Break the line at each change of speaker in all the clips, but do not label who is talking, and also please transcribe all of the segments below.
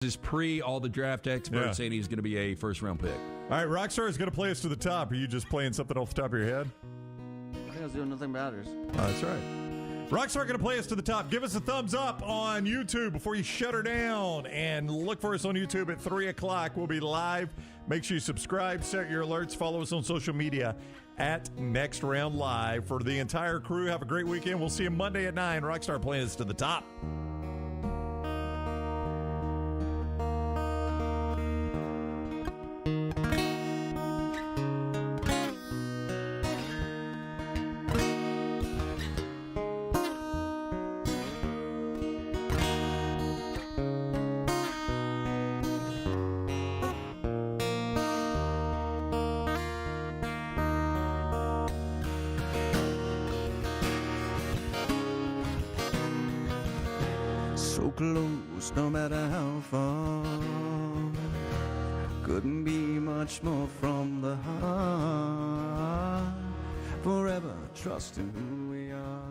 is pre all the draft experts saying he's going to be a first-round pick.
All right, Rockstar is going to play us to the top. Are you just playing something off the top of your head?
I think I was doing nothing matters.
That's right. Rockstar going to play us to the top. Give us a thumbs up on YouTube before you shut her down. And look for us on YouTube at 3 o'clock. We'll be live. Make sure you subscribe, set your alerts, follow us on social media at Next Round Live. For the entire crew, have a great weekend. We'll see you Monday at 9. Rockstar playing us to the top.
So close, no matter how far. Couldn't be much more from the heart. Forever trusting who we are.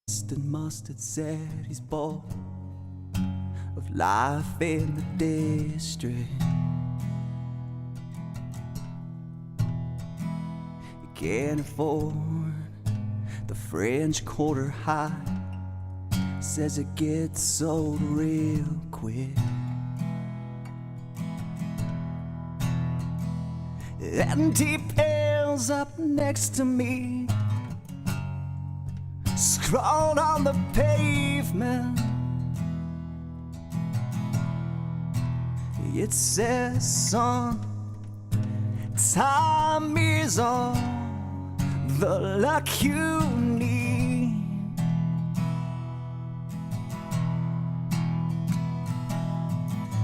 Mr. Mustard said he's bored of life in the district. He can't afford the French Quarter high. Says it gets sold real quick. And he pales up next to me, scrawled on the pavement. It says, son, time is all the luck you need.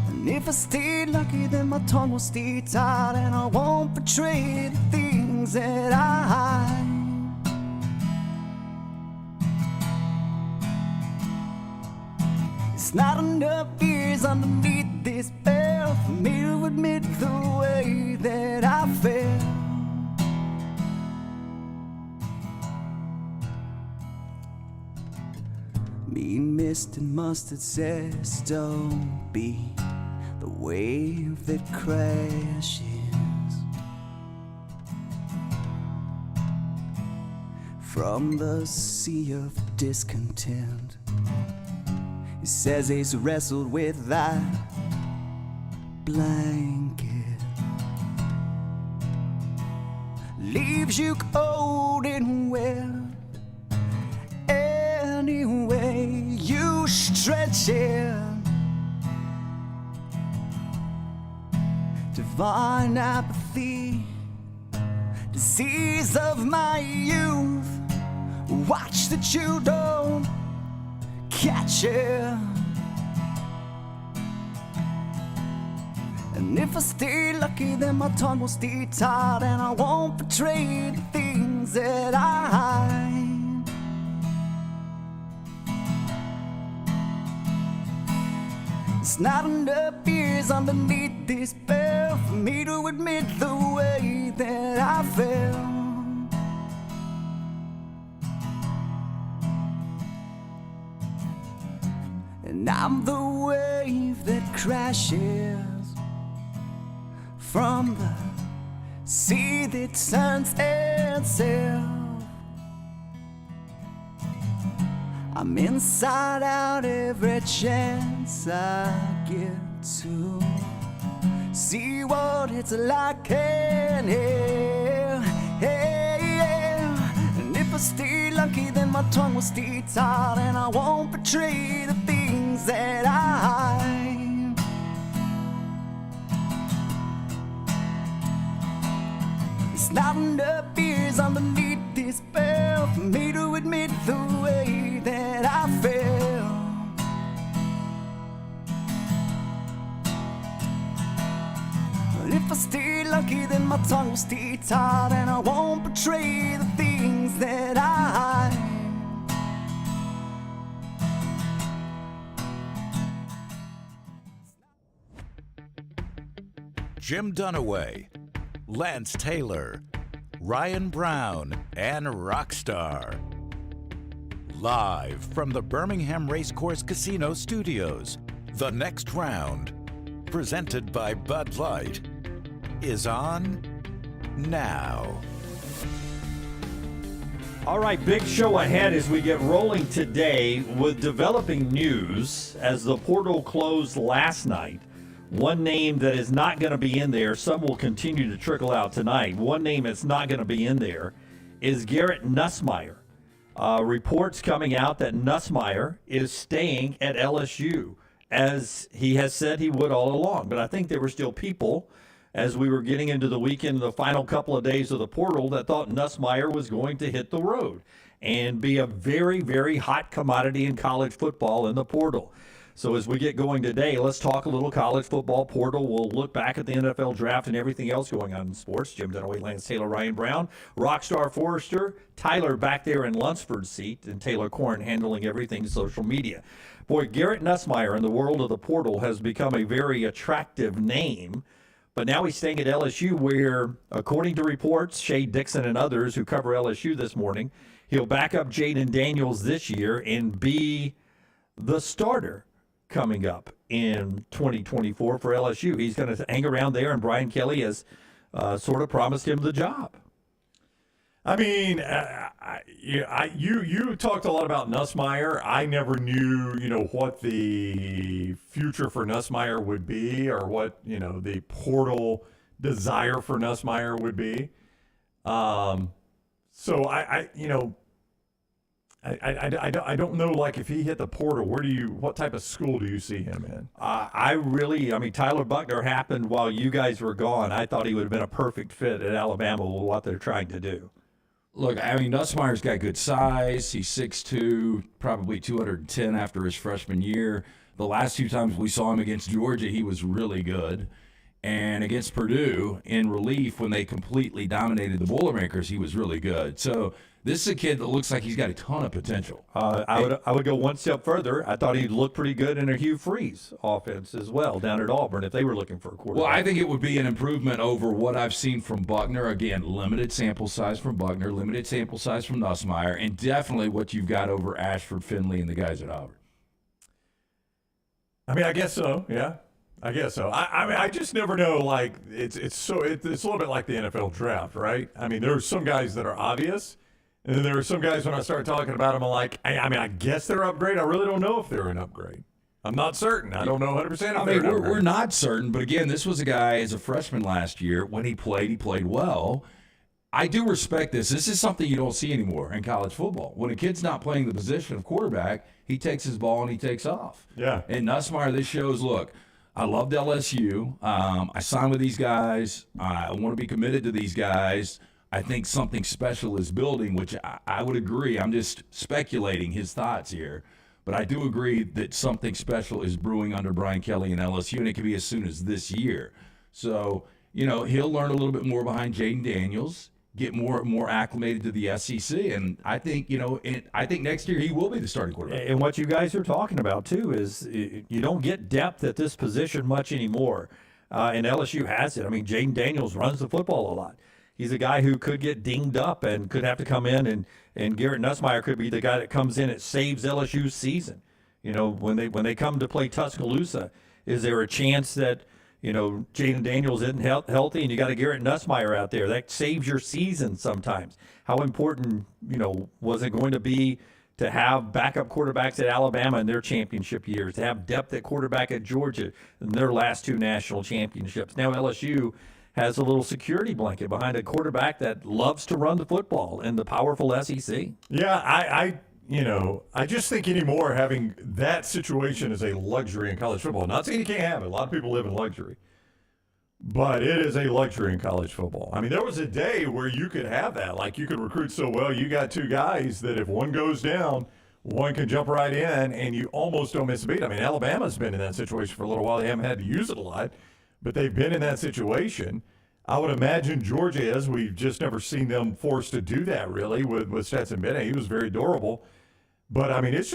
And if I stay lucky, then my tongue will stay tied, and I won't betray the things that I hide. It's not enough years underneath this bell for me to admit the way that I felt. Me, Mr. Mustard says, don't be the wave that crashes from the sea of discontent. He says he's wrestled with that blanket, leaves you cold and wet. Any way you stretch it, divine apathy, disease of my youth. Watch that you don't catch it. And if I stay lucky, then my tongue will stay tied, and I won't betray the things that I hide. It's not enough years underneath this bell for me to admit the way that I felt. And I'm the wave that crashes from the sea that turns itself. I'm inside out every chance I get to see what it's like in here. And if I stay lucky, then my tongue will stay tied, and I won't betray the things that I hide. It's not enough years underneath this bell for me to admit the way that I feel. But if I stay lucky, then my tongue will stay tied, and I won't betray the things that I hide.
Jim Dunaway, Lance Taylor, Ryan Brown, and Rockstar. Live from the Birmingham Racecourse Casino Studios, the next round, presented by Bud Light, is on now.
All right, big show ahead as we get rolling today with developing news as the portal closed last night. One name that is not going to be in there, some will continue to trickle out tonight. One name that's not going to be in there is Garrett Nussmeier. Reports coming out that Nussmeier is staying at LSU, as he has said he would all along. But I think there were still people, as we were getting into the weekend, the final couple of days of the portal, that thought Nussmeier was going to hit the road and be a very, very hot commodity in college football in the portal. So as we get going today, let's talk a little college football portal. We'll look back at the NFL draft and everything else going on in sports. Jim Dunaway, Lance Taylor, Ryan Brown, Rockstar Forrester, Tyler back there in Lunsford's seat, and Taylor Corn handling everything social media. Boy, Garrett Nussmeier in the world of the portal has become a very attractive name. But now he's staying at LSU where, according to reports, Shea Dixon and others who cover LSU this morning, he'll back up Jaden Daniels this year and be the starter coming up in 2024 for LSU. He's going to hang around there, and Brian Kelly has sort of promised him the job.
I mean, you talked a lot about Nussmeier. I never knew, what the future for Nussmeier would be, or what, the portal desire for Nussmeier would be. So I don't know, like, if he hit the portal, what type of school do you see him in?
Tyler Buckner happened while you guys were gone. I thought he would have been a perfect fit at Alabama with what they're trying to do.
Look, Nussmeier's got good size. He's 6'2", probably 210 after his freshman year. The last two times we saw him against Georgia, he was really good. And against Purdue, in relief, when they completely dominated the Boilermakers, he was really good. So this is a kid that looks like he's got a ton of potential.
I would go one step further. I thought he'd look pretty good in a Hugh Freeze offense as well down at Auburn if they were looking for a quarterback.
Well, I think it would be an improvement over what I've seen from Buckner. Again, limited sample size from Buckner, limited sample size from Nussmeier, and definitely what you've got over Ashford, Finley, and the guys at Auburn.
I guess so, yeah. I guess so. I just never know. Like, it's a little bit like the NFL draft, right? There are some guys that are obvious, and then there are some guys when I start talking about them, I'm like, I guess they're upgrade. I really don't know if they're an upgrade. I'm not certain. I don't know 100% if they're an upgrade.
We're not certain, but again, this was a guy as a freshman last year. When he played well. I do respect this. This is something you don't see anymore in college football. When a kid's not playing the position of quarterback, he takes his ball and he takes off.
Yeah.
And Nussmeier, this shows, look, I loved LSU. I signed with these guys. I want to be committed to these guys. I think something special is building, which I would agree. I'm just speculating his thoughts here. But I do agree that something special is brewing under Brian Kelly and LSU, and it could be as soon as this year. So, he'll learn a little bit more behind Jaden Daniels, get more acclimated to the SEC, and I think I think next year he will be the starting quarterback.
And what you guys are talking about too is you don't get depth at this position much anymore, and LSU has it. Jaden Daniels runs the football a lot. He's a guy who could get dinged up and could have to come in, and Garrett Nussmeier could be the guy that comes in and saves LSU's season. When they come to play Tuscaloosa, is there a chance that Jaden Daniels isn't healthy and you got a Garrett Nussmeier out there? That saves your season sometimes. How important, was it going to be to have backup quarterbacks at Alabama in their championship years, to have depth at quarterback at Georgia in their last two national championships? Now LSU has a little security blanket behind a quarterback that loves to run the football in the powerful SEC.
Yeah, I just think anymore having that situation is a luxury in college football. Not saying you can't have it. A lot of people live in luxury. But it is a luxury in college football. There was a day where you could have that. Like, you could recruit so well, you got two guys that if one goes down, one can jump right in, and you almost don't miss a beat. Alabama's been in that situation for a little while. They haven't had to use it a lot, but they've been in that situation. I would imagine Georgia is. We've just never seen them forced to do that, really, with Stetson Bennett. He was very durable. But, it's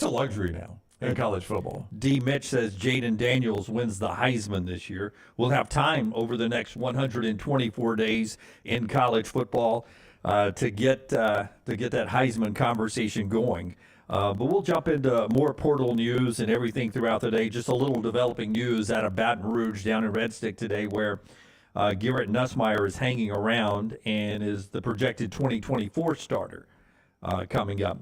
a luxury now in college football.
D. Mitch says Jaden Daniels wins the Heisman this year. We'll have time over the next 124 days in college football. to get that Heisman conversation going. But we'll jump into more portal news and everything throughout the day. Just a little developing news out of Baton Rouge down in Red Stick today, where Garrett Nussmeier is hanging around and is the projected 2024 starter coming up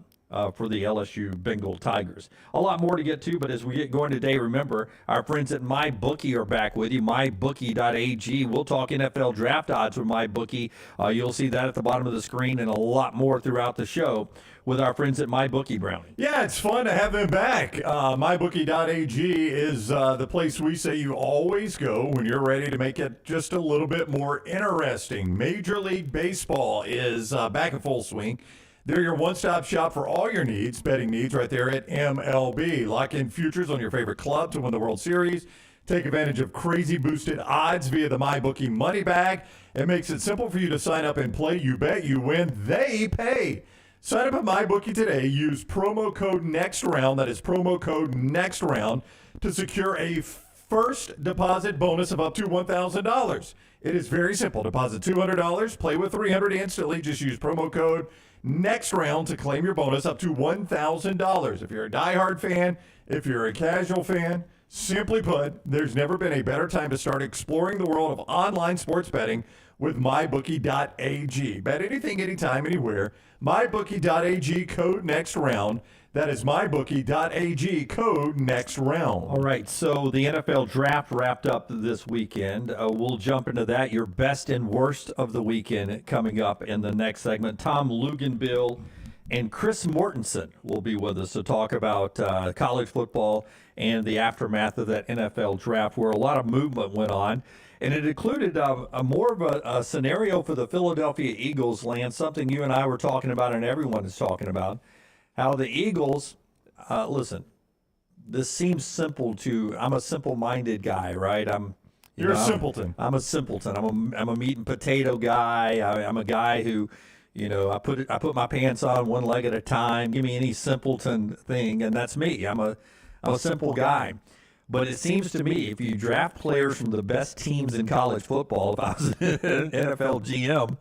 for the LSU Bengal Tigers. A lot more to get to, but as we get going today, remember, our friends at MyBookie are back with you, mybookie.ag. We'll talk NFL draft odds with MyBookie. You'll see that at the bottom of the screen and a lot more throughout the show with our friends at MyBookie, Brownie.
Yeah, it's fun to have them back. MyBookie.ag is the place we say you always go when you're ready to make it just a little bit more interesting. Major League Baseball is back in full swing. They're your one-stop shop for all your needs, betting needs, right there at MLB. Lock in futures on your favorite club to win the World Series. Take advantage of crazy boosted odds via the MyBookie Money Bag. It makes it simple for you to sign up and play. You bet, you win, they pay. Sign up at MyBookie today. Use promo code NEXTROUND, that is promo code NEXTROUND, to secure a first deposit bonus of up to $1,000. It is very simple. Deposit $200, play with $300 instantly. Just use promo code NEXTROUND to claim your bonus up to $1,000. If you're a diehard fan, if you're a casual fan, simply put, there's never been a better time to start exploring the world of online sports betting with MyBookie.ag. Bet anything, anytime, anywhere. MyBookie.ag, code NEXTROUND. That is MyBookie.ag, code NEXTROUND.
All right, so the NFL draft wrapped up this weekend. We'll jump into that. Your best and worst of the weekend coming up in the next segment. Tom Luginbill and Chris Mortensen will be with us to talk about college football and the aftermath of that NFL draft, where a lot of movement went on. And it included a more of a scenario for the Philadelphia Eagles, Lance, something you and I were talking about and everyone is talking about. How the Eagles, listen, this seems simple I'm a simple-minded guy, right?
You're a simpleton.
I'm a simpleton. I'm a meat and potato guy. I'm a guy who, I put my pants on one leg at a time. Give me any simpleton thing, and that's me. I'm a simple guy. But it seems to me if you draft players from the best teams in college football, if I was an NFL GM,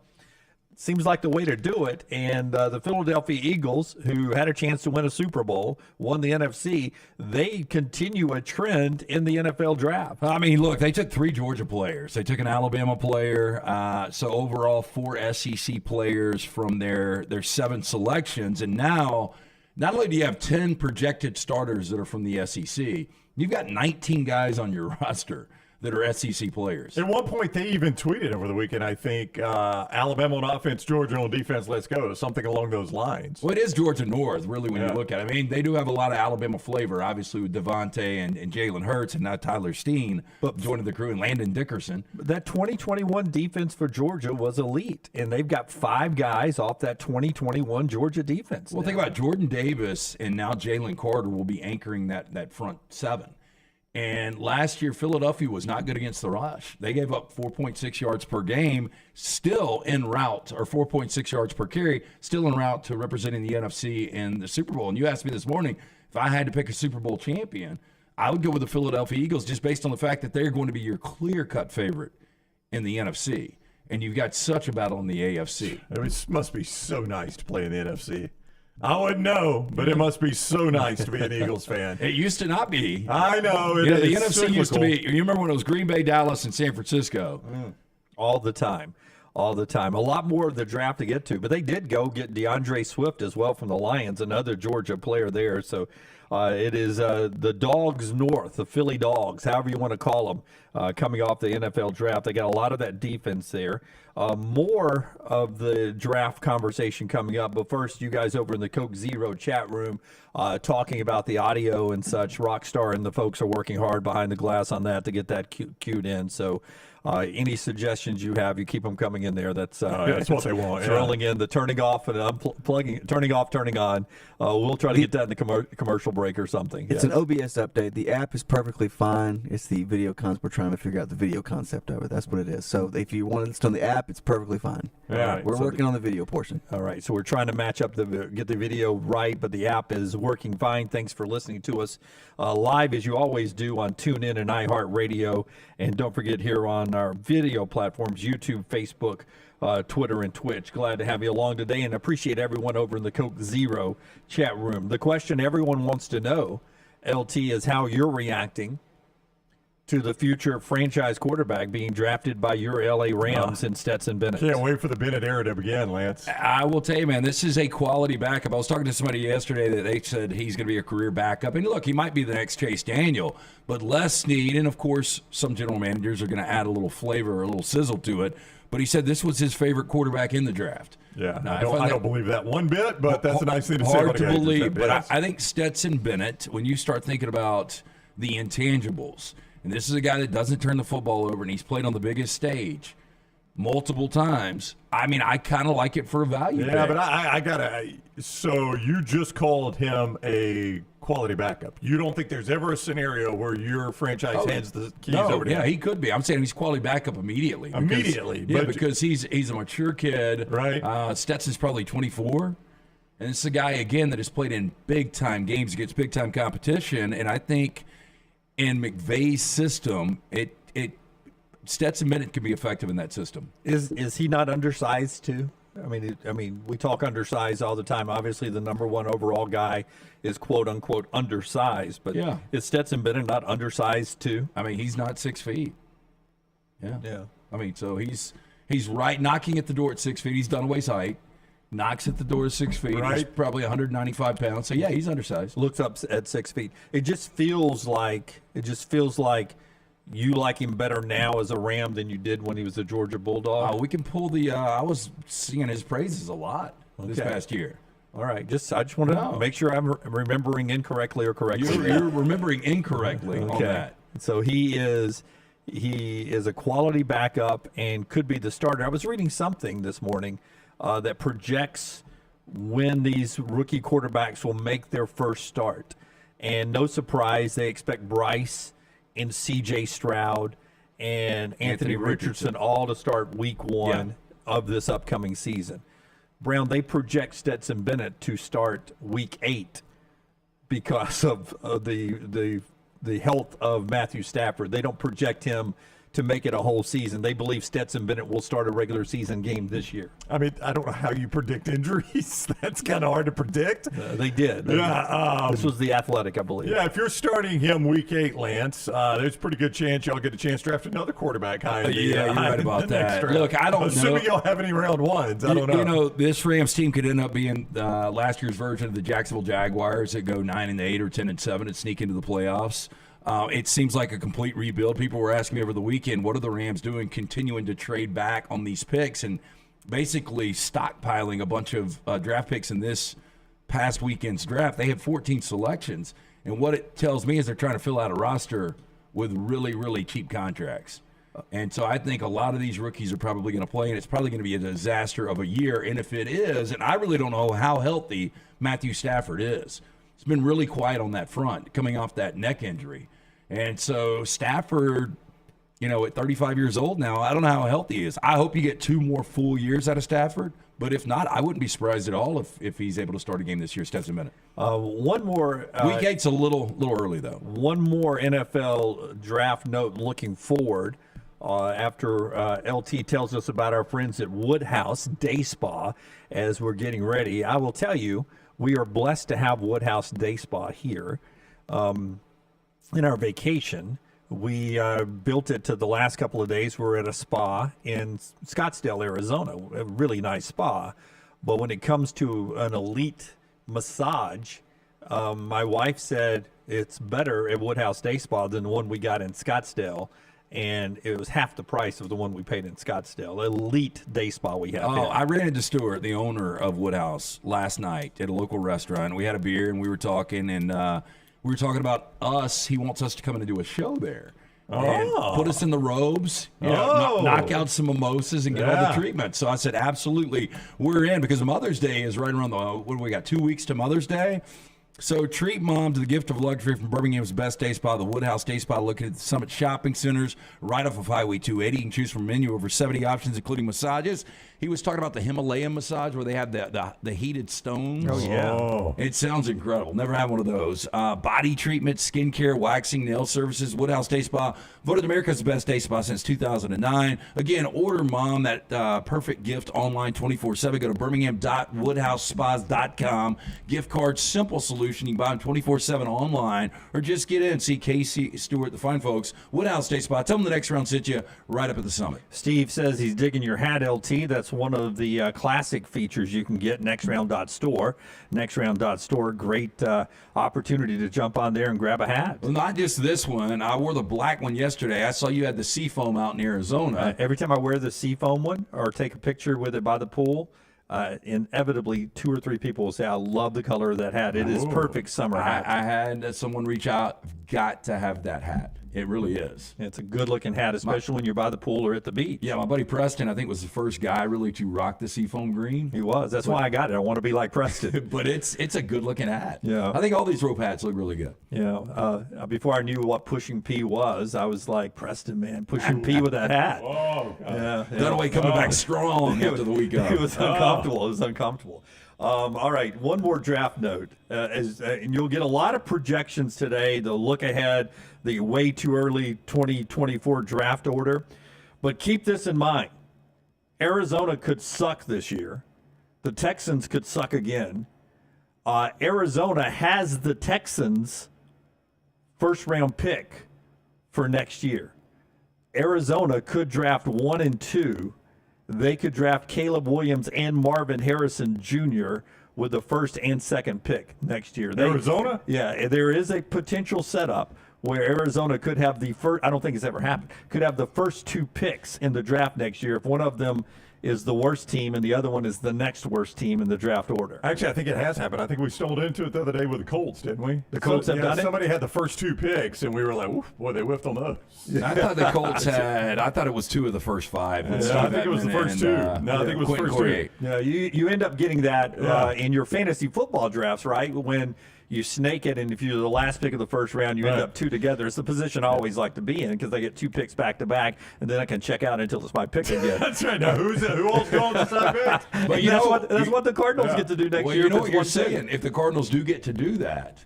seems like the way to do it. And the Philadelphia Eagles, who had a chance to win a Super Bowl, won the NFC, they continue a trend in the NFL draft.
I mean, look, they took 3 Georgia players. They took an Alabama player. So overall, 4 SEC players from their 7 selections. And now, not only do you have 10 projected starters that are from the SEC, you've got 19 guys on your roster that are SEC players.
At one point, they even tweeted over the weekend, I think, Alabama on offense, Georgia on defense, let's go. Something along those lines.
Well, it is Georgia North, really, when you look at it. I mean, they do have a lot of Alabama flavor, obviously, with Devontae and Jalen Hurts and now Tyler Steen joining the crew and Landon Dickerson.
That 2021 defense for Georgia was elite, and they've got 5 guys off that 2021 Georgia defense.
Well, think about Jordan Davis and now Jalen Carter will be anchoring that front 7. And last year, Philadelphia was not good against the rush. They gave up 4.6 yards per game, still en route, or 4.6 yards per carry, still en route to representing the NFC in the Super Bowl. And you asked me this morning, if I had to pick a Super Bowl champion, I would go with the Philadelphia Eagles just based on the fact that they're going to be your clear-cut favorite in the NFC. And you've got such a battle in the AFC.
It must be so nice to play in the NFC. I wouldn't know, but it must be so nice to be an Eagles fan.
It used to not be.
I know.
The NFC used to be. You remember when it was Green Bay, Dallas, and San Francisco?
All the time. All the time. A lot more of the draft to get to, but they did go get DeAndre Swift as well from the Lions, another Georgia player there. So it is the Dogs North, the Philly Dogs, however you want to call them, coming off the NFL draft. They got a lot of that defense there. More of the draft conversation coming up, but first, you guys over in the Coke Zero chat room talking about the audio and such. Rockstar and the folks are working hard behind the glass on that to get that cued in. So any suggestions you have, you keep them coming in there. That's
what they want.
It's rolling in, the turning off and unplugging, turning off, turning on. We'll try to get that in the commercial break or something.
It's an OBS update. The app is perfectly fine. It's the video concept. We're trying to figure out the video concept of it. That's what it is. So if you want to listen on the app, it's perfectly fine.
Yeah,
we're working on the video portion.
All right, so we're trying to match up get the video right, but the app is working fine. Thanks for listening to us live as you always do on TuneIn and iHeartRadio, and don't forget here on our video platforms, YouTube, Facebook, Twitter and Twitch. Glad to have you along today and appreciate everyone over in the Coke Zero chat room. The question everyone wants to know, LT, is how you're reacting to the future franchise quarterback being drafted by your LA Rams in Stetson Bennett.
Can't wait for the Bennett era to begin, Lance.
I will tell you, man, this is a quality backup. I was talking to somebody yesterday that they said he's going to be a career backup. And look, he might be the next Chase Daniel, but less Snead. And, of course, some general managers are going to add a little flavor or a little sizzle to it. But he said this was his favorite quarterback in the draft.
Yeah,
now,
I don't believe that one bit, but that's a nice thing to say.
Hard to believe, but I think Stetson Bennett, when you start thinking about the intangibles, and this is a guy that doesn't turn the football over, and he's played on the biggest stage multiple times. I mean, I kind of like it for a value pick.
But I gotta. So you just called him a quality backup. You don't think there's ever a scenario where your franchise hands the keys over to him?
Yeah, he could be. I'm saying he's quality backup immediately. Because he's a mature kid.
Right.
Stetson's probably 24. And it's a guy, again, that has played in big-time games against big-time competition. And I think in McVay's system, Stetson Bennett can be effective in that system.
Is he not undersized too? I mean, we talk undersized all the time. Obviously, the number one overall guy is quote unquote undersized, but is Stetson Bennett not undersized too?
I mean, he's not 6 feet.
Yeah.
I mean, so he's right knocking at the door at 6 feet. He's Dunaway's height. Knocks at the door at 6 feet.
Right.
He's probably 195 pounds. So yeah, he's undersized.
Looks up at 6 feet. It just feels like you like him better now as a Ram than you did when he was a Georgia Bulldog.
We can pull the. I was singing his praises a lot this past year.
All right, I just want to make sure I'm remembering incorrectly or correctly.
You're remembering incorrectly on that.
So he is a quality backup and could be the starter. I was reading something this morning that projects when these rookie quarterbacks will make their first start. And no surprise, they expect Bryce and C.J. Stroud and Anthony Richardson all to start week one of this upcoming season. Brown, they project Stetson Bennett to start week 8 because of the health of Matthew Stafford. They don't project him to make it a whole season. They believe Stetson Bennett will start a regular season game this year.
I mean, I don't know how you predict injuries. That's kind of hard to predict.
They did. This was The Athletic, I believe.
Yeah, if you're starting him week 8, Lance, there's a pretty good chance y'all get a chance to draft another quarterback high.
You're right about that. Look, I don't know.
Assuming y'all have any round ones, I don't know.
You know, this Rams team could end up being last year's version of the Jacksonville Jaguars that go 9-8 or 10-7 and sneak into the playoffs. It seems like a complete rebuild. People were asking me over the weekend, what are the Rams doing, continuing to trade back on these picks and basically stockpiling a bunch of draft picks in this past weekend's draft. They had 14 selections, and what it tells me is they're trying to fill out a roster with really, really cheap contracts. And so I think a lot of these rookies are probably going to play, and it's probably going to be a disaster of a year. And if it is, and I really don't know how healthy Matthew Stafford is. It's been really quiet on that front, coming off that neck injury. And so Stafford, at 35 years old now, I don't know how healthy he is. I hope you get 2 more full years out of Stafford. But if not, I wouldn't be surprised at all if he's able to start a game this year, Stetson Bennett.
One more.
Week 8's a little early, though.
One more NFL draft note looking forward. After LT tells us about our friends at Woodhouse Day Spa as we're getting ready, I will tell you, we are blessed to have Woodhouse Day Spa here. In our vacation, we built it to the last couple of days. We're at a spa in Scottsdale, Arizona, a really nice spa. But when it comes to an elite massage, my wife said it's better at Woodhouse Day Spa than the one we got in Scottsdale. And it was half the price of the one we paid in Scottsdale. Elite day spa we have.
I ran into Stuart, the owner of Woodhouse, last night at a local restaurant. We had a beer and we were talking, and we were talking about us. He wants us to come in and do a show there. And put us in the robes, knock out some mimosas and get all the treatment. So I said, absolutely, we're in, because Mother's Day is right around what do we got, 2 weeks to Mother's Day? So treat mom to the gift of luxury from Birmingham's best day spa, the Woodhouse Day Spa, located at the Summit Shopping Centers, right off of Highway 280. You can choose from a menu over 70 options, including massages. He was talking about the Himalayan massage where they have the heated stones.
Oh, yeah.
It sounds incredible. Never had one of those. Body treatment, skincare, waxing, nail services. Woodhouse Day Spa, voted America's best day spa since 2009. Again, order mom that perfect gift online 24/7. Go to birmingham.woodhousespas.com. Gift card, simple solution. You can buy them 24/7 online, or just get in and see Casey Stewart, the fine folks. Woodhouse Day Spa. Tell them the next round sent you right up at the Summit.
Steve says he's digging your hat, LT. That's one of the classic features you can get. Nextround.store. Nextround.store. Great opportunity to jump on there and grab a hat.
Well, not just this one. I wore the black one yesterday. I saw you had the Seafoam out in Arizona.
Every time I wear the Seafoam one or take a picture with it by the pool, inevitably 2 or 3 people will say, I love the color of that hat. It is perfect summer hat.
I had someone reach out. Got to have that hat. It really is.
It's a good-looking hat, especially when you're by the pool or at the beach.
Yeah, my buddy Preston, I think, was the first guy really to rock the Seafoam green.
He was. That's why I got it. I want to be like Preston.
But it's a good-looking hat.
Yeah.
I think all these rope hats look really good.
Before I knew what Pushing P was, I was like, Preston, man, Pushing P with that hat.
Oh, God.
Dunaway coming back strong after the week off.
It was uncomfortable. It was uncomfortable. All right, one more draft note. And you'll get a lot of projections today, the look ahead, the way too early 2024 draft order. But keep this in mind. Arizona could suck this year. The Texans could suck again. Arizona has the Texans' first-round pick for next year. Arizona could draft 1 and 2. They could draft Caleb Williams and Marvin Harrison Jr. with the first and second pick next year.
Arizona?
Yeah, there is a potential setup where Arizona could have the first, I don't think it's ever happened, could have the first 2 picks in the draft next year if one of them is the worst team and the other one is the next worst team in the draft order.
Actually, I think it has happened. I think we stumbled into it the other day with the Colts, didn't we?
The Colts have done it?
Somebody had the first 2 picks, and we were like, oof, boy, they whiffed on those.
I thought the Colts had. I thought it was 2 of the first 5.
I think it was the first 2. No, I think it was the first 2.
Yeah, you end up getting that in your fantasy football drafts, right? When you snake it, and if you're the last pick of the first round, you end up 2 together. It's the position I always like to be in because I get 2 picks back to back, and then I can check out until it's my pick again.
That's right. Now, who else going to decide picks?
But
that's what the Cardinals get to do next year.
You know what you're saying? If the Cardinals do get to do that,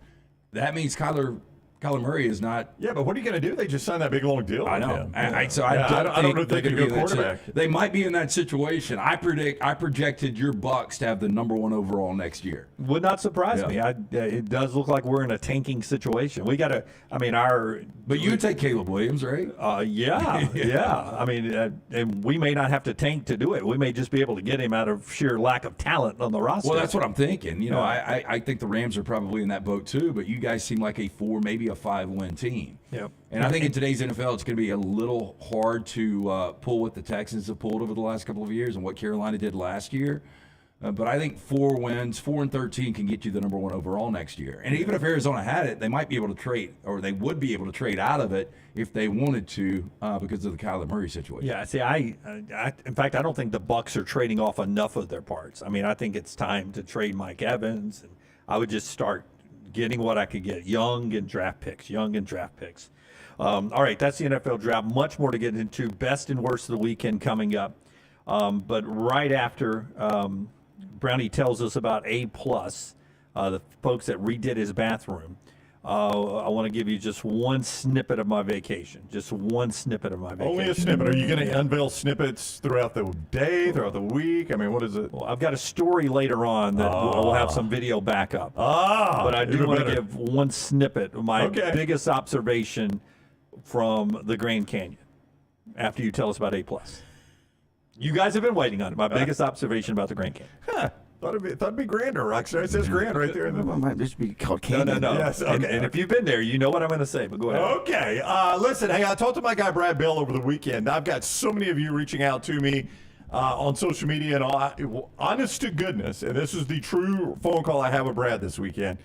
that means Kyler Murray is not.
Yeah, but what are you going to do? They just signed that big long deal.
I know.
With him.
I don't know if
they can go quarterback.
They might be in that situation. I projected your Bucks to have the number 1 overall next year.
Would not surprise me. It does look like we're in a tanking situation. We got to. I mean,
But you would take Caleb Williams, right?
Yeah. I mean, and we may not have to tank to do it. We may just be able to get him out of sheer lack of talent on the roster.
Well, that's what I'm thinking. You know, I think the Rams are probably in that boat too. But you guys seem like a 4, maybe a 5-win team.
Yep.
And I think in today's NFL, it's going to be a little hard to pull what the Texans have pulled over the last couple of years and what Carolina did last year. But I think 4 wins, 4-13 can get you the number 1 overall next year. And even if Arizona had it, they might be able to trade, or they would be able to trade out of it if they wanted to because of the Kyler Murray situation.
Yeah, see, in fact, I don't think the Bucs are trading off enough of their parts. I mean, I think it's time to trade Mike Evans, and I would just start getting what I could get, young and draft picks. All right, that's the NFL draft. Much more to get into. Best and worst of the weekend coming up. But right after Brownie tells us about A+, the folks that redid his bathroom, I want to give you just one snippet of my vacation. Only
a snippet. Are you going to unveil snippets throughout the day, throughout the week? I mean, what is it?
Well, I've got a story later on that will have some video backup. But I do want to give one snippet of my biggest observation from the Grand Canyon after you tell us about A+. You guys have been waiting on it. My biggest observation about the Grand Canyon.
Huh. Thought it'd be grander, Rockstar. It says grand right there.
It might just be called Canyon.
No.
Yes, okay.
And if you've been there, you know what I'm going to say, but go ahead.
Okay. Listen, hey, I talked to my guy Brad Bell over the weekend. I've got so many of you reaching out to me on social media and all. Honest to goodness, and this is the true phone call I have with Brad this weekend.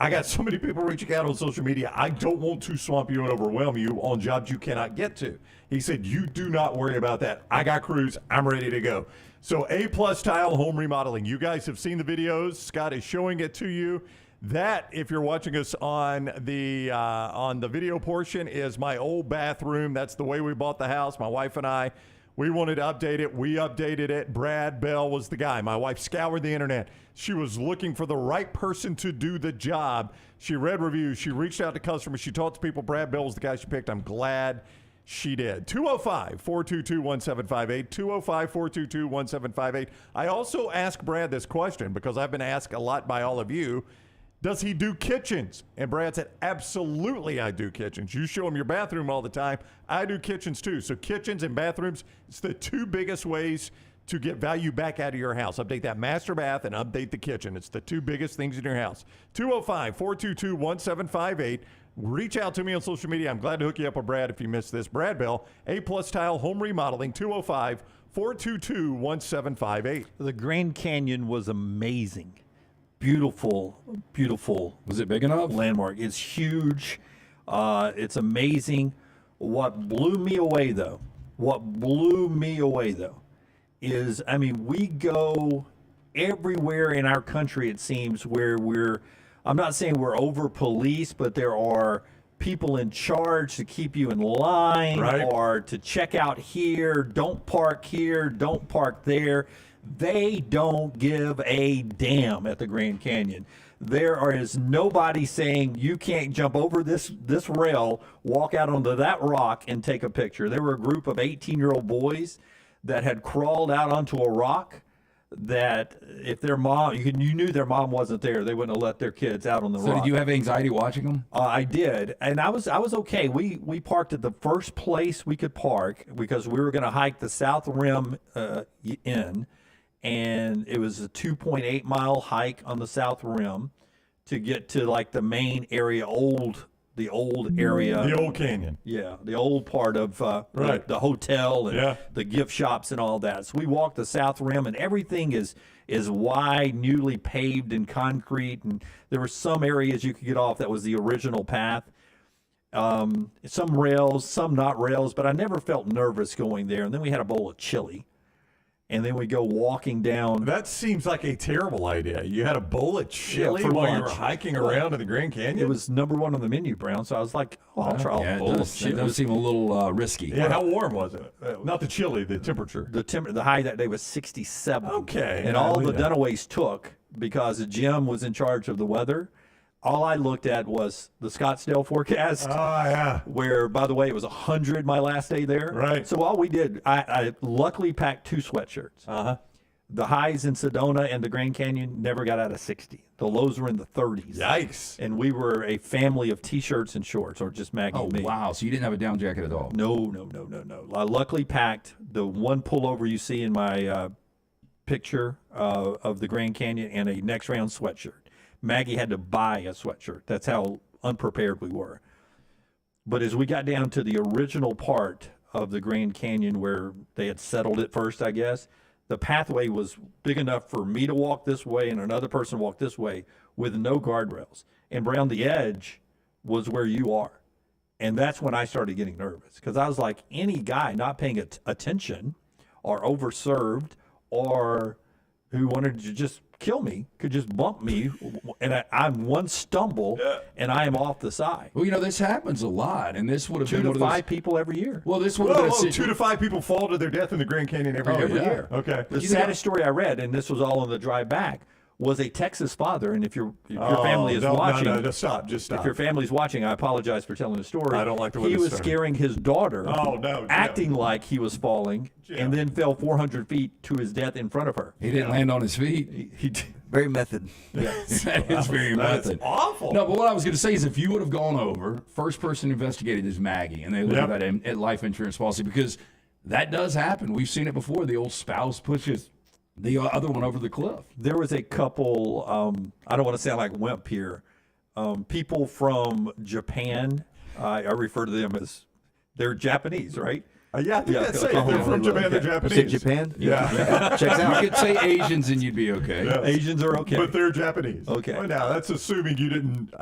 I got so many people reaching out on social media. I don't want to swamp you and overwhelm you on jobs you cannot get to. He said, you do not worry about that. I got crews. I'm ready to go. So A+ Tile Home Remodeling. You guys have seen the videos. Scott is showing it to you. That, if you're watching us on the video portion, is my old bathroom. That's the way we bought the house. My wife and I, we wanted to update it. We updated it. Brad Bell was the guy. My wife scoured the internet. She was looking for the right person to do the job. She read reviews. She reached out to customers. She talked to people. Brad Bell was the guy she picked. I'm glad she did. 205-422-1758. 205-422-1758. I also asked Brad this question because I've been asked a lot by all of you. Does he do kitchens? And Brad said, absolutely I do kitchens. You show him your bathroom all the time. I do kitchens too. So kitchens and bathrooms, it's the two biggest ways to get value back out of your house. Update that master bath and update the kitchen. It's the two biggest things in your house. 205-422-1758. Reach out to me on social media. I'm glad to hook you up with Brad if you missed this. Brad Bell, A-Plus Tile Home Remodeling, 205-422-1758.
The Grand Canyon was amazing. Beautiful, beautiful.
Was it big enough?
Landmark. It's huge. It's amazing. What blew me away, though, is, I mean, we go everywhere in our country, it seems, where I'm not saying we're over policed, but there are people in charge to keep you in line,
right,
or to check out here, don't park here, don't park there. They don't give a damn at the Grand Canyon. There is nobody saying you can't jump over this rail, walk out onto that rock, and take a picture. There were a group of 18-year-old boys that had crawled out onto a rock that if their mom, you knew their mom wasn't there, they wouldn't have let their kids out on the rock.
So did you have anxiety watching them?
I did, and I was okay. We parked at the first place we could park because we were going to hike the South Rim in. And it was a 2.8 mile hike on the South Rim to get to like the main area, the old area.
The old canyon.
Yeah, the old part of
right,
the hotel and the gift shops and all that. So we walked the South Rim, and everything is wide, newly paved and concrete. And there were some areas you could get off that was the original path. Some rails, some not rails, but I never felt nervous going there. And then we had a bowl of chili. And then we go walking down.
That seems like a terrible idea. You had a bowl of chili
for
while
lunch.
you were hiking around in the Grand Canyon?
It was number one on the menu, Brown. So I was like, oh, I'll try a bowl of chili.
It does seem a little risky.
Yeah, how warm was it? Not the chili, the temperature.
The high that day was 67.
Okay.
And all the Dunaways took, because Jim was in charge of the weather, all I looked at was the Scottsdale forecast.
Oh, yeah.
Where, by the way, it was 100 my last day there.
Right.
So all we did, I luckily packed 2 sweatshirts.
Uh-huh.
The highs in Sedona and the Grand Canyon never got out of 60. The lows were in the 30s.
Yikes.
And we were a family of T-shirts and shorts, or just Maggie and me.
Wow. So you didn't have a down jacket at all?
No. I luckily packed the one pullover you see in my picture of the Grand Canyon and a next round sweatshirt. Maggie had to buy a sweatshirt. That's how unprepared we were. But as we got down to the original part of the Grand Canyon where they had settled it first, I guess, the pathway was big enough for me to walk this way and another person walk this way with no guardrails. And around the edge was where you are. And that's when I started getting nervous, because I was like, any guy not paying attention or overserved or who wanted to just kill me could just bump me, and I'm one stumble and I am off the side.
Well, this happens a lot, and this would have been
2
one
to
of those
5 people every year.
Well, this would have been a
2 to 5 people fall to their death in the Grand Canyon every year. Okay.
The saddest story I read, and this was all on the drive back, was a Texas father. And if your family is watching,
no, just stop.
If your family's watching, I apologize for telling the story.
I don't like the way
he
this
was
started.
scaring his daughter,
Jim.
acting like he was falling, and then fell 400 feet to his death in front of her.
He didn't land on his feet.
He did.
Very method.
That is very method.
Awful.
No, but what I was going to say is, if you would have gone over, first person investigated is Maggie, and they looked at life insurance policy, because that does happen. We've seen it before. The old spouse pushes the other one over the cliff.
There was a couple, I don't want to sound like wimp here, people from Japan. I refer to them as, they're Japanese, right?
Yeah, I think that's safe. They're from Japan. They're Japanese.
Was it Japan?
Yeah.
Checks out.
You could say Asians and you'd be okay.
Yeah.
Asians are okay.
But they're Japanese.
Okay.
Well, now, that's assuming you didn't...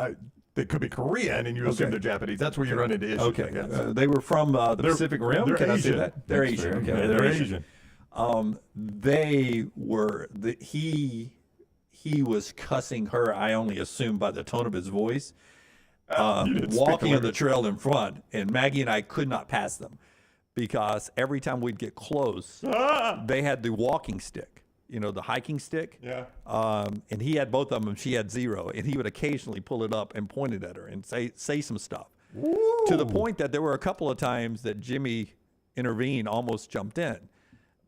they could be Korean, and you assume they're Japanese. That's where you run into issues.
Okay.
I guess.
They were from the Pacific Rim.
They're
Can I say
Asian.
that? They're
That's
Asian.
fair.
Okay.
They're Asian.
They were he he was cussing her, I only assume by the tone of his voice,
You didn't speak
walking
the
on the trail in front. And Maggie and I could not pass them because every time we'd get close, they had the walking stick, the hiking stick.
Yeah.
And he had both of them, she had zero. And he would occasionally pull it up and point it at her and say some stuff. To the point that there were a couple of times that Jimmy intervened, almost jumped in.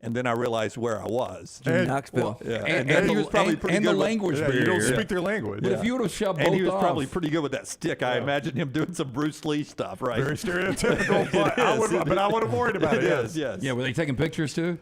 And then I realized where I was.
Jimmy Knoxville.
Yeah.
And
he was probably pretty
and
good
the
with-
language
Yeah,
barrier.
you don't speak their language.
But if you would have shoved both
And he was
off,
probably pretty good with that stick. I imagine him doing some Bruce Lee stuff, right?
Very stereotypical, but I would have worried about it.
Yes, yes.
yeah, were they taking pictures too?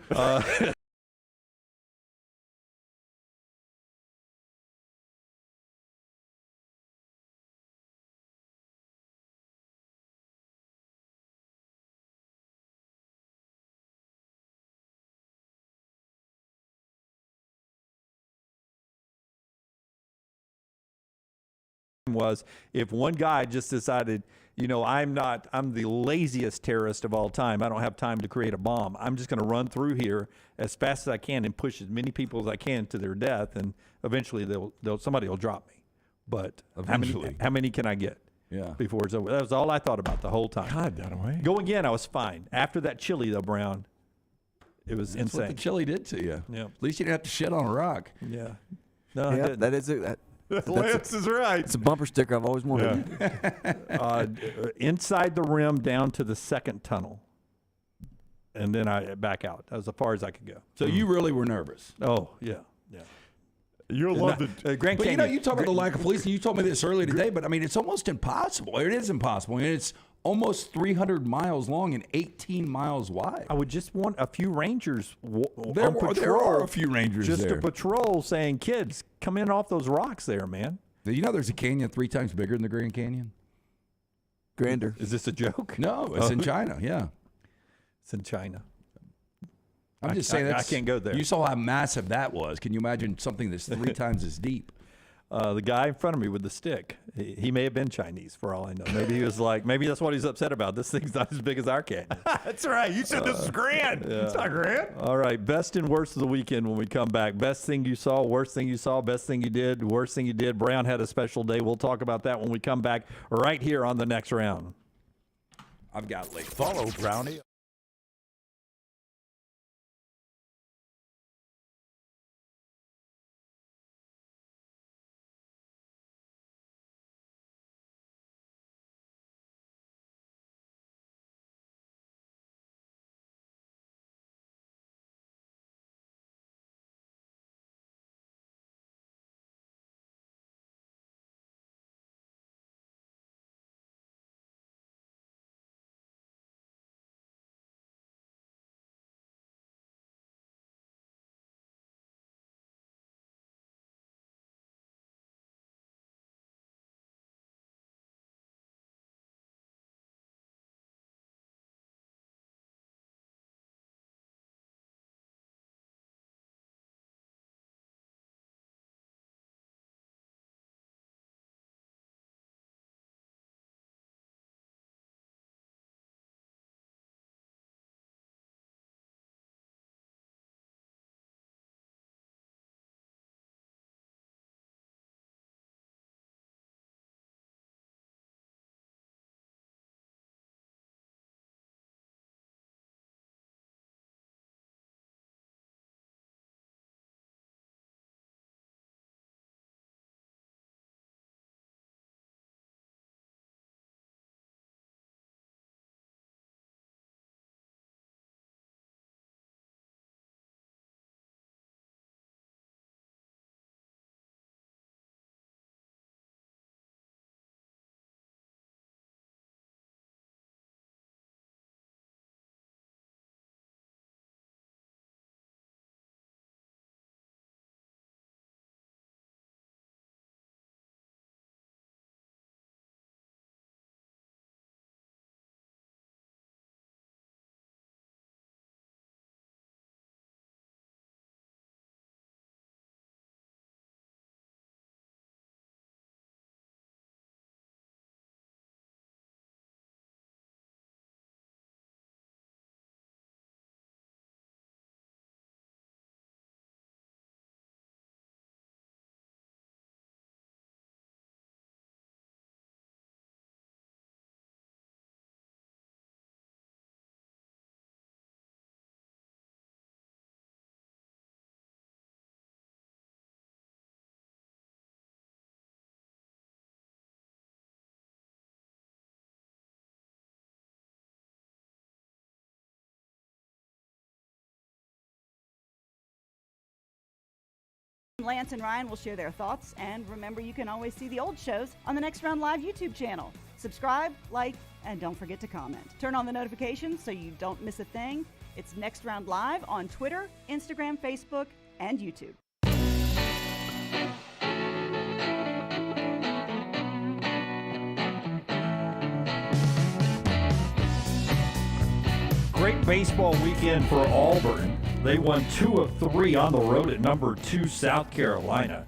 Was if one guy just decided, I'm the laziest terrorist of all time. I don't have time to create a bomb. I'm just going to run through here as fast as I can and push as many people as I can to their death, and eventually somebody will drop me. But
Eventually.
how many can I get?
Yeah.
Before it's over. That was all I thought about the whole time.
God, that way.
Going in, I was fine. After that chili, though, Brown, it was
That's what the
insane.
chili did to you.
Yeah.
At least you didn't have to shit on a rock.
Yeah. No, I
Yeah,
didn't.
that is it.
Lance is right.
It's a bumper sticker I've always wanted.
Yeah.
Inside the rim down to the second tunnel. And then I back out. That was as far as I could go.
So you really were nervous.
Oh, yeah. Yeah.
You'll love the.
Grand
But
Canyon.
you talk about the lack of police, and you told me this earlier today, but I mean, it's almost impossible. It is impossible. I mean, it's almost 300 miles long and 18 miles wide.
I would just want a few rangers
There
on
were-
patrol.
there are a few rangers
just
there.
to patrol saying, kids, come in off those rocks there, man.
You know there's a canyon 3 times bigger than the Grand Canyon?
Grander.
Is this a joke?
No, it's in China, yeah.
It's in China.
I'm just saying
I can't go there.
You saw how massive that was. Can you imagine something that's 3 times as deep?
The guy in front of me with the stick, he may have been Chinese for all I know. Maybe he was like, maybe that's what he's upset about. This thing's not as big as our canyon.
That's right. You said this is grand. It's not grand.
All right, best and worst of the weekend when we come back. Best thing you saw, worst thing you saw, best thing you did, worst thing you did. Brown had a special day. We'll talk about that when we come back right here on the next round.
I've got late.
Follow Brownie
Lance and Ryan will share their thoughts. And remember, you can always see the old shows on the Next Round Live YouTube channel. Subscribe, like, and don't forget to comment. Turn on the notifications so you don't miss a thing. It's Next Round Live on Twitter, Instagram, Facebook, and YouTube.
Great baseball weekend for Auburn. They won 2 of 3 on the road at number 2 South Carolina.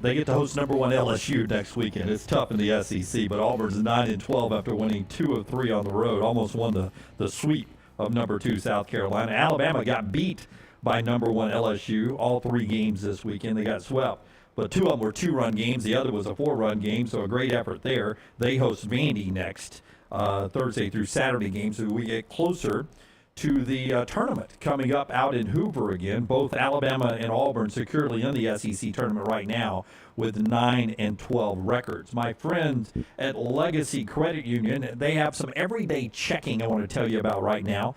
They get to host number 1 LSU next weekend. It's tough in the SEC, but Auburn's 9-12 after winning 2 of 3 on the road. Almost won the sweep of number 2 South Carolina. Alabama got beat by number 1 LSU all 3 games this weekend. They got swept, but 2 of them were 2-run games. The other was a 4-run game, so a great effort there. They host Vandy next Thursday through Saturday games, so we get closer to the tournament coming up out in Hoover again. Both Alabama and Auburn securely in the SEC tournament right now with 9-12 records. My friends at Legacy Credit Union, they have some everyday checking I want to tell you about right now.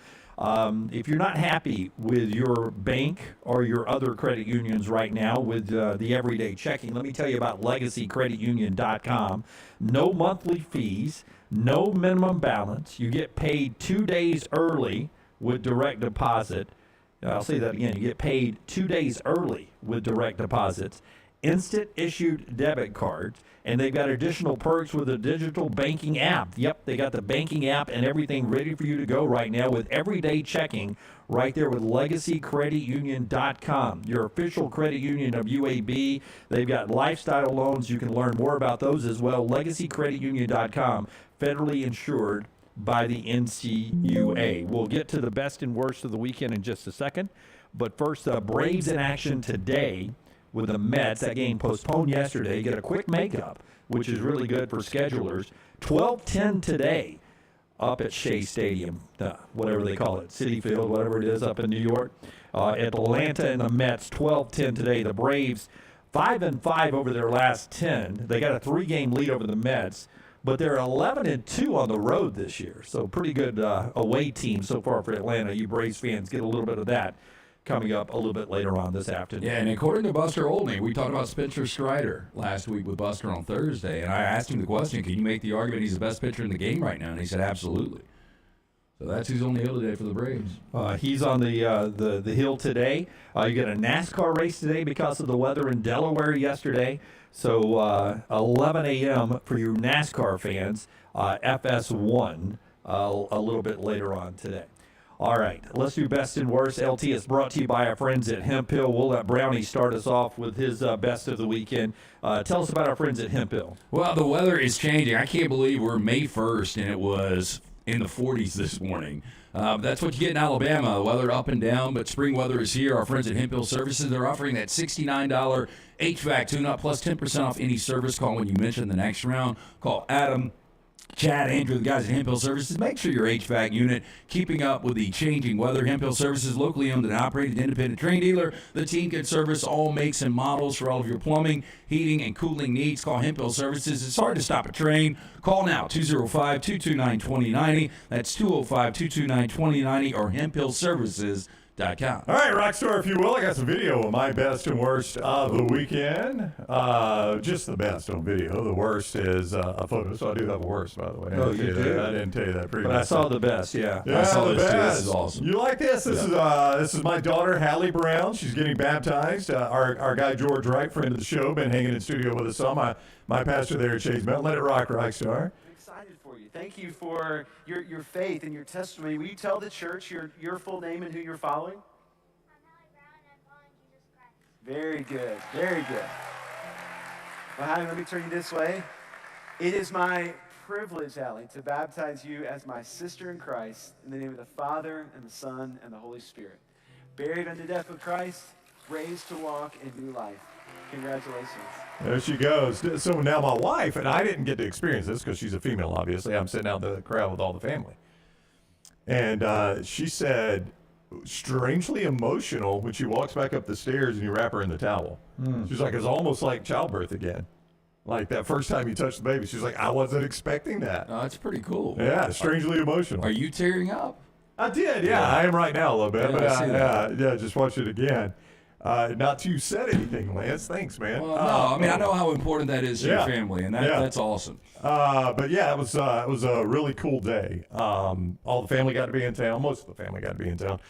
If you're not happy with your bank or your other credit unions right now with the everyday checking, let me tell you about LegacyCreditUnion.com. No monthly fees, no minimum balance. You get paid 2 days early with direct deposit. I'll say that again. You get paid 2 days early with direct deposits. Instant issued debit cards, and they've got additional perks with a digital banking app. Yep, they got the banking app and everything ready for you to go right now with everyday checking right there with LegacyCreditUnion.com, your official credit union of UAB. They've got lifestyle loans. You can learn more about those as well. LegacyCreditUnion.com, federally insured by the NCUA. We'll get to the best and worst of the weekend in just a second. But first, the Braves in action today with the Mets. That game postponed yesterday. Get a quick makeup, which is really good for schedulers. 12:10 today up at Shea Stadium, whatever they call it, Citi Field, whatever it is up in New York. Atlanta and the Mets, 12:10 today. The Braves, 5-5 over their last 10. They got a 3-game lead over the Mets, but they're 11-2 on the road this year. So pretty good away team so far for Atlanta. You Braves fans get a little bit of that coming up a little bit later on this afternoon.
Yeah, and according to Buster Olney, we talked about Spencer Strider last week with Buster on Thursday, and I asked him the question, can you make the argument he's the best pitcher in the game right now? And he said, absolutely. So that's who's on the hill today for the Braves.
He's on the hill today. You got a NASCAR race today because of the weather in Delaware yesterday. So 11 a.m. for your NASCAR fans, FS1 a little bit later on today. All right, let's do best and worst. LT is brought to you by our friends at Hemp Hill. We'll let Brownie start us off with his best of the weekend. Tell us about our friends at Hemp Hill.
Well, the weather is changing. I can't believe we're May 1st and it was in the 40s this morning. That's what you get in Alabama. The weather up and down, but spring weather is here. Our friends at Hemp Hill Services, they're offering that $69 HVAC tune-up plus 10% off any service call when you mention the next round. Call Adam, Chad, Andrew, the guys at Hemp Hill Services. Make sure your HVAC unit keeping up with the changing weather. Hemp Hill Services, locally owned and operated independent train dealer. The team can service all makes and models for all of your plumbing, heating, and cooling needs. Call Hemp Hill Services. It's hard to stop a train. Call now, 205-229-2090. That's 205-229-2090 or hemphillservices.com.
All right, Rockstar, if you will, I got some video of my best and worst of the weekend. Just the best on video. The worst is a photo. So I do have a worst, by the way.
Oh, you do?
I didn't tell you that previously.
But I saw the best, yeah.
Yeah,
I saw
the
this too.
best.
This is awesome.
You like this? This is my daughter, Hallie Brown. She's getting baptized. Our guy, George Wright, friend of the show, been hanging in studio with us some. My pastor there at Chase Mountain. Let it rock, Rockstar.
Excited for you. Thank you for your faith and your testimony. Will you tell the church your full name and who you're following? Very good, very good. Well, Hallie, let me turn you this way. It is my privilege, Hallie, to baptize you as my sister in Christ in the name of the Father and the Son and the Holy Spirit. Buried unto death with Christ, raised to walk in new life. Congratulations.
There she goes. So now my wife, and I didn't get to experience this because she's a female, obviously. I'm sitting out in the crowd with all the family. And she said, strangely emotional when she walks back up the stairs and you wrap her in the towel. She's like, it's almost like childbirth again. Like that first time you touched the baby. She's like, I wasn't expecting that.
Oh, that's pretty cool.
Yeah, strangely emotional.
Are you tearing up?
I did, yeah. I am right now a little bit,
Yeah,
but
I see that.
yeah, just watch it again. Not you said anything, Lance. Thanks, man.
Well, no, I mean, I know how important that is to your family, and that's awesome.
But yeah, it was a really cool day. All the family got to be in town. Most of the family got to be in town.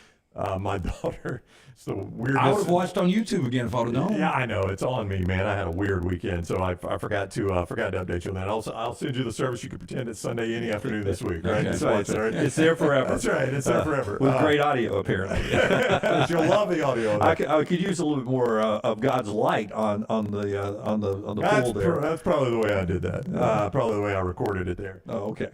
My daughter, it's the weirdest.
I would have watched on YouTube again if I would have known.
Yeah, I know. It's on me, man. I had a weird weekend, so I forgot to update you on that. I'll send you the service. You can pretend it's Sunday any afternoon this week, right?
Okay.
Just watch it, right?
It's there forever.
That's right. It's there forever.
With great audio, apparently.
You'll love the audio.
I could use a little bit more of God's light on the pool there.
That's probably the way I did that. Probably the way I recorded it there.
Oh, okay.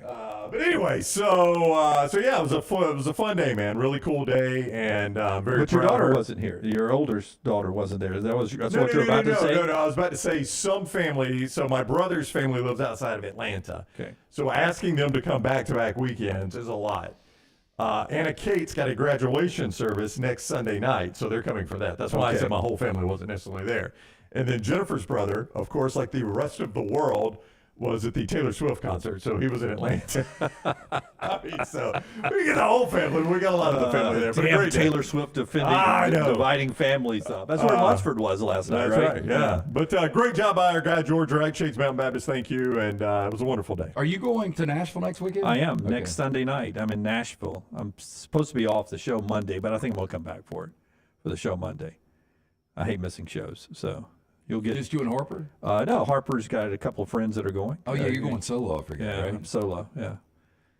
But anyway, so yeah, it was a fun day, man. Really cool day, and very.
But your
proud of
daughter
her.
wasn't here. Your older daughter wasn't there. That's what
No,
you're about to say.
No, I was about to say some family. So my brother's family lives outside of Atlanta.
Okay.
So asking them to come back-to-back weekends is a lot. Anna Kate's got a graduation service next Sunday night, so they're coming for that. That's why I said my whole family wasn't necessarily there. And then Jennifer's brother, of course, like the rest of the world, was at the Taylor Swift concert, so he was in Atlanta. I mean, so we get the whole family. We got a lot of the family there. But a
Damn
great day.
Taylor Swift dividing families up. That's where Lunsford was last night,
That's
right?
right, yeah. But great job by our guy, George Wright, Shades Mountain Baptist. Thank you, and it was a wonderful day.
Are you going to Nashville next weekend?
I am.
Okay.
Next Sunday night, I'm in Nashville. I'm supposed to be off the show Monday, but I think I'm going to come back for the show Monday. I hate missing shows, so you'll get.
Just you and Harper?
No, Harper's got a couple of friends that are going.
Oh, yeah, you're going solo, I forget,
Yeah,
right?
I'm solo, yeah.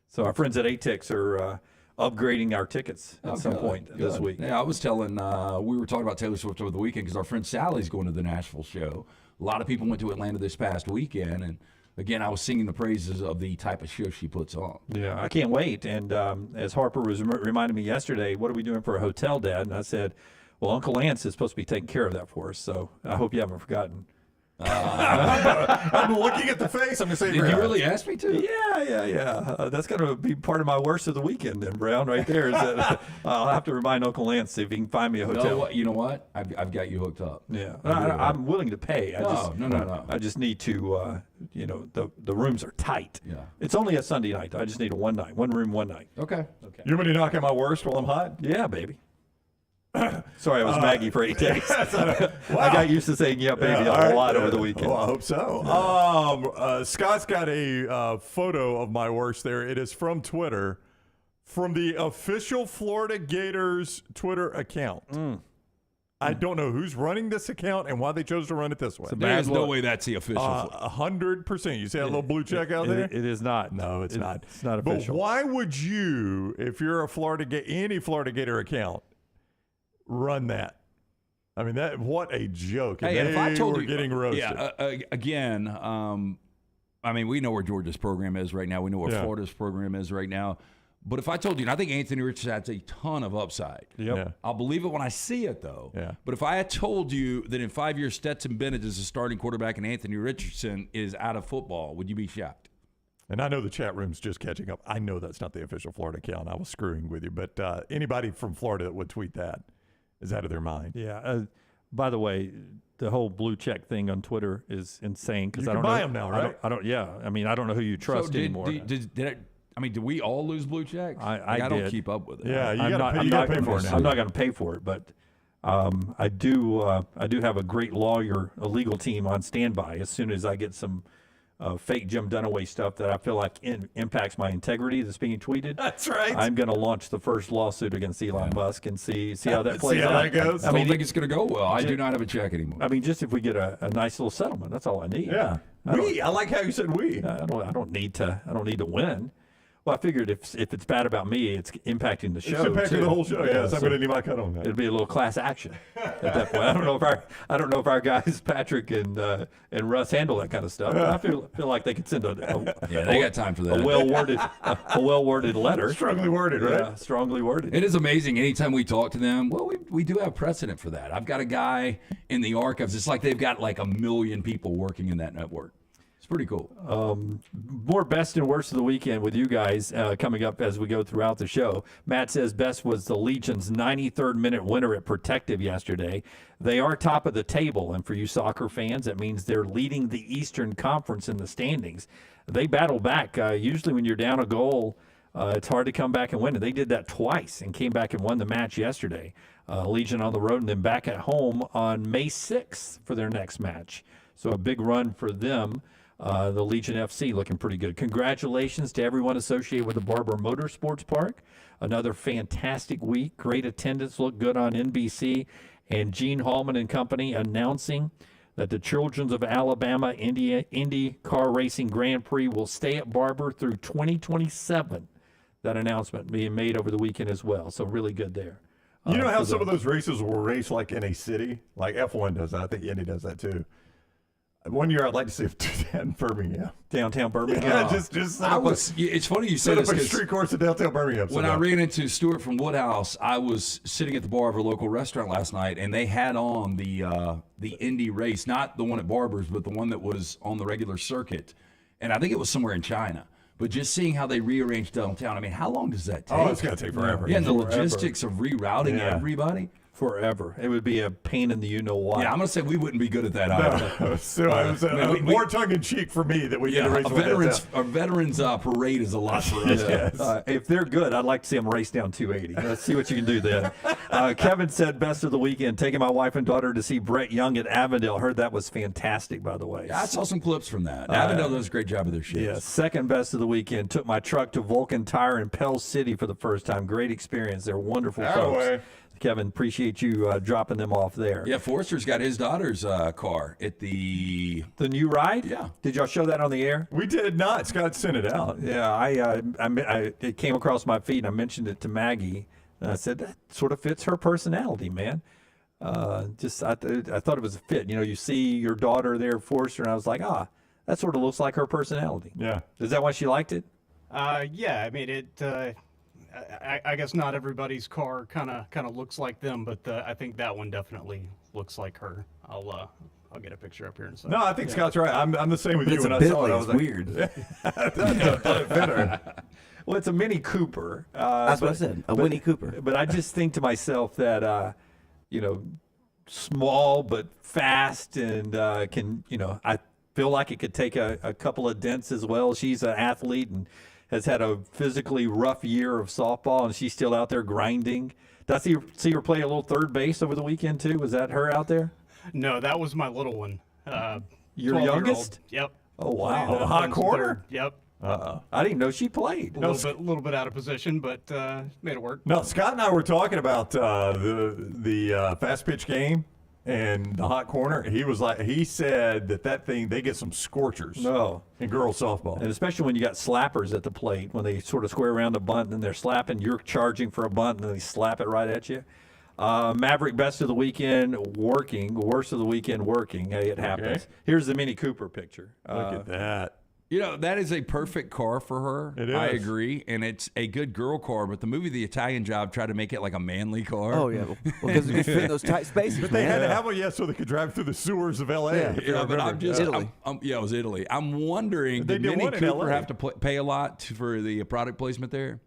So our friends at ATIX are upgrading our tickets at some point this week.
Yeah, I was telling, we were talking about Taylor Swift over the weekend because our friend Sally's going to the Nashville show. A lot of people went to Atlanta this past weekend, and again, I was singing the praises of the type of show she puts on.
Yeah, I can't wait. And as Harper was reminding me yesterday, what are we doing for a hotel, Dad? And I said, well, Uncle Lance is supposed to be taking care of that for us, so I hope you haven't forgotten.
I'm looking at the face. I'm going to say,
Did you really ask me to?
Yeah. That's going to be part of my worst of the weekend, then, Brown, right there. Is that I'll have to remind Uncle Lance if he can find me a hotel.
No, you know what? I've got you hooked up.
Yeah, I'm willing to pay.
No.
I just need to, the rooms are tight.
Yeah.
It's only a Sunday night. I just need one room, one night.
Okay.
You want me to knock out my worst while I'm hot?
Yeah, baby. Sorry, I was Maggie for 8 days.
Wow.
I got used to saying "yeah, baby" a lot over the weekend.
Well, I hope so. Scott's got a photo of my worst there. It is from Twitter, from the official Florida Gators Twitter account. I don't know who's running this account and why they chose to run it this way.
There's no way that's the official.
100%. You see that little blue check out there?
It is not.
No, it's not.
It's not official.
But why would you, if you're any Florida Gator account, run that? I mean, what a joke.
Hey, and if I told you,
getting roasted.
Yeah, again, I mean, we know where Georgia's program is right now. We know where Florida's program is right now. But if I told you, and I think Anthony Richardson has a ton of upside.
Yep.
Yeah.
I'll believe it when I see it, though.
Yeah.
But if I had told you that in 5 years Stetson Bennett is the starting quarterback and Anthony Richardson is out of football, would you be shocked?
And I know the chat room's just catching up. I know that's not the official Florida account. I was screwing with you. But anybody from Florida that would tweet that is out of their mind.
Yeah. By the way, the whole blue check thing on Twitter is insane because I don't
buy
know.
them now, right?
I don't. Yeah. I mean, I don't know who you trust anymore.
Did we all lose blue checks? I don't
did.
keep up with it.
Yeah,
I'm
got to pay for it now.
I'm not going to pay for it, but I do have a great a legal team on standby as soon as I get some fake Jim Dunaway stuff that I feel like impacts my integrity that's being tweeted.
That's right.
I'm going to launch the first lawsuit against Elon Musk and see how that plays
See how
out.
that goes?
I don't think it's going to go well. I do not have a check anymore.
I mean, just if we get a nice little settlement, that's all I need.
Yeah. I like how you said we.
I don't need to win. Well, I figured if it's bad about me, it's impacting the show.
It's impacting
too.
the whole show. Yeah, so
so
I'm going to need my cut on that.
It'd be a little class action at that point. I don't know if our guys Patrick and Russ handle that kind of stuff. But I feel like they could send
they got time for that.
a well worded letter.
Strongly worded, right?
Yeah, strongly worded.
It is amazing. Anytime we talk to them, well, we do have precedent for that. I've got a guy in the archives. It's like they've got like 1 million people working in that network. It's pretty cool.
More best and worst of the weekend with you guys coming up as we go throughout the show. Matt says best was the Legion's 93rd minute winner at Protective yesterday. They are top of the table, and for you soccer fans, that means they're leading the Eastern Conference in the standings. They battle back. Usually when you're down a goal It's hard to come back and win it. They did that twice and came back and won the match yesterday. Legion on the road and then back at home on May 6th for their next match. So a big run for them. The Legion FC looking pretty good. Congratulations to everyone associated with the Barber Motorsports Park. Another fantastic week. Great attendance. Looked good on NBC. And Gene Hallman and company announcing that the Children of Alabama Indy Car Racing Grand Prix will stay at Barber through 2027. That announcement being made over the weekend as well. So really good there.
You know how some of those races will race like in a city? Like F1 does that. I think Indy does that too. One year I'd like to see if do that in Birmingham.
Downtown Birmingham.
Yeah, just
It's funny you say
set up
this
a
'cause
street course in downtown Birmingham.
when I ran into Stuart from Woodhouse, I was sitting at the bar of a local restaurant last night, and they had on the Indy race, not the one at Barber's, but the one that was on the regular circuit. And I think it was somewhere in China. But just seeing how they rearranged downtown, I mean, how long does that take?
Oh, it's going to take forever.
Yeah, and the
Forever.
logistics of rerouting everybody.
Forever. It would be a pain in the you-know-what.
Yeah, I'm going to say we wouldn't be good at that either.
No. So it was more tongue-in-cheek for me that we get to race
a veterans parade is a lot for us.
Yes.
If they're good, I'd like to see them race down 280. Let's see what you can do then. Kevin said, best of the weekend, taking my wife and daughter to see Brett Young at Avondale. Heard that was fantastic, by the way.
I saw some clips from that. Avondale does a great job of their shows.
Yeah, second best of the weekend. Took my truck to Vulcan Tire in Pell City for the first time. Great experience. They're wonderful folks. Kevin, appreciate you dropping them off there.
Yeah, Forrester's got his daughter's car at the
new ride.
Yeah.
Did y'all show that on the air?
We did not. Scott sent it out.
Yeah, it came across my feed, and I mentioned it to Maggie. And I said that sort of fits her personality, man. I thought it was a fit. You know, you see your daughter there, Forrester, and I was like, that sort of looks like her personality.
Yeah.
Is that why she liked it?
Yeah, I mean it. I guess not everybody's car kind of looks like them, but I think that one definitely looks like her. I'll get a picture up here in a second.
No, I think Scott's right. I'm the same with you.
It's
When
a
I saw it, I
Bentley.
was
It's
like,
weird.
Well, it's a Mini Cooper.
That's what I said. A Winnie Cooper.
But I just think to myself that, small but fast and I feel like it could take a couple of dents as well. She's an athlete and has had a physically rough year of softball, and she's still out there grinding. Did I see her play a little third base over the weekend, too? Was that her out there?
No, that was my little one.
Your
12-year-old.
youngest?
Yep.
Oh, wow.
Oh, hot corner?
Yep.
I didn't even know she played.
A little bit out of position, but made it work.
No, Scott and I were talking about the fast pitch game and the hot corner. He said that thing, they get some scorchers in girls softball.
And especially when you got slappers at the plate, when they sort of square around the bunt and they're slapping, you're charging for a bunt and then they slap it right at you. Maverick, best of the weekend working, worst of the weekend working. Hey, it happens.
Okay.
Here's the Mini Cooper picture.
Look at that.
You know, that is a perfect car for her.
It is.
I agree. And it's a good girl car, but the movie The Italian Job tried to make it like a manly car.
Oh, yeah. Well, because it could fit in those tight spaces,
But they
man.
had to have one, so they could drive through the sewers of L.A.
Yeah.
if you
Yeah, but I'm
remember.
just,
Italy.
yeah, it was Italy. I'm wondering,
They
did
did
Mini
one in
Cooper
LA.
have to pay a lot for the product placement there?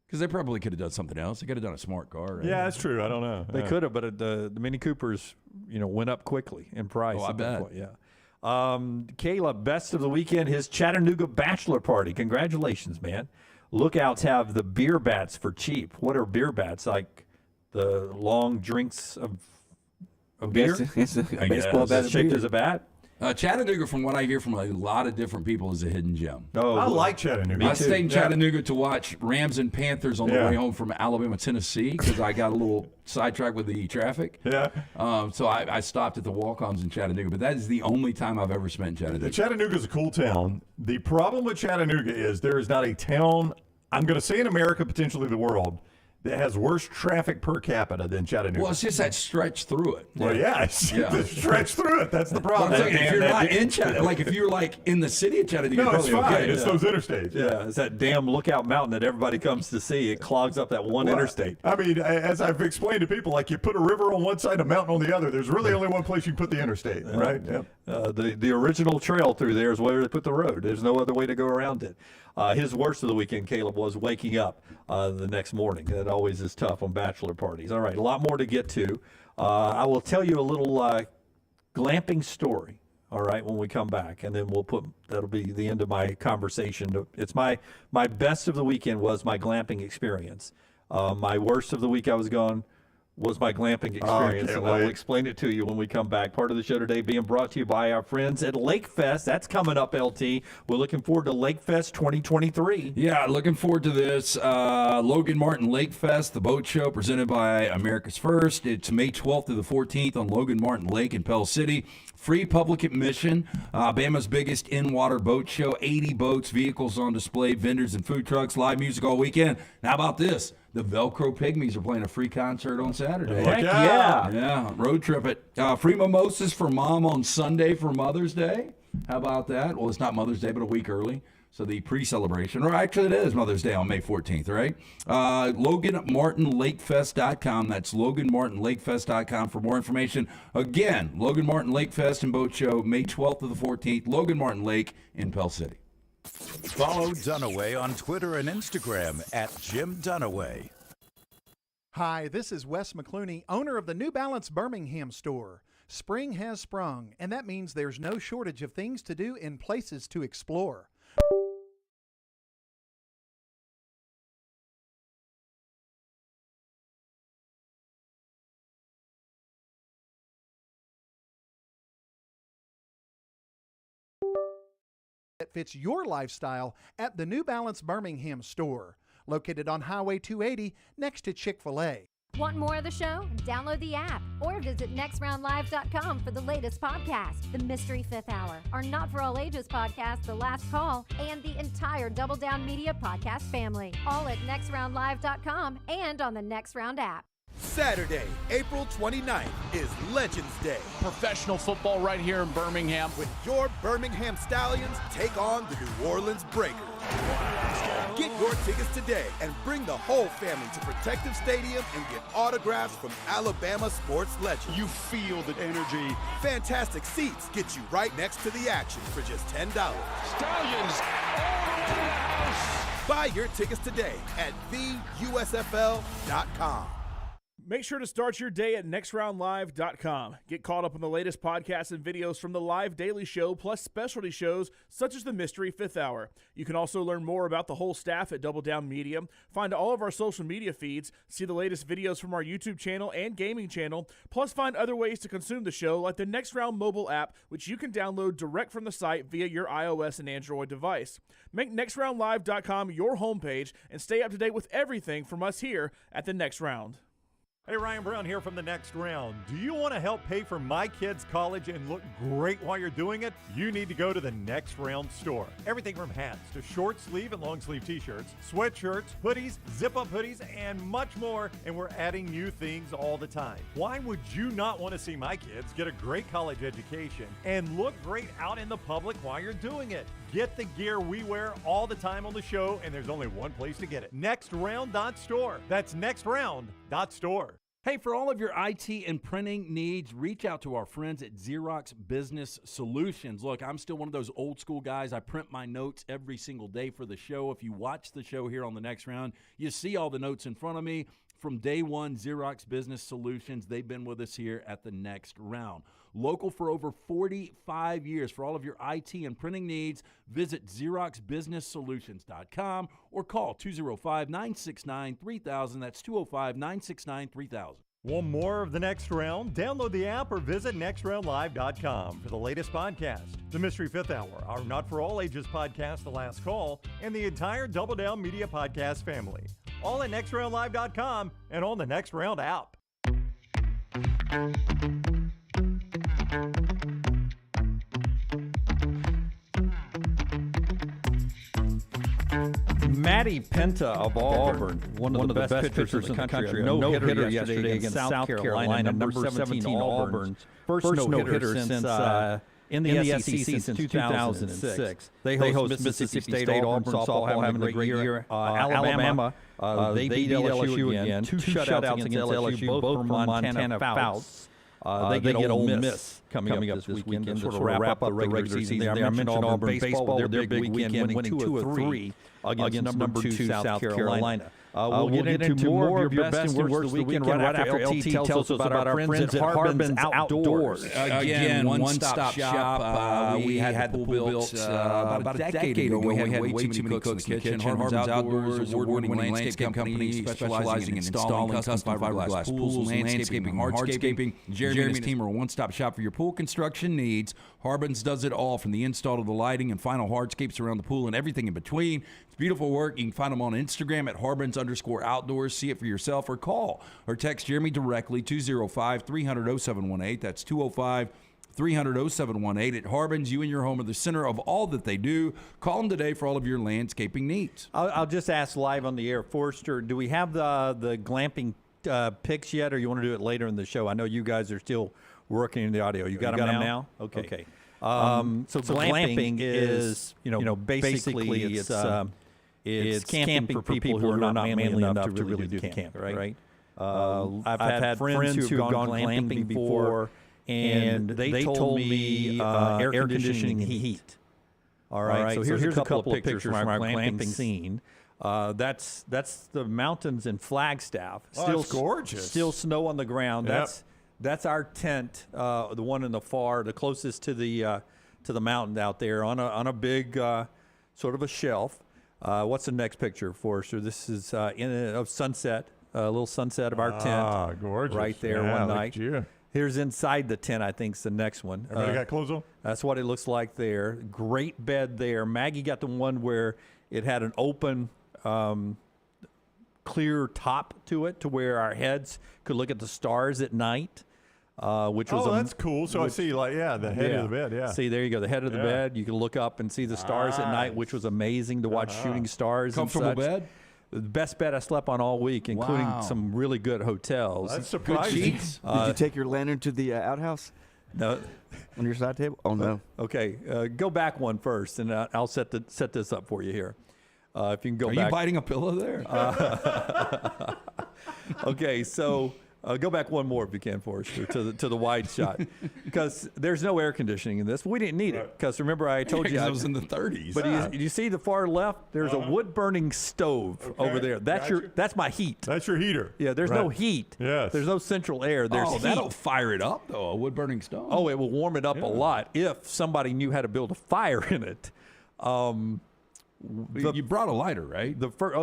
Because they probably could have done something else. They could have done a smart car. Right?
Yeah, that's true. I don't know.
They could have, but the Mini Coopers, went up quickly in price.
Oh, I
at that
bet.
point, yeah. Caleb, best of the weekend, his Chattanooga bachelor party. Congratulations, man. Lookouts have the beer bats for cheap. What are beer bats? Like the long drinks of beer?
It's a
I
baseball
guess.
bat.
Shaped as a bat?
Chattanooga, from what I hear from a lot of different people, is a hidden gem.
Oh,
I like Chattanooga.
I stayed in
Yeah.
Chattanooga to watch Rams and Panthers on the
Yeah.
way home from Alabama, Tennessee, because I got a little sidetracked with the traffic.
Yeah.
So I stopped at the walk-ons in Chattanooga, but that is the only time I've ever spent in Chattanooga.
Chattanooga is a cool town. The problem with Chattanooga is there is not a town, I'm going to say in America, potentially the world, that has worse traffic per capita than Chattanooga.
Well, it's just that stretch through it.
Well, yeah, it's
Yeah.
the stretch through it. That's the
But
problem.
I'm saying, if you're not in Chattanooga, like if you're like in the city of Chattanooga,
No,
you're
it's
probably
fine.
okay.
It's those interstates.
Yeah, it's that damn Lookout Mountain that everybody comes to see. It clogs up that one
Well,
interstate.
I mean, as I've explained to people, like you put a river on one side, a mountain on the other. There's really only one place you put the interstate, right? Yep.
The original trail through there is where they put the road. There's no other way to go around it. His worst of the weekend, Caleb, was waking up the next morning. That always is tough on bachelor parties. All right, a lot more to get to. I will tell you a little glamping story. all right, when we come back. And then that'll be the end of my conversation. It's my best of the weekend was my glamping experience. My worst of the week I was gone was my glamping experience, and I'll explain it to you when we come back. Part of the show today being brought to you by our friends at Lake Fest. That's coming up, LT. We're looking forward to Lake Fest 2023.
Yeah, looking forward to this. Logan Martin Lake Fest, the boat show presented by America's First. It's May 12th to the 14th on Logan Martin Lake in Pell City. Free public admission. Bama's biggest in-water boat show. 80 boats, vehicles on display, vendors and food trucks, live music all weekend. And how about this? The Velcro Pygmies are playing a free concert on Saturday.
Heck yeah.
Yeah, road trip it. Free mimosas for Mom on Sunday for Mother's Day. How about that? Well, it's not Mother's Day, but a week early. So the pre-celebration, or actually it is Mother's Day on May 14th, right? LoganMartinLakeFest.com. That's LoganMartinLakeFest.com for more information. Again, Logan Martin Lake Fest and Boat Show, May 12th to the 14th, Logan Martin Lake in Pell City.
Follow Dunaway on Twitter and Instagram at Jim Dunaway.
Hi, this is Wes McClooney, owner of the New Balance Birmingham store. Spring has sprung, and that means there's no shortage of things to do and places to explore. That fits your lifestyle at the New Balance Birmingham store, located on Highway 280 next to Chick-fil-A.
Want more of the show? Download the app or visit nextroundlive.com for the latest podcast, The Mystery Fifth Hour, our Not For All Ages podcast, The Last Call, and the entire Double Down Media podcast family. All at nextroundlive.com and on the Next Round app.
Saturday, April 29th is Legends Day.
Professional football right here in Birmingham.
When your Birmingham Stallions take on the New Orleans Breakers. Get your tickets today and bring the whole family to Protective Stadium and get autographs from Alabama sports legends.
You feel the energy.
Fantastic seats get you right next to the action for just $10.
Stallions all the way to the house.
Buy your tickets today at theusfl.com.
Make sure to start your day at nextroundlive.com. Get caught up on the latest podcasts and videos from the live daily show, plus specialty shows such as the Mystery Fifth Hour. You can also learn more about the whole staff at Double Down Media, find all of our social media feeds, see the latest videos from our YouTube channel and gaming channel, plus find other ways to consume the show like the Next Round mobile app, which you can download direct from the site via your iOS and Android device. Make nextroundlive.com your homepage and stay up to date with everything from us here at the Next Round.
Hey, Ryan Brown here from the Next Round. Do you want to help pay for my kids' college and look great while you're doing it? You need to go to the Next Round store. Everything from hats to short sleeve and long sleeve t-shirts, sweatshirts, hoodies, zip-up hoodies, and much more. And we're adding new things all the time. Why would you not want to see my kids get a great college education and look great out in the public while you're doing it? Get the gear we wear all the time on the show, and there's only one place to get it. nextround.store. That's nextround.store.
Hey, for all of your IT and printing needs, reach out to our friends at Xerox Business Solutions. Look, I'm still one of those old school guys. I print my notes every single day for the show. If you watch the show here on the Next Round, you see all the notes in front of me. From day one, Xerox Business Solutions, they've been with us here at the Next Round. Local for over 45 years. For all of your IT and printing needs, visit XeroxBusinessSolutions.com or call 205-969-3000. That's 205-969-3000.
Want more of the Next Round? Download the app or visit nextroundlive.com for the latest podcast, The Mystery Fifth Hour, our Not For All Ages podcast, The Last Call, and the entire Double Down Media podcast family. All at nextroundlive.com and on the Next Round app.
Matty Penta of Auburn, one of the best pitchers in the country. No-hitter yesterday against South Carolina, number 17 Auburn's first no-hitter since in the SEC since 2006. They host Mississippi State. Auburn softball having a great year. Alabama, they beat LSU again. Two shutouts against LSU, both from Montana fouls. They get Ole Miss coming up this weekend to sort of wrap up the regular season. I mentioned Auburn baseball, their big weekend, winning 2 of 3 against number 2 South Carolina. We'll get into more of your best and worst of the weekend right after LT tells us about our friends at Harbin's Outdoors.
Again, one-stop shop. We had the pool built about a decade ago. We had way too many cooks in the kitchen. Harbin's Outdoors, award-winning landscape company specializing in installing custom fiberglass pools, landscaping, hardscaping. Jeremy and his team are a one-stop shop for your pool construction needs. Harbin's does it all, from the install to the lighting and final hardscapes around the pool and everything in between. It's beautiful work. You can find them on Instagram at Harbins_outdoors. See it for yourself, or call or text Jeremy directly, 205-300-0718. That's 205-300-0718. At Harbins, you and your home are the center of all that they do. Call them today for all of your landscaping needs.
I'll just ask live on the air, Forrester, do we have the glamping picks yet, or you want to do it later in the show? I know you guys are still working in the audio. You got them now? Okay. So glamping is, basically it's camping for people who are not manly enough to really do the camp, right? I've had friends who have gone glamping before, and they told me air conditioning and heat. All right, so here's a couple of pictures from our glamping scene. That's the mountains in Flagstaff.
Still gorgeous.
Still snow on the ground.
Yep.
That's our tent, the one in the the closest to the mountain out there on a big sort of a shelf. What's the next picture, Forrester? This is of sunset, a little sunset of our tent.
Ah, gorgeous.
Right there one night. Here's inside the tent, I think, is the next one.
Everybody got clothes on?
That's what it looks like there. Great bed there. Maggie got the one where it had an open, clear top to it, to where our heads could look at the stars at night. Which was
that's cool. So I see, the head of the bed,
See, there you go, the head of the bed. You can look up and see the stars at night, which was amazing to watch shooting stars.
Comfortable
and such.
bed?
The best bed I slept on all week, including some really good hotels.
That's surprising.
Did you take your lantern to the outhouse?
No.
On your side table? Oh, no.
Okay, go back one first, and I'll set this up for you here. If you can go back.
Are you biting a pillow there?
Okay, so go back one more if you can, Forrester, to the wide shot, because there's no air conditioning in this. We didn't need it, because remember I told you
I was in the 30s.
But you see the far left? There's a wood burning stove over there. That's my heat.
That's your heater.
Yeah, there's no heat.
Yes.
There's no central air. There's heat.
That'll fire it up though. A wood burning stove.
Oh, it will warm it up a lot if somebody knew how to build a fire in it.
You brought a lighter, right?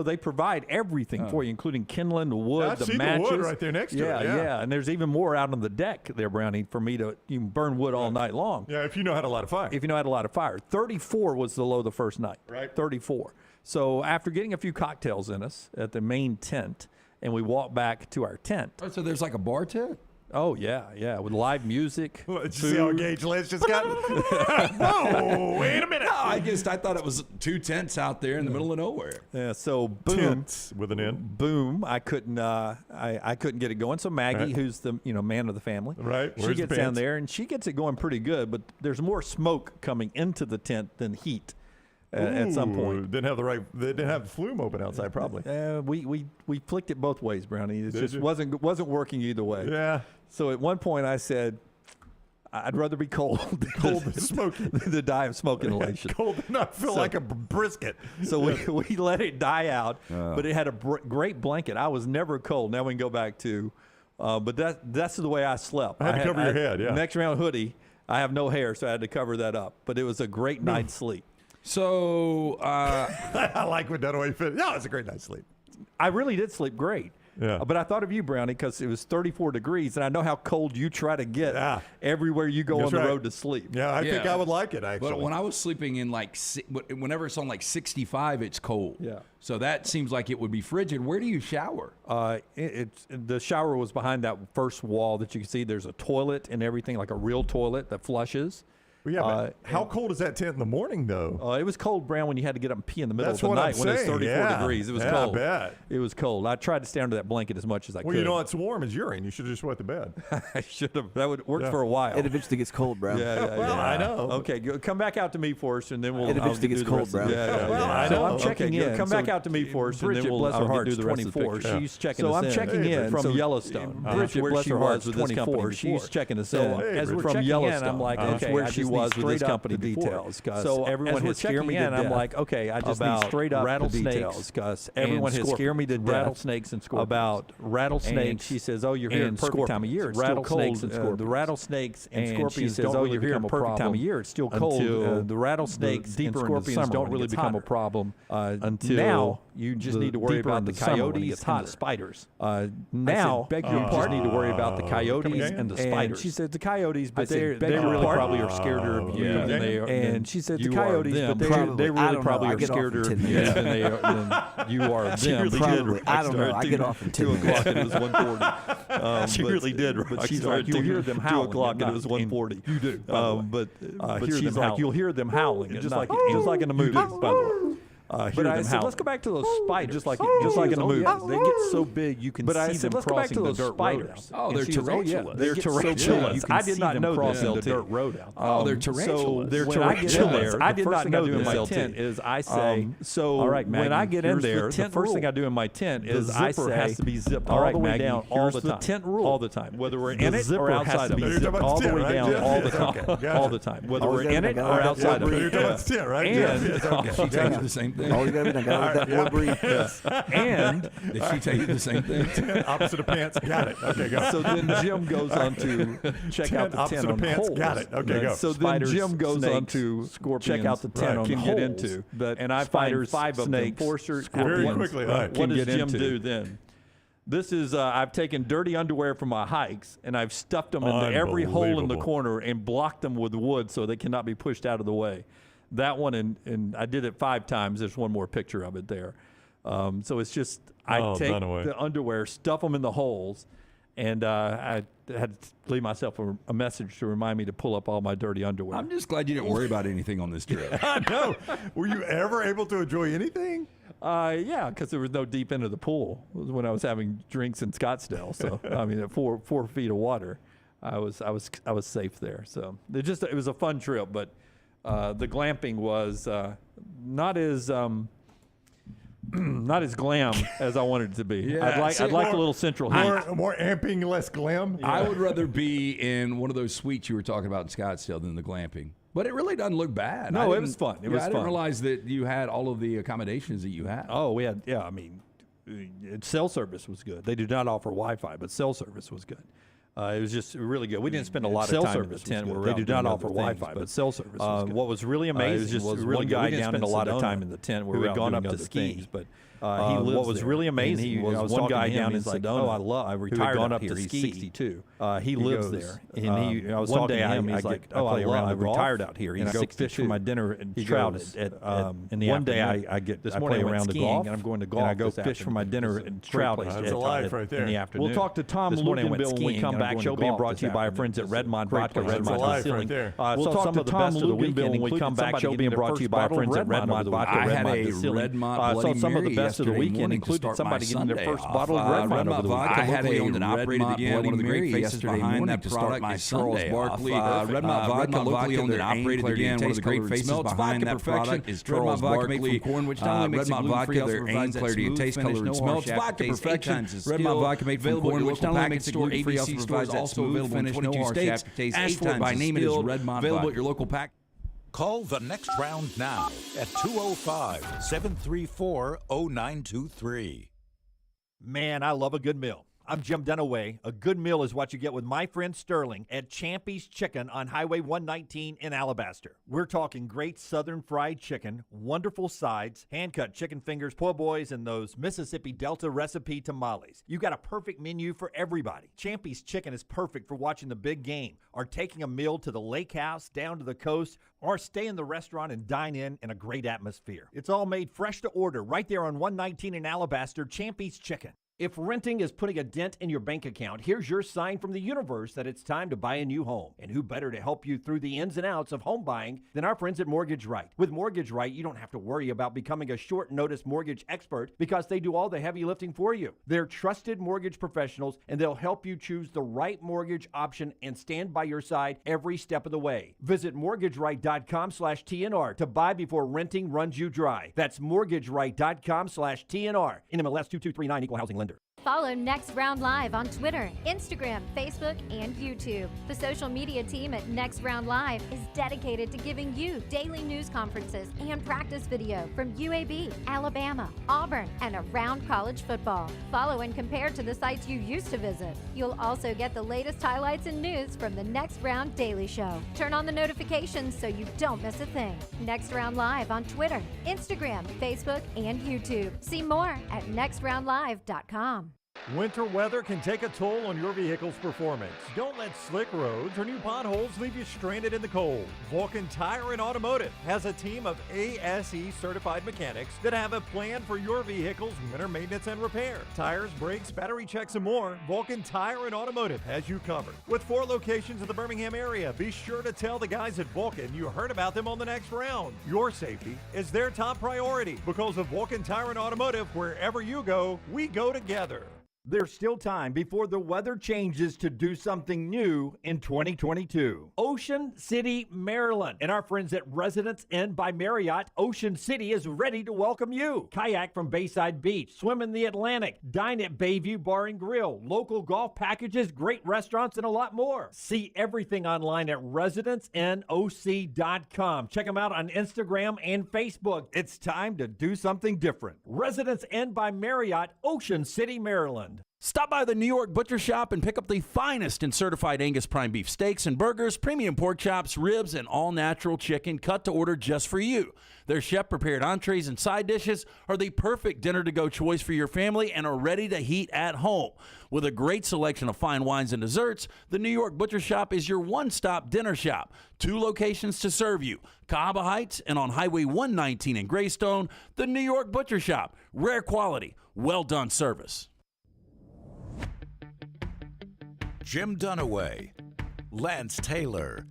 They provide everything for you, including kindling, the wood, the matches.
The wood right there next to it.
Yeah, and there's even more out on the deck there, Brownie, for me you can burn wood all night long.
Yeah, if you know how to light a fire.
34 was the low the first night.
Right.
34. So after getting a few cocktails in us at the main tent, and we walked back to our tent.
Oh, so there's like a bar tent?
Oh, yeah, with live music.
Did you see how Gage Lynch just got? Whoa, wait a minute.
No, I thought it was two tents out there in the middle of nowhere.
Yeah, so boom.
Tents with an N.
Boom. I couldn't get it going. So Maggie, who's the man of the family, she gets down there and she gets it going pretty good, but there's more smoke coming into the tent than heat. At some point,
they didn't have the flume open outside, probably.
We flicked it both ways, Brownie. It just wasn't working either way.
Yeah.
So at one point I said, I'd rather be cold
than smoky,
than die of smoke inhalation.
Cold did not feel like a brisket.
So we let it die out, but it had a great blanket. I was never cold. Now we can go back to, but that's the way I slept.
I had to cover your head. Yeah.
Next round hoodie. I have no hair, so I had to cover that up. But it was a great night's sleep.
So
I like when Dunaway fit. No, it's a great night's sleep.
I really did sleep great.
Yeah.
But I thought of you, Brownie, because it was 34 degrees, and I know how cold you try to get everywhere you go on the road to sleep.
Yeah, I think I would like it, actually.
But when I was sleeping in whenever it's on like 65, it's cold.
Yeah.
So that seems like it would be frigid. Where do you shower?
The shower was behind that first wall that you can see. There's a toilet and everything, like a real toilet that flushes.
Well, yeah, but how cold is that tent in the morning, though?
It was cold, Brown, when you had to get up and pee in the middle
That's
of the
what
night
I'm
when it's
saying.
34 degrees. It was cold.
I bet.
It was cold. I tried to stay under that blanket as much as I could.
Well, you know what's warm is urine. You should have just wet the bed.
I should have. That would work for a while.
It eventually gets cold, Brown.
Well, I know.
Okay, come back out to me, Forrest, and then we'll.
It eventually gets cold, Brown.
I know. I'm checking in. Come back out to me, Forrest, and then we'll.
Bless her heart,
do the rest of the
24.
She's checking us in. So I'm checking in from Yellowstone. Bridget, bless her heart, 24. She's checking us in. As we're from Yellowstone. I'm like, okay, where she was
was with this company before. So everyone has scared me to death. I'm like, okay, I just need straight up rattlesnakes. Because everyone has scared me to death. Rattlesnakes and scorpions. About rattlesnakes. And she says, oh, you're here at the perfect time of year. It's still cold. The rattlesnaks and scorpions don't really become a problem. Time of year. It's still cold. The rattlesnakes and scorpions don't really become a problem until now. You just need to worry about the coyotes and the spiders. Now, beg your pardon. Just need to worry about the coyotes and the spiders. She said the coyotes, but they really probably are scared of you than they are. And she said the coyotes, but they really probably are scared of you than you are of them.
Probably. I don't know. I get off at
2 o'clock and it was 1:40. She really did. But she's like, you'll hear them howling. 2 o'clock and it was 1:40. You do. But she's like, you'll hear them howling, just like in the movie, by the way. But I said, let's go back to those spiders. Just like in the movie. They get so big you can see them crossing the dirt road.
Oh, they're tarantulas.
They're tarantulas. I did not know this in the dirt road out. Oh,
they're tarantulas.
So they're tarantulas. I did not know in my tent is I say, so all right, when I get in there, the first thing I do in my tent is I say, has to be zipped all the way down all the time. Here's the tent rule. All the time. Whether we're in it or outside of it. All the way down all the time. All the time. Whether we're in it or outside of it.
You're talking about the tent, right?
And
she tells you the same thing.
All you got to that boy breathe.
And did she tell you the same thing?
Opposite of pants. Got it. Okay, go.
So then Jim goes on to check out the tent on holes.
Got it. Okay, go.
So then Jim goes on to check out the tent on holes. Get into. And I find 5 of them. 4 scorpions.
Very quickly.
What does Jim do then? This is, I've taken dirty underwear from my hikes, and I've stuffed them into every hole in the corner and blocked them with wood so they cannot be pushed out of the way. That one, and I did it 5 times. There's one more picture of it there. So it's just, I take the underwear, stuff them in the holes, and I had to leave myself a message to remind me to pull up all my dirty underwear.
I'm just glad you didn't worry about anything on this trip.
I know. Were you ever able to enjoy anything?
Yeah, because there was no deep end of the pool. It was when I was having drinks in Scottsdale. So I mean, at 4 feet of water, I was safe there. So it was a fun trip, but the glamping was not as glam as I wanted it to be.
Yeah,
I'd like a little central heat.
More amping, less glam.
Yeah. I would rather be in one of those suites you were talking about in Scottsdale than the glamping. But it really doesn't look bad.
No, it was fun. It was
I
fun.
didn't realize that you had all of the accommodations that you had.
Oh, we had. Yeah, I mean, cell service was good. They do not offer Wi-Fi, but cell service was good. It was just really good. We didn't spend a lot of time in the tent. They do not offer Wi-Fi, but cell service was good. What was really amazing was one guy down in Sedona. We didn't spend a lot of time in the tent. We had gone up to ski, but he lives what was there. Really amazing was one guy down in Sedona. I retired up here. He's 62. He lives there. And I was talking to him. He's like, I retired out here. He's 62. Fish for my dinner and trout in the afternoon. One day I play around the golf, and I'm going to golf. And I go fish for my dinner and trout in the afternoon. We'll talk to Tom Luginbill when we come back. Show being brought to you by our friends at Redmond Vodka. Redmond Distilling. We'll talk to Tom Luginbill when we come back. Show being brought to you by our friends at Redmond Vodka.
I had a Redmond Bloody
some of the
Mary
best of the weekend included somebody getting their first bottle of Redmond over the weekend.
I had a owned and operated again. One of the great faces behind that product is Charles Barkley. Redmond locally owned and operated again. One of the great faces behind that product is Charles Barkley. Redmond vodka, their aim, clarity, and taste, color, and smell. It's vodka perfection. Redmond vodka made from corn, which not only makes it gluten-free, also provides also available in 22 states. Ask for it by name. It is Redmond. Available at your local pack.
Call the next round now at 205-734-0923.
Man, I love a good meal. I'm Jim Dunaway. A good meal is what you get with my friend Sterling at Champy's Chicken on Highway 119 in Alabaster. We're talking great southern fried chicken, wonderful sides, hand-cut chicken fingers, po' boys, and those Mississippi Delta recipe tamales. You got a perfect menu for everybody. Champy's Chicken is perfect for watching the big game or taking a meal to the lake house, down to the coast, or stay in the restaurant and dine in a great atmosphere. It's all made fresh to order right there on 119 in Alabaster, Champy's Chicken. If renting is putting a dent in your bank account, here's your sign from the universe that it's time to buy a new home. And who better to help you through the ins and outs of home buying than our friends at Mortgage Right. With Mortgage Right, you don't have to worry about becoming a short-notice mortgage expert because they do all the heavy lifting for you. They're trusted mortgage professionals, and they'll help you choose the right mortgage option and stand by your side every step of the way. Visit mortgageright.com/TNR to buy before renting runs you dry. That's mortgageright.com/TNR. NMLS 2239, Equal Housing Lender.
Follow Next Round Live on Twitter, Instagram, Facebook, and YouTube. The social media team at Next Round Live is dedicated to giving you daily news conferences and practice video from UAB, Alabama, Auburn, and around college football. Follow and compare to the sites you used to visit. You'll also get the latest highlights and news from the Next Round Daily Show. Turn on the notifications so you don't miss a thing. Next Round Live on Twitter, Instagram, Facebook, and YouTube. See more at nextroundlive.com.
Winter weather can take a toll on your vehicle's performance. Don't let slick roads or new potholes leave you stranded in the cold. Vulcan Tire and Automotive has a team of ASE certified mechanics that have a plan for your vehicle's winter maintenance and repair. Tires, brakes, battery checks, and more. Vulcan Tire and Automotive has you covered. With 4 locations in the Birmingham area, be sure to tell the guys at Vulcan you heard about them on the Next Round. Your safety is their top priority because of Vulcan Tire and Automotive. Wherever you go, we go together.
There's still time before the weather changes to do something new in 2022. Ocean City, Maryland, and our friends at Residence Inn by Marriott, Ocean City is ready to welcome you. Kayak from Bayside Beach, swim in the Atlantic, dine at Bayview Bar and Grill, local golf packages, great restaurants, and a lot more. See everything online at residencenoc.com. Check them out on Instagram and Facebook. It's time to do something different. Residence Inn by Marriott, Ocean City, Maryland.
Stop by the New York Butcher Shop and pick up the finest in certified Angus prime beef steaks and burgers, premium pork chops, ribs, and all-natural chicken cut to order just for you. Their chef-prepared entrees and side dishes are the perfect dinner-to-go choice for your family and are ready to heat at home. With a great selection of fine wines and desserts, the New York Butcher Shop is your one-stop dinner shop. 2 locations to serve you, Cahaba Heights and on Highway 119 in Greystone, the New York Butcher Shop. Rare quality, well-done service.
Jim Dunaway, Lance Taylor,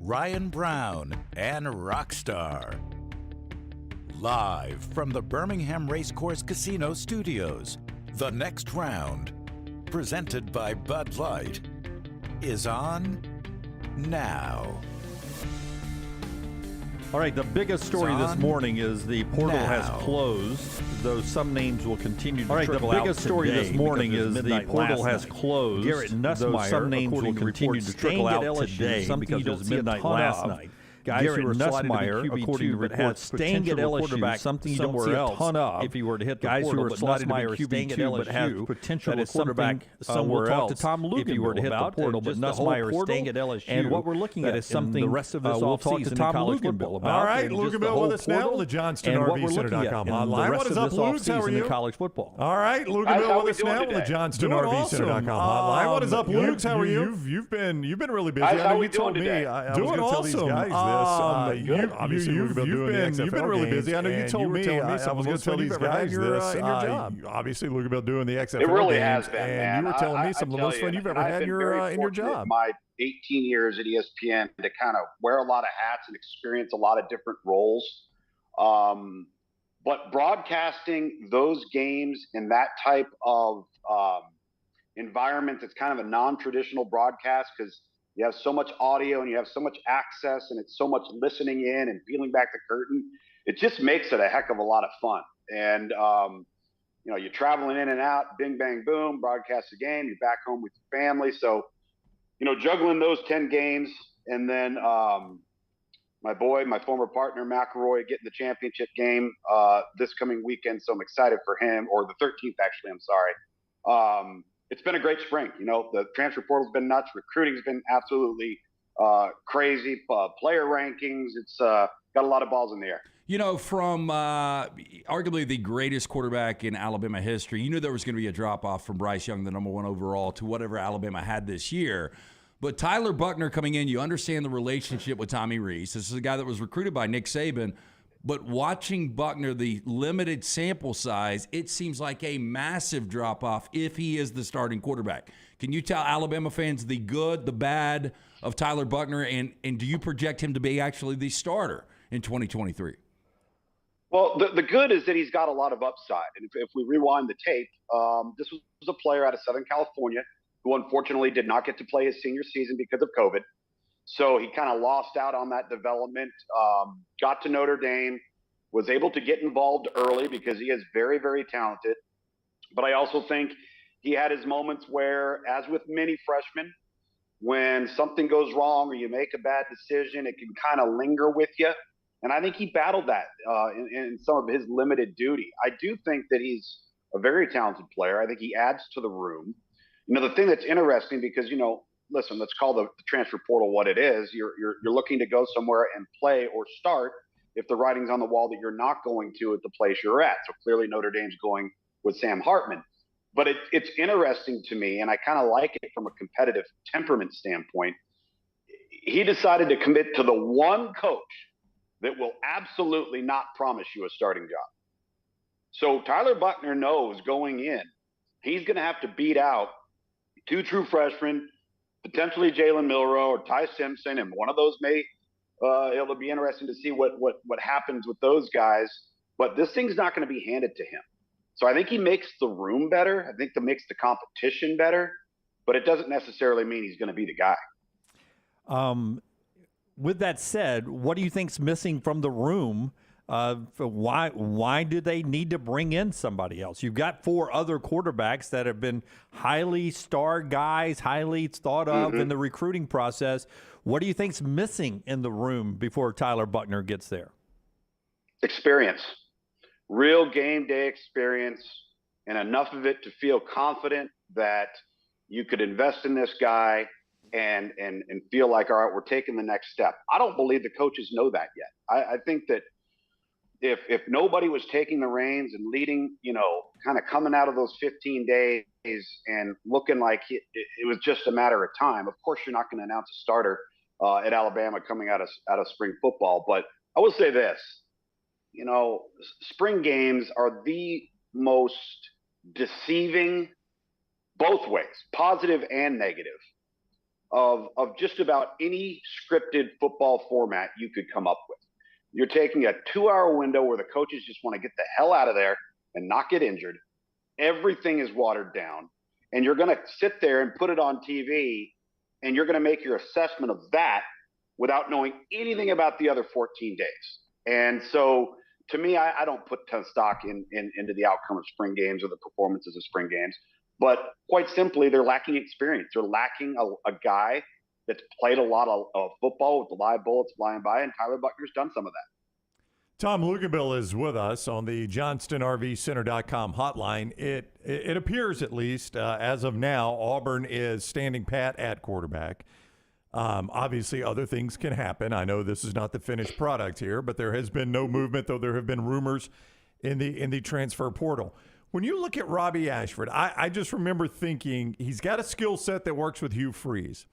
Ryan Brown, and Rockstar. Live from the Birmingham Racecourse Casino Studios, the Next Round, presented by Bud Light, is on now.
All right, the biggest story this morning is the portal has closed, though some names will continue to trickle out. All right, the biggest story this morning is the portal has closed, though some names will continue to trickle out today because it was midnight last night. Guys who were slotted in QB2 but had staying at LSU, something you don't see a ton of. If you were to hit the portal, but Nussmeier staying at LSU, but had potential at quarterback somewhere else. We'll talk to Tom Luginbill if you were to hit the portal, but Nussmeier staying at LSU. And what we're looking at is something the rest of this offseason in college football about.
All right, Luginbill with us now on the JohnstonRVCenter.com hotline. What is up, Lugs? How are you?
College football.
All right, Luginbill with us now on the JohnstonRVCenter.com hotline. What is up, Lugs? How are you? You've been really busy. I know you told me. I was going to tell these guys this. Obviously, you've been really busy. I know you told me. I was going to tell these guys this. In your job. Obviously, Luginbill doing the XFL
It really
games,
has been,
and
man.
you were telling me some of the most fun you've ever had in your job.
My 18 years at ESPN to kind of wear a lot of hats and experience a lot of different roles. But broadcasting those games in that type of environment, it's kind of a non-traditional broadcast because you have so much audio and you have so much access and it's so much listening in and peeling back the curtain. It just makes it a heck of a lot of fun. And, you're traveling in and out, bing, bang, boom, broadcast the game, you're back home with your family. So, juggling those 10 games and then my former partner, McElroy, getting the championship game this coming weekend. So I'm excited for him, or the 13th, actually, I'm sorry. It's been a great spring. The transfer portal's been nuts. Recruiting's been absolutely crazy. Player rankings, it's got a lot of balls in the air.
From arguably the greatest quarterback in Alabama history, you knew there was going to be a drop-off from Bryce Young, the number 1 overall, to whatever Alabama had this year. But Tyler Buchner coming in, you understand the relationship with Tommy Rees. This is a guy that was recruited by Nick Saban. But watching Buchner, the limited sample size, it seems like a massive drop-off if he is the starting quarterback. Can you tell Alabama fans the good, the bad of Tyler Buchner, and do you project him to be actually the starter in 2023?
Well, the good is that he's got a lot of upside. And if we rewind the tape, this was a player out of Southern California who unfortunately did not get to play his senior season because of COVID. So he kind of lost out on that development, got to Notre Dame, was able to get involved early because he is very, very talented. But I also think He had his moments where, as with many freshmen, when something goes wrong or you make a bad decision, it can kind of linger with you. And I think he battled that in some of his limited duty. I do think that he's a very talented player. I think he adds to the room. The thing that's interesting, because, listen, let's call the transfer portal what it is. You're looking to go somewhere and play or start if the writing's on the wall that you're not going to at the place you're at. So clearly Notre Dame's going with Sam Hartman. But it's interesting to me, and I kind of like it from a competitive temperament standpoint. He decided to commit to the one coach that will absolutely not promise you a starting job. So Tyler Buchner knows going in, he's going to have to beat out 2 true freshmen, potentially Jalen Milroe or Ty Simpson, and one of those it'll be interesting to see what happens with those guys. But this thing's not going to be handed to him. So I think he makes the room better. I think that makes the competition better, but it doesn't necessarily mean he's going to be the guy.
With that said, what do you think's missing from the room? Why do they need to bring in somebody else? You've got 4 other quarterbacks that have been highly starred guys, highly thought of in the recruiting process. What do you think's missing in the room before Tyler Buchner gets there?
Experience. Real game day experience, and enough of it to feel confident that you could invest in this guy and feel like, all right, we're taking the next step. I don't believe the coaches know that yet. I think that if nobody was taking the reins and leading, kind of coming out of those 15 days and looking like it was just a matter of time, of course you're not going to announce a starter at Alabama coming out of spring football. But I will say this. Spring games are the most deceiving, both ways, positive and negative, of just about any scripted football format you could come up with. You're taking a 2-hour window where the coaches just want to get the hell out of there and not get injured. Everything is watered down, and you're going to sit there and put it on TV, and you're going to make your assessment of that without knowing anything about the other 14 days. And so, to me, I don't put ton of stock into the outcome of spring games or the performances of spring games. But quite simply, they're lacking experience. They're lacking a guy that's played a lot of football with the live bullets flying by, and Tyler Buchner's done some of that.
Tom Luginbill is with us on the JohnstonRVCenter.com hotline. It appears, at least as of now, Auburn is standing pat at quarterback. Obviously, other things can happen. I know this is not the finished product here, but there has been no movement, though there have been rumors in the transfer portal. When you look at Robbie Ashford, I just remember thinking he's got a skill set that works with Hugh Freeze.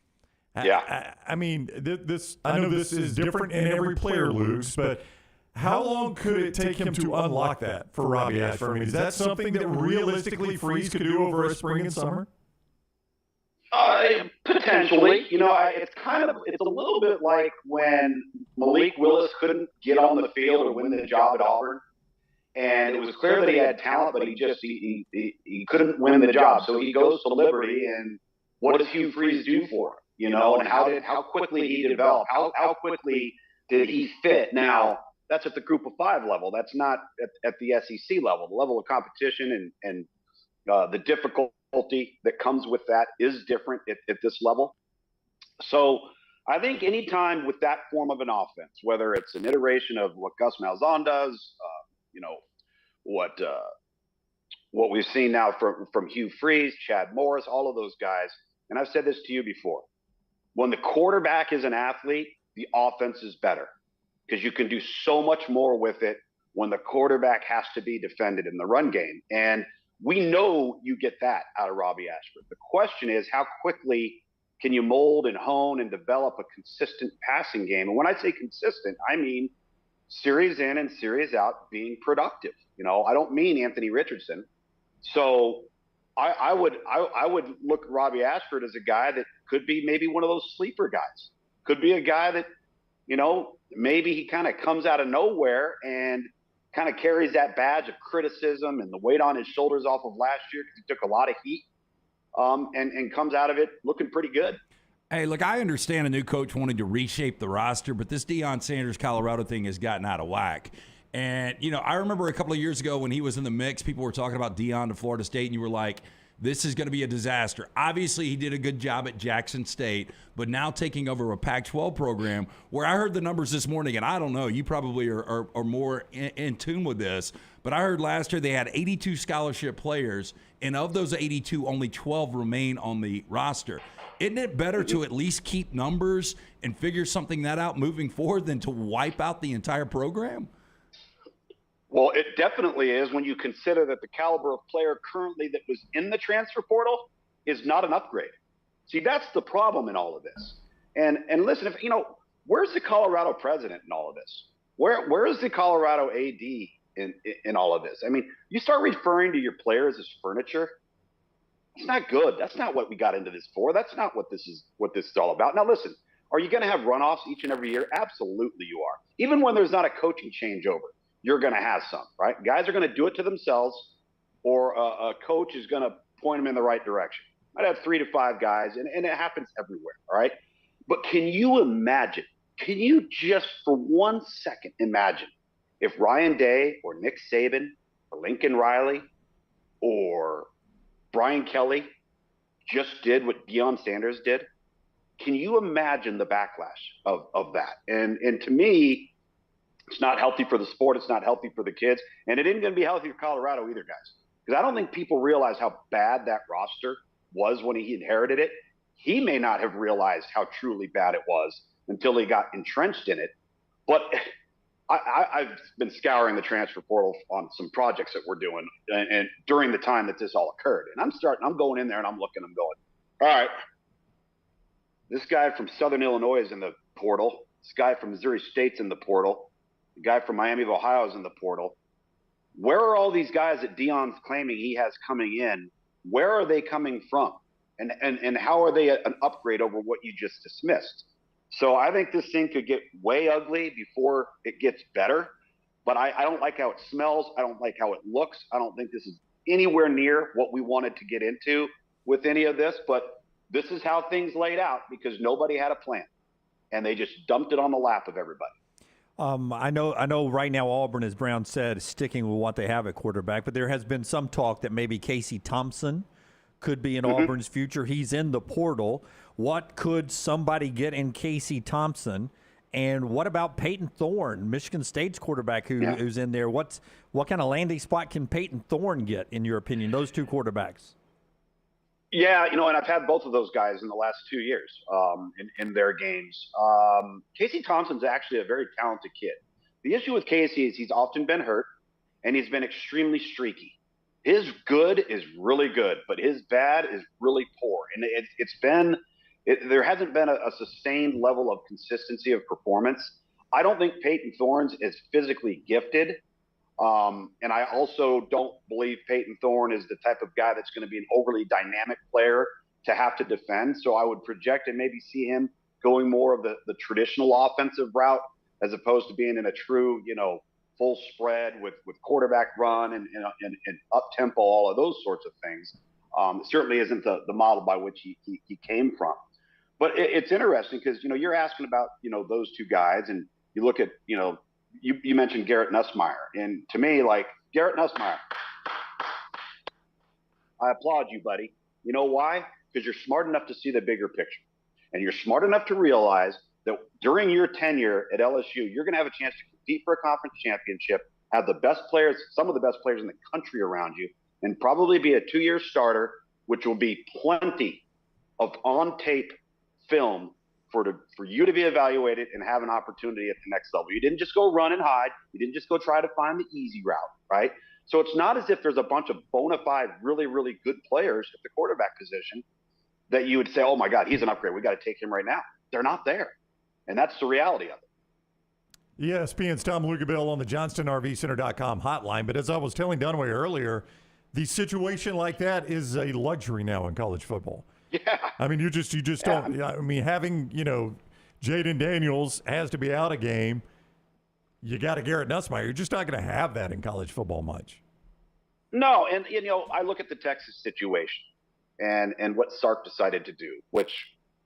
Yeah.
I mean, I know this is different in every player, Lugs, but how long could it take him to unlock that for Robbie Ashford? I mean, is that something that realistically Freeze could do over a spring and summer?
Potentially. It's a little bit like when Malik Willis couldn't get on the field or win the job at Auburn. And it was clear that he had talent, but he couldn't win the job. So he goes to Liberty, and what does Hugh Freeze do for him? And how quickly he developed, how quickly did he fit? Now, that's at the Group of 5 level. That's not at the SEC level. The level of competition and the difficulty that comes with that is different at this level. So I think anytime with that form of an offense, whether it's an iteration of what Gus Malzahn does, what we've seen now from Hugh Freeze, Chad Morris, all of those guys, and I've said this to you before, when the quarterback is an athlete, the offense is better because you can do so much more with it when the quarterback has to be defended in the run game. And we know you get that out of Robbie Ashford. The question is, how quickly can you mold and hone and develop a consistent passing game? And when I say consistent, I mean series in and series out being productive. I don't mean Anthony Richardson. So I would look at Robbie Ashford as a guy that could be maybe one of those sleeper guys. Could be a guy that, maybe he kind of comes out of nowhere and kind of carries that badge of criticism and the weight on his shoulders off of last year because he took a lot of heat and comes out of it looking pretty good.
Hey, look, I understand a new coach wanting to reshape the roster, but this Deion Sanders Colorado thing has gotten out of whack. And, I remember a couple of years ago when he was in the mix, people were talking about Deion to Florida State, and you were like, this is going to be a disaster. Obviously, he did a good job at Jackson State, but now taking over a Pac-12 program where I heard the numbers this morning, and I don't know, you probably are more in tune with this, but I heard last year they had 82 scholarship players, and of those 82, only 12 remain on the roster. Isn't it better to at least keep numbers and figure something that out moving forward than to wipe out the entire program?
Well, it definitely is when you consider that the caliber of player currently that was in the transfer portal is not an upgrade. See, that's the problem in all of this. And listen, if where's the Colorado president in all of this? Where is the Colorado AD in all of this? I mean, you start referring to your players as furniture. It's not good. That's not what we got into this for. That's not what this is all about. Now, listen, are you going to have runoffs each and every year? Absolutely you are. Even when there's not a coaching changeover, you're going to have some, right? Guys are going to do it to themselves, or a coach is going to point them in the right direction. I'd have 3 to 5 guys, and it happens everywhere, all right? But can you just for 1 second imagine if Ryan Day or Nick Saban or Lincoln Riley or Brian Kelly just did what Deion Sanders did? Can you imagine the backlash of that? And to me, it's not healthy for the sport. It's not healthy for the kids. And it isn't going to be healthy for Colorado either, guys. Because I don't think people realize how bad that roster was when he inherited it. He may not have realized how truly bad it was until he got entrenched in it. But I've been scouring the transfer portal on some projects that we're doing and during the time that this all occurred. And I'm going in there and I'm looking, I'm going, all right, this guy from Southern Illinois is in the portal. This guy from Missouri State's in the portal. The guy from Miami of Ohio is in the portal. Where are all these guys that Deion's claiming he has coming in? Where are they coming from? And how are they an upgrade over what you just dismissed? So I think this thing could get way ugly before it gets better. But I don't like how it smells. I don't like how it looks. I don't think this is anywhere near what we wanted to get into with any of this. But this is how things laid out because nobody had a plan. And they just dumped it on the lap of everybody.
I know right now Auburn, as Brown said, is sticking with what they have at quarterback, but there has been some talk that maybe Casey Thompson could be in Auburn's future. He's in the portal. What could somebody get in Casey Thompson? And what about Peyton Thorne, Michigan State's quarterback who's in there? What kind of landing spot can Peyton Thorne get, in your opinion, those two quarterbacks?
Yeah, and I've had both of those guys in the last 2 years in their games. Casey Thompson's actually a very talented kid. The issue with Casey is he's often been hurt, and he's been extremely streaky. His good is really good, but his bad is really poor. And there hasn't been a sustained level of consistency of performance. I don't think Peyton Thorne is physically gifted. And I also don't believe Peyton Thorne is the type of guy that's going to be an overly dynamic player to have to defend. So I would project and maybe see him going more of the traditional offensive route as opposed to being in a true, full spread with quarterback run and up tempo, all of those sorts of things. It certainly isn't the model by which he came from. But it's interesting because, you're asking about, those two guys, and you look at, you mentioned Garrett Nussmeier. And to me, Garrett Nussmeier, I applaud you, buddy. You know why? Because you're smart enough to see the bigger picture. And you're smart enough to realize that during your tenure at LSU, you're going to have a chance to compete for a conference championship, have the best players, some of the best players in the country around you, and probably be a 2-year starter, which will be plenty of on-tape film for you to be evaluated and have an opportunity at the next level. You didn't just go run and hide. You didn't just go try to find the easy route, right? So it's not as if there's a bunch of bona fide, really, really good players at the quarterback position that you would say, oh, my God, he's an upgrade. We got to take him right now. They're not there. And that's the reality of it.
ESPN's Tom Luginbill on the JohnstonRVCenter.com hotline. But as I was telling Dunaway earlier, the situation like that is a luxury now in college football.
Yeah.
I mean, you just don't. I mean, having Jaden Daniels has to be out a game. You got a Garrett Nussmeier. You're just not going to have that in college football much.
No, and I look at the Texas situation and what Sark decided to do. Which,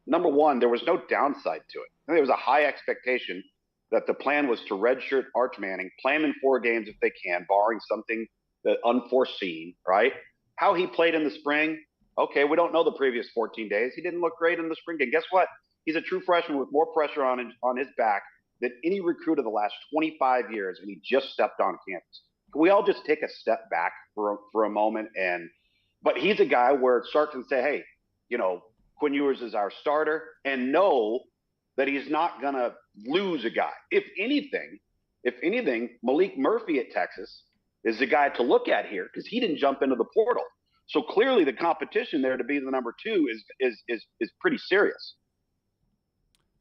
number one, there was no downside to it. There was a high expectation that the plan was to redshirt Arch Manning, play him in 4 games if they can, barring something that unforeseen. Right? How he played in the spring. Okay, we don't know the previous 14 days. He didn't look great in the spring game. Guess what? He's a true freshman with more pressure on his back than any recruit of the last 25 years, and he just stepped on campus. Can we all just take a step back for a moment? But he's a guy where Sark can say, hey, Quinn Ewers is our starter, and know that he's not going to lose a guy. If anything, Malik Murphy at Texas is the guy to look at here because he didn't jump into the portal. So clearly the competition there to be the number 2 is pretty serious.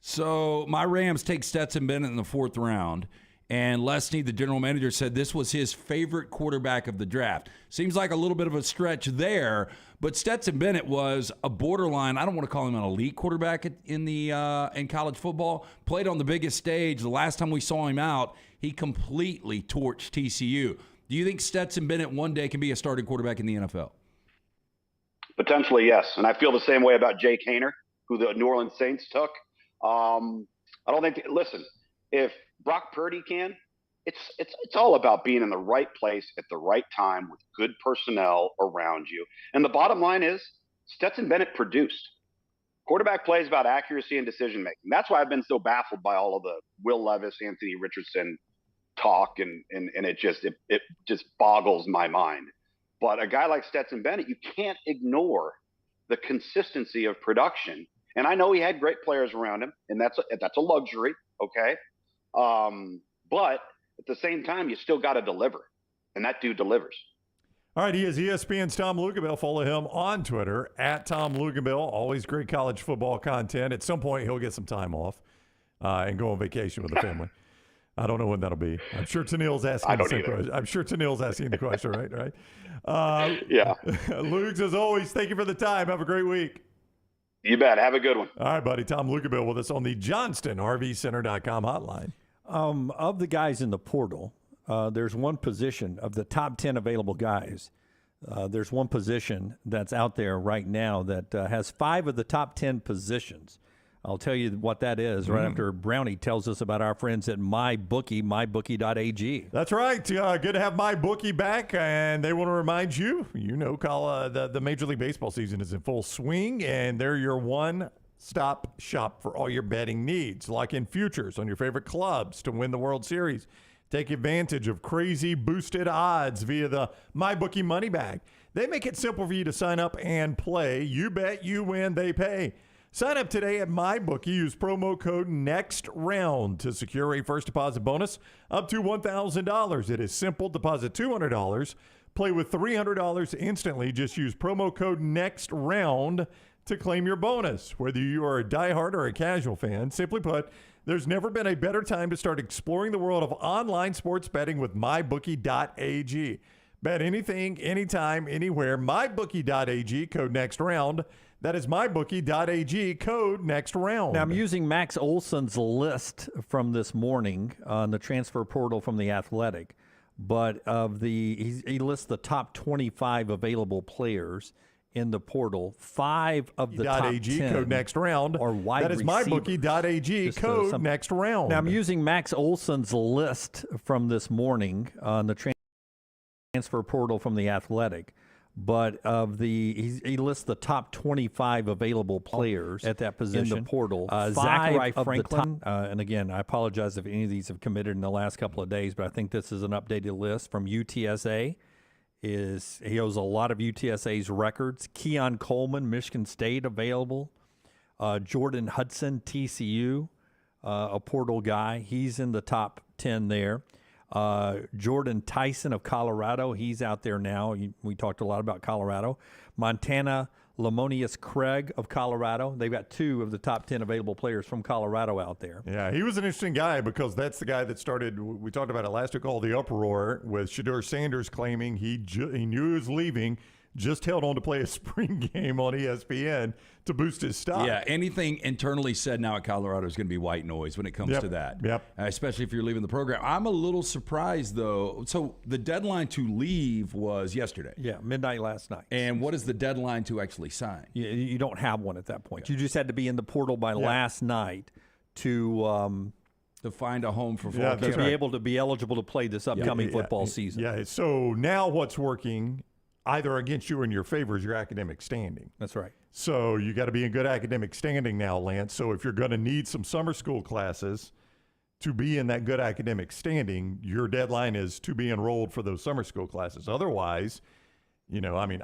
So my Rams take Stetson Bennett in the 4th round, and Lesney, the general manager, said this was his favorite quarterback of the draft. Seems like a little bit of a stretch there, but Stetson Bennett was a borderline, I don't want to call him an elite quarterback in college football, played on the biggest stage. The last time we saw him out, he completely torched TCU. Do you think Stetson Bennett one day can be a starting quarterback in the NFL?
Potentially, yes. And I feel the same way about Jake Haener, who the New Orleans Saints took. I don't think. Listen, if Brock Purdy can, it's all about being in the right place at the right time with good personnel around you. And the bottom line is, Stetson Bennett produced. Quarterback play is about accuracy and decision making. That's why I've been so baffled by all of the Will Levis, Anthony Richardson talk, and it just boggles my mind. But a guy like Stetson Bennett, you can't ignore the consistency of production. And I know he had great players around him, and that's a luxury, okay? But at the same time, you still got to deliver, and that dude delivers.
All right, he is ESPN's Tom Luginbill. Follow him on Twitter, @Tom Luginbill. Always great college football content. At some point, he'll get some time off and go on vacation with the family. I don't know when that'll be. I'm sure Tennille's asking the same question. I'm sure Tennille's asking the question, right?
Yeah.
Lugs, as always, thank you for the time. Have a great week.
You bet. Have a good one.
All right, buddy. Tom Luginbill with us on the JohnstonRVCenter.com hotline.
Of the guys in the portal, there's one position of the top 10 available guys. There's one position that's out there right now that has 5 of the top 10 positions. I'll tell you what that is right after Brownie tells us about our friends at MyBookie, mybookie.ag.
That's right. Good to have MyBookie back, and they want to remind you, the Major League Baseball season is in full swing, and they're your one-stop shop for all your betting needs, like in futures on your favorite clubs to win the World Series. Take advantage of crazy boosted odds via the MyBookie Money Bag. They make it simple for you to sign up and play. You bet, you win, they pay. Sign up today at MyBookie. Use promo code NEXTROUND to secure a first deposit bonus up to $1,000. It is simple. Deposit $200. Play with $300 instantly. Just use promo code NEXTROUND to claim your bonus. Whether you are a diehard or a casual fan, simply put, there's never been a better time to start exploring the world of online sports betting with MyBookie.ag. Bet anything, anytime, anywhere. MyBookie.ag, code NEXTROUND. That is MyBookie.ag, code NEXTROUND.
Now, I'm using Max Olson's list from this morning on the transfer portal from The Athletic. But he lists the top 25 available players in the portal. 5 of the top 10
code NEXTROUND
are wide receivers.
That is MyBookie.ag, code NEXTROUND.
Now, I'm using Max Olson's list from this morning on the transfer portal from The Athletic. But he lists the top 25 available players at that position in the portal. Zachary Franklin, and again, I apologize if any of these have committed in the last couple of days, but I think this is an updated list from UTSA. He owes a lot of UTSA's records. Keon Coleman, Michigan State, available. Jordan Hudson, TCU, a portal guy. He's in the top 10 there. Jordan Tyson of Colorado, he's out there now. We talked a lot about Colorado. Montana Lamonius Craig of Colorado. They've got 2 of the top 10 available players from Colorado out there.
Yeah, he was an interesting guy because that's the guy that started, we talked about it last week, all the uproar with Shedeur Sanders claiming he knew he was leaving, just held on to play a spring game on ESPN to boost his stock.
Yeah, anything internally said now at Colorado is going to be white noise when it comes to that.
Yep.
Especially if you're leaving the program. I'm a little surprised, though. So the deadline to leave was yesterday.
Yeah, midnight last night.
And what is the deadline to actually sign?
You don't have one at that point. You just had to be in the portal by last night to
find a home for fall
camp. To be able to be eligible to play this upcoming football season.
Yeah, so now what's working either against you or in your favor is your academic standing.
That's right.
So you got to be in good academic standing now, Lance. So if you're going to need some summer school classes to be in that good academic standing, your deadline is to be enrolled for those summer school classes. Otherwise,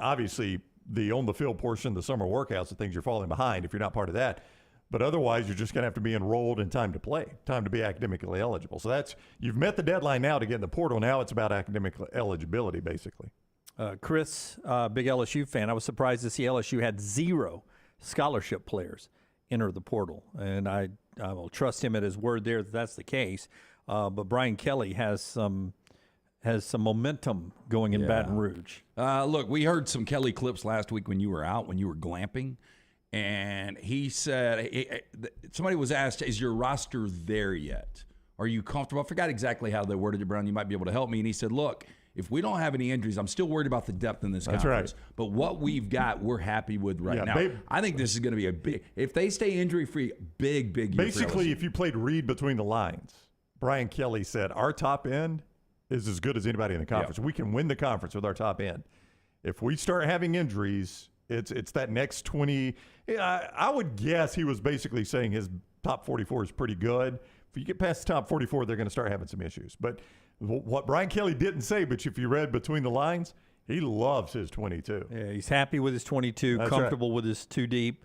obviously the on-the-field portion, the summer workouts, the things you're falling behind if you're not part of that. But otherwise, you're just going to have to be enrolled in time to play, time to be academically eligible. So you've met the deadline now to get in the portal. Now it's about academic eligibility, basically.
Chris, big LSU fan, I was surprised to see LSU had 0 scholarship players enter the portal. And I will trust him at his word there that that's the case. But Brian Kelly has some momentum going in Baton Rouge.
Look, we heard some Kelly clips last week when you were out, when you were glamping. And he said, somebody was asked, is your roster there yet? Are you comfortable? I forgot exactly how they worded it, Brown. You might be able to help me. And he said, look, if we don't have any injuries, I'm still worried about the depth in this conference.
Right.
But what we've got, we're happy with now. I think this is going to be a big, if they stay injury-free, big year.
Basically, if you played read between the lines, Brian Kelly said, our top end is as good as anybody in the conference. We can win the conference with our top end. If we start having injuries, it's that next 20. I would guess he was basically saying his top 44 is pretty good. If you get past the top 44, they're going to start having some issues. But what Brian Kelly didn't say, but if you read between the lines, he loves his 22.
Yeah, he's happy with his 22,
That's
comfortable with his 2 deep.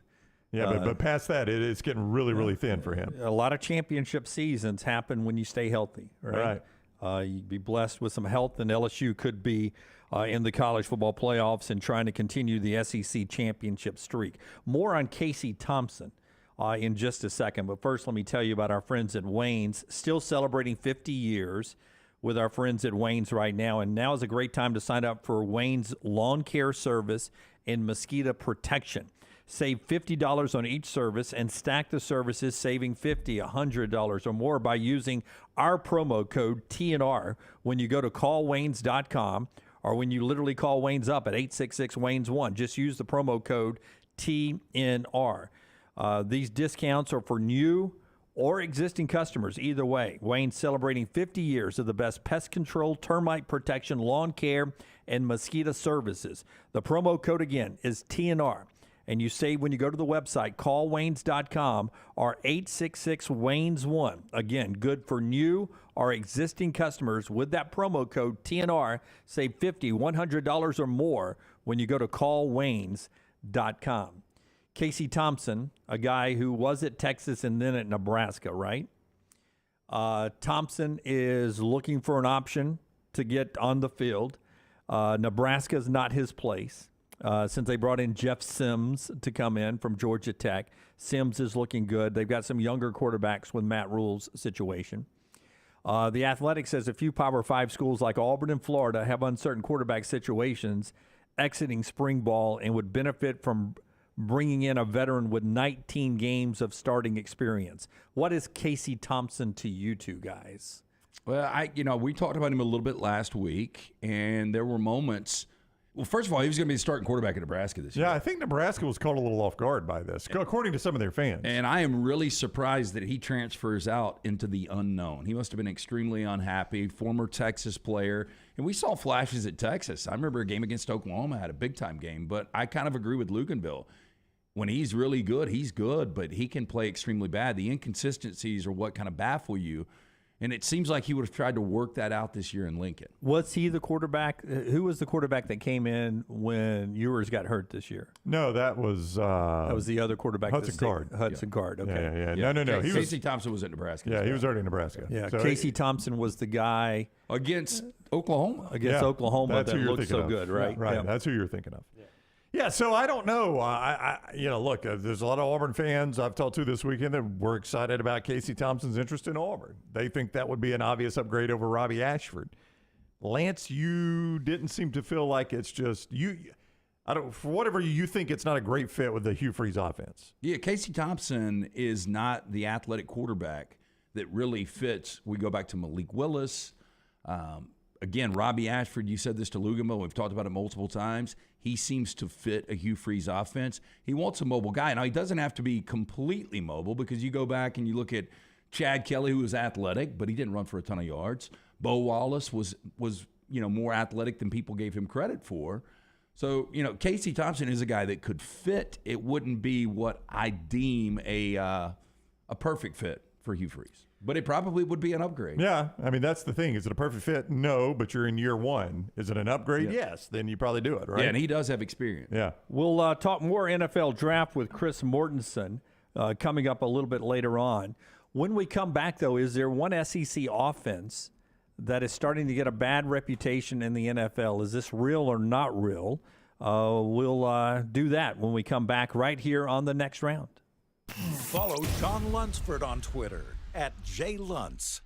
Yeah, but past that, it's getting really thin for him.
A lot of championship seasons happen when you stay healthy, right? You'd be blessed with some health, and LSU could be in the college football playoffs and trying to continue the SEC championship streak. More on Casey Thompson in just a second. But first, let me tell you about our friends at Wayne's, still celebrating 50 years with our friends at Wayne's right now. And now is a great time to sign up for Wayne's lawn care service and mosquito protection. Save $50 on each service and stack the services, saving $50, $100 or more by using our promo code TNR when you go to callwaynes.com or when you literally call Wayne's up at 866-WAYNES1. Just use the promo code TNR. These discounts are for new or existing customers. Either way, Wayne's celebrating 50 years of the best pest control, termite protection, lawn care, and mosquito services. The promo code again is TNR. And you save when you go to the website, callwaynes.com or 866-WAYNES1. Again, good for new or existing customers with that promo code TNR. Save $50, $100 or more when you go to callwaynes.com. Casey Thompson, a guy who was at Texas and then at Nebraska, right? Thompson is looking for an option to get on the field. Nebraska is not his place. Since they brought in Jeff Sims to come in from Georgia Tech. Sims is looking good. They've got some younger quarterbacks with Matt Rule's situation. The Athletic says a few Power 5 schools like Auburn and Florida have uncertain quarterback situations exiting spring ball and would benefit from bringing in a veteran with 19 games of starting experience. What is Casey Thompson to you two guys?
Well, we talked about him a little bit last week, and there were moments. Well, first of all, he was going to be the starting quarterback at Nebraska this year.
Yeah, I think Nebraska was caught a little off guard by this, according to some of their fans.
And I am really surprised that he transfers out into the unknown. He must have been extremely unhappy, former Texas player. And we saw flashes at Texas. I remember a game against Oklahoma, had a big-time game. But I kind of agree with Luginbill. When he's really good, he's good, but he can play extremely bad. The inconsistencies are what kind of baffle you. And it seems like he would have tried to work that out this year in Lincoln.
Was he the quarterback? Who was the quarterback that came in when Ewers got hurt this year?
No, that was
the other quarterback.
Hudson Card.
Hudson Card. Okay.
Yeah. No.
Casey Thompson was at Nebraska.
Yeah, he was already in Nebraska.
Yeah, so Casey Thompson was the guy
against Oklahoma.
Oklahoma that looked so good, right?
Right.
Yeah.
That's who you're thinking of. Yeah, so I don't know. Look, there's a lot of Auburn fans I've talked to this weekend that were excited about Casey Thompson's interest in Auburn. They think that would be an obvious upgrade over Robbie Ashford. Lance, you didn't seem to feel like it's just you. For whatever you think, it's not a great fit with the Hugh Freeze offense.
Yeah, Casey Thompson is not the athletic quarterback that really fits. We go back to Malik Willis. Again, Robbie Ashford, you said this to Luginbill. We've talked about it multiple times. He seems to fit a Hugh Freeze offense. He wants a mobile guy. Now, he doesn't have to be completely mobile because you go back and you look at Chad Kelly, who was athletic, but he didn't run for a ton of yards. Bo Wallace was more athletic than people gave him credit for. So, Casey Thompson is a guy that could fit. It wouldn't be what I deem a perfect fit for Hugh Freeze. But it probably would be an upgrade.
Yeah. I mean, that's the thing. Is it a perfect fit? No, but you're in year one. Is it an upgrade? Yes. Then you probably do it, right?
Yeah, and he does have experience.
Yeah.
We'll talk more NFL draft with Chris Mortensen coming up a little bit later on. When we come back, though, is there one SEC offense that is starting to get a bad reputation in the NFL? Is this real or not real? We'll do that when we come back right here on The Next Round.
Follow John Lunsford on Twitter @JLuntz.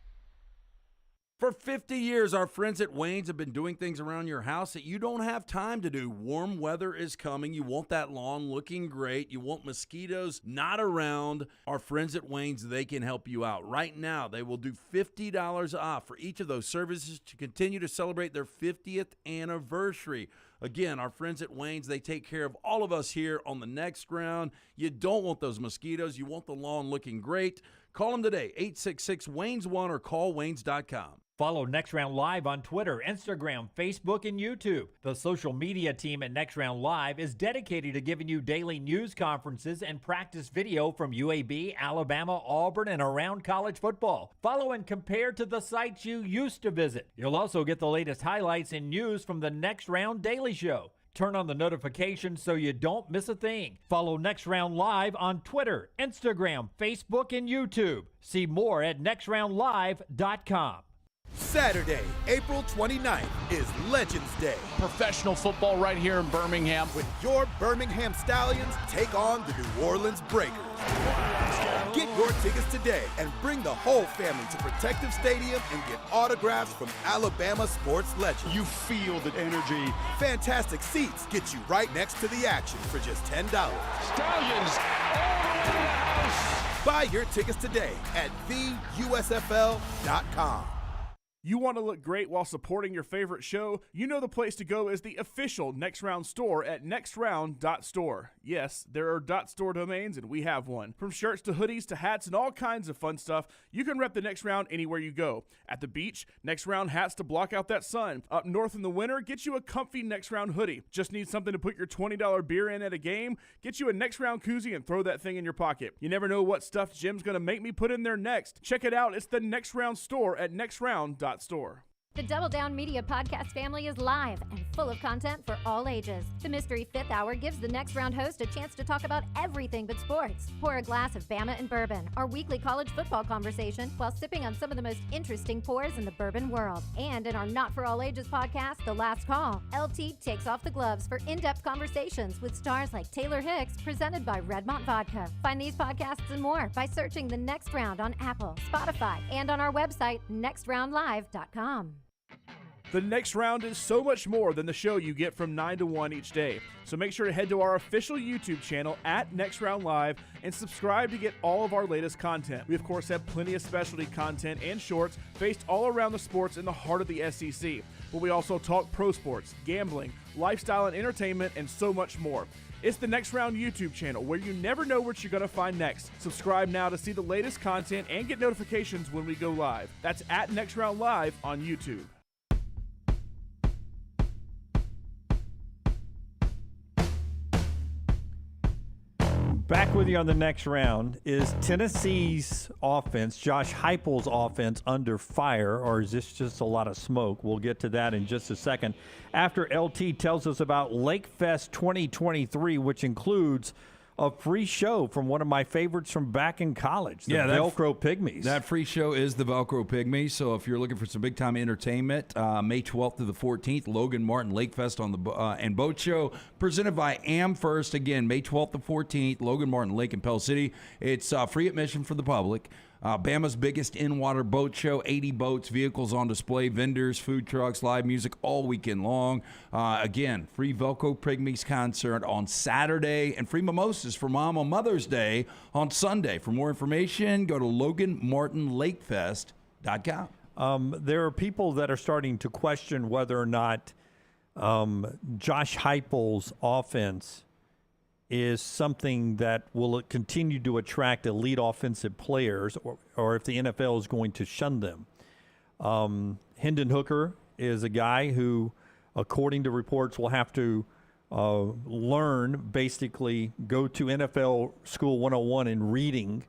For 50 years, our friends at Wayne's have been doing things around your house that you don't have time to do. Warm weather is coming. You want that lawn looking great. You want mosquitoes not around. Our friends at Wayne's, they can help you out. Right now, they will do $50 off for each of those services to continue to celebrate their 50th anniversary. Again, our friends at Wayne's, they take care of all of us here on The Next Round. You don't want those mosquitoes. You want the lawn looking great. Call them today, 866-WAYNES1, or call Waynes.com.
Follow Next Round Live on Twitter, Instagram, Facebook, and YouTube. The social media team at Next Round Live is dedicated to giving you daily news conferences and practice video from UAB, Alabama, Auburn, and around college football. Follow and compare to the sites you used to visit. You'll also get the latest highlights and news from the Next Round Daily Show. Turn on the notifications so you don't miss a thing. Follow Next Round Live on Twitter, Instagram, Facebook, and YouTube. See more at nextroundlive.com.
Saturday, April 29th is Legends Day.
Professional football right here in Birmingham.
When your Birmingham Stallions take on the New Orleans Breakers. Get your tickets today and bring the whole family to Protective Stadium and get autographs from Alabama sports legends.
You feel the energy.
Fantastic seats get you right next to the action for just $10.
Stallions all the way to the house.
Buy your tickets today at theusfl.com.
You want to look great while supporting your favorite show? You know the place to go is the official Next Round store at nextround.store. Yes, there are .store domains, and we have one. From shirts to hoodies to hats and all kinds of fun stuff, you can rep the Next Round anywhere you go. At the beach, Next Round hats to block out that sun. Up north in the winter, get you a comfy Next Round hoodie. Just need something to put your $20 beer in at a game? Get you a Next Round koozie and throw that thing in your pocket. You never know what stuff Jim's going to make me put in there next. Check it out. It's the Next Round store at nextround.store.
The Double Down Media podcast family is live and full of content for all ages. The Mystery Fifth Hour gives the Next Round host a chance to talk about everything but sports. Pour a glass of Bama and Bourbon, our weekly college football conversation, while sipping on some of the most interesting pours in the bourbon world. And in our Not For All Ages podcast, The Last Call, LT takes off the gloves for in-depth conversations with stars like Taylor Hicks, presented by Redmont Vodka. Find these podcasts and more by searching The Next Round on Apple, Spotify, and on our website, nextroundlive.com.
The Next Round is so much more than the show you get from 9 to 1 each day. So make sure to head to our official YouTube channel at Next Round Live and subscribe to get all of our latest content. We, of course, have plenty of specialty content and shorts based all around the sports in the heart of the SEC. But we also talk pro sports, gambling, lifestyle and entertainment, and so much more. It's the Next Round YouTube channel where you never know what you're going to find next. Subscribe now to see the latest content and get notifications when we go live. That's at Next Round Live on YouTube.
Back with you on The Next Round. Is Tennessee's offense, Josh Heupel's offense, under fire, or is this just a lot of smoke? We'll get to that in just a second. After LT tells us about Lake Fest 2023, which includes a free show from one of my favorites from back in college, the Velcro Pygmies.
That free show is the Velcro Pygmies. So if you're looking for some big-time entertainment, May 12th through the 14th, Logan Martin Lake Fest on the and Boat Show, presented by AmFirst. Again, May 12th to 14th, Logan Martin Lake in Pell City. It's free admission for the public. Bama's biggest in-water boat show, 80 boats, vehicles on display, vendors, food trucks, live music all weekend long. Again, free Velcro Pygmies concert on Saturday and free mimosas for Mom on Mother's Day on Sunday. For more information, go to LoganMartinLakefest.com.
There are people that are starting to question whether or not Josh Heupel's offense is something that will continue to attract elite offensive players, or if the NFL is going to shun them. Hendon Hooker is a guy who, according to reports, will have to basically go to NFL School 101 in reading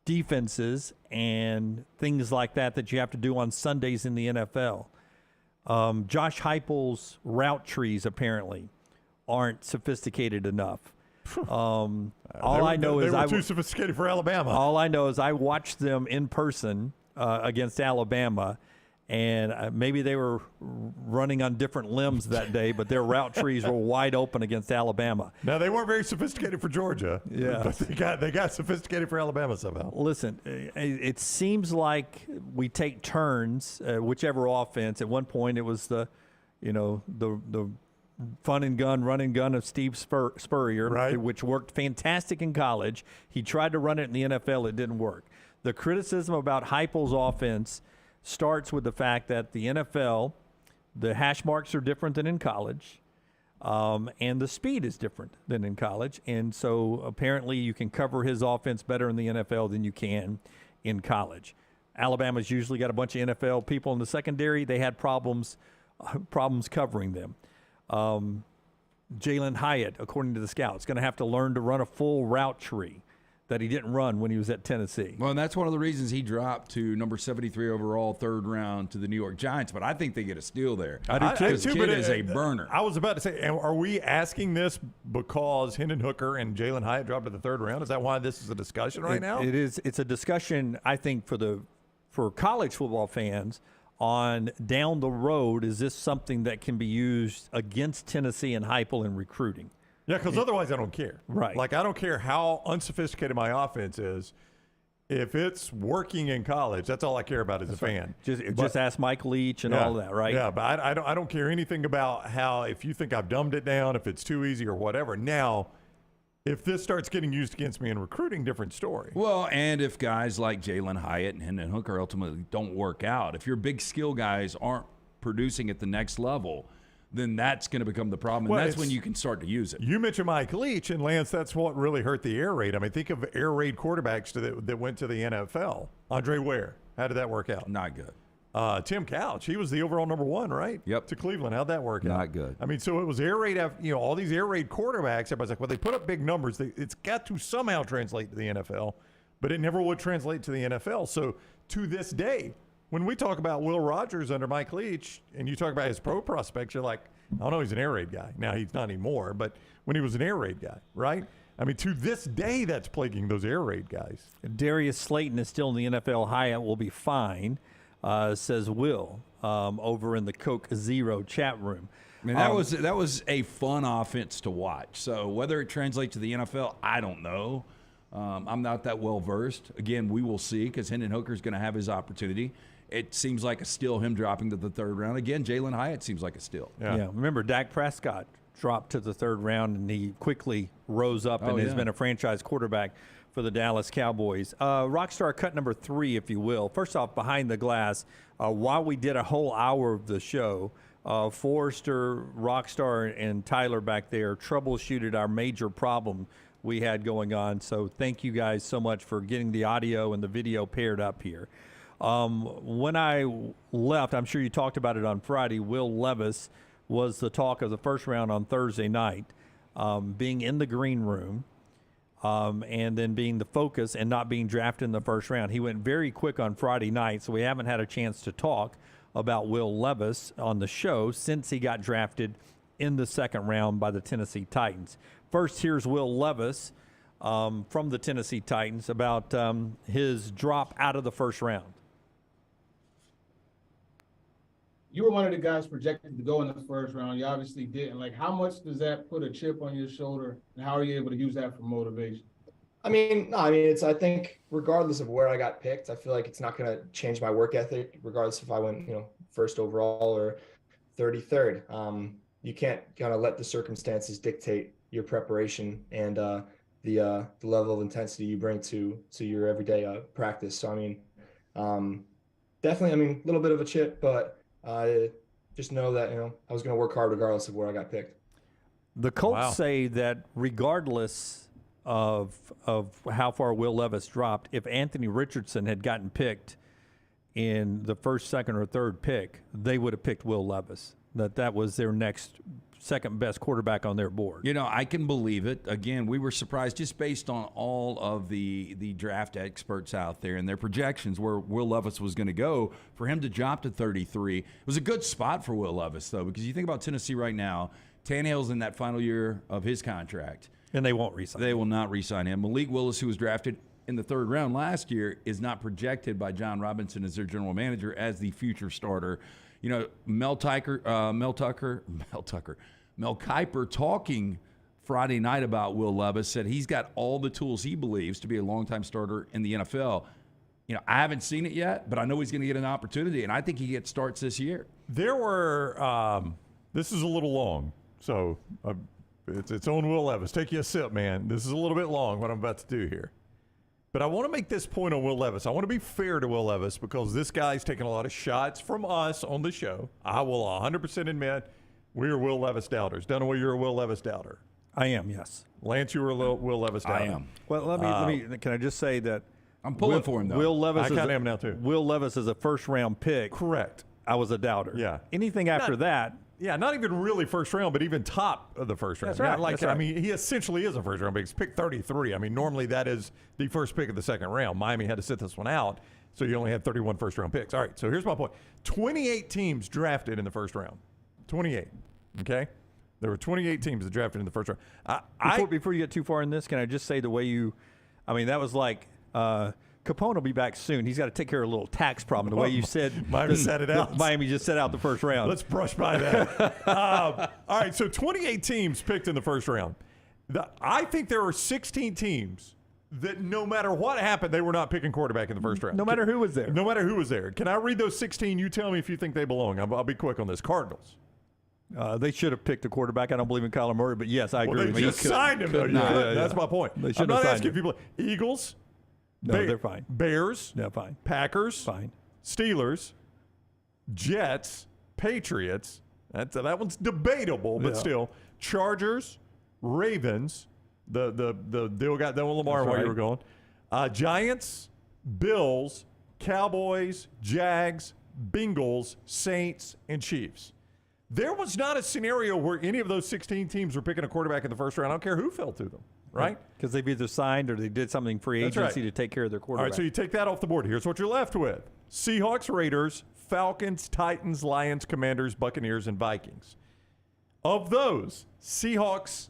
defenses and things like that you have to do on Sundays in the NFL. Josh Heupel's route trees apparently aren't sophisticated enough. All I know is
they were too sophisticated for Alabama.
All I know is I watched them in person against Alabama, and maybe they were running on different limbs that day, but their route trees were wide open against Alabama.
Now, they weren't very sophisticated for Georgia, but they got sophisticated for Alabama somehow.
Listen, it seems like we take turns, whichever offense. At one point, it was the fun and gun, run and gun of Steve Spurrier,
right,
which worked fantastic in college. He tried to run it in the NFL. It didn't work. The criticism about Heupel's offense starts with the fact that the NFL, the hash marks are different than in college, and the speed is different than in college. And so apparently you can cover his offense better in the NFL than you can in college. Alabama's usually got a bunch of NFL people in the secondary. They had problems covering them. Jalen Hyatt, according to the scouts, going to have to learn to run a full route tree that he didn't run when he was at Tennessee.
Well, and that's one of the reasons he dropped to number 73 overall, third round to the New York Giants. But I think they get a steal there.
I do too.
This kid is a burner.
I was about to say, are we asking this because Hendon Hooker and Jalen Hyatt dropped to the third round? Is that why this is a discussion right now?
It is. It's a discussion, I think, for college football fans on down the road. Is this something that can be used against Tennessee and Heupel in recruiting?
Yeah, because otherwise I don't care.
Right.
Like, I don't care how unsophisticated my offense is. If it's working in college, that's all I care about as a fan.
Just ask Mike Leach and all that, right?
Yeah, but I don't care anything about how, if you think I've dumbed it down, if it's too easy or whatever. Now, if this starts getting used against me in recruiting, different story.
Well, and if guys like Jalen Hyatt and Hendon Hooker ultimately don't work out, if your big skill guys aren't producing at the next level, then that's going to become the problem, and that's when you can start to use it.
You mentioned Mike Leach, and Lance, that's what really hurt the air raid. I mean, think of air raid quarterbacks that went to the NFL. Andre Ware, how did that work out?
Not good.
Tim Couch, he was the overall number one, right?
Yep.
To Cleveland. How'd that work out?
Not good.
I mean, so it was air raid, all these air raid quarterbacks. Everybody's like, well, they put up big numbers. It's got to somehow translate to the NFL, but it never would translate to the NFL. So to this day, when we talk about Will Rogers under Mike Leach and you talk about his pro prospects, you're like, I know he's an air raid guy. Now, he's not anymore, but when he was an air raid guy, right? I mean, to this day, that's plaguing those air raid guys.
Darius Slayton is still in the NFL. Hyatt will be fine, says Will, over in the Coke Zero chat room.
I mean, that was a fun offense to watch. So whether it translates to the NFL, I don't know. I'm not that well versed. Again, we will see, because Hendon Hooker is going to have his opportunity. It seems like a steal, him dropping to the third round. Again, Jalen Hyatt seems like a steal.
Yeah. Remember, Dak Prescott dropped to the third round, and he quickly rose up and has been a franchise quarterback for the Dallas Cowboys. Rockstar cut number 3, if you will. First off, behind the glass, while we did a whole hour of the show, Forrester, Rockstar, and Tyler back there troubleshooted our major problem we had going on. So thank you guys so much for getting the audio and the video paired up here. When I left, I'm sure you talked about it on Friday, Will Levis was the talk of the first round on Thursday night, being in the green room, and then being the focus and not being drafted in the first round. He went very quick on Friday night, so we haven't had a chance to talk about Will Levis on the show since he got drafted in the second round by the Tennessee Titans. First, here's Will Levis from the Tennessee Titans about his drop out of the first round.
You were one of the guys projected to go in the first round. You obviously didn't. Like, how much does that put a chip on your shoulder, and how are you able to use that for motivation?
I think regardless of where I got picked, I feel like it's not going to change my work ethic, regardless if I went, first overall or 33rd. You can't kind of let the circumstances dictate your preparation and the level of intensity you bring to your everyday practice. So, definitely, a little bit of a chip, but just know that, I was going to work hard regardless of where I got picked.
The Colts say that regardless of how far Will Levis dropped, if Anthony Richardson had gotten picked in the first, second, or third pick, they would have picked Will Levis. That was their next second best quarterback on their board.
You know, I can believe it. Again, we were surprised just based on all of the draft experts out there and their projections where Will Levis was going to go. For him to drop to 33, it was a good spot for Will Levis, though, because you think about Tennessee right now, Tannehill's in that final year of his contract.
And they won't re-sign him.
They will not re-sign him. Malik Willis, who was drafted in the third round last year, is not projected by John Robinson as their general manager as the future starter. You know, Mel Kiper talking Friday night about Will Levis said he's got all the tools he believes to be a longtime starter in the NFL. You know, I haven't seen it yet, but I know he's going to get an opportunity, and I think he gets starts this year.
There were this is a little long, so it's on Will Levis. Take you a sip, man. This is a little bit long, what I'm about to do here. But I want to make this point on Will Levis. I want to be fair to Will Levis because this guy's taking a lot of shots from us on the show. I will 100% admit we are Will Levis doubters. Dunaway, you're a Will Levis doubter.
I am, yes.
Lance, you were a Will Levis doubter.
I am.
Well, let me. Can I just say that
I'm pulling for him, though.
Will Levis
I kind of am now, too.
Will Levis is a first-round pick.
Correct.
I was a doubter.
Yeah.
Anything after that.
Yeah, not even really first round, but even top of the first round.
That's right.
Like, I mean, he essentially is a first round pick. He's picked 33. I mean, normally that is the first pick of the second round. Miami had to sit this one out, so you only had 31 first round picks. All right, so here's my point. 28 teams drafted in the first round. 28, okay? There were 28 teams that drafted in the first round.
Before you get too far in this, can I just say the way you – I mean, that was like Capone will be back soon. He's got to take care of a little tax problem. The way you said
Miami set it out.
Miami just set out the first round.
Let's brush by that. All right, so 28 teams picked in the first round. I think there are 16 teams that no matter what happened, they were not picking quarterback in the first round.
No matter who was there.
No matter who was there. Can I read those 16? You tell me if you think they belong. I'll be quick on this. Cardinals.
They should have picked a quarterback. I don't believe in Kyler Murray, but yes, I agree.
Well, they just signed him, though. That's my point. I'm not asking people. Eagles.
No, they're fine.
Bears.
No, fine.
Packers.
Fine.
Steelers. Jets. Patriots. That one's debatable, but still. Chargers. Ravens. The deal got done with Lamar while you were going. Giants. Bills. Cowboys. Jags. Bengals. Saints. And Chiefs. There was not a scenario where any of those 16 teams were picking a quarterback in the first round. I don't care who fell to them, right?
Because they've either signed or they did something free agency to take care of their quarterback.
All right, so you take that off the board. Here's what you're left with. Seahawks, Raiders, Falcons, Titans, Lions, Commanders, Buccaneers, and Vikings. Of those, Seahawks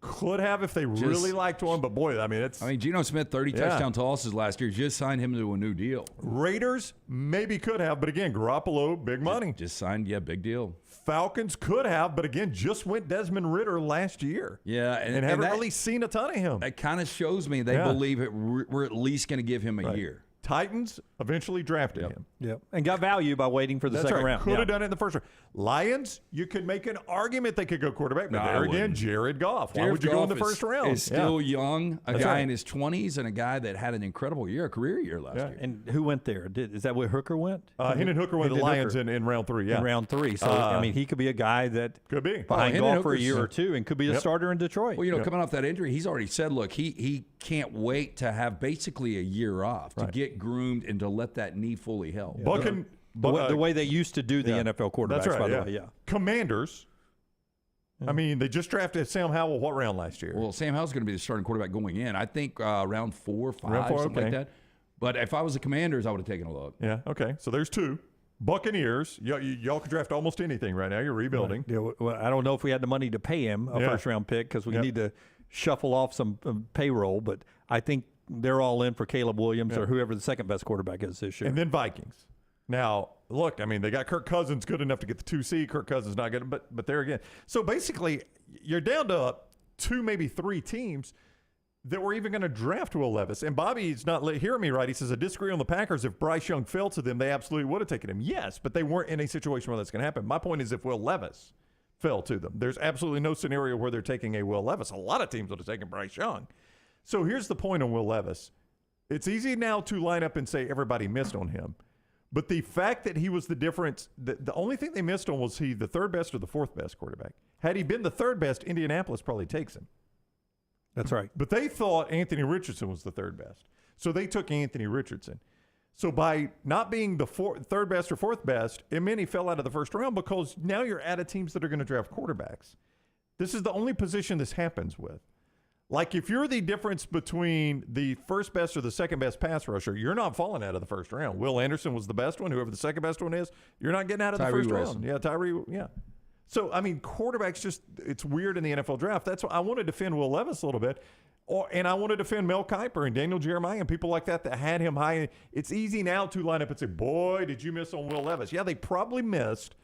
could have if they really liked one, but boy, I mean,
Geno Smith, 30 touchdown tosses last year, just signed him to a new deal.
Raiders maybe could have, but again, Garoppolo, big money.
Just signed, big deal.
Falcons could have, but again, just went Desmond Ritter last year.
Yeah,
and haven't really seen a ton of him.
That kind of shows me they believe we're at least going to give him a year.
Titans eventually drafted him.
Yep. And got value by waiting for the second round.
Could have done it in the first round. Lions, you could make an argument they could go quarterback, but there again, Jared Goff. Why would you go in the first round?
Is still young, a guy in his 20s, and a guy that had an incredible year, a career year last year.
And who went there? Is that where Hooker went?
Hendon Hooker went to the Lions in round 3,
In round 3. So, I mean, he could be a guy that
could be
behind Goff for a year or two and could be a starter in Detroit.
Well, you know, coming off that injury, he's already said, look, he can't wait to have basically a year off to get groomed and to let that knee fully heal.
The way they used to do the NFL quarterbacks, by the way,
Commanders. I mean, they just drafted Sam Howell what round last year?
Well, Sam Howell's going to be the starting quarterback going in. I think round 4, 5, something like that. But if I was the Commanders, I would have taken a look.
Yeah, okay. So there's 2. Buccaneers, y'all could draft almost anything right now. You're rebuilding.
Right. Yeah, well, I don't know if we had the money to pay him a first-round pick because we need to shuffle off some payroll, but I think they're all in for Caleb Williams or whoever the second-best quarterback is this year.
And then Vikings. Now, look, I mean, they got Kirk Cousins good enough to get the 2C. Kirk Cousins not good, but there again. So basically, you're down to 2, maybe 3 teams that were even going to draft Will Levis. And Bobby's not hearing me right. He says, I disagree on the Packers. If Bryce Young fell to them, they absolutely would have taken him. Yes, but they weren't in a situation where that's going to happen. My point is if Will Levis fell to them, there's absolutely no scenario where they're taking a Will Levis. A lot of teams would have taken Bryce Young. So here's the point on Will Levis. It's easy now to line up and say everybody missed on him. But the fact that he was the difference, the only thing they missed on was he the third best or the fourth best quarterback. Had he been the third best, Indianapolis probably takes him.
That's right.
But they thought Anthony Richardson was the third best. So they took Anthony Richardson. So by not being the third best or fourth best, it meant he fell out of the first round because now you're out of teams that are going to draft quarterbacks. This is the only position this happens with. Like if you're the difference between the first best or the second best pass rusher, you're not falling out of the first round. Will Anderson was the best one. Whoever the second best one is, you're not getting out of the first round. Yeah, Tyree. Yeah. So, I mean, quarterbacks it's weird in the NFL draft. That's why I want to defend Will Levis a little bit. And I want to defend Mel Kiper and Daniel Jeremiah and people like that had him high. It's easy now to line up and say, boy, did you miss on Will Levis. Yeah, they probably missed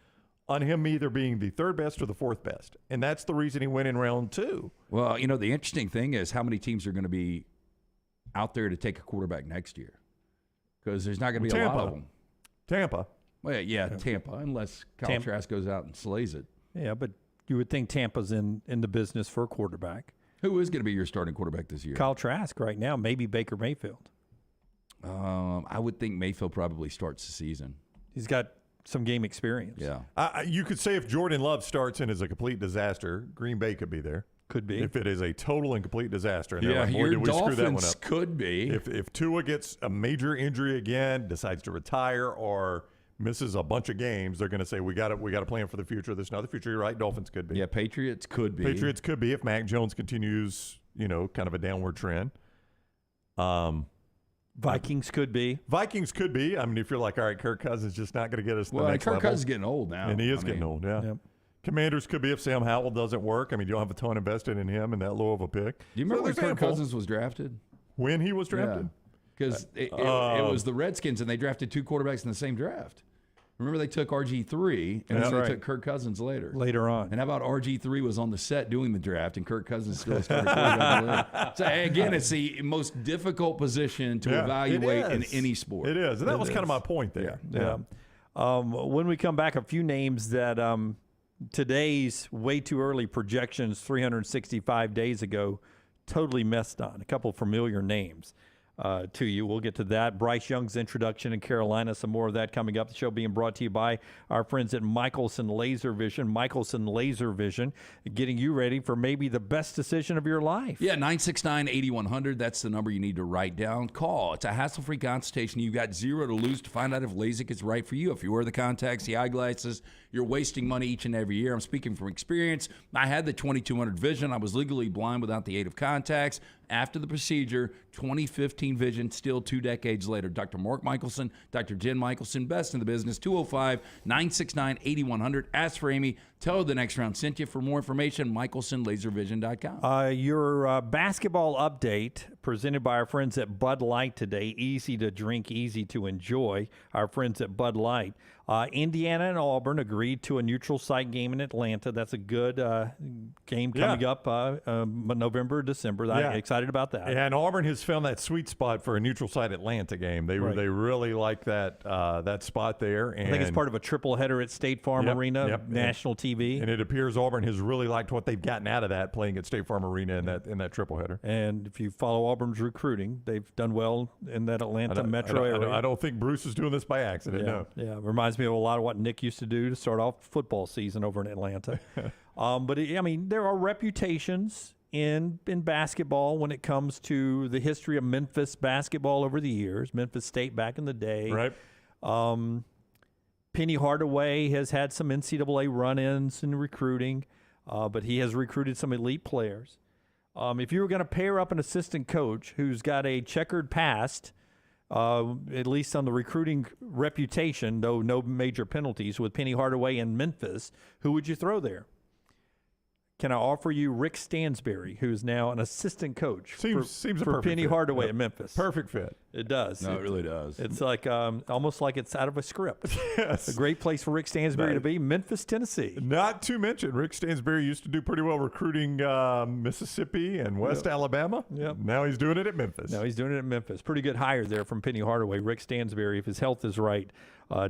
on him either being the third best or the fourth best. And that's the reason he went in round 2.
Well, the interesting thing is how many teams are going to be out there to take a quarterback next year? Because there's not going to be a lot of them.
Tampa.
Well, yeah, Tampa, unless Kyle Trask goes out and slays it.
Yeah, but you would think Tampa's in the business for a quarterback.
Who is going to be your starting quarterback this year?
Kyle Trask right now, maybe Baker Mayfield.
I would think Mayfield probably starts the season.
He's got some game experience.
Yeah.
You could say if Jordan Love starts and is a complete disaster, Green Bay could be there.
Could be.
If it is a total and complete disaster. And
yeah,
like,
your
did we
Dolphins
screw that one up?
Could be.
If Tua gets a major injury again, decides to retire, or misses a bunch of games, they're going to say we got to plan for the future. There's another future. You're right. Dolphins could be.
Yeah, Patriots could be.
Patriots could be if Mac Jones continues, kind of a downward trend.
Vikings could be.
Vikings could be. I mean, if you're like, all right, Kirk Cousins just not going to get us to the next level.
Kirk Cousins is getting old now.
And he is getting old, yeah.
Yep.
Commanders could be if Sam Howell doesn't work. I mean, you don't have a ton invested in him and that low of a pick.
Do you remember when Kirk Cousins was drafted?
When he was drafted?
Because it was the Redskins, and they drafted 2 quarterbacks in the same draft. Remember, they took RG3, and then they took Kirk Cousins later
on.
And how about RG3 was on the set doing the draft, and Kirk Cousins still started quarterback. So, again, it's the most difficult position to evaluate in any sport.
It is. And that was kind of my point there.
Yeah. When we come back, a few names that today's way too early projections 365 days ago totally messed on. A couple familiar names to you. We'll get to that. Bryce Young's introduction in Carolina. Some more of that coming up. The show being brought to you by our friends at Michelson Laser Vision. Michelson Laser Vision, getting you ready for maybe the best decision of your life.
Yeah, 969-8100. That's the number you need to write down. Call. It's a hassle-free consultation. You've got 0 to lose to find out if LASIK is right for you. If you wear the contacts, the eyeglasses, you're wasting money each and every year. I'm speaking from experience. I had the 2200 vision. I was legally blind without the aid of contacts. After the procedure, 2015 vision, still 2 decades later. Dr. Mark Michelson, Dr. Jen Michelson, best in the business, 205-969-8100. Ask for Amy. Tell her the next round sent you. For more information, michelsonlaservision.com.
Your basketball update presented by our friends at Bud Light today. Easy to drink, easy to enjoy. Our friends at Bud Light. Indiana and Auburn agreed to a neutral site game in Atlanta. That's a good game coming up November, December. I'm excited about that.
Yeah, and Auburn has found that sweet spot for a neutral site Atlanta game. They really like that spot there. And
I think it's part of a triple header at State Farm Arena, national TV.
And it appears Auburn has really liked what they've gotten out of that, playing at State Farm Arena in that triple header.
And if you follow Auburn's recruiting, they've done well in that Atlanta metro area.
I don't think Bruce is doing this by accident. No.
Yeah, reminds me of a lot of what Nick used to do to start off football season over in Atlanta. But there are reputations in basketball when it comes to the history of Memphis basketball over the years. Memphis State back in the day.
Right.
Penny Hardaway has had some NCAA run-ins in recruiting, but he has recruited some elite players. If you were going to pair up an assistant coach who's got a checkered past, at least on the recruiting reputation, though no major penalties, with Penny Hardaway in Memphis, who would you throw there? Can I offer you Rick Stansberry, who's now an assistant coach
seems
for Penny
fit.
Hardaway at Memphis?
Perfect fit.
It does.
No, it really does.
It's like almost like it's out of a script.
Yes.
A great place for Rick Stansberry to be, Memphis, Tennessee.
Not to mention, Rick Stansberry used to do pretty well recruiting Mississippi and West Alabama.
Yep.
Now he's doing it at Memphis.
Pretty good hire there from Penny Hardaway. Rick Stansberry, if his health is right,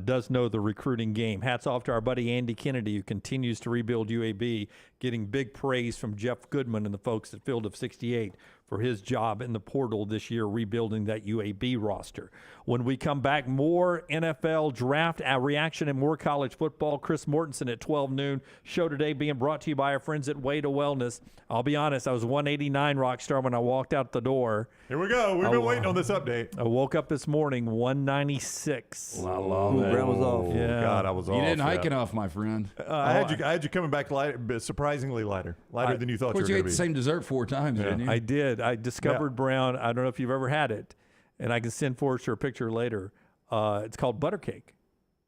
does know the recruiting game. Hats off to our buddy Andy Kennedy, who continues to rebuild UAB, getting big praise from Jeff Goodman and the folks at Field of 68 for for his job in the portal this year, rebuilding that UAB roster. When we come back, more NFL draft reaction and more college football. Chris Mortensen at 12 noon. Show today being brought to you by our friends at Way to Wellness. I'll be honest, I was 189 Rockstar when I walked out the door.
Here we go. We've been waiting on this update.
I woke up this morning 196.
I love it.
Brad was off.
Yeah.
God, I was off.
You didn't hike enough, my friend.
I had you coming back lighter, but surprisingly lighter than you thought you were
Of course, you
going
ate
to
the
be.
same dessert 4 times, didn't you?
I did. I discovered brown. I don't know if you've ever had it, and I can send Forrester a picture later. It's called butter cake.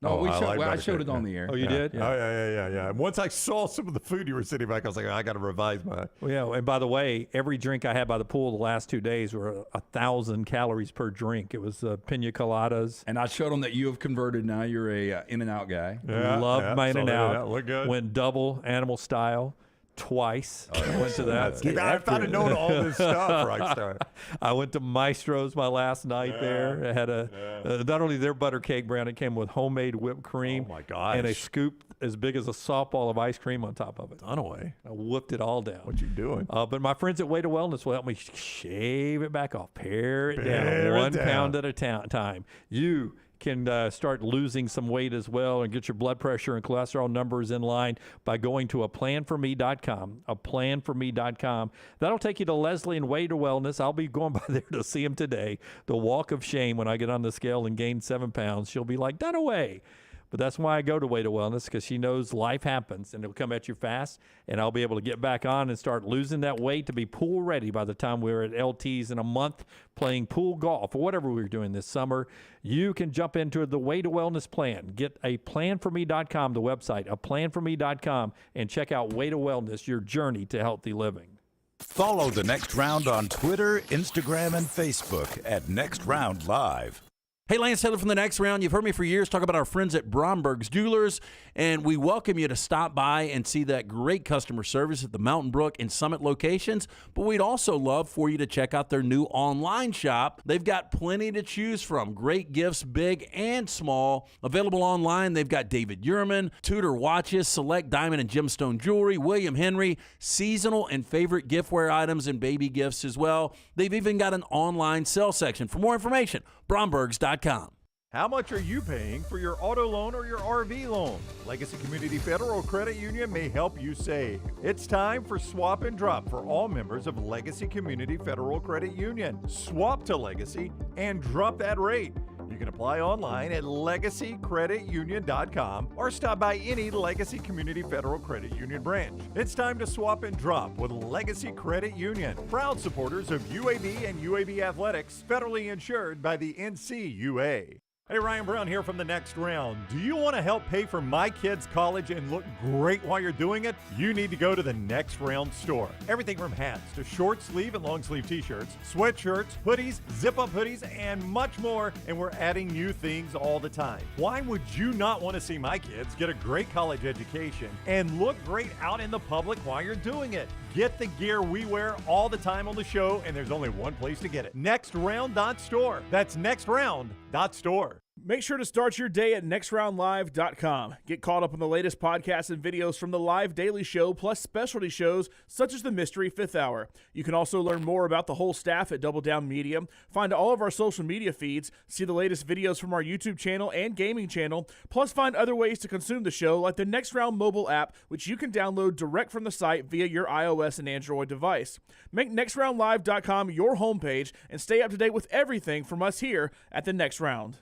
No, I showed
buttercake,
it on the air.
Oh, you did?
Yeah. Oh, yeah. Once I saw some of the food you were sitting back, I was like, I got to revise my.
Well, yeah, and by the way, every drink I had by the pool the last 2 days were 1,000 calories per drink. It was pina coladas.
And I showed them that you have converted now. You're a In-N-Out guy.
Loved my In-N-Out.
Look good.
Went double animal style twice. I went to that.
I thought I'd known all this stuff, Rockstar.
I went to Maestro's my last night there. I had not only their butter cake brown, it came with homemade whipped cream.
Oh, my gosh.
And a scoop as big as a softball of ice cream on top of it.
Dunaway.
I whooped it all down.
What you doing?
But my friends at Way to Wellness will help me shave it back off, pare it
Pare
down,
it
1
down.
pound at a time. You can start losing some weight as well and get your blood pressure and cholesterol numbers in line by going to aplanforme.com, aplanforme.com. That'll take you to Leslie and Way to Wellness. I'll be going by there to see him today. The walk of shame when I get on the scale and gain 7 pounds. She'll be like, done away. But that's why I go to Way to Wellness, because she knows life happens and it'll come at you fast, and I'll be able to get back on and start losing that weight to be pool ready by the time we're at LT's in a month playing pool golf or whatever we're doing this summer. You can jump into the Way to Wellness plan. Get a planforme.com, the website, aplanforme.com, and check out Way to Wellness, your journey to healthy living.
Follow The Next Round on Twitter, Instagram, and Facebook at Next Round Live.
Hey, Lance Taylor from The Next Round. You've heard me for years talk about our friends at Bromberg's Jewelers, and we welcome you to stop by and see that great customer service at the Mountain Brook and Summit locations. But we'd also love for you to check out their new online shop. They've got plenty to choose from. Great gifts, big and small. Available online, they've got David Yurman, Tudor watches, select diamond and gemstone jewelry, William Henry, seasonal and favorite giftware items, and baby gifts as well. They've even got an online sale section. For more information, brombergs.com.
How much are you paying for your auto loan or your RV loan? Legacy Community Federal Credit Union may help you save. It's time for Swap and Drop for all members of Legacy Community Federal Credit Union. Swap to Legacy and drop that rate. You can apply online at legacycreditunion.com or stop by any Legacy Community Federal Credit Union branch. It's time to swap and drop with Legacy Credit Union, proud supporters of UAB and UAB Athletics, federally insured by the NCUA. Hey, Ryan Brown here from The Next Round. Do you want to help pay for my kids' college and look great while you're doing it? You need to go to The Next Round store. Everything from hats to short sleeve and long sleeve t-shirts, sweatshirts, hoodies, zip-up hoodies, and much more. And we're adding new things all the time. Why would you not want to see my kids get a great college education and look great out in the public while you're doing it? Get the gear we wear all the time on the show, and there's only one place to get it. nextround.store. That's nextround.store.
Make sure to start your day at nextroundlive.com. Get caught up on the latest podcasts and videos from the live daily show, plus specialty shows such as the Mystery Fifth Hour. You can also learn more about the whole staff at Double Down Media, find all of our social media feeds, see the latest videos from our YouTube channel and gaming channel, plus find other ways to consume the show like the Next Round mobile app, which you can download direct from the site via your iOS and Android device. Make nextroundlive.com your homepage and stay up to date with everything from us here at the Next Round.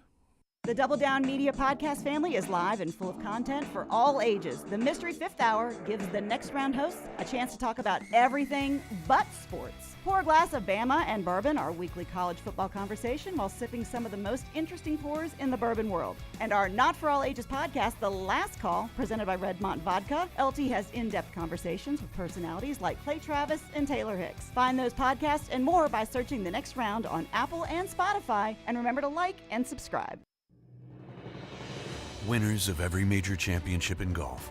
The Double Down Media podcast family is live and full of content for all ages. The Mystery Fifth Hour gives the Next Round hosts a chance to talk about everything but sports. Pour a glass of Bama and bourbon, our weekly college football conversation, while sipping some of the most interesting pours in the bourbon world. And our Not For All Ages podcast, The Last Call, presented by Redmont Vodka. LT has in-depth conversations with personalities like Clay Travis and Taylor Hicks. Find those podcasts and more by searching The Next Round on Apple and Spotify. And remember to like and subscribe.
Winners of every major championship in golf.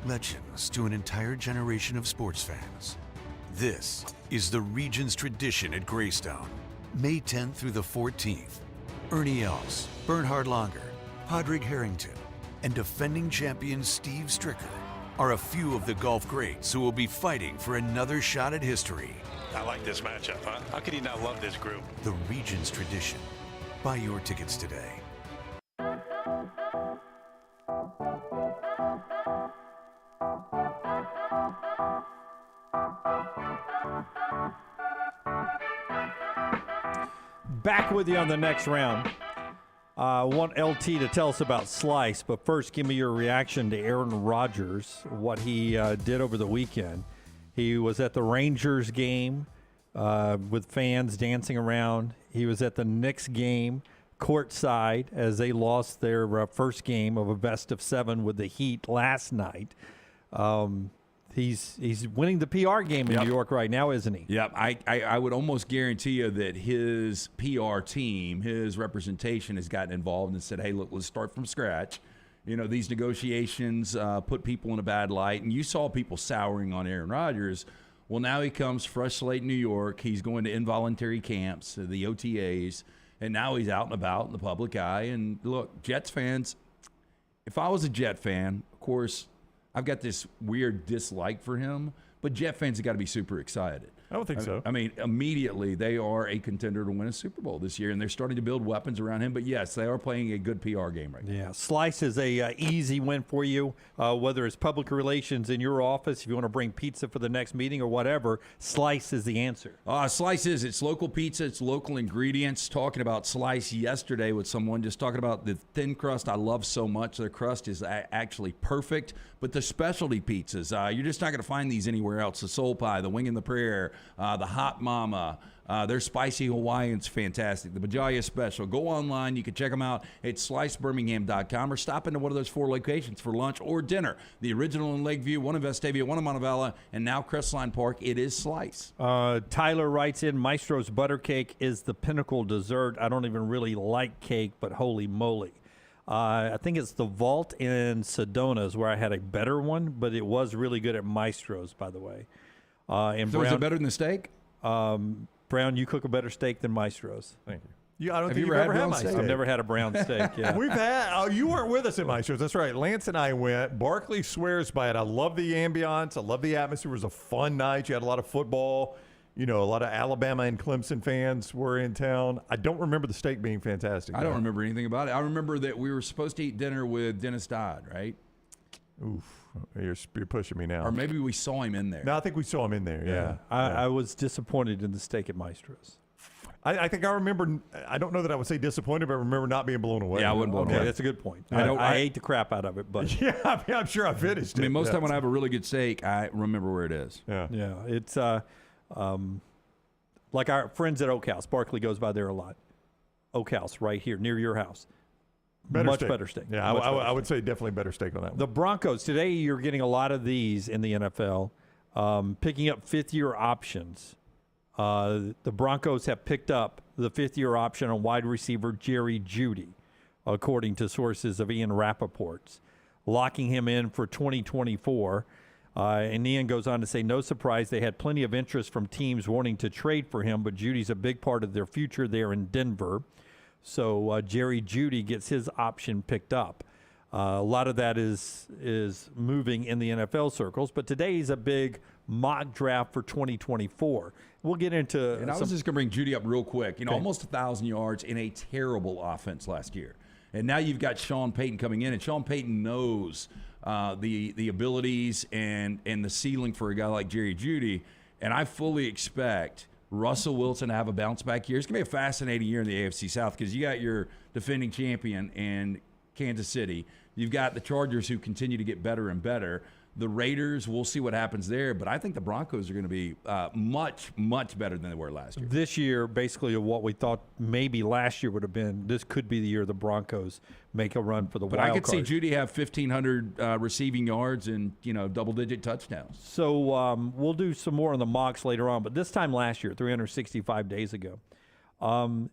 Legends to an entire generation of sports fans. This is the region's tradition at Greystone. May 10th through the 14th. Ernie Els, Bernhard Langer, Padraig Harrington, and defending champion Steve Stricker are a few of the golf greats who will be fighting for another shot at history.
I like this matchup, huh? How could you not love this group?
The Regions Tradition. Buy your tickets today.
Back with you on the next round. I want LT to tell us about Slice, but first give me your reaction to Aaron Rodgers, what he did over the weekend. He was at the Rangers game with fans dancing around. He was at the Knicks game courtside as they lost their first game of a best of 7 with the Heat last night. He's winning the PR game in New York right now, isn't he?
Yep. I would almost guarantee you that his PR team, his representation has gotten involved and said, hey, look, let's start from scratch. You know, these negotiations put people in a bad light. And you saw people souring on Aaron Rodgers. Well, now he comes fresh slate in New York. He's going to involuntary camps, the OTAs. And now he's out and about in the public eye. And look, Jets fans, if I was a Jet fan, of course, I've got this weird dislike for him, but Jet fans have got to be super excited.
I don't think so.
I mean, immediately they are a contender to win a Super Bowl this year, and they're starting to build weapons around him. But yes, they are playing a good PR game right now.
Yeah, Slice is a easy win for you, whether it's public relations in your office, if you want to bring pizza for the next meeting or whatever. Slice is the answer.
Slice it's local pizza, it's local ingredients. Talking about Slice yesterday with someone, just talking about the thin crust I love so much. Their crust is actually perfect. But the specialty pizzas, you're just not going to find these anywhere else. The soul pie, the wing and the prayer, the hot mama, their spicy Hawaiian's fantastic. The Bajaya special. Go online. You can check them out at slicebirmingham.com or stop into one of those 4 locations for lunch or dinner. The original in Lakeview, one in Vestavia, one in Montevallo, and now Crestline Park. It is Slice.
Tyler writes in, Maestro's butter cake is the pinnacle dessert. I don't even really like cake, but holy moly. I think it's the Vault in Sedona's where I had a better one, but it was really good at Maestro's, by the way. And
so
Brown,
is it better than the steak?
Brown, you cook a better steak than Maestro's.
Thank you. I don't
Have
think
you
you've
ever
ever had
had
my
steak?
steak.
I've never had a brown steak. Yeah.
We've had, you weren't with us at Maestro's. That's right. Lance and I went. Barkley swears by it. I love the ambiance. I love the atmosphere. It was a fun night. You had a lot of football. You know, a lot of Alabama and Clemson fans were in town. I don't remember the steak being fantastic.
I don't remember anything about it. I remember that we were supposed to eat dinner with Dennis Dodd, right?
Oof. You're pushing me now.
Or maybe we saw him in there.
No, I think we saw him in there. Yeah.
I was disappointed in the steak at Maestro's.
I think I remember, I don't know that I would say disappointed, but I remember not being blown away.
Yeah, I wasn't blown
Okay,
away.
that's a good point.
I
ate the crap out of it, but
Yeah, I mean, I'm sure I finished it.
I mean, most time when I have a really good steak, I remember where it is.
Yeah.
yeah, it's like our friends at Oak House. Barkley goes by there a lot. Oak House, right here near your house. Much better steak.
Yeah,
Much better
I would
steak.
say definitely better steak on that one.
The Broncos, today you're getting a lot of these in the NFL, picking up fifth-year options. The Broncos have picked up the fifth-year option on wide receiver Jerry Jeudy, according to sources of Ian Rappaport's, locking him in for 2024. And Ian goes on to say, no surprise, they had plenty of interest from teams wanting to trade for him, but Judy's a big part of their future there in Denver. So Jerry Jeudy gets his option picked up. A lot of that is moving in the NFL circles, but today's a big mock draft for 2024. We'll get into.
And I was just going to bring Jeudy up real quick. You know, almost 1,000 yards in a terrible offense last year, and now you've got Sean Payton coming in, and Sean Payton knows the abilities and the ceiling for a guy like Jerry Jeudy, and I fully expect Russell Wilson to have a bounce back year. It's going to be a fascinating year in the AFC South because you got your defending champion in Kansas City. You've got the Chargers who continue to get better and better. The Raiders, we'll see what happens there, but I think the Broncos are going to be much, much better than they were last year.
This year, basically, what we thought maybe last year would have been, this could be the year the Broncos make a run for the wild card.
But I could see Jeudy have 1,500 receiving yards and, double-digit touchdowns.
So we'll do some more on the mocks later on, but this time last year, 365 days ago,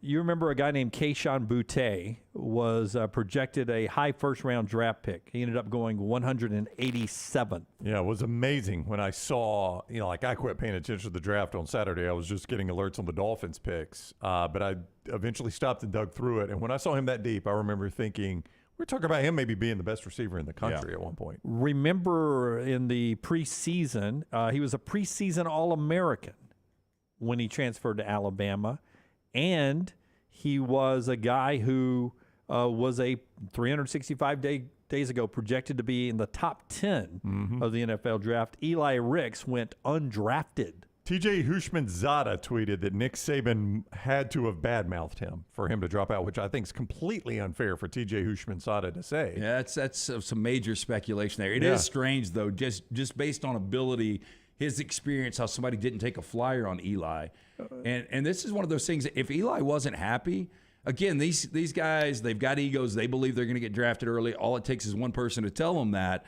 you remember a guy named Kayshon Boutte was projected a high first-round draft pick. He ended up going 187th.
Yeah, it was amazing when I saw, I quit paying attention to the draft on Saturday. I was just getting alerts on the Dolphins picks, but I eventually stopped and dug through it. And when I saw him that deep, I remember thinking, We're talking about him maybe being the best receiver in the country at one point.
Remember in the preseason, he was a preseason All-American when he transferred to Alabama, and he was a guy who was a 365 days ago projected to be in the top 10 of the NFL draft. Eli Ricks went undrafted.
TJ Hushmanzada tweeted that Nick Saban had to have badmouthed him for him to drop out, which I think is completely unfair for TJ Hushmanzada to say.
Yeah, that's some major speculation there. It is strange, though, just based on ability, his experience, how somebody didn't take a flyer on Eli. And this is one of those things, if Eli wasn't happy, again, these guys, they've got egos. They believe they're going to get drafted early. All it takes is one person to tell them that.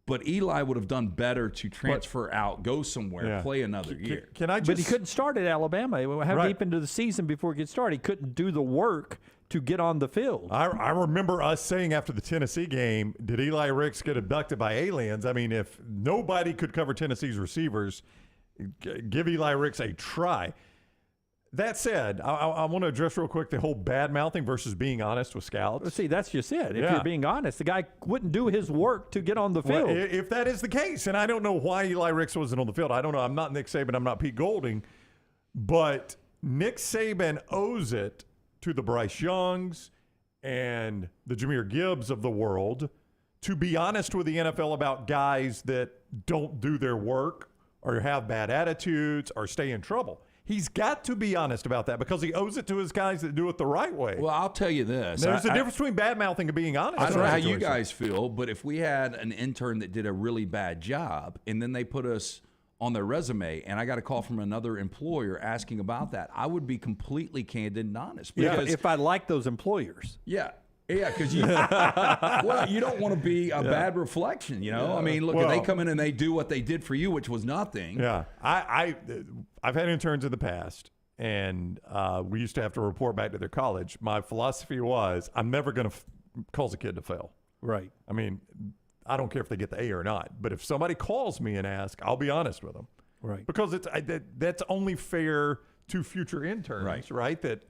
But Eli would have done better to transfer out, go somewhere, play another year.
But he couldn't start at Alabama. How deep into the season before he could start? He couldn't do the work to get on the field.
I remember us saying after the Tennessee game, did Eli Ricks get abducted by aliens? I mean, if nobody could cover Tennessee's receivers, give Eli Ricks a try. That said, I want to address real quick the whole bad-mouthing versus being honest with scouts.
See, that's just it. If you're being honest, the guy wouldn't do his work to get on the field.
Well, if that is the case, and I don't know why Eli Ricks wasn't on the field. I don't know. I'm not Nick Saban. I'm not Pete Golding. But Nick Saban owes it to the Bryce Youngs and the Jahmyr Gibbs of the world to be honest with the NFL about guys that don't do their work or have bad attitudes or stay in trouble. He's got to be honest about that because he owes it to his guys that do it the right way.
Well, I'll tell you this.
There's a difference between bad-mouthing and being honest.
I don't know how you guys feel, but if we had an intern that did a really bad job and then they put us on their resume and I got a call from another employer asking about that, I would be completely candid and honest.
Because if I like those employers.
Yeah, because you, well, you don't want to be a bad reflection, you know? I mean, look, if they come in and they do what they did for you, which was nothing.
Yeah, I've had interns in the past, and we used to have to report back to their college. My philosophy was, I'm never going to cause a kid to fail.
Right.
I mean, I don't care if they get the A or not, but if somebody calls me and asks, I'll be honest with them.
Right.
Because that's only fair to future interns, right? That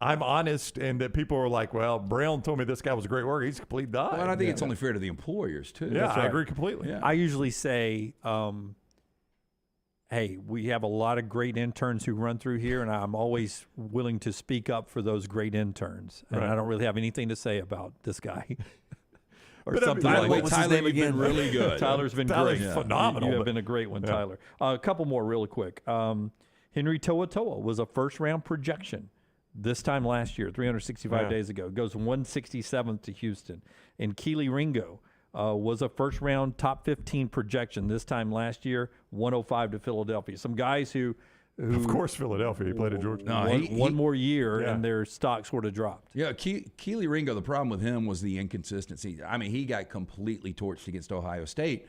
I'm honest and that people are like, well, Brown told me this guy was a great worker. He's a complete dime.
Well, and I think it's only fair to the employers, too.
Yeah, I agree completely.
Yeah.
I usually say, hey, we have a lot of great interns who run through here, and I'm always willing to speak up for those great interns. And I don't really have anything to say about this guy.
By the way, Tyler, you've been really good.
Tyler's been
Tyler's
great.
phenomenal.
You have been a great one, Tyler. A couple more really quick. Henry To'oTo'o was a first-round projection this time last year, 365 days ago. Goes 167th to Houston. And Keely Ringo was a first-round top 15 projection this time last year, 105 to Philadelphia. Some guys who
of course, Philadelphia. He played at Georgia.
No,
one more year, and their stocks would have dropped.
Yeah, Keely Ringo, the problem with him was the inconsistency. I mean, he got completely torched against Ohio State.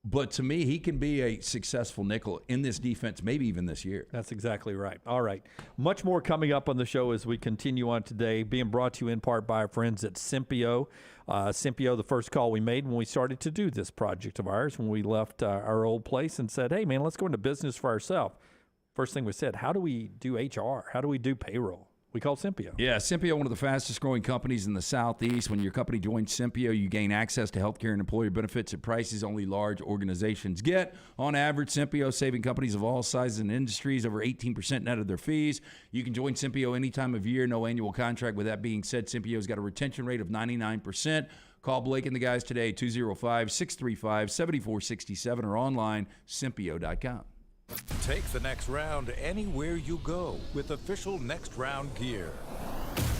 But to me, he can be a successful nickel in this defense, maybe even this year.
That's exactly right. All right. Much more coming up on the show as we continue on today, being brought to you in part by our friends at Simpio. Simpio, the first call we made when we started to do this project of ours, when we left our old place and said, hey, man, let's go into business for ourselves. First thing we said, how do we do HR? How do we do payroll? We called Simpio.
Yeah, Simpio, one of the fastest growing companies in the Southeast. When your company joins Simpio, you gain access to healthcare and employer benefits at prices only large organizations get. On average, Simpio saving companies of all sizes and industries over 18% net of their fees. You can join Simpio any time of year, no annual contract. With that being said, Simpio's got a retention rate of 99%. Call Blake and the guys today, 205-635-7467 or online, Simpio.com.
Take the next round anywhere you go with official Next Round gear.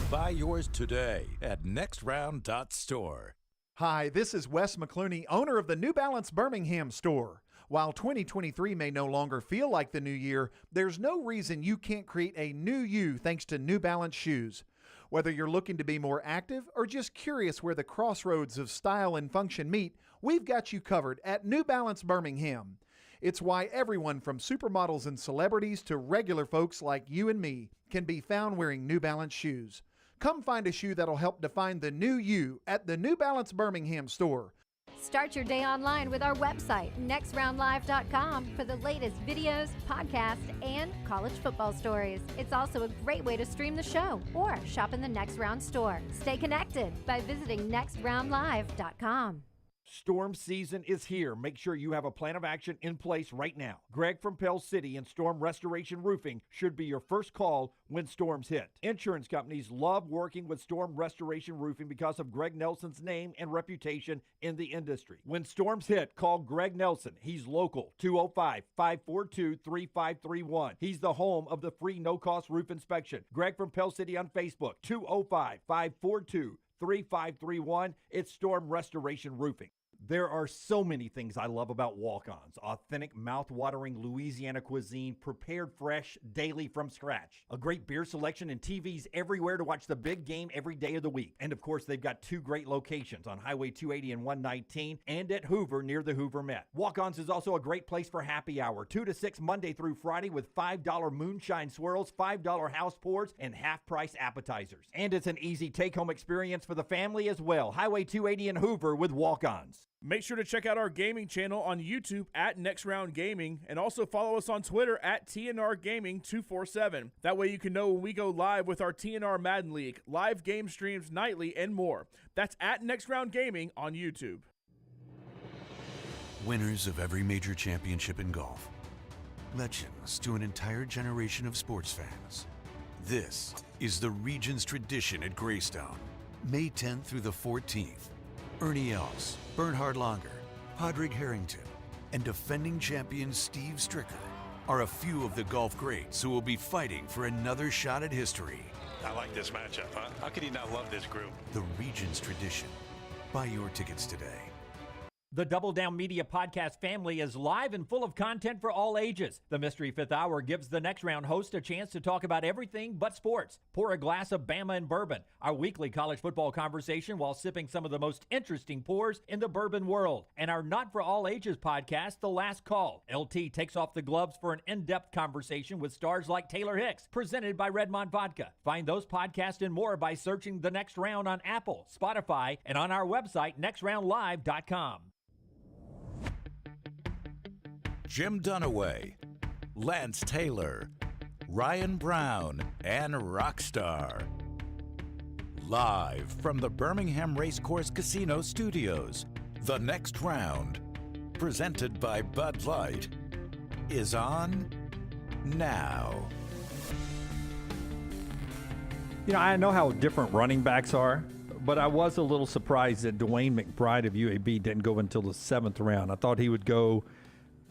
Buy yours today at nextround.store.
Hi, this is Wes McClooney, owner of the New Balance Birmingham store. While 2023 may no longer feel like the new year, there's no reason you can't create a new you thanks to New Balance shoes. Whether you're looking to be more active or just curious where the crossroads of style and function meet, we've got you covered at New Balance Birmingham. It's why everyone from supermodels and celebrities to regular folks like you and me can be found wearing New Balance shoes. Come find a shoe that'll help define the new you at the New Balance Birmingham store.
Start your day online with our website, nextroundlive.com, for the latest videos, podcasts, and college football stories. It's also a great way to stream the show or shop in the Next Round store. Stay connected by visiting nextroundlive.com.
Storm season is here. Make sure you have a plan of action in place right now. Greg from Pell City and Storm Restoration Roofing should be your first call when storms hit. Insurance companies love working with Storm Restoration Roofing because of Greg Nelson's name and reputation in the industry. When storms hit, call Greg Nelson. He's local, 205-542-3531. He's the home of the free no-cost roof inspection. Greg from Pell City on Facebook, 205-542-3531. It's Storm Restoration Roofing. There are so many things I love about walk-ons. Authentic, mouth-watering Louisiana cuisine, prepared fresh, daily from scratch. A great beer selection and TVs everywhere to watch the big game every day of the week. And of course, they've got 2 great locations on Highway 280 and 119 and at Hoover near the Hoover Met. Walk-ons is also a great place for happy hour, 2 to 6 Monday through Friday with $5 moonshine swirls, $5 house pours, and half-price appetizers. And it's an easy take-home experience for the family as well. Highway 280 and Hoover with walk-ons.
Make sure to check out our gaming channel on YouTube at Next Round Gaming, and also follow us on Twitter at TNR Gaming 247. That way you can know when we go live with our TNR Madden League, live game streams nightly, and more. That's at Next Round Gaming on YouTube.
Winners of every major championship in golf. Legends to an entire generation of sports fans. This is the region's tradition at Greystone. May 10th through the 14th. Ernie Els, Bernhard Langer, Padraig Harrington, and defending champion Steve Stricker are a few of the golf greats who will be fighting for another shot at history.
I like this matchup, huh? How could you not love this group?
The region's tradition. Buy your tickets today.
The Double Down Media podcast family is live and full of content for all ages. The Mystery Fifth Hour gives the Next Round host a chance to talk about everything but sports. Pour a glass of Bama and bourbon, our weekly college football conversation while sipping some of the most interesting pours in the bourbon world. And our Not For All Ages podcast, The Last Call. LT takes off the gloves for an in-depth conversation with stars like Taylor Hicks, presented by Redmond Vodka. Find those podcasts and more by searching The Next Round on Apple, Spotify, and on our website, nextroundlive.com.
Jim Dunaway, Lance Taylor, Ryan Brown, and Rockstar. Live from the Birmingham Racecourse Casino Studios, The Next Round, presented by Bud Light, is on now.
You know, I know how different running backs are, but I was a little surprised that Dwayne McBride of UAB didn't go until the 7th round. I thought he would go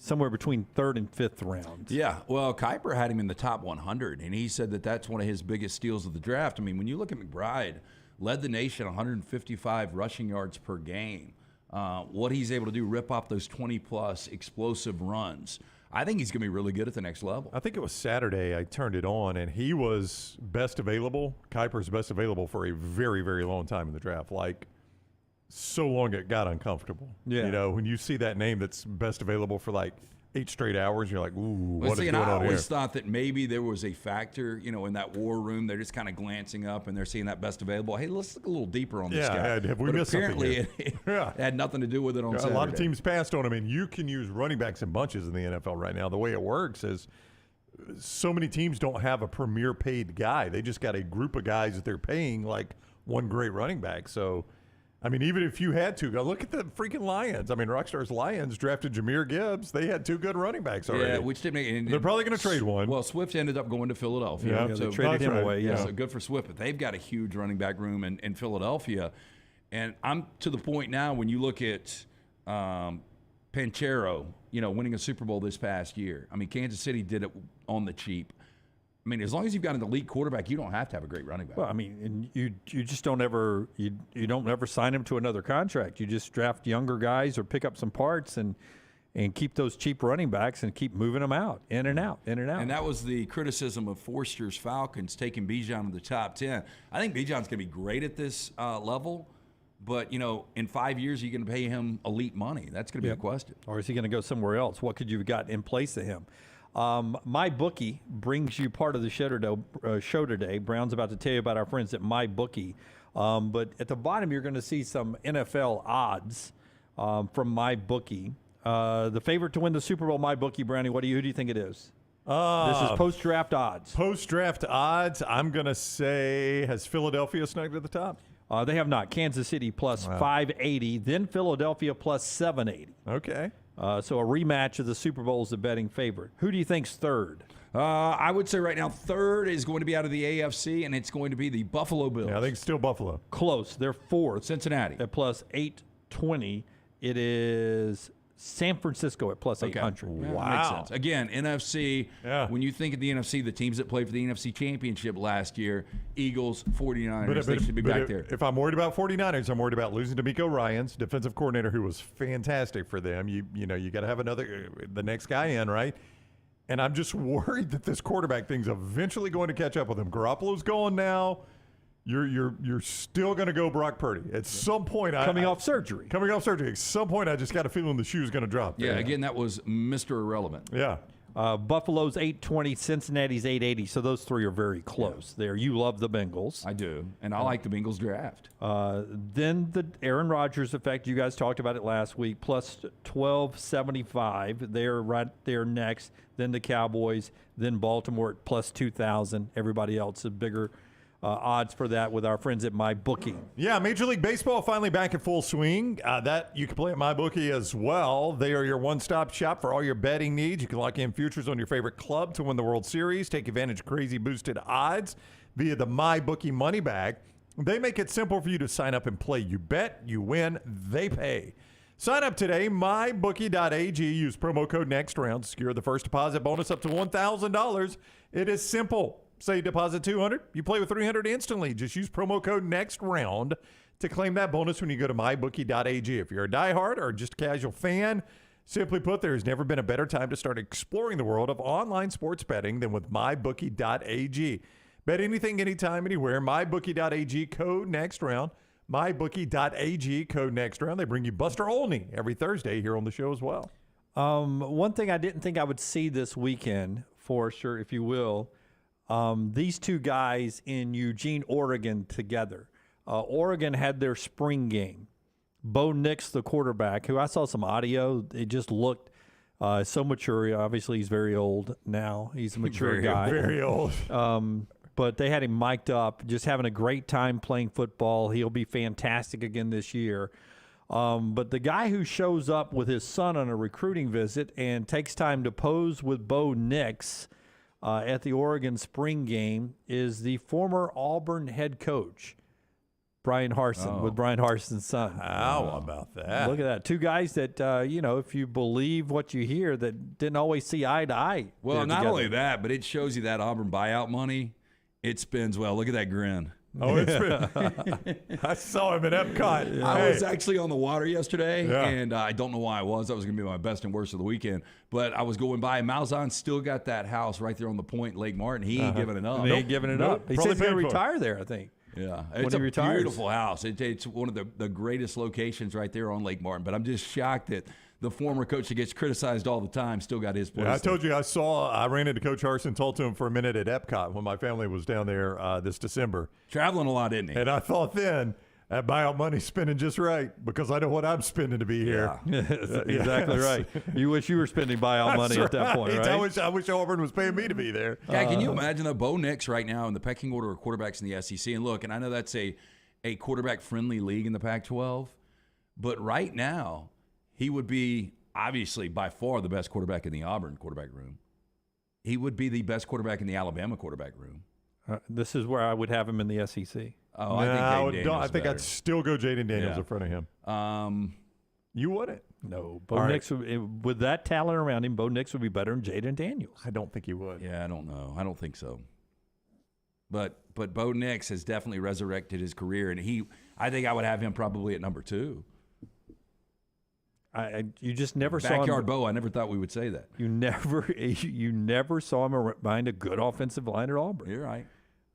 somewhere between 3rd and 5th rounds.
Yeah, well, Kuiper had him in the top 100, and he said that that's one of his biggest steals of the draft. I mean, when you look at McBride, led the nation 155 rushing yards per game. What he's able to do, rip off those 20-plus explosive runs. I think he's going to be really good at the next level.
I think it was Saturday I turned it on, and he was best available. Kuiper's best available for a very, very long time in the draft. Like, so long it got uncomfortable.
Yeah.
You know, when you see that name that's best available for like 8 straight hours, you're like, ooh, what is going on here?
I always thought that maybe there was a factor, you know, in that war room. They're just kind of glancing up and they're seeing that best available. Hey, let's look a little deeper on this guy.
Have we missed something here?
Apparently, it had nothing to do with it on Saturday.
A lot of teams passed on him, and you can use running backs in bunches in the NFL right now. The way it works is so many teams don't have a premier paid guy. They just got a group of guys that they're paying like one great running back. So, I mean, even if you had to, go look at the freaking Lions. I mean, Rockstar's Lions drafted Jahmyr Gibbs. They had 2 good running backs already.
Yeah, which didn't make
They're probably going to trade one.
Well, Swift ended up going to Philadelphia.
Yeah,
so
they traded him away. Yeah,
so good for Swift. But they've got a huge running back room in Philadelphia. And I'm to the point now when you look at Panchero, you know, winning a Super Bowl this past year. I mean, Kansas City did it on the cheap. I mean, as long as you've got an elite quarterback, you don't have to have a great running back.
Well, I mean, and you just don't ever you don't ever sign him to another contract. You just draft younger guys or pick up some parts and keep those cheap running backs and keep moving them out, in and out.
And that was the criticism of Forster's Falcons taking Bijan in the top 10. I think Bijan's going to be great at this level, but, you know, in 5 years, you're going to pay him elite money. That's going to be a question.
Or is he going to go somewhere else? What could you have got in place of him? MyBookie brings you part of the show today. Brown's about to tell you about our friends at MyBookie. But at the bottom, you're going to see some NFL odds. from MyBookie. The favorite to win the Super Bowl, MyBookie, Brownie, who do you think it is? This is post-draft odds.
Post-draft odds, I'm going to say, has Philadelphia snugged at the top?
They have not. Kansas City plus 580, then Philadelphia plus 780.
Okay.
So a rematch of the Super Bowl is the betting favorite. Who do you think's third?
I would say right now third is going to be out of the AFC, and it's going to be the Buffalo Bills.
Yeah, I think it's still Buffalo.
Close. They're fourth.
Cincinnati.
At plus 820. It is San Francisco at plus 800.
Yeah, makes sense. Again, NFC, when you think of the NFC, the teams that played for the NFC Championship last year, Eagles, 49ers, they should be back there.
If I'm worried about 49ers, I'm worried about losing D'Amico Ryans, defensive coordinator who was fantastic for them. You got to have the next guy in, right? And I'm just worried that this quarterback thing's eventually going to catch up with him. Garoppolo's gone now. You're still going to go Brock Purdy. At some point,
coming off surgery.
At some point, I just got a feeling the shoe's going to drop.
Yeah, again, that was Mr. Irrelevant.
Yeah.
Buffalo's 820, Cincinnati's 880. So those three are very close there. You love the Bengals.
I do, and I like the Bengals draft.
Then the Aaron Rodgers effect. You guys talked about it last week. Plus 1275. They're right there next. Then the Cowboys. Then Baltimore at plus 2,000. Everybody else is bigger. Odds for that with our friends at MyBookie.
Yeah, Major League Baseball finally back in full swing. That you can play at MyBookie as well. They are your one-stop shop for all your betting needs. You can lock in futures on your favorite club to win the World Series. Take advantage of crazy boosted odds via the MyBookie money bag. They make it simple for you to sign up and play. You bet, you win, they pay. Sign up today, mybookie.ag. Use promo code NEXTROUND to secure the first deposit bonus up to $1,000. It is simple. Say deposit $200, you play with $300 instantly. Just use promo code NEXTROUND to claim that bonus when you go to mybookie.ag. If you're a diehard or just a casual fan, simply put, there has never been a better time to start exploring the world of online sports betting than with mybookie.ag. Bet anything, anytime, anywhere. Mybookie.ag, code NEXTROUND. Mybookie.ag, code NEXTROUND. They bring you Buster Olney every Thursday here on the show as well.
One thing I didn't think I would see this weekend, for sure, if you will, these two guys in Eugene, Oregon together. Oregon had their spring game. Bo Nix, the quarterback, who I saw some audio, it just looked so mature. Obviously, he's very old now. He's a mature guy.
Very old.
But they had him mic'd up, just having a great time playing football. He'll be fantastic again this year. But the guy who shows up with his son on a recruiting visit and takes time to pose with Bo Nix at the Oregon spring game is the former Auburn head coach, Brian Harsin, with Brian Harsin's son.
How about that?
Look at that. Two guys that, if you believe what you hear, that didn't always see eye to eye.
Well, not only that, but it shows you that Auburn buyout money, it spends well. Look at that grin.
Oh, it's been. I saw him at Epcot.
I was actually on the water yesterday, and I don't know why I was. That was going to be my best and worst of the weekend. But I was going by. Malzahn's still got that house right there on the point, Lake Martin. He ain't giving it up.
He ain't giving it up. He says he's going to retire there, I think.
Yeah, it's a beautiful house. It's one of the greatest locations right there on Lake Martin. But I'm just shocked that the former coach that gets criticized all the time still got his place.
Yeah, I told you I ran into Coach Harsin, talked to him for a minute at Epcot when my family was down there this December.
Traveling a lot, isn't he?
And I thought then, that buyout money's spending just right because I know what I'm spending to be here.
Yeah. Exactly right. You wish you were spending buyout money at that point, right?
I wish Auburn was paying me to be there.
Yeah, can you imagine though, Bo Nix right now in the pecking order of quarterbacks in the SEC? And look, and I know that's a quarterback-friendly league in the Pac-12, but right now he would be obviously by far the best quarterback in the Auburn quarterback room. He would be the best quarterback in the Alabama quarterback room.
This is where I would have him in the SEC.
Oh, I think
I'd still go Jaden Daniels in front of him. You wouldn't?
No. Bo Nix, with that talent around him, Bo Nix would be better than Jaden Daniels.
I don't think he would.
Yeah, I don't know. I don't think so. But Bo Nix has definitely resurrected his career, and I think I would have him probably at number 2.
You just never saw him.
Backyard Bo. I never thought we would say that.
You never saw him behind a good offensive line at Auburn.
You're right.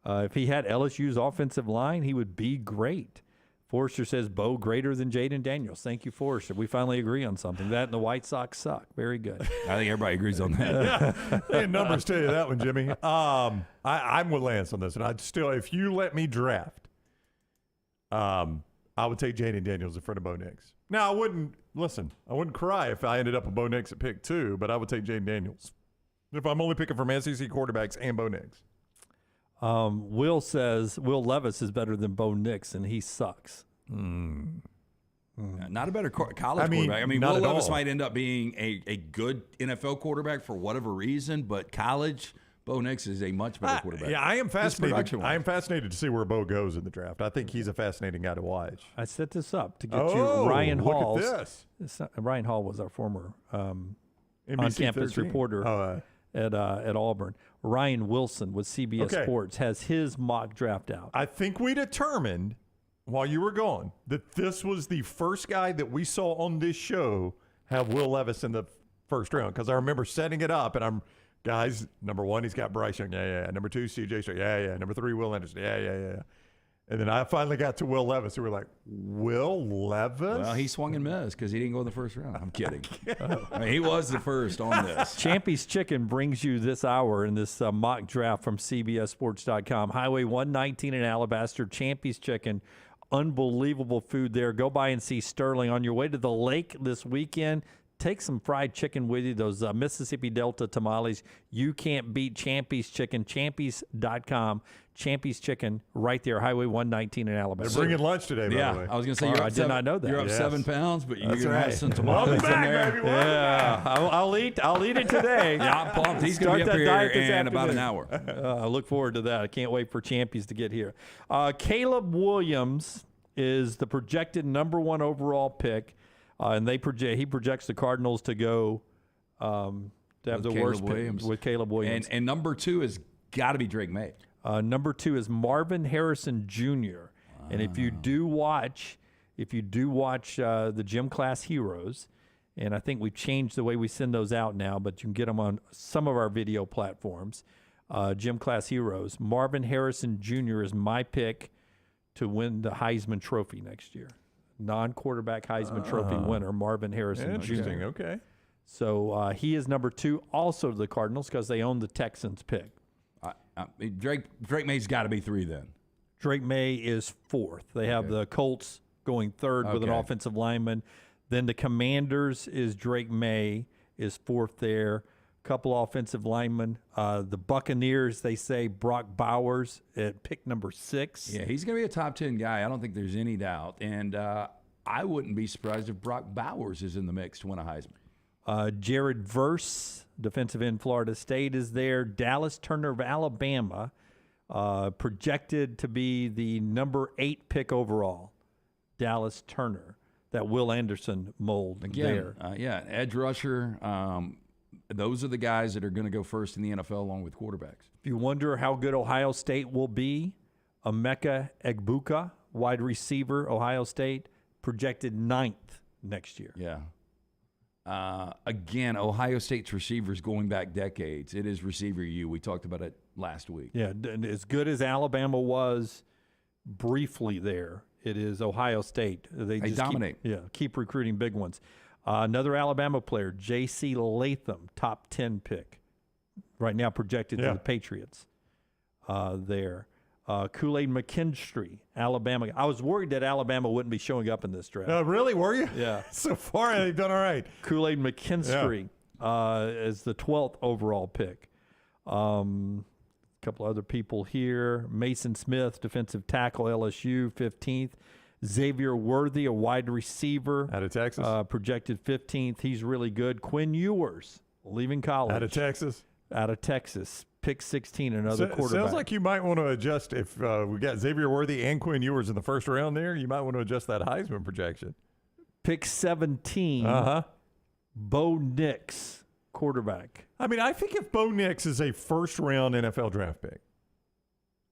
If he had LSU's offensive line, he would be great. Forrester says Bo greater than Jaden Daniels. Thank you, Forrester. We finally agree on something. That and the White Sox suck. Very good.
I think everybody agrees on that.
And numbers tell you that one, Jimmy. I'm with Lance on this, and I'd still, if you let me draft, I would take Jaden Daniels in front of Bo Nix. Now, I wouldn't listen, I wouldn't cry if I ended up with Bo Nix at pick 2, but I would take Jaden Daniels if I'm only picking from SEC quarterbacks and Bo Nix.
Will says Will Levis is better than Bo Nix, and he sucks.
Not a better college
I mean,
quarterback. I mean,
not
Will
at
Levis
all.
might end up being a good NFL quarterback for whatever reason, but college, Bo Nix is a much better quarterback.
Yeah, I am
Just
fascinated.
production-wise.
I am fascinated to see where Bo goes in the draft. I think he's a fascinating guy to watch.
I set this up to get
Oh,
you Ryan
look at
Hall.
this.
Ryan Hall was our former
NBC
on-campus
13.
reporter at Auburn. Ryan Wilson with CBS
Okay.
Sports has his mock draft out.
I think we determined while you were gone that this was the first guy that we saw on this show have Will Levis in the first round, because I remember setting it up and guys, number 1, he's got Bryce Young. Yeah. Number 2, CJ Stroud. Yeah. Number 3, Will Anderson. Yeah. And then I finally got to Will Levis. We were like, Will Levis?
Well, he swung and missed because he didn't go in the first round. I'm kidding. I mean, he was the first on this.
Champy's Chicken brings you this hour in this mock draft from CBSSports.com. Highway 119 in Alabaster. Champy's Chicken. Unbelievable food there. Go by and see Sterling. On your way to the lake this weekend, take some fried chicken with you, those Mississippi Delta tamales. You can't beat Champy's Chicken. Champy's.com. Champy's Chicken right there, Highway 119 in Alabama.
They're bringing lunch today, by the way.
I was going to say,
I did not know that.
You're up
Yes.
7 pounds, but you're
That's
going to have
right.
some tamales
Welcome back,
in there.
baby. Welcome
Yeah, I'll eat it today.
Yeah, I'm pumped. He's going to
Start
be
that
up
diet
here
this
in about an
afternoon.
hour.
I look forward to that. I can't wait for Champions to get here. Caleb Williams is the projected number 1 overall pick, and he projects the Cardinals to go to have the
Caleb
worst
Williams.
pick with Caleb Williams.
And number 2 has got to be Drake May.
Number 2 is Marvin Harrison Jr. And if you do watch the Gym Class Heroes, and I think we've changed the way we send those out now, but you can get them on some of our video platforms. Gym Class Heroes. Marvin Harrison Jr. is my pick to win the Heisman Trophy next year. Non-quarterback Heisman Trophy winner, Marvin Harrison
Interesting.
Jr.
Okay.
So he is number 2, also the Cardinals, because they own the Texans pick.
Drake May's got to be 3 then.
Drake May is 4th. They have the Colts going 3rd with an
Okay.
offensive lineman. Then the Commanders is Drake May is 4th there. Couple offensive linemen. The Buccaneers, they say Brock Bowers at pick number 6.
Yeah, he's going to be a top 10 guy. I don't think there's any doubt. And I wouldn't be surprised if Brock Bowers is in the mix to win a Heisman.
Jared Verse, defensive end, Florida State, is there. Dallas Turner of Alabama, projected to be the number 8 pick overall. Dallas Turner, that Will Anderson mold
Again,
there.
edge rusher. Those are the guys that are going to go first in the NFL along with quarterbacks.
If you wonder how good Ohio State will be, Emeka Egbuka, wide receiver, Ohio State, projected 9th next year.
Yeah. Again, Ohio State's receivers going back decades. It is receiver U. We talked about it last week.
Yeah, and as good as Alabama was briefly there, it is Ohio State. They just
dominate.
Keep recruiting big ones. Another Alabama player, J.C. Latham, top 10 pick. Right now projected to the Patriots there. Kool-Aid McKinstry, Alabama. I was worried that Alabama wouldn't be showing up in this draft.
Really? Were you?
Yeah.
So far, they've done all right.
Kool-Aid McKinstry is the 12th overall pick. A couple other people here. Mason Smith, defensive tackle, LSU, 15th. Xavier Worthy, a wide receiver.
Out of Texas.
Projected 15th. He's really good. Quinn Ewers, leaving college.
Out of Texas.
Out of Texas. Pick 16, another quarterback.
Sounds like you might want to adjust if we got Xavier Worthy and Quinn Ewers in the first round there. You might want to adjust that Heisman projection.
Pick 17, Bo Nix, quarterback.
I mean, I think if Bo Nix is a first-round NFL draft pick,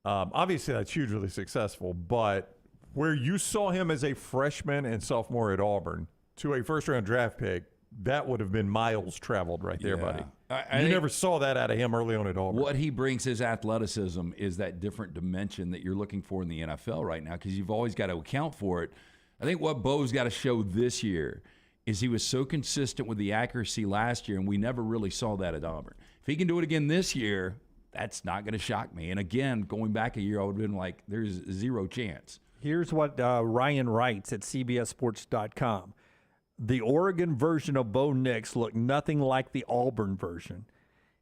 obviously that's hugely successful, but where you saw him as a freshman and sophomore at Auburn to a first-round draft pick, that would have been miles traveled right there, buddy. You never saw that out of him early on at Auburn.
What he brings, his athleticism, is that different dimension that you're looking for in the NFL right now, because you've always got to account for it. I think what Bo's got to show this year is he was so consistent with the accuracy last year, and we never really saw that at Auburn. If he can do it again this year, that's not going to shock me. And again, going back a year, I would have been like, there's zero chance.
Here's what Ryan writes at CBSSports.com. the Oregon version of Bo Nix looked nothing like the Auburn version.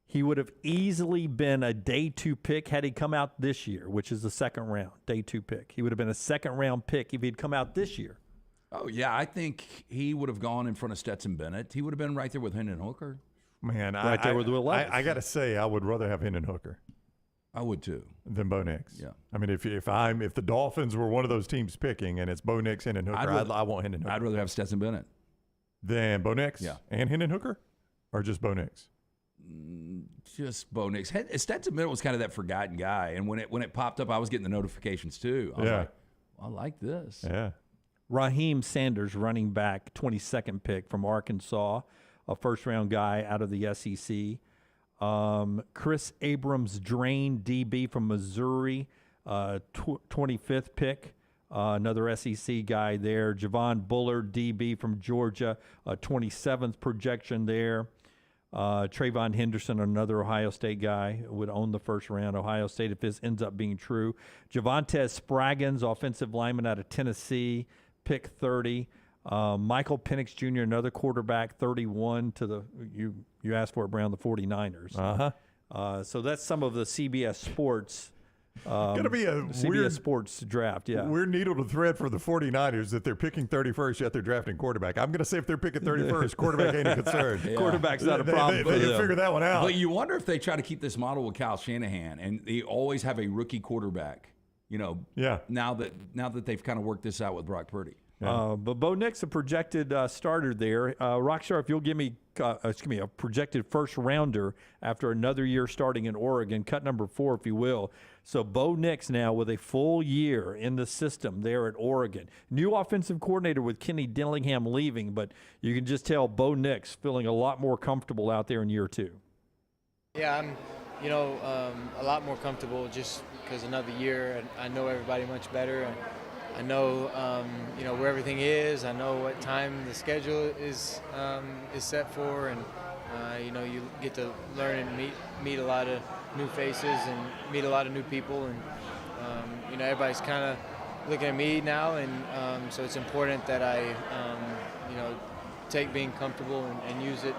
He would have easily been a day 2 pick had he come out this year, which is the second round, day 2 pick. He would have been a second round pick if he'd come out this year.
Oh, yeah, I think he would have gone in front of Stetson Bennett. He would have been right there with Hendon Hooker.
Man,
Right there with Will Levis.
I got to say, I would rather have Hendon Hooker
I would too.
than Bo Nix.
Yeah.
I mean, if the Dolphins were one of those teams picking and it's Bo Nix, Hendon Hooker, I want Hendon Hooker.
I'd rather have Stetson Bennett.
Than Bo Nix?
Yeah.
And Hendon Hooker? Or just Bo Nix?
Just Bo Nix. Stetson Bennett was kind of that forgotten guy, and when it popped up, I was getting the notifications too. I was like, I like this.
Yeah.
Raheem Sanders, running back, 22nd pick from Arkansas, a first-round guy out of the SEC. Chris Abrams, Drain, DB from Missouri, 25th pick, another SEC guy there. Javon Bullard, DB from Georgia, 27th projection there. Trayvon Henderson, another Ohio State guy, would own the first round. Ohio State, if this ends up being true. Javonte Spraggins, offensive lineman out of Tennessee, pick 30. Michael Penix Jr., another quarterback, 31 to the you asked for it, Brown, the 49ers. So that's some of the CBS Sports.
Going to be a
CBS
weird
Sports draft, yeah.
Weird needle to thread for the 49ers that they're picking 31st, yet they're drafting quarterback. I'm going to say if they're picking 31st, quarterback ain't a concern.
Yeah.
Quarterback's not a problem for
They
them.
can figure that one out.
But you wonder if they try to keep this model with Kyle Shanahan, and they always have a rookie quarterback. Now that they've kind of worked this out with Brock Purdy.
But Bo Nix, a projected starter there. Rockstar, if you'll give me a projected first rounder after another year starting in Oregon, cut number 4, if you will. So Bo Nix now with a full year in the system there at Oregon. New offensive coordinator with Kenny Dillingham leaving, but you can just tell Bo Nix feeling a lot more comfortable out there in year 2.
Yeah, I'm, a lot more comfortable just because another year, and I know everybody much better. And I know, where everything is. I know what time the schedule is set for, and you get to learn and meet a lot of new faces and meet a lot of new people, and everybody's kind of looking at me now, and so it's important that I take being comfortable and use it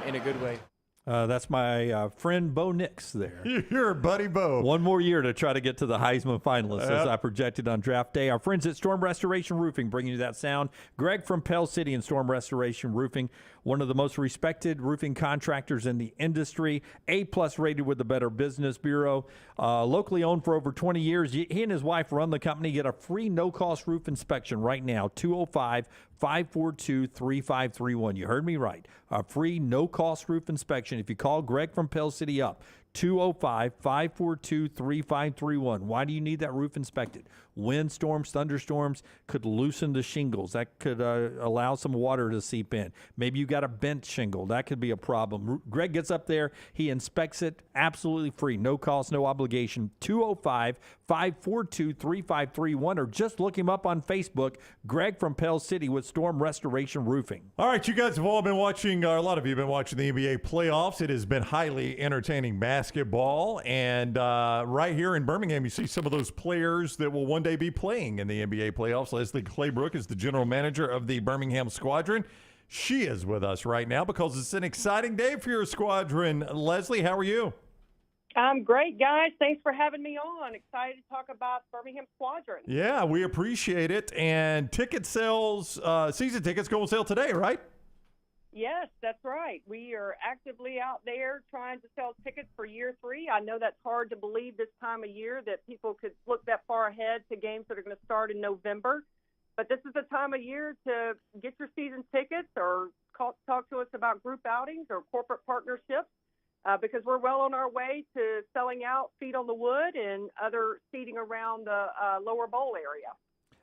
in a good way.
That's my friend Bo Nix there.
You're Buddy Bo.
One more year to try to get to the Heisman finalists as I projected on draft day. Our friends at Storm Restoration Roofing bringing you that sound. Greg from Pell City and Storm Restoration Roofing, one of the most respected roofing contractors in the industry, A-plus rated with the Better Business Bureau. Locally owned for over 20 years. He and his wife run the company. Get a free no-cost roof inspection right now, 205-542-3531. You heard me right. A free no-cost roof inspection. If you call Greg from Pell City up, 205-542-3531. Why do you need that roof inspected? Windstorms, thunderstorms could loosen the shingles. That could allow some water to seep in. Maybe you got a bent shingle. That could be a problem. Greg gets up there. He inspects it absolutely free. No cost, no obligation. 205-542-3531, or just look him up on Facebook. Greg from Pell City with Storm Restoration Roofing.
All right, you guys have all been watching, a lot of you have been watching the NBA playoffs. It has been highly entertaining basketball. And right here in Birmingham, you see some of those players that will one day be playing in the NBA playoffs. Leslie Claybrook is the general manager of the Birmingham Squadron. She is with us right now because it's an exciting day for your squadron. Leslie, how are you?
I'm great, guys. Thanks for having me on. Excited to talk about Birmingham Squadron.
Yeah, we appreciate it. And ticket sales, season tickets go on sale today, right?
Yes, that's right. We are actively out there trying to sell tickets for year 3. I know that's hard to believe this time of year that people could look that far ahead to games that are going to start in November. But this is the time of year to get your season tickets or talk to us about group outings or corporate partnerships because we're well on our way to selling out Feet on the Wood and other seating around the lower bowl area.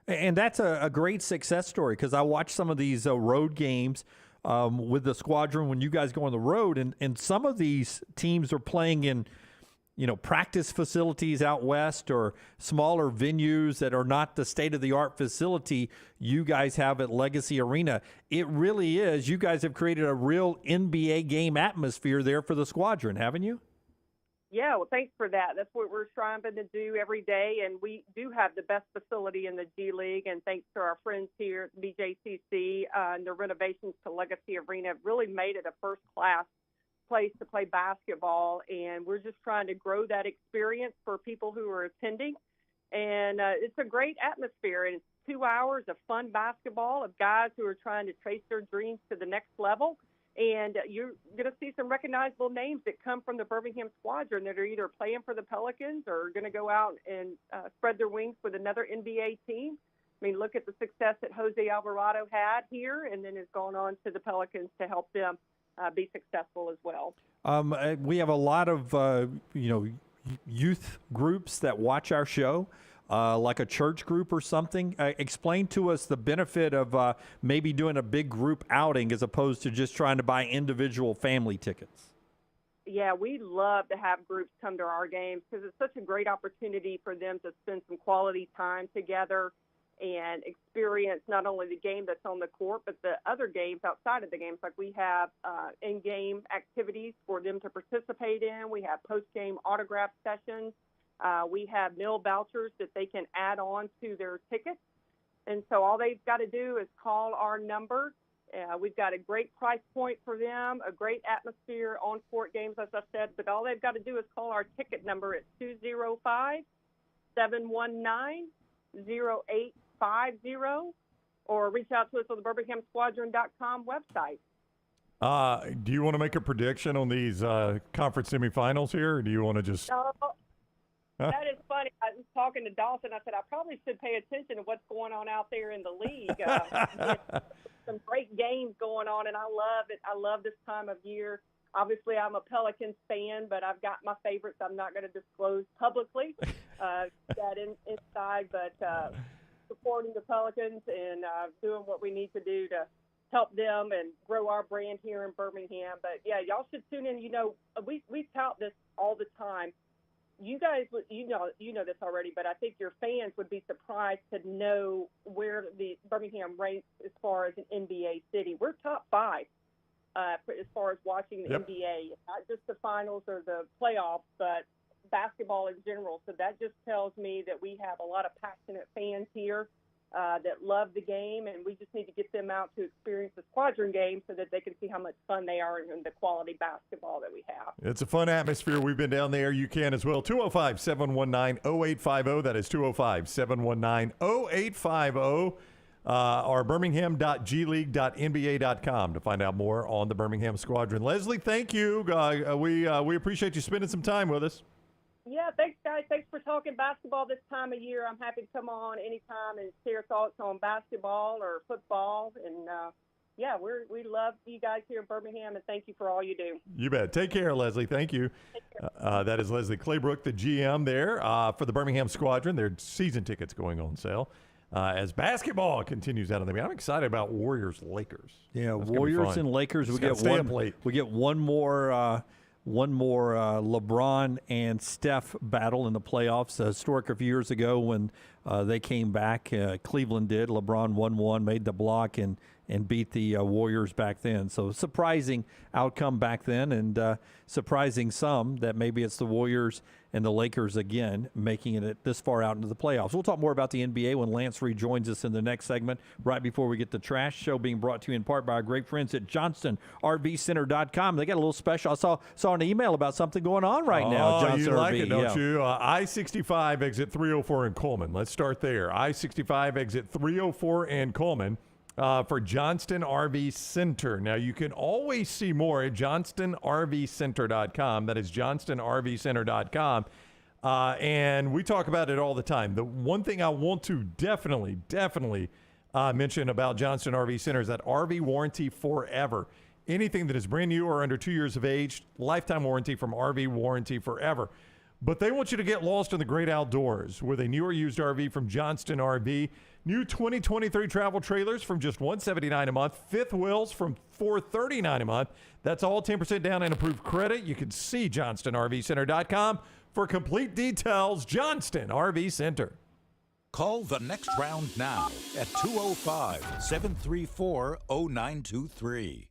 And that's a great success story because I watched some of these road games with the squadron when you guys go on the road, and some of these teams are playing in, practice facilities out west or smaller venues that are not the state-of-the-art facility you guys have at Legacy Arena. It really is. You guys have created a real NBA game atmosphere there for the squadron, haven't you?
Yeah, well, thanks for that. That's what we're striving to do every day, and we do have the best facility in the G League, and thanks to our friends here at BJCC and the renovations to Legacy Arena have really made it a first-class place to play basketball, and we're just trying to grow that experience for people who are attending, and it's a great atmosphere, and it's 2 hours of fun basketball of guys who are trying to trace their dreams to the next level. And you're going to see some recognizable names that come from the Birmingham Squadron that are either playing for the Pelicans or going to go out and spread their wings with another NBA team. I mean, look at the success that Jose Alvarado had here and then has gone on to the Pelicans to help them be successful as well.
We have a lot of, youth groups that watch our show. Like a church group or something. Explain to us the benefit of maybe doing a big group outing as opposed to just trying to buy individual family tickets.
Yeah, we love to have groups come to our games because it's such a great opportunity for them to spend some quality time together and experience not only the game that's on the court, but the other games outside of the games. Like we have in-game activities for them to participate in. We have post-game autograph sessions. We have meal vouchers that they can add on to their tickets. And so all they've got to do is call our number. We've got a great price point for them, a great atmosphere on court games, as I said. But all they've got to do is call our ticket number at 205-719-0850 or reach out to us on the BirminghamSquadron.com website.
Do you want to make a prediction on these conference semifinals here, or do you want to just...
That is funny. I was talking to Dawson. I said, I probably should pay attention to what's going on out there in the league. Some great games going on, and I love it. I love this time of year. Obviously, I'm a Pelicans fan, but I've got my favorites I'm not going to disclose publicly. Inside, but supporting the Pelicans and doing what we need to do to help them and grow our brand here in Birmingham. But, yeah, y'all should tune in. You know, we tout this all the time. You guys, you know this already, but I think your fans would be surprised to know where the Birmingham ranks as far as an NBA city. We're top 5 as far as watching the NBA, not just the finals or the playoffs, but basketball in general. So that just tells me that we have a lot of passionate fans here that love the game, and we just need to get them out to experience the Squadron game so that they can see how much fun they are and the quality basketball that we have.
It's a fun atmosphere. We've been down there. You can as well. 205-719-0850. That is 205-719-0850. Or birmingham.gleague.nba.com to find out more on the Birmingham Squadron. Leslie, thank you. We appreciate you spending some time with us.
Yeah, thanks, guys. Thanks for talking basketball this time of year. I'm happy to come on anytime and share thoughts on basketball or football. And, we love you guys here in Birmingham, and thank you for all you do.
You bet. Take care, Leslie. Thank you. That is Leslie Claybrook, the GM there for the Birmingham Squadron. Their season tickets going on sale as basketball continues out of the way. I'm excited about Warriors-Lakers.
Yeah, Warriors and Lakers. We get one more LeBron and Steph battle in the playoffs. Historic of years ago when they came back, Cleveland did. LeBron 1-1, made the block and beat the Warriors back then. So surprising outcome back then, and surprising some that maybe it's the Warriors and the Lakers again making it this far out into the playoffs. We'll talk more about the NBA when Lance rejoins us in the next segment, right before we get the trash show, being brought to you in part by our great friends at JohnstonRVCenter.com. They got a little special. I saw an email about something going on right now. Johnston
you like
RV.
it, don't you? I-65 exit 304 in Coleman. Let's start there. I-65 exit 304 in Coleman. For Johnston RV Center. Now, you can always see more at JohnstonRVCenter.com. That is JohnstonRVCenter.com. And we talk about it all the time. The one thing I want to definitely mention about Johnston RV Center is that RV warranty forever. Anything that is brand new or under 2 years of age, lifetime warranty from RV Warranty Forever. But they want you to get lost in the great outdoors with a new or used RV from Johnston RV. New 2023 travel trailers from just $179 a month. Fifth wheels from $439 a month. That's all 10% down and approved credit. You can see JohnstonRVCenter.com for complete details. Johnston RV Center.
Call the next round now at 205-734-0923.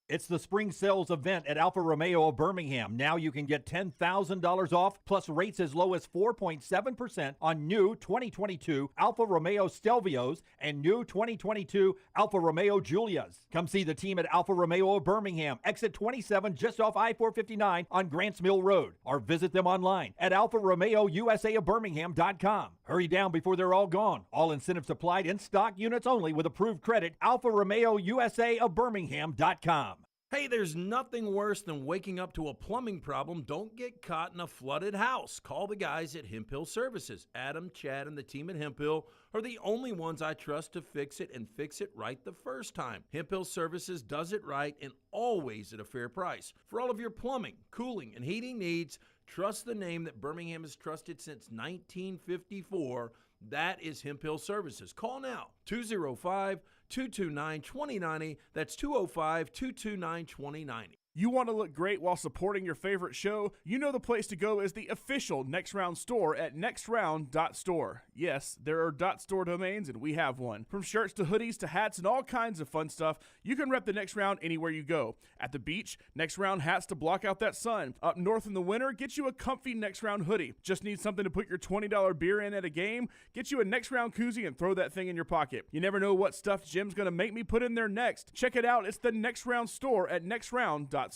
It's the spring sales event at Alfa Romeo of Birmingham. Now you can get $10,000 off, plus rates as low as 4.7% on new 2022 Alfa Romeo Stelvios and new 2022 Alfa Romeo Giulias. Come see the team at Alfa Romeo of Birmingham, exit 27 just off I-459 on Grants Mill Road, or visit them online at alfaromeousaofbirmingham.com. Hurry down before they're all gone. All incentives applied, in stock units only with approved credit. alfaromeousaofbirmingham.com.
Hey, there's nothing worse than waking up to a plumbing problem. Don't get caught in a flooded house. Call the guys at Hemp Hill Services. Adam, Chad, and the team at Hemp Hill are the only ones I trust to fix it and fix it right the first time. Hemp Hill Services does it right and always at a fair price. For all of your plumbing, cooling, and heating needs, trust the name that Birmingham has trusted since 1954. That is Hemp Hill Services. Call now, 205-229-2090. That's 205-229-2090.
You want to look great while supporting your favorite show? You know the place to go is the official Next Round store at nextround.store. Yes, there are .store domains, and we have one. From shirts to hoodies to hats and all kinds of fun stuff, you can rep the Next Round anywhere you go. At the beach, Next Round hats to block out that sun. Up north in the winter, get you a comfy Next Round hoodie. Just need something to put your $20 beer in at a game? Get you a Next Round koozie and throw that thing in your pocket. You never know what stuff Jim's going to make me put in there next. Check it out. It's the Next Round store at nextround.store.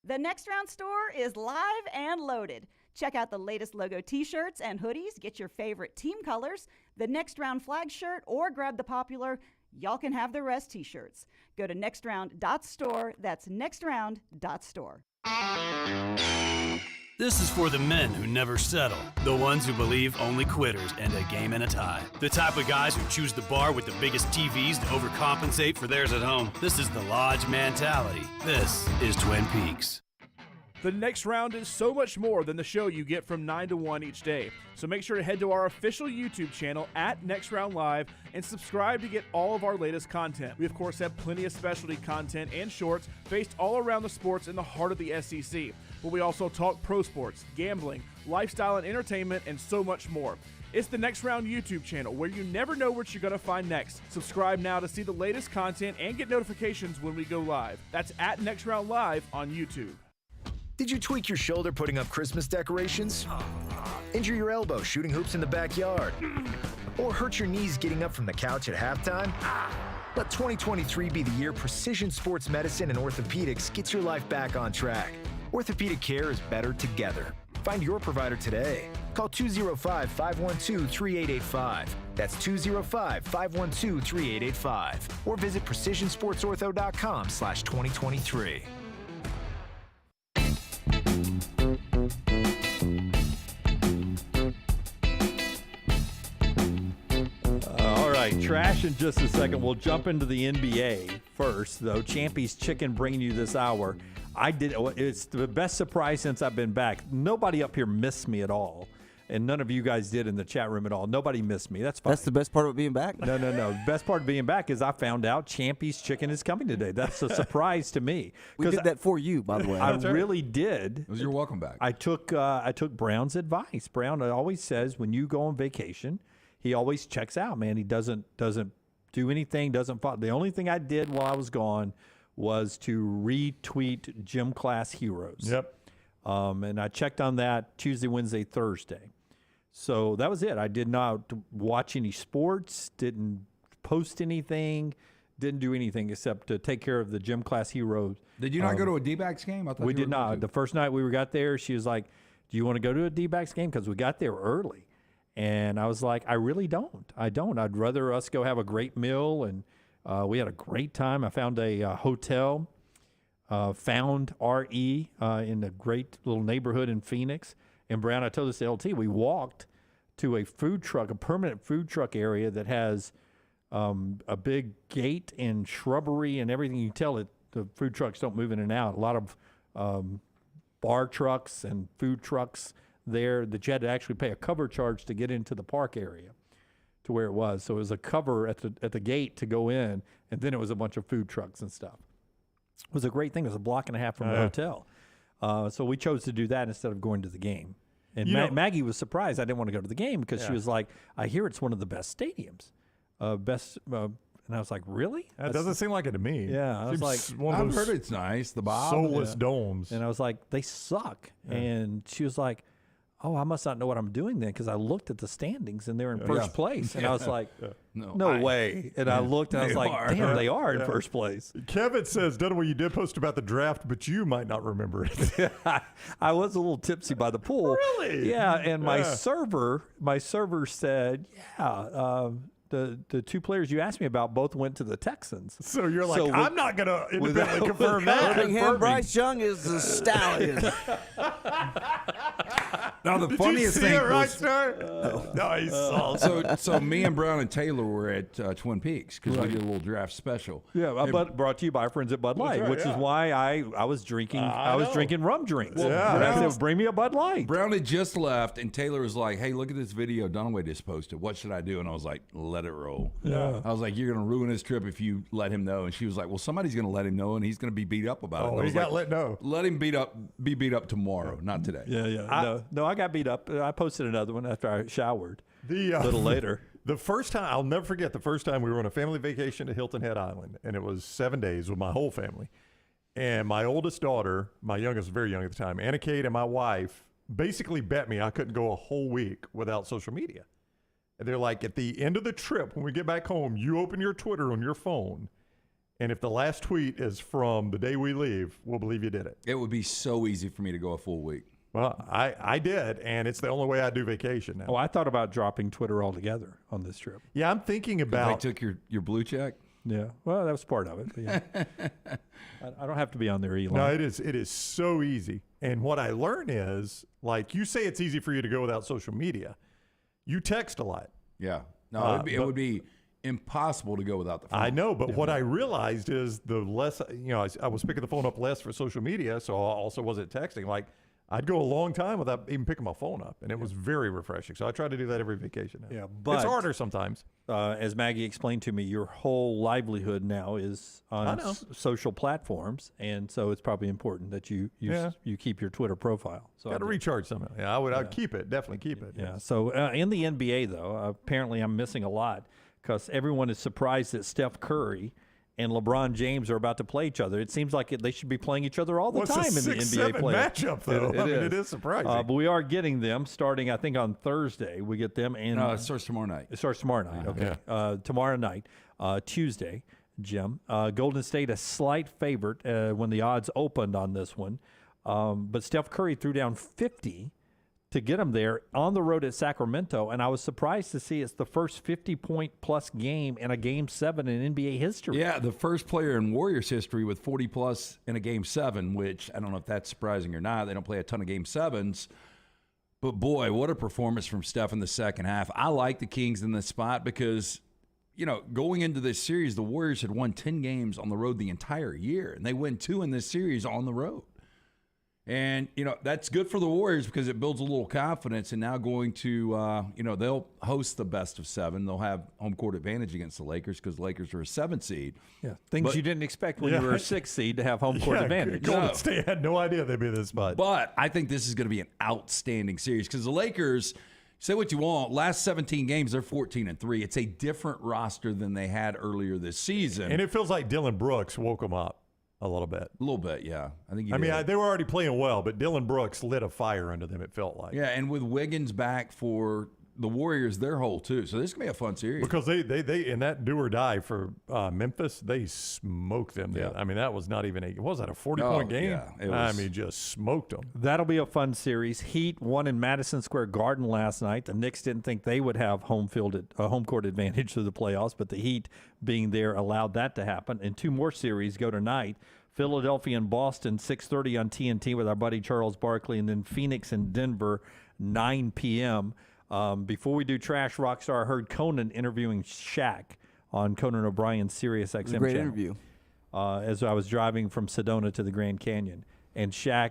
The Next Round store is live and loaded. Check out the latest logo t-shirts and hoodies. Get your favorite team colors, the Next Round flag shirt, or grab the popular Y'all Can Have the Rest t-shirts. Go to nextround.store. That's nextround.store.
This is for the men who never settle, the ones who believe only quitters end a game in a tie, the type of guys who choose the bar with the biggest TVs to overcompensate for theirs at home. This is the Lodge mentality. This is Twin Peaks.
The Next Round is so much more than the show you get from 9 to 1 each day. So make sure to head to our official YouTube channel at Next Round Live and subscribe to get all of our latest content. We, of course, have plenty of specialty content and shorts based all around the sports in the heart of the SEC. But we also talk pro sports, gambling, lifestyle and entertainment, and so much more. It's the Next Round YouTube channel where you never know what you're going to find next. Subscribe now to see the latest content and get notifications when we go live. That's at Next Round Live on YouTube.
Did you tweak your shoulder putting up Christmas decorations? Injure your elbow shooting hoops in the backyard? Or hurt your knees getting up from the couch at halftime? Let 2023 be the year precision sports medicine and orthopedics gets your life back on track. Orthopedic care is better together. Find your provider today. Call 205-512-3885. That's 205-512-3885. Or visit precisionsportsortho.com/2023.
All right, trash in just a second. We'll jump into the NBA first, though. Champy's Chicken bringing you this hour. It's the best surprise since I've been back. Nobody up here missed me at all, and none of you guys did in the chat room at all. Nobody missed me. That's fine.
That's the best part of being back?
No. The best part of being back is I found out Champy's Chicken is coming today. That's a surprise to me.
We did that for you, by the way.
I really did.
It was your welcome back.
I took Brown's advice. Brown always says when you go on vacation, he always checks out, man. He doesn't do anything, doesn't follow. The only thing I did while I was gone was to retweet gym class heroes.
Yep.
And I checked on that Tuesday, Wednesday, Thursday. So that was it. I did not watch any sports, didn't post anything, didn't do anything except to take care of the gym class heroes.
Did you not go to a D-backs game? I thought
we did not. The first night we got there, she was like, do you want to go to a D-backs game? Because we got there early. And I was like, I really don't. I don't. I'd rather us go have a great meal. And we had a great time. I found a hotel, Found RE, in a great little neighborhood in Phoenix. And Brown, I told this to LT, we walked to a food truck, a permanent food truck area that has a big gate and shrubbery and everything. You can tell it, the food trucks don't move in and out. A lot of bar trucks and food trucks there that you had to actually pay a cover charge to get into the park area to where it was. So it was a cover at the gate to go in, and then it was a bunch of food trucks and stuff. It was a great thing. It was a block and a half from the hotel. So we chose to do that instead of going to the game. And Maggie was surprised I didn't want to go to the game because she was like, I hear it's one of the best stadiums. And I was like, really?
That doesn't seem like it to me.
Yeah, I was like,
I've heard it's nice. The Bob.
soulless domes.
And I was like, they suck. And she was like, oh, I must not know what I'm doing then, because I looked at the standings and they're in first place. And I was like, no way. And I looked and I was like, damn, they are in first place.
Kevin says, Dunaway, you did post about the draft, but you might not remember it.
I was a little tipsy by the pool.
Really?
Yeah. And my server said, the two players you asked me about both went to the Texans.
So you're like, I'm not going to independently confirm that.
Birmingham Bryce Young is the stallion.
Now the
Did
funniest
you see
thing
it,
was,
Nice.
so me and Brown and Taylor were at Twin Peaks because we did a little draft special.
Yeah, but brought to you by our friends at Bud Light,
right,
which is why I was drinking. I was drinking rum drinks.
Well,
And I said, bring me a Bud Light.
Brown had just left, and Taylor was like, "Hey, look at this video Dunaway just posted. What should I do?" And I was like, "Let it roll."
Yeah.
I was like, "You're gonna ruin his trip if you let him know." And she was like, "Well, somebody's gonna let him know, and he's gonna be beat up about it." And I
you
was
got
like,
let know.
Let him be beat up tomorrow, not today.
Yeah. No, I got beat up. I posted another one after I showered a little later.
The first time, I'll never forget the first time we were on a family vacation to Hilton Head Island, and it was 7 days with my whole family. And my oldest daughter, my youngest, very young at the time, Anna Kate, and my wife basically bet me I couldn't go a whole week without social media. And they're like, at the end of the trip, when we get back home, you open your Twitter on your phone, and if the last tweet is from the day we leave, we'll believe you did it.
It would be so easy for me to go a full week.
Well, I did, and it's the only way I do vacation now.
Oh, I thought about dropping Twitter altogether on this trip.
Yeah, I'm thinking about.
I took your blue check.
Yeah, well, that was part of it. But yeah. I don't have to be on there, Elon.
No, it is so easy. And what I learned is, like you say, it's easy for you to go without social media. You text a lot.
Yeah. No, it would be impossible to go without the phone.
I know, but what I realized is the less, I was picking the phone up less for social media, so I also wasn't texting. Like, I'd go a long time without even picking my phone up, and it was very refreshing. So I try to do that every vacation now.
Yeah, but
it's harder sometimes.
As Maggie explained to me, your whole livelihood now is on social platforms, and so it's probably important that you keep your Twitter profile. So
got to recharge somehow. Yeah, I'd keep it. Definitely keep it.
Yeah. So in the NBA, though, apparently I'm missing a lot because everyone is surprised that Steph Curry and LeBron James are about to play each other. It seems like they should be playing each other all the time in the NBA playoffs.
Matchup, though. It is surprising.
But we are getting them starting, I think, on Thursday. We get them. And
no, it starts tomorrow night.
It starts tomorrow night. Okay. Yeah. Tomorrow night, Tuesday, Jim. Golden State a slight favorite when the odds opened on this one. But Steph Curry threw down 50 to get them there on the road at Sacramento, and I was surprised to see it's the first 50-point-plus game in a Game 7 in NBA history.
Yeah, the first player in Warriors history with 40-plus in a Game 7, which I don't know if that's surprising or not. They don't play a ton of Game 7s. But, boy, what a performance from Steph in the second half. I like the Kings in this spot because, going into this series, the Warriors had won 10 games on the road the entire year, and they win 2 in this series on the road. And, that's good for the Warriors because it builds a little confidence. And now going to, they'll host the best of 7. They'll have home court advantage against the Lakers because the Lakers are a 7 seed.
Yeah, things you didn't expect when you were a 6 seed to have home court advantage.
Golden State had no idea they'd be this spot.
But I think this is going to be an outstanding series because the Lakers, say what you want, last 17 games, they're 14-3. It's a different roster than they had earlier this season.
And it feels like Dylan Brooks woke them up. A little bit.
Yeah.
They were already playing well, but Dylan Brooks lit a fire under them, it felt like.
Yeah, and with Wiggins back for the Warriors, their whole too. So this is going to be a fun series.
Because they in that do or die for Memphis, they smoked them.
Yeah.
That was not even a 40-point game?
Yeah,
just smoked them.
That'll be a fun series. Heat won in Madison Square Garden last night. The Knicks didn't think they would have home court advantage through the playoffs, but the Heat being there allowed that to happen. And 2 more series go tonight. Philadelphia and Boston, 6:30 on TNT with our buddy Charles Barkley, and then Phoenix and Denver, 9 p.m. Before we do Trash Rockstar, I heard Conan interviewing Shaq on Conan O'Brien's Sirius XM channel.
Great interview.
As I was driving from Sedona to the Grand Canyon. And Shaq,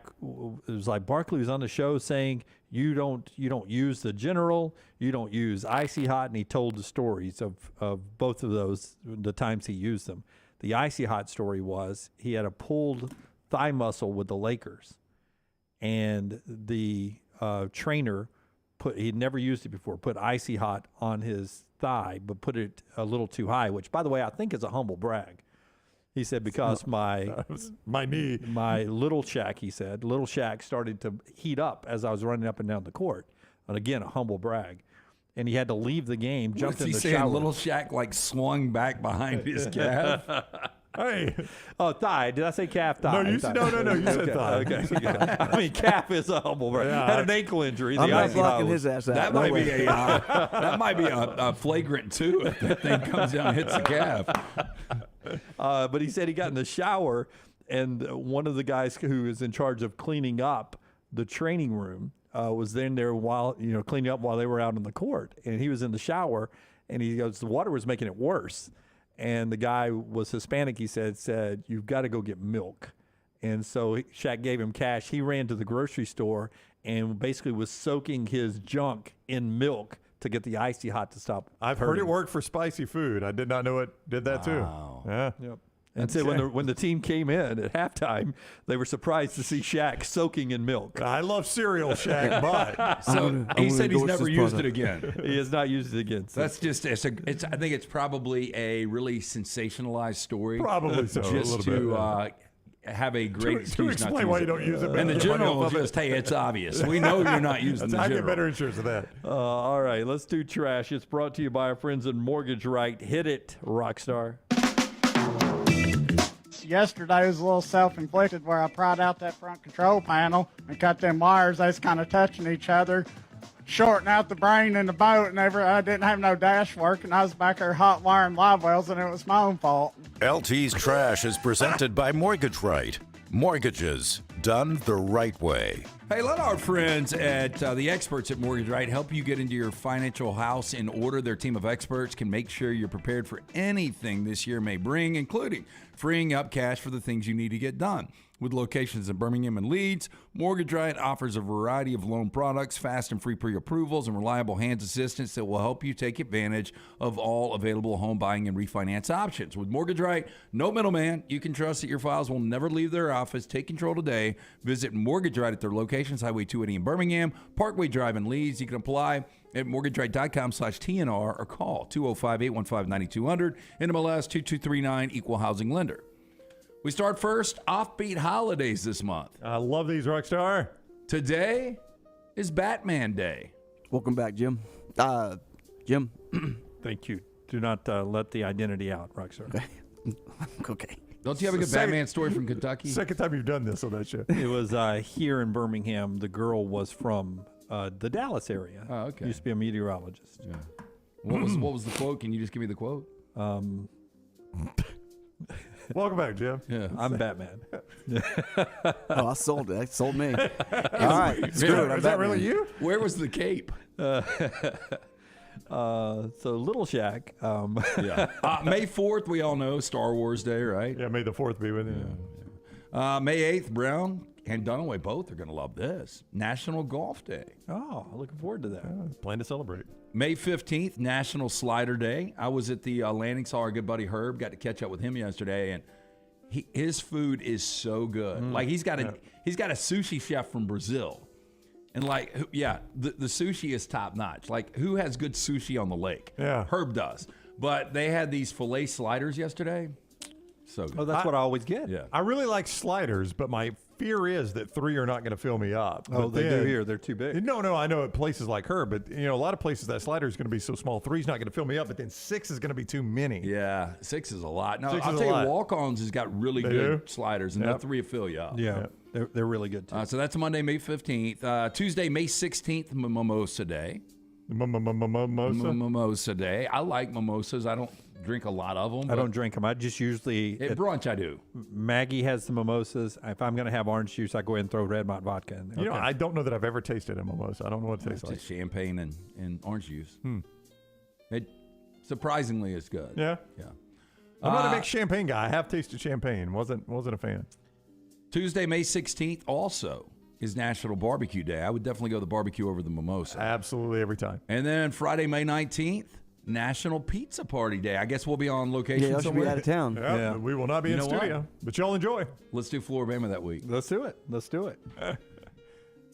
it was like Barkley was on the show saying, you don't use the General, you don't use Icy Hot, and he told the stories of both of those, the times he used them. The Icy Hot story was he had a pulled thigh muscle with the Lakers, and the trainer he'd never used it before, put Icy Hot on his thigh, but put it a little too high, which, by the way, I think is a humble brag. He said, because my
knee,
my little shack, he said, little shack started to heat up as I was running up and down the court. And again, a humble brag. And he had to leave the game, jumped in the shower.
Little Shack like swung back behind his calf?
Hey.
Oh, thigh. Did I say calf, thigh?
No, you said thigh.
Okay. Yeah. I mean, calf is a humble brag.
Yeah,
had an ankle injury.
I'm not blocking his ass out.
That might be that might be a flagrant too if that thing comes down and hits the calf.
But he said he got in the shower, and one of the guys who is in charge of cleaning up the training room was in there while cleaning up while they were out on the court, and he was in the shower, and he goes, the water was making it worse, and the guy was Hispanic. He said you've got to go get milk, and so Shaq gave him cash. He ran to the grocery store and basically was soaking his junk in milk to get the Icy Hot to stop.
I've heard it worked for spicy food. I did not know it did that too. Yeah.
Yep. And so when the team came in at halftime, they were surprised to see Shaq soaking in milk.
I love cereal, Shaq, but
so he said he's never used it again.
He has not used it again.
So. That's just I think it's probably a really sensationalized story.
Probably so.
Just to have a great excuse
to explain
not to
why
use
you don't use it.
And the general will just, hey, it's obvious. We know you're not using the
I
general.
get better insurance of that.
All right, let's do trash. It's brought to you by our friends at Mortgage Right. Hit it, Rockstar.
Yesterday was a little self-inflicted where I pried out that front control panel and cut them wires. They was kind of touching each other, shorting out the brain in the boat, and I didn't have no dash work, and I was back there hot wiring live wells, and it was my own fault.
LT's Trash is presented by Mortgage Right. Mortgages done the right way.
Hey, let our friends at the experts at Mortgage Right help you get into your financial house in order. Their team of experts can make sure you're prepared for anything this year may bring, including freeing up cash for the things you need to get done. With locations in Birmingham and Leeds, Mortgage Right offers a variety of loan products, fast and free pre-approvals, and reliable hands assistance that will help you take advantage of all available home buying and refinance options. With Mortgage Right, no middleman. You can trust that your files will never leave their office. Take control today. Visit Mortgage Right at their locations, Highway 280 in Birmingham, Parkway Drive in Leeds. You can apply at mortgageright.com/TNR or call 205-815-9200, NMLS 2239, Equal Housing Lender. We start first, offbeat holidays this month.
I love these, Rockstar.
Today is Batman Day.
Welcome back, Jim. Jim.
Thank you. Do not let the identity out, Rockstar.
Okay. Okay.
Don't you have a good Batman story from Kentucky?
Second time you've done this on that show.
It was here in Birmingham. The girl was from the Dallas area.
Oh, okay.
Used to be a meteorologist.
Yeah. What was the quote? Can you just give me the quote?
Welcome back, Jim.
Yeah,
I'm Batman.
Oh, I sold it. That sold me. All right. Screw it.
Is that really you?
Where was the cape?
So Little Shack.
Yeah. May 4th, we all know, Star Wars Day, right?
Yeah, May the 4th be with you.
May 8th, Brown and Dunaway both are going to love this. National Golf Day.
Oh, looking forward to that.
Plan to celebrate.
May 15th, National Slider Day. I was at the landing, saw our good buddy Herb, got to catch up with him yesterday, and his food is so good. Like he's got a sushi chef from Brazil. And the sushi is top notch. Like, who has good sushi on the lake?
Yeah.
Herb does. But they had these filet sliders yesterday. So good.
Oh, that's what I always get.
Yeah.
I really like sliders, but my fear is that 3 are not going to fill me up.
Oh,
but
they do here. They're too big.
No, I know at places like her, but a lot of places that slider is going to be so small. 3's not going to fill me up, but then 6 is going to be too many.
Yeah, 6 is a lot. No,
6
I'll
is
tell
a
you,
lot.
Walk-Ons has got really good sliders, and that 3 will fill you up.
Yeah, they're really good too.
So that's Monday, May 15th. Tuesday, May 16th, Mimosa Day. Mimosa Day. I like mimosas. I don't drink a lot of them.
I don't drink them. I just usually
at brunch. I do.
Maggie has the mimosas. If I'm going to have orange juice, I go ahead and throw Red Mont vodka in there.
I don't know that I've ever tasted a mimosa. I don't know what it tastes like.
Just champagne and orange juice. It surprisingly is good.
Yeah.
Yeah.
I'm not a big champagne guy. I have tasted champagne. Wasn't a fan.
Tuesday, May 16th also is National Barbecue Day. I would definitely go the barbecue over the mimosa.
Absolutely every time.
And then Friday, May 19th, National Pizza Party Day. I guess we'll be on location
Yeah, I should be out of town.
Yeah, we will not be in studio, but y'all enjoy.
Let's do Floribama that week.
Let's do it.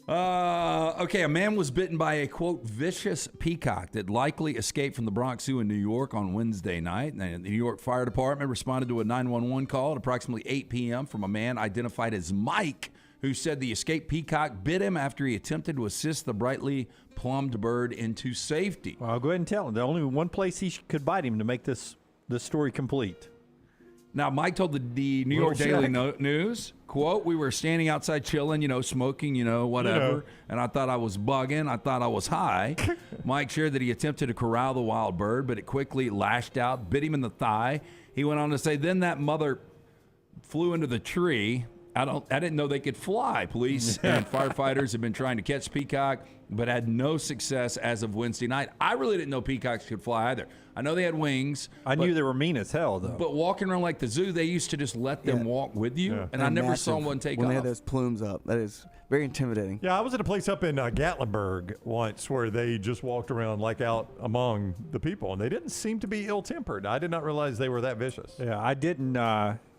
Okay, a man was bitten by a, quote, vicious peacock that likely escaped from the Bronx Zoo in New York on Wednesday night. And the New York Fire Department responded to a 911 call at approximately 8 p.m. from a man identified as Mike, who said the escaped peacock bit him after he attempted to assist the brightly plumed bird into safety.
Well, I'll go ahead and tell him. There's only one place he could bite him to make this story complete.
Now, Mike told the New York Daily News, quote, we were standing outside chilling, smoking, whatever, and I thought I was bugging. I thought I was high. Mike shared that he attempted to corral the wild bird, but it quickly lashed out, bit him in the thigh. He went on to say, then that mother flew into the tree. I didn't know they could fly. Police and firefighters have been trying to catch peacock, but had no success as of Wednesday night. I really didn't know peacocks could fly either. I know they had wings.
I knew they were mean as hell, though.
But walking around like the zoo, they used to just let them walk with you, and I never saw one take off.
When they had those plumes up, that is very intimidating.
Yeah, I was at a place up in Gatlinburg once where they just walked around like out among the people, and they didn't seem to be ill-tempered. I did not realize they were that vicious.
Yeah, I didn't.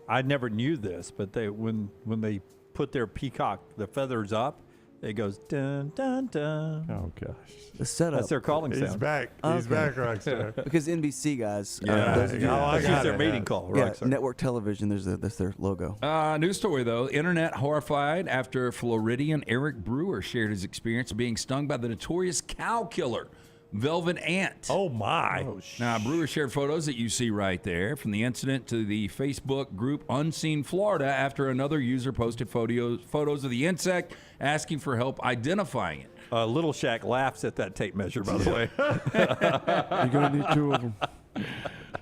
I never knew this, but when they put their peacock, the feathers up, it goes dun dun dun.
Oh gosh,
the setup.
That's their calling sound.
He's back. He's back, Rockstar.
Because NBC guys,
that's their meeting call.
Yeah, network television. That's their logo.
News story though: Internet horrified after Floridian Eric Brewer shared his experience of being stung by the notorious cow killer, Velvet Ant.
Oh my!
Now, Brewer shared photos that you see right there from the incident to the Facebook group Unseen Florida after another user posted photos of the insect, asking for help identifying it.
Little Shack laughs at that tape measure, by the way.
You're gonna need two of them.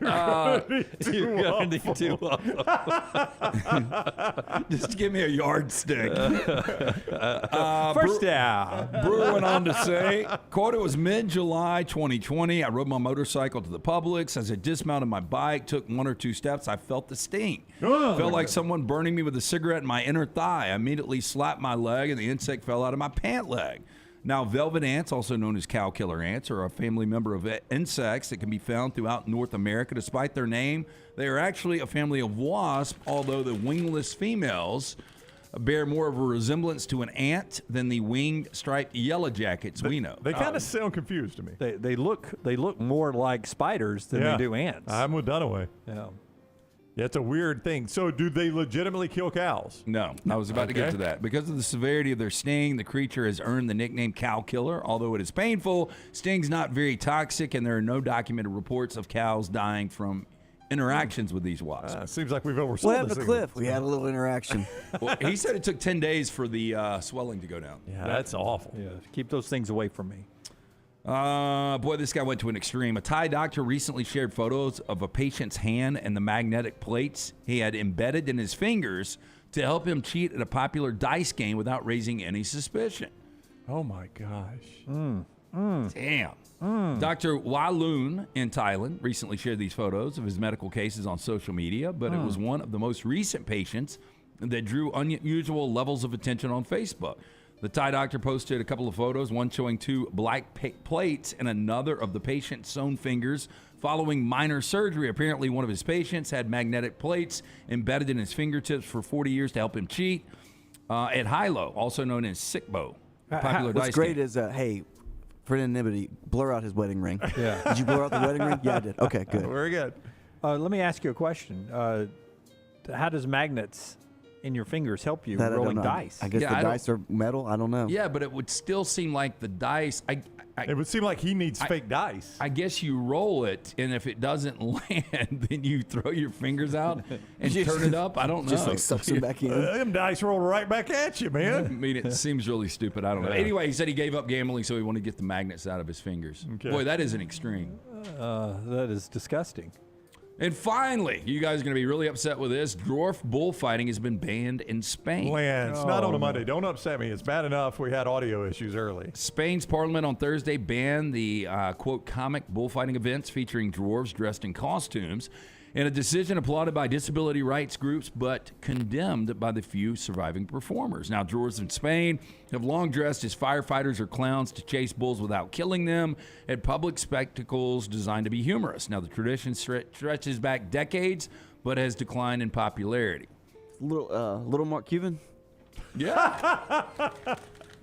You're gonna need two of them.
Just give me a yardstick.
First down.
Brewer went on to say, quote, it was mid-July 2020. I rode my motorcycle to the Publix. As I dismounted my bike, took one or two steps, I felt the sting. Felt like someone burning me with a cigarette in my inner thigh. I immediately slapped my leg, and the insect fell out of my pant leg. Now, velvet ants, also known as cow killer ants, are a family member of insects that can be found throughout North America. Despite their name, they are actually a family of wasps, although the wingless females bear more of a resemblance to an ant than the winged striped yellow jackets we know.
They kind of sound confused to me.
They look more like spiders than they do ants.
I'm with Dunaway.
Yeah.
Yeah, it's a weird thing. So do they legitimately kill cows?
No, I was about to get to that. Because of the severity of their sting, the creature has earned the nickname cow killer. Although it is painful, sting's not very toxic, and there are no documented reports of cows dying from interactions with these wasps.
Seems like we've oversold
What happened to Cliff? We had a little interaction.
Well, he said it took 10 days for the swelling to go down.
Yeah, that's awful.
Yeah, keep those things away from me.
Boy, this guy went to an extreme. A Thai doctor recently shared photos of a patient's hand and the magnetic plates he had embedded in his fingers to help him cheat at a popular dice game without raising any suspicion.
Oh, my gosh.
Damn. Dr. Walun in Thailand recently shared these photos of his medical cases on social media, but it was one of the most recent patients that drew unusual levels of attention on Facebook. The Thai doctor posted a couple of photos, one showing two black plates and another of the patient's sewn fingers following minor surgery. Apparently, one of his patients had magnetic plates embedded in his fingertips for 40 years to help him cheat at high-low, also known as sickbo. Popular
What's
dice
great
game.
is, hey, for anonymity, blur out his wedding ring.
Yeah.
Did you blur out the wedding ring? Yeah, I did. Okay, good.
Very good.
Let me ask you a question. How does magnets in your fingers help you
That I don't
rolling
know.
dice?
I guess the dice are metal. I don't know.
Yeah, but it would still seem like the dice.
It would seem like he needs fake dice.
I guess you roll it, and if it doesn't land, then you throw your fingers out and turn it up. I don't know.
Just like sucks them back in.
Them dice roll right back at you, man.
I mean, it seems really stupid. I don't know. Anyway, he said he gave up gambling, so he wanted to get the magnets out of his fingers.
Okay.
Boy, that is an extreme.
That is disgusting.
And finally, you guys are going to be really upset with this. Dwarf bullfighting has been banned in Spain.
Lance, not on a Monday. Don't upset me. It's bad enough we had audio issues early.
Spain's parliament on Thursday banned the, quote, comic bullfighting events featuring dwarves dressed in costumes, in a decision applauded by disability rights groups but condemned by the few surviving performers. Now, dwarves in Spain have long dressed as firefighters or clowns to chase bulls without killing them at public spectacles designed to be humorous. Now, the tradition stretches back decades but has declined in popularity.
Little Mark Cuban?
Yeah.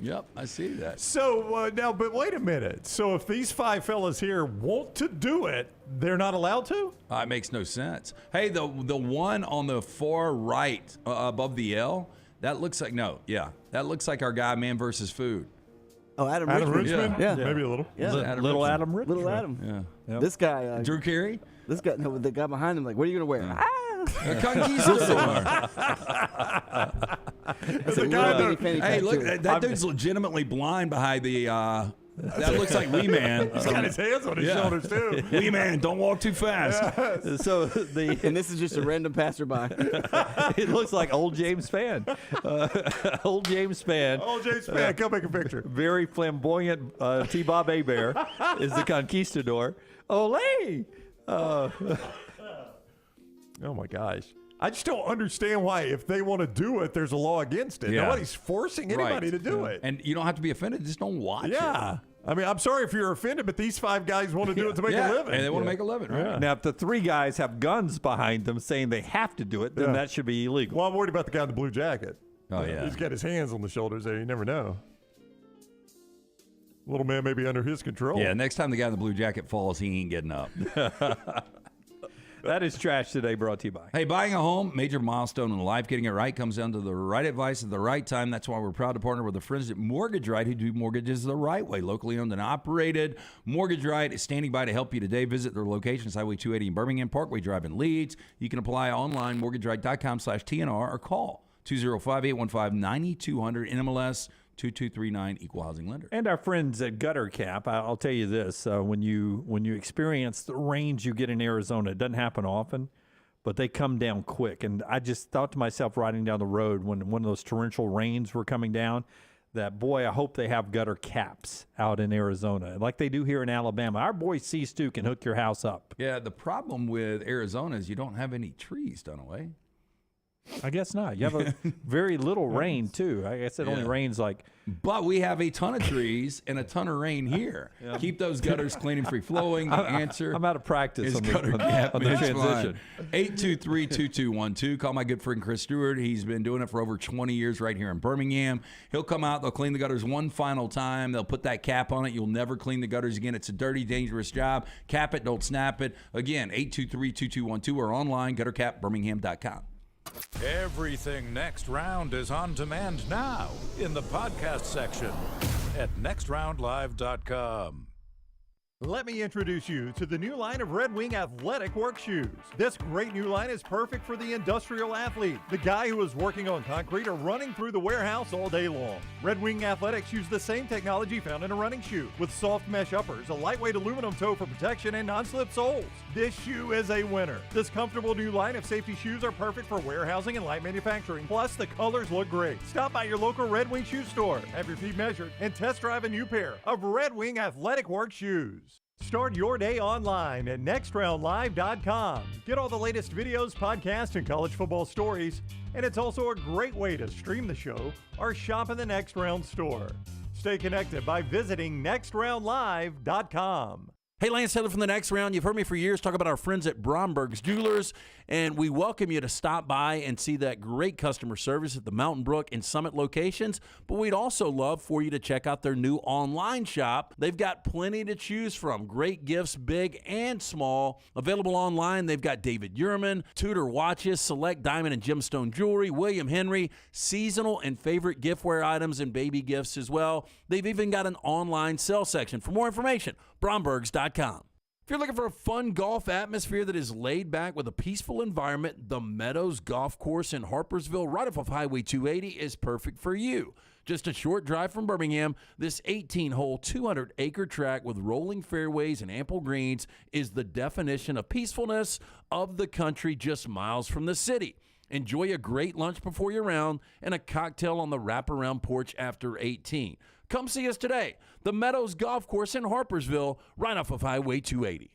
Yep, I see that.
So now, but wait a minute. So if these 5 fellas here want to do it, they're not allowed to?
It makes no sense. Hey, the one on the far right above the L, that looks like that looks like our guy Man versus Food.
Oh, Adam
Richmond?
Yeah.
Maybe a little.
Yeah.
Little Adam Richmond.
Little Adam.
Yeah.
This guy.
Drew Carey?
This guy, no, the guy behind him, like, what are you going to wear?
A conquistador. Hey, look, that dude's legitimately blind behind the. That looks like Wee Man.
He's got his hands on his shoulders too.
Wee Man, don't walk too fast.
Yes.
So
and this is just a random passerby.
It looks like old James Spann. Old James Spann.
Old James Spann, come make a picture.
Very flamboyant T-Bob Hebert is the conquistador. Olé!
Oh my gosh. I just don't understand why, if they want to do it, there's a law against it.
Yeah.
Nobody's forcing anybody to do it.
And you don't have to be offended. Just don't watch it.
Yeah. I mean, I'm sorry if you're offended, but these 5 guys want to do it to make a living.
And they want to make a living, right?
Yeah.
Now, if the 3 guys have guns behind them saying they have to do it, then that should be illegal.
Well, I'm worried about the guy in the blue jacket.
Oh, yeah.
He's got his hands on the shoulders there. You never know. Little man may be under his control.
Yeah, next time the guy in the blue jacket falls, he ain't getting up.
That is Trash Today, brought to you by.
Hey, buying a home, major milestone in life. Getting it right comes down to the right advice at the right time. That's why we're proud to partner with the friends at Mortgage Right, who do mortgages the right way. Locally owned and operated. Mortgage Right is standing by to help you today. Visit their locations, Highway 280 in Birmingham, Parkway Drive in Leeds. You can apply online, mortgageright.com/TNR, or call 205-815-9200, NMLS 2239, Equal Housing Lender.
And our friends at Gutter Cap, I'll tell you this, when you experience the rains you get in Arizona, it doesn't happen often, but they come down quick. And I just thought to myself riding down the road when one of those torrential rains were coming down, that, boy, I hope they have gutter caps out in Arizona, like they do here in Alabama. Our boy C-Stu can hook your house up.
Yeah, the problem with Arizona is you don't have any trees, Dunaway.
I guess not. You have a very little rain, too. I guess it only rains like...
But we have a ton of trees and a ton of rain here. Yeah. Keep those gutters clean and free-flowing. The answer
I'm out of practice
is
on
gutter
the
cap.
on the transition.
823-2212. Call my good friend Chris Stewart. He's been doing it for over 20 years right here in Birmingham. He'll come out. They'll clean the gutters one final time. They'll put that cap on it. You'll never clean the gutters again. It's a dirty, dangerous job. Cap it. Don't snap it. Again, 823-2212 or online, guttercapbirmingham.com.
Everything Next Round is on demand now in the podcast section at nextroundlive.com.
Let me introduce you to the new line of Red Wing athletic work shoes. This great new line is perfect for the industrial athlete, the guy who is working on concrete or running through the warehouse all day long. Red Wing Athletics use the same technology found in a running shoe, with soft mesh uppers, a lightweight aluminum toe for protection, and non-slip soles. This shoe is a winner. This comfortable new line of safety shoes are perfect for warehousing and light manufacturing. Plus, the colors look great. Stop by your local Red Wing shoe store, have your feet measured, and test drive a new pair of Red Wing athletic work shoes. Start your day online at nextroundlive.com. Get all the latest videos, podcasts, and college football stories. And it's also a great way to stream the show or shop in the Next Round store. Stay connected by visiting nextroundlive.com.
Hey, Lance Taylor from the Next Round. You've heard me for years talk about our friends at Bromberg's Jewelers, and we welcome you to stop by and see that great customer service at the Mountain Brook and Summit locations. But we'd also love for you to check out their new online shop. They've got plenty to choose from. Great gifts, big and small. Available online, they've got David Yurman, Tudor watches, select diamond and gemstone jewelry, William Henry, seasonal and favorite giftware items, and baby gifts as well. They've even got an online sale section. For more information, brombergs.com. If you're looking for a fun golf atmosphere that is laid back with a peaceful environment, the Meadows Golf Course in Harpersville, right off of Highway 280, is perfect for you. Just a short drive from Birmingham, this 18-hole, 200-acre track with rolling fairways and ample greens is the definition of peacefulness of the country just miles from the city. Enjoy a great lunch before your round and a cocktail on the wraparound porch after 18. Come see us today. The Meadows Golf Course in Harpersville, right off of Highway 280.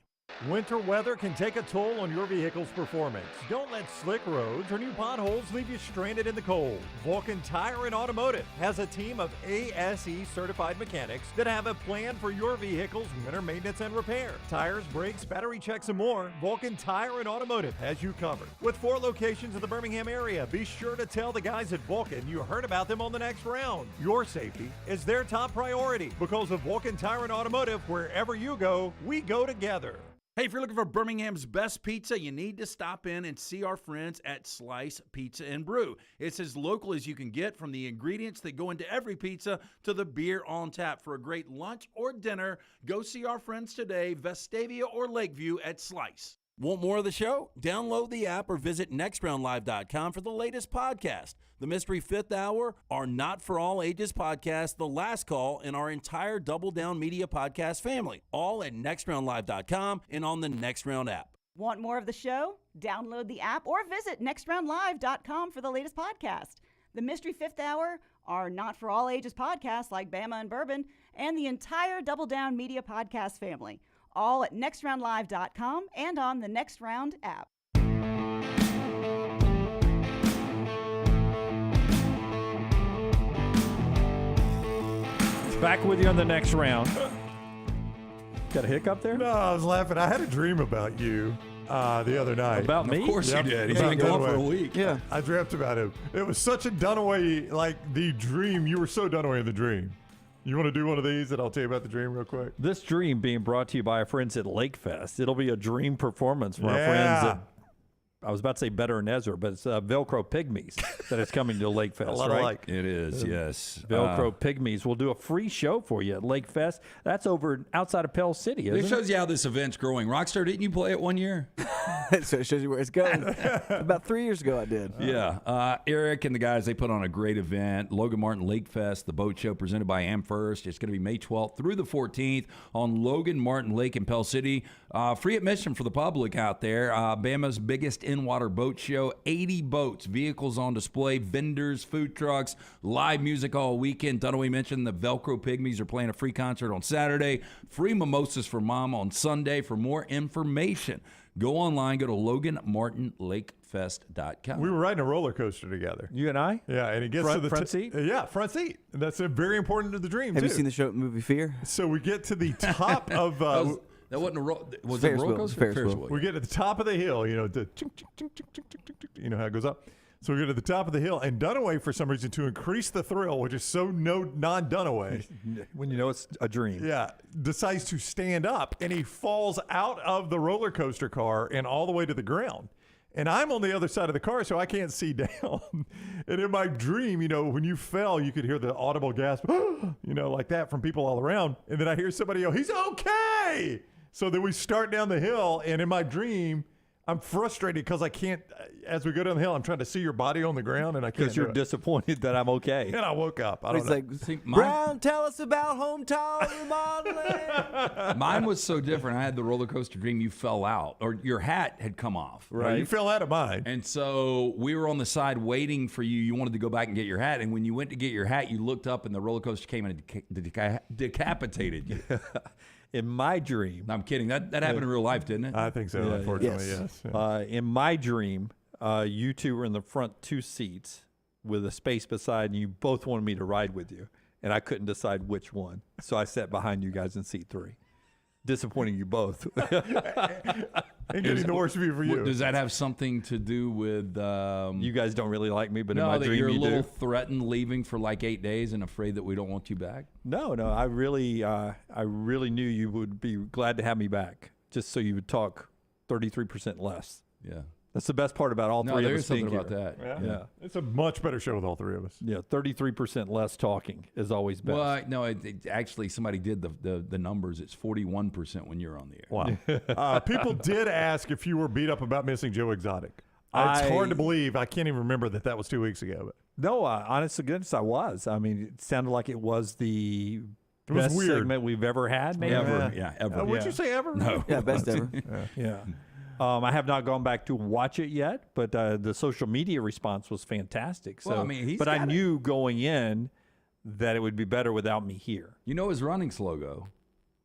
Winter weather can take a toll on your vehicle's performance. Don't let slick roads or new potholes leave you stranded in the cold. Vulcan Tire and Automotive has a team of ASE certified mechanics that have a plan for your vehicle's winter maintenance and repair. Tires, brakes, battery checks, and more, Vulcan Tire and Automotive has you covered. With 4 locations in the Birmingham area, be sure to tell the guys at Vulcan you heard about them on the next round. Your safety is their top priority because of Vulcan Tire and Automotive. Wherever you go, we go together.
Hey, if you're looking for Birmingham's best pizza, you need to stop in and see our friends at Slice Pizza and Brew. It's as local as you can get, from the ingredients that go into every pizza to the beer on tap. For a great lunch or dinner, go see our friends today, Vestavia or Lakeview at Slice. Want more of the show? Download the app or visit nextroundlive.com for the latest podcast. The Mystery Fifth Hour, our Not For All Ages podcast, The Last Call, and our entire Double Down Media podcast family, all at nextroundlive.com and on the Next Round app.
Want more of the show? Download the app or visit nextroundlive.com for the latest podcast. The Mystery Fifth Hour, our Not For All Ages podcast like Bama and Bourbon, and the entire Double Down Media podcast family, all at nextroundlive.com and on the Next Round app.
Back with you on the next round. Got a hiccup there?
No, I was laughing. I had a dream about you the other night.
About me?
Of course you did. He's been gone for a week.
Yeah.
I dreamt about him. It was such a Dunaway, like the dream. You were so Dunaway in the dream. You want to do one of these, and I'll tell you about the dream real quick?
This dream being brought to you by our friends at Lake Fest. It'll be a dream performance from our friends at, I was about to say Better and Ezra, but it's Velcro Pygmies that is coming to Lake Fest,
A lot
right?
of like.
It is, yes.
Velcro Pygmies. We'll do a free show for you at Lake Fest. That's over outside of Pell City,
It
isn't
shows you how this event's growing. Rockstar, didn't you play it one year?
So it shows you where it's going. About 3 years ago, I did.
Yeah. Eric and the guys, they put on a great event. Logan Martin Lake Fest, the boat show presented by AmFirst. It's going to be May 12th through the 14th on Logan Martin Lake in Pell City. Free admission for the public out there. Bama's biggest in-water boat show. 80 boats, vehicles on display, vendors, food trucks, live music all weekend. Dunaway mentioned the Velcro Pygmies are playing a free concert on Saturday. Free mimosas for Mom on Sunday. For more information, go online, go to LoganMartinLakeFest.com.
We were riding a roller coaster together.
You and I?
Yeah, and it gets
Front-
to the
front seat?
Yeah, front seat. And that's very important to the dream,
Have
too.
you seen the show movie Fear?
So we get to the top of...
that wasn't a roll. Was
Ferris
it a roller
wheel.
coaster?
Ferris wheel.
we get to the top of the hill, you know, the chink, chink, chink, chink, chink, chink, chink, you know how it goes up. So we get to the top of the hill, and Dunaway, for some reason, to increase the thrill, which is so non-Dunaway,
When you know it's a dream.
yeah, decides to stand up, and he falls out of the roller coaster car and all the way to the ground. And I'm on the other side of the car, so I can't see down. And in my dream, you know, when you fell, you could hear the audible gasp, you know, like that from people all around. And then I hear somebody yell, "He's okay!" So then we start down the hill, and in my dream, I'm frustrated because I can't, as we go down the hill, I'm trying to see your body on the ground, and I can't.
Because you're
do it.
disappointed that I'm okay.
And I woke up. I don't
He's
know.
like, Brown, tell us about hometown remodeling.
Mine was so different. I had the roller coaster dream. You fell out, or your hat had come off.
Right. You fell out of mine.
And so we were on the side waiting for you. You wanted to go back and get your hat. And when you went to get your hat, you looked up and the roller coaster came and decapitated you.
In my dream.
No, I'm kidding. That happened in real life, didn't it?
I think so,
Yeah,
unfortunately, yes. Yeah.
In my dream, you two were in the front 2 seats with a space beside, and you both wanted me to ride with you. And I couldn't decide which one. So I sat behind you guys in seat 3. Disappointing you both.
And getting the worst view for you.
Does that have something to do with...
you guys don't really like me, but in
no,
my
that
dream
you're a
you
little
do.
threatened leaving for like 8 days and afraid that we don't want you back?
No, I really knew you would be glad to have me back, just so you would talk 33% less.
Yeah.
That's the best part about all three of us.
There is something
being
about
here.
that.
Yeah.
It's a much better show with all three of us.
Yeah, 33% less talking is always best.
Well, no, actually, somebody did the numbers. It's 41% when you're on the air.
Wow. People did ask if you were beat up about missing Joe Exotic. It's hard to believe. I can't even remember that was 2 weeks ago. But.
No, honest to goodness, I was. I mean, it sounded like it was the best
weird.
segment we've ever had. Maybe.
Ever.
Would you say ever?
No.
Yeah, best ever.
Yeah. I have not gone back to watch it yet, but the social media response was fantastic. So,
Well, I mean,
but I knew going in that it would be better without me here.
You know his running slogan?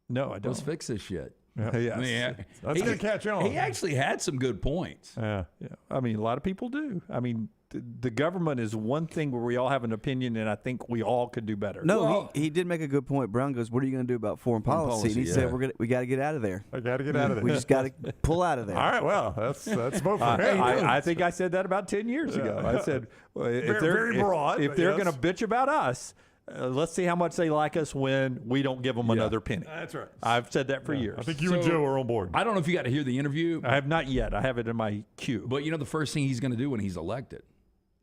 No, I don't.
Let's fix this shit.
Yes.
I mean,
That's going to catch on.
He actually had some good points.
Yeah. I mean, a lot of people do. I mean, the government is one thing where we all have an opinion, and I think we all could do better.
No, he did make a good point. Brown goes, "What are you going to do about foreign policy?" And he said, "We got to get out of there.
I got to get out of there.
We just got to pull out of there."
All right, well, that's vote for him.
I think I said that about 10 years ago. I said, if they're going to bitch about us, let's see how much they like us when we don't give them another penny.
That's right.
I've said that for years.
I think you and Joe are on board.
I don't know if you got to hear the interview.
I have not yet. I have it in my queue.
But the first thing he's going to do when he's elected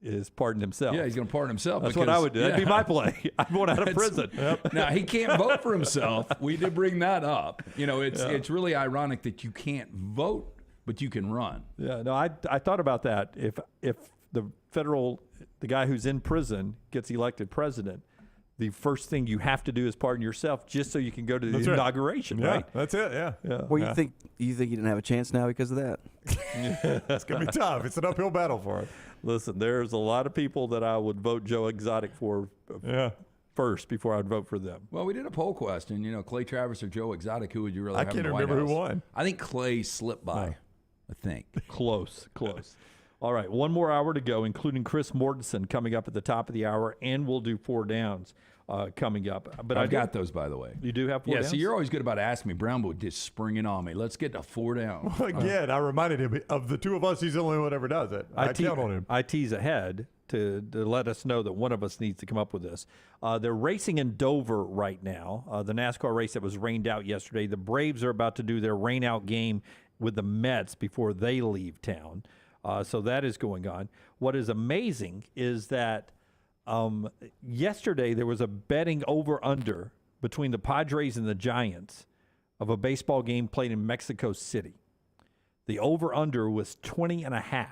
is pardon himself.
Yeah, he's going to pardon himself.
That's what I would do. That'd be my play. I'd want out of prison.
Now, he can't vote for himself. We did bring that up. It's really ironic that you can't vote, but you can run.
Yeah, no, I thought about that. If the guy who's in prison gets elected president, the first thing you have to do is pardon yourself just so you can go to the inauguration, right?
That's it, yeah.
Well, you think he didn't have a chance now because of that?
It's going to be tough. It's an uphill battle for him.
Listen, there's a lot of people that I would vote Joe Exotic for first before I'd vote for them.
Well, we did a poll question. Clay Travis or Joe Exotic, who would you rather have
I
in
can't
the White
remember
House?
who won.
I think Clay slipped by, I think.
Close. All right, one more hour to go, including Chris Mortensen coming up at the top of the hour, and we'll do 4 downs coming up. But
I've got those, by the way.
You do have 4 downs?
Yeah, so you're always good about asking me. Brown would just spring it on me. Let's get to 4 down.
Well, again, I reminded him, of the two of us, he's the only one who ever does it. I count on him.
I tease ahead to let us know that one of us needs to come up with this. They're racing in Dover right now, the NASCAR race that was rained out yesterday. The Braves are about to do their rain-out game with the Mets before they leave town. So that is going on. What is amazing is that yesterday there was a betting over-under between the Padres and the Giants of a baseball game played in Mexico City. The over-under was 20.5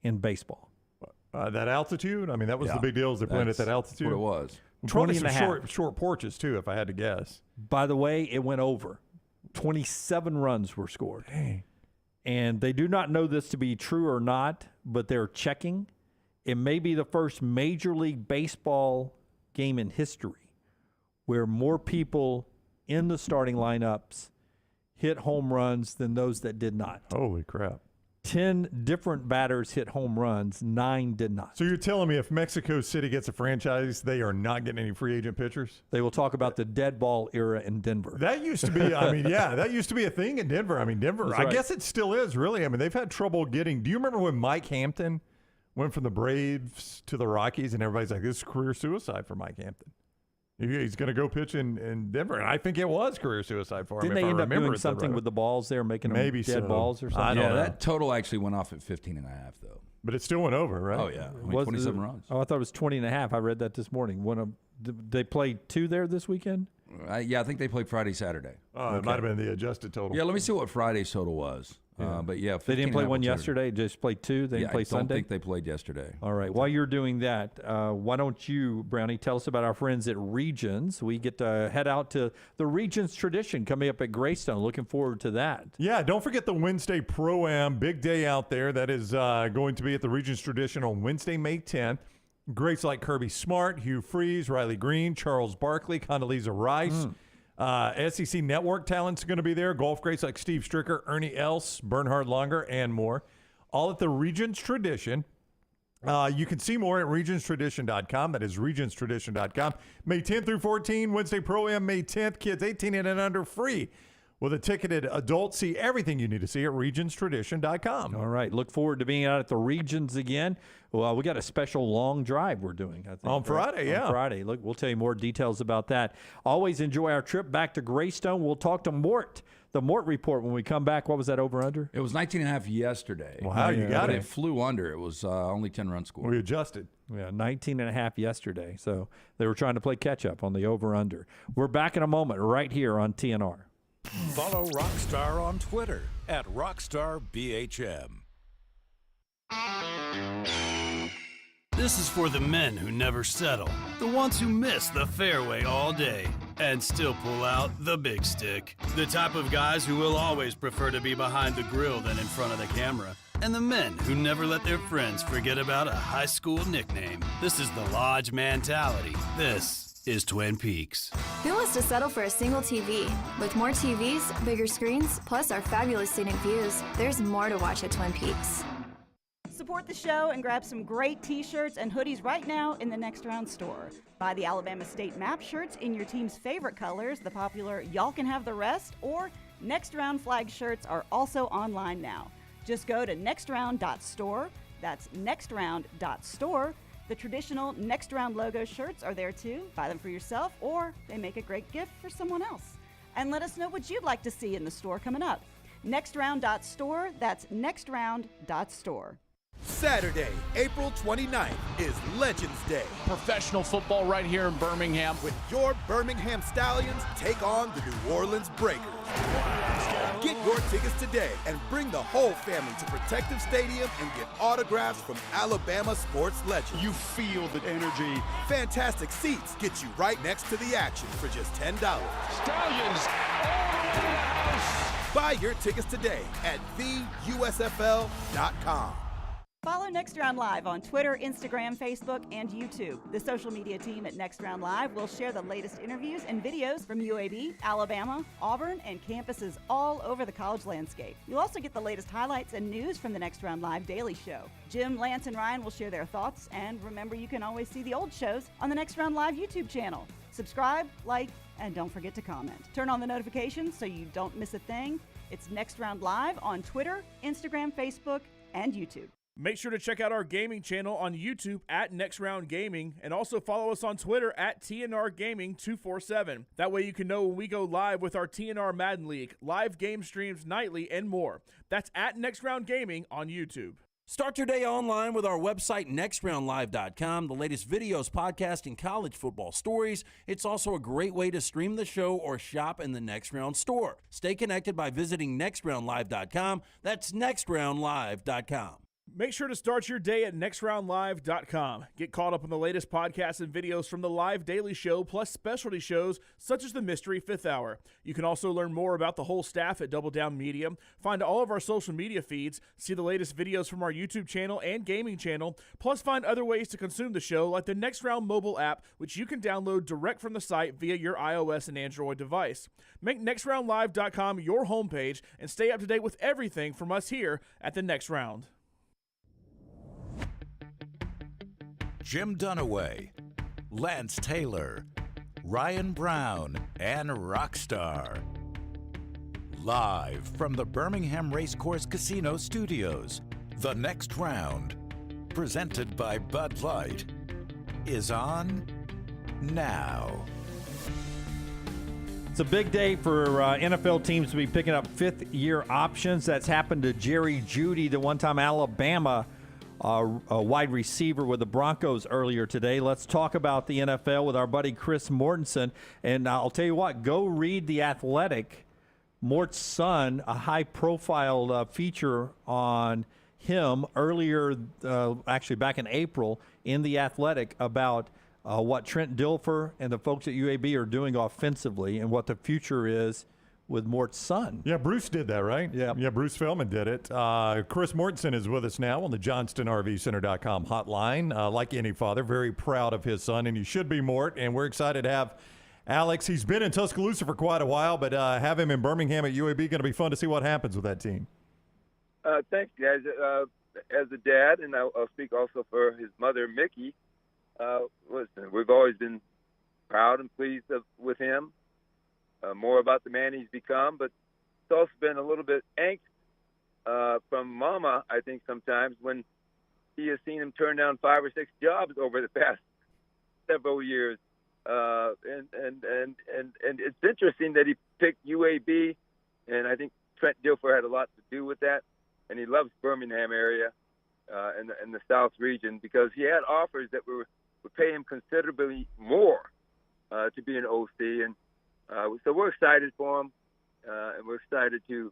in baseball.
That altitude? I mean, that was the big deal. Is they playing at that altitude?
That's what it was.
Probably some short porches, too, if I had to guess.
By the way, it went over. 27 runs were scored.
Dang.
And they do not know this to be true or not, but they're checking. It may be the first Major League Baseball game in history where more people in the starting lineups hit home runs than those that did not.
Holy crap.
10 different batters hit home runs, 9 did not.
So you're telling me if Mexico City gets a franchise, they are not getting any free agent pitchers?
They will talk about the dead ball era in Denver.
That used to be, that used to be a thing in Denver. I mean, Denver, I guess it still is, really. I mean, they've had trouble getting. Do you remember when Mike Hampton went from the Braves to the Rockies, and everybody's like, this is career suicide for Mike Hampton? He's going to go pitch in Denver. And I think it was career suicide for him.
Didn't they end up doing something with the balls there, making them dead balls or something?
I don't know. That total actually went off at 15.5, though.
But it still went over, right?
Oh, yeah. 27 runs.
Oh, I thought it was 20.5. I read that this morning. Did they play 2 there this weekend?
Yeah, I think they played Friday, Saturday.
Oh, it might have been the adjusted total.
Yeah, let me see what Friday's total was. But yeah,
they didn't play one yesterday. Just played 2. They didn't play Sunday.
I don't think they played yesterday.
All right. While you're doing that, why don't you, Brownie, tell us about our friends at Regions? We get to head out to the Regions Tradition coming up at Greystone. Looking forward to that.
Yeah, don't forget the Wednesday Pro-Am. Big day out there. That is going to be at the Regions Tradition on Wednesday, May 10th. Greats like Kirby Smart, Hugh Freeze, Riley Green, Charles Barkley, Condoleezza Rice. SEC Network talent's going to be there. Golf greats like Steve Stricker, Ernie Els, Bernhard Langer, and more. All at the Regions Tradition. You can see more at regionstradition.com. That is regionstradition.com. May 10th through 14, Wednesday Pro-Am, May 10th. Kids 18 and under free. With a ticketed adult, see everything you need to see at regionstradition.com.
All right. Look forward to being out at the Regions again. Well, we got a special long drive we're doing, I think.
On Friday,
On Friday. Look, we'll tell you more details about that. Always enjoy our trip back to Greystone. We'll talk to Mort, the Mort Report, when we come back. What was that over-under?
It was 19.5 yesterday.
Wow, you got it.
It flew under. It was only 10 runs scored.
We adjusted.
Yeah, 19.5 yesterday. So they were trying to play catch-up on the over-under. We're back in a moment right here on TNR.
Follow Rockstar on Twitter at RockstarBHM.
This is for the men who never settle, the ones who miss the fairway all day and still pull out the big stick, the type of guys who will always prefer to be behind the grill than in front of the camera, and the men who never let their friends forget about a high school nickname. This is the Lodge mentality. This is Twin Peaks.
Who wants to settle for a single TV? With more TVs, bigger screens, plus our fabulous scenic views, there's more to watch at Twin Peaks.
Support the show and grab some great t-shirts and hoodies right now in the Next Round store. Buy the Alabama State Map shirts in your team's favorite colors, the popular Y'all Can Have the Rest, or Next Round flag shirts are also online now. Just go to nextround.store. That's nextround.store. The traditional Next Round logo shirts are there too. Buy them for yourself, or they make a great gift for someone else. And let us know what you'd like to see in the store coming up. Nextround.store. That's nextround.store.
Saturday, April 29th is Legends Day.
Professional football right here in Birmingham.
When your Birmingham Stallions take on the New Orleans Breakers. Get your tickets today and bring the whole family to Protective Stadium and get autographs from Alabama sports legends.
You feel the energy.
Fantastic seats get you right next to the action for just $10.
Stallions all the way to the house.
Buy your tickets today at theusfl.com.
Follow Next Round Live on Twitter, Instagram, Facebook, and YouTube. The social media team at Next Round Live will share the latest interviews and videos from UAB, Alabama, Auburn, and campuses all over the college landscape. You'll also get the latest highlights and news from the Next Round Live Daily Show. Jim, Lance, and Ryan will share their thoughts, and remember you can always see the old shows on the Next Round Live YouTube channel. Subscribe, like, and don't forget to comment. Turn on the notifications so you don't miss a thing. It's Next Round Live on Twitter, Instagram, Facebook, and YouTube.
Make sure to check out our gaming channel on YouTube at Next Round Gaming, and also follow us on Twitter at TNR Gaming 247. That way you can know when we go live with our TNR Madden League, live game streams nightly, and more. That's at Next Round Gaming on YouTube.
Start your day online with our website, nextroundlive.com, the latest videos, podcasts, and college football stories. It's also a great way to stream the show or shop in the Next Round store. Stay connected by visiting nextroundlive.com. That's nextroundlive.com.
Make sure to start your day at nextroundlive.com. Get caught up on the latest podcasts and videos from the live daily show, plus specialty shows such as the Mystery Fifth Hour. You can also learn more about the whole staff at Double Down Media, find all of our social media feeds, see the latest videos from our YouTube channel and gaming channel, plus find other ways to consume the show like the Next Round mobile app, which you can download direct from the site via your iOS and Android device. Make nextroundlive.com your homepage and stay up to date with everything from us here at the Next Round.
Jim Dunaway, Lance Taylor, Ryan Brown, and Rockstar. Live from the Birmingham Racecourse Casino Studios, the Next Round, presented by Bud Light, is on now.
It's a big day for NFL teams to be picking up fifth-year options. That's happened to Jerry Jeudy, the one-time Alabama a wide receiver with the Broncos earlier today. Let's talk about the NFL with our buddy Chris Mortensen. And I'll tell you what, go read The Athletic. Mort's son, a high-profile feature on him earlier, actually back in April, in The Athletic about what Trent Dilfer and the folks at UAB are doing offensively and what the future is with Mort's son.
Yeah, Bruce did that, right? Yeah, Bruce Feldman did it. Chris Mortensen is with us now on the JohnstonRVCenter.com hotline. Like any father, very proud of his son, and you should be, Mort. And we're excited to have Alex. He's been in Tuscaloosa for quite a while, but have him in Birmingham at UAB. Going to be fun to see what happens with that team.
Thanks, guys. As a dad, and I'll speak also for his mother, Mickey, listen, we've always been proud and pleased with him. More about the man he's become, but it's also been a little bit angst from Mama, I think, sometimes when he has seen him turn down 5 or 6 jobs over the past several years. And it's interesting that he picked UAB, and I think Trent Dilfer had a lot to do with that. And he loves Birmingham area and the South region because he had offers that would pay him considerably more to be an OC. And so we're excited for him, and we're excited to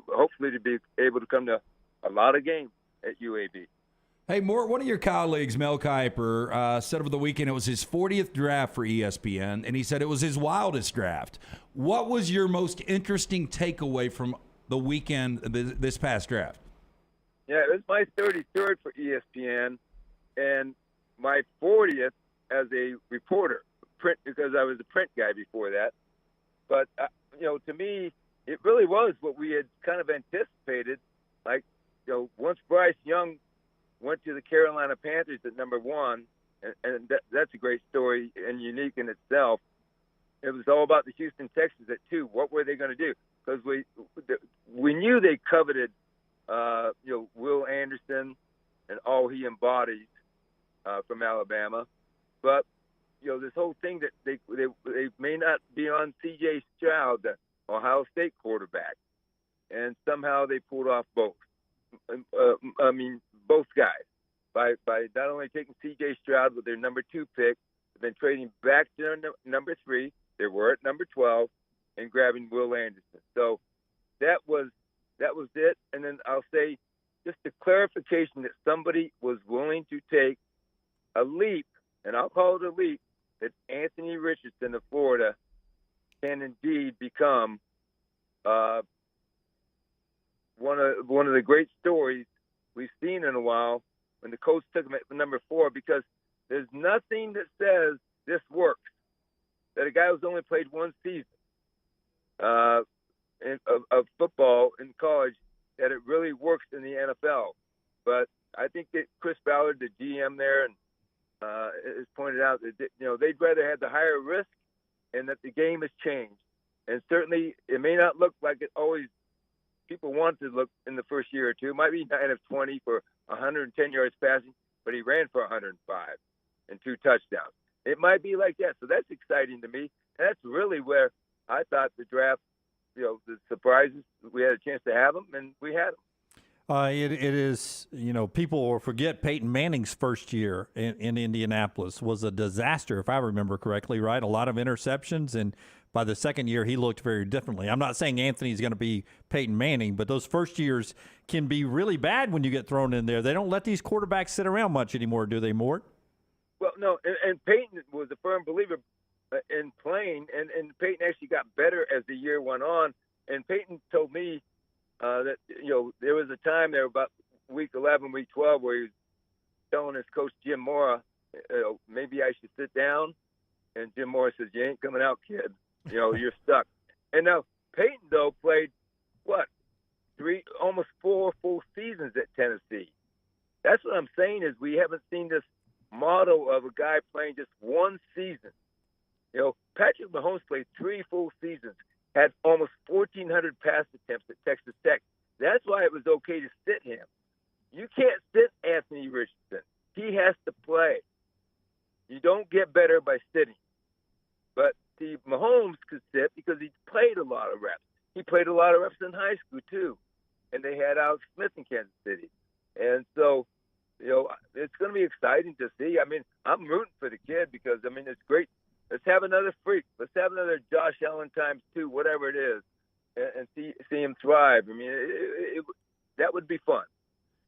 hopefully to be able to come to a lot of games at UAB.
Hey, Mort, one of your colleagues, Mel Kiper, said over the weekend it was his 40th draft for ESPN, and he said it was his wildest draft. What was your most interesting takeaway from the weekend, this past draft?
Yeah, it was my 33rd for ESPN, and my 40th as a reporter, print because I was a print guy before that. But, to me, it really was what we had kind of anticipated. Like, once Bryce Young went to the Carolina Panthers at number 1, and that's a great story and unique in itself. It was all about the Houston Texans at 2. What were they going to do? Because we knew they coveted, Will Anderson and all he embodies from Alabama. But, this whole thing that they may not be on C.J. Stroud, the Ohio State quarterback, and somehow they pulled off both. Both guys by not only taking C.J. Stroud with their number 2 pick, but then trading back to their number 3. They were at number 12 and grabbing Will Anderson. So that was it. And then I'll say just a clarification that somebody was willing to take a leap, and I'll call it a leap, that Anthony Richardson of Florida can indeed become one of the great stories we've seen in a while when the coach took him at number 4, because there's nothing that says this works. That a guy who's only played one season of football in college, that it really works in the NFL. But I think that Chris Ballard, the GM there, and has pointed out that they'd rather have the higher risk and that the game has changed. And certainly it may not look like it always people want to look in the first year or two. It might be 9 of 20 for 110 yards passing, but he ran for 105 and 2 touchdowns. It might be like that. So that's exciting to me. And that's really where I thought the draft, the surprises, we had a chance to have them, and we had them.
It is, people will forget Peyton Manning's first year in Indianapolis was a disaster, if I remember correctly, right? A lot of interceptions, and by the second year, he looked very differently. I'm not saying Anthony's going to be Peyton Manning, but those first years can be really bad when you get thrown in there. They don't let these quarterbacks sit around much anymore, do they, Mort?
Well, no, and Peyton was a firm believer in playing, and Peyton actually got better as the year went on. And Peyton told me that, there was a time there about week 11, week 12, where he was telling his coach, Jim Mora, maybe I should sit down. And Jim Mora says, you ain't coming out, kid. You're stuck. And now Peyton, though, played, almost 4 full seasons at Tennessee. That's what I'm saying is we haven't seen this model of a guy playing just one season. Patrick Mahomes played 3 full seasons, had almost 1,400 pass attempts at Texas Tech. That's why it was okay to sit him. You can't sit Anthony Richardson. He has to play. You don't get better by sitting. But see, Mahomes could sit because he played a lot of reps. He played a lot of reps in high school, too. And they had Alex Smith in Kansas City. And so, it's going to be exciting to see. I'm rooting for the kid because, it's great. Let's have another freak. Let's have another Josh Allen times 2, whatever it is, and see him thrive. That would be fun.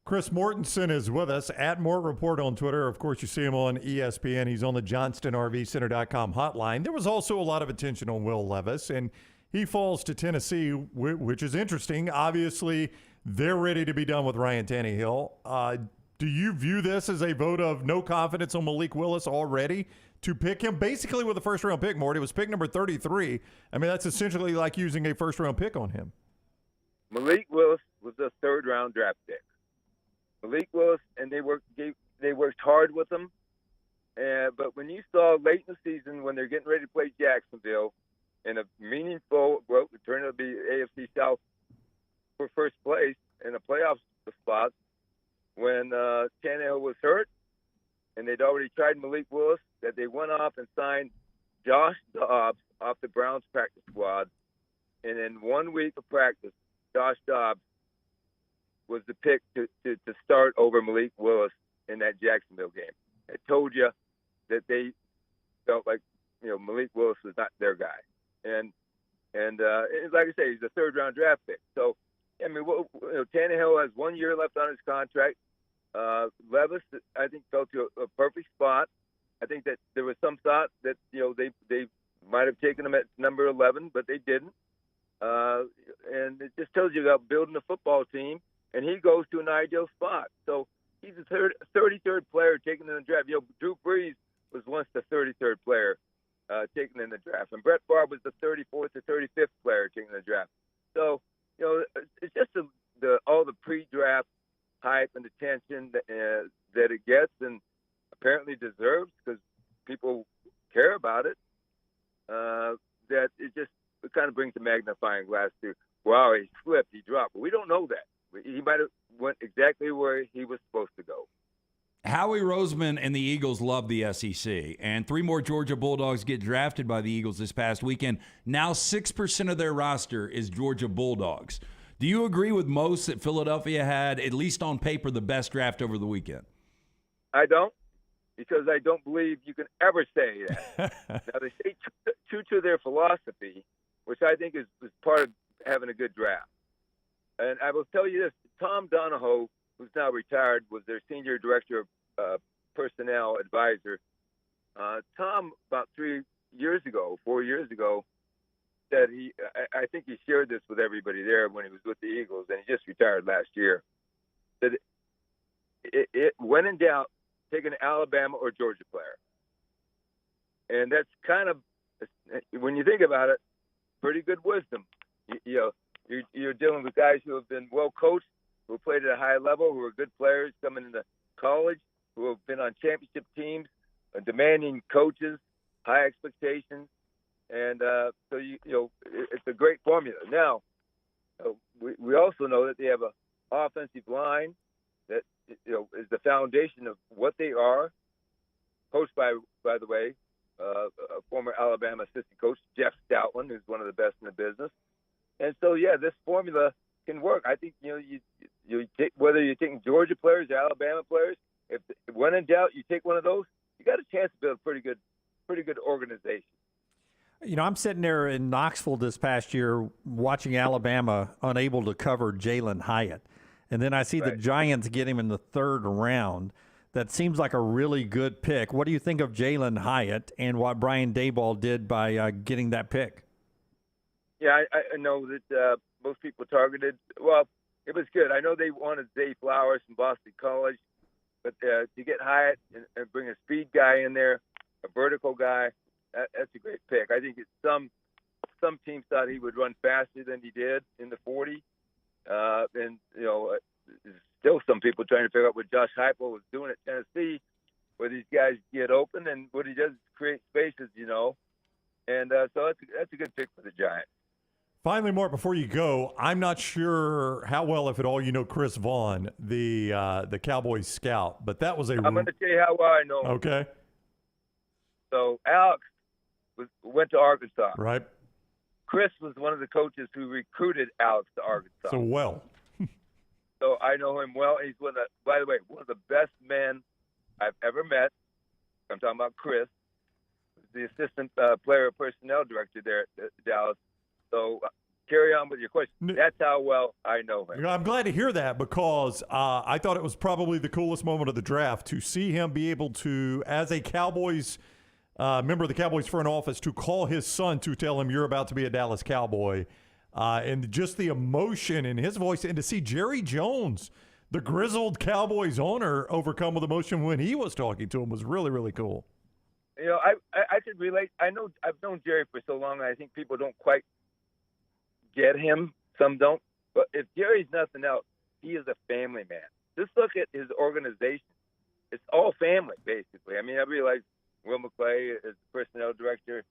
Chris Mortensen is with us at Mort Report on Twitter. Of course, you see him on ESPN. He's on the JohnstonRVCenter.com hotline. There was also a lot of attention on Will Levis, and he falls to Tennessee, which is interesting. Obviously, they're ready to be done with Ryan Tannehill. Do you view this as a vote of no confidence on Malik Willis already to pick him basically with a first-round pick, Mort? It was pick number 33. That's essentially like using a first-round pick on him.
Malik Willis was a third-round draft pick. Malik Willis, and they worked hard with him. But when you saw late in the season when they're getting ready to play Jacksonville in a meaningful, it turned out to be AFC South for first place in a playoff spot, when Tannehill was hurt and they'd already tried Malik Willis, that they went off and signed Josh Dobbs off the Browns practice squad. And in 1 week of practice, Josh Dobbs was the pick to start over Malik Willis in that Jacksonville game. I told you that they felt like, Malik Willis was not their guy. And like I say, he's a third-round draft pick. So, Tannehill has 1 year left on his contract. Levis, I think, fell to a perfect spot. I think that there was some thought that, they might have taken him at number 11, but they didn't. And it just tells you about building a football team, and he goes to an ideal spot. So he's the 33rd player taken in the draft. Drew Brees was once the 33rd player taken in the draft, and Brett Favre was the 34th or 35th player taken in the draft. So, it's just all the pre-draft hype and attention that it gets, and apparently deserves because people care about it. That it kind of brings a magnifying glass to, wow, he slipped, he dropped. But we don't know that. He might have went exactly where he was supposed to go.
Howie Roseman and the Eagles love the SEC, and 3 more Georgia Bulldogs get drafted by the Eagles this past weekend. Now 6% of their roster is Georgia Bulldogs. Do you agree with most that Philadelphia had, at least on paper, the best draft over the weekend?
I don't, because I don't believe you can ever say that. Now, they stay true to their philosophy, which I think is part of having a good draft. And I will tell you this, Tom Donahoe, who's now retired, was their senior director of personnel advisor. Tom, about 4 years ago, said I think he shared this with everybody there when he was with the Eagles, and he just retired last year, that it when in doubt, take an Alabama or Georgia player. And that's kind of, when you think about it, pretty good wisdom. You're dealing with guys who have been well coached, who played at a high level, who are good players coming into college, who have been on championship teams, demanding coaches, high expectations, and so it's a great formula. Now, we also know that they have an offensive line that is the foundation of what they are. Coached by the way, a former Alabama assistant coach, Jeff Stoutland, who's one of the best in the business. And so, yeah, this formula can work. I think you take, whether you're taking Georgia players or Alabama players, if when in doubt you take one of those, you got a chance to build a pretty good organization.
I'm sitting there in Knoxville this past year watching Alabama unable to cover Jalen Hyatt, and then I see the Giants get him in the 3rd round. That seems like a really good pick. What do you think of Jalen Hyatt and what Brian Daboll did by getting that pick?
Yeah, I know that most people targeted. Well, it was good. I know they wanted Zay Flowers from Boston College, but to get Hyatt and bring a speed guy in there, a vertical guy, that's a great pick. I think some teams thought he would run faster than he did in the 40, and still some people trying to figure out what Josh Heupel was doing at Tennessee, where these guys get open and what he does is create spaces, and so that's a good pick for the Giants.
Finally, Mark, before you go, I'm not sure how well, if at all, you know Chris Vaughn, the Cowboys scout, but that was
I'm going to tell you how well I know him.
Okay.
So Alex went to Arkansas.
Right.
Chris was one of the coaches who recruited Alex to Arkansas.
So well.
So I know him well. He's one of the best men I've ever met. I'm talking about Chris, the assistant player personnel director there at Dallas. So carry on with your question. That's how well I know him.
I'm glad to hear that because I thought it was probably the coolest moment of the draft to see him be able to, as a Cowboys member of the Cowboys front office, to call his son to tell him you're about to be a Dallas Cowboy. And just the emotion in his voice, and to see Jerry Jones, the grizzled Cowboys owner, overcome with emotion when he was talking to him was really, really cool.
I could relate. I know I've known Jerry for so long, I think people don't quite get him. Some don't. But if Jerry's nothing else, he is a family man. Just look at his organization. It's all family, basically. I mean, I realize Will McClay is the personnel director,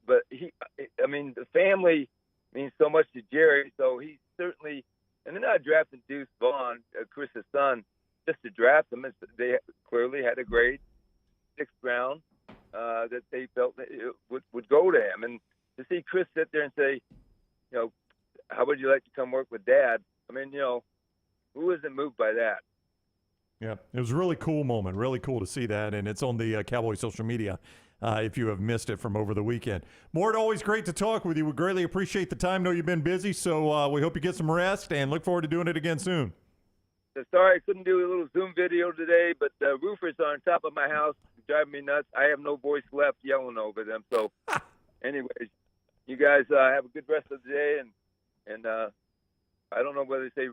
but the family means so much to Jerry, so he certainly, and they're not drafting Deuce Vaughn, Chris's son, just to draft him. They clearly had a grade, 6th round, that they felt that it would go to him. And to see Chris sit there and say, how would you like to come work with Dad? I mean, who isn't moved by that?
Yeah, it was a really cool moment, really cool to see that, and it's on the Cowboys social media if you have missed it from over the weekend. Mort, always great to talk with you. We greatly appreciate the time. Know you've been busy, so we hope you get some rest and look forward to doing it again soon.
Sorry I couldn't do a little Zoom video today, but the roofers are on top of my house driving me nuts. I have no voice left yelling over them. So anyways, you guys have a good rest of the day, and I don't know whether they say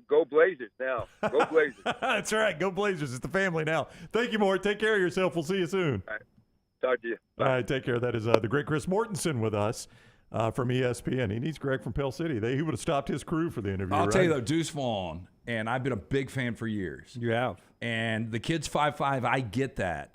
go Blazers now. Go Blazers.
That's right. Go Blazers. It's the family now. Thank you, Mort. Take care of yourself. We'll see you soon.
All right. Talk to you.
All right, take care. That is the great Chris Mortensen with us from ESPN. He needs Greg from Pell City. He would have stopped his crew for the interview.
I'll
right?
tell you though, Deuce Vaughn, and I've been a big fan for years.
You have.
And the kid's 5'5", I get that.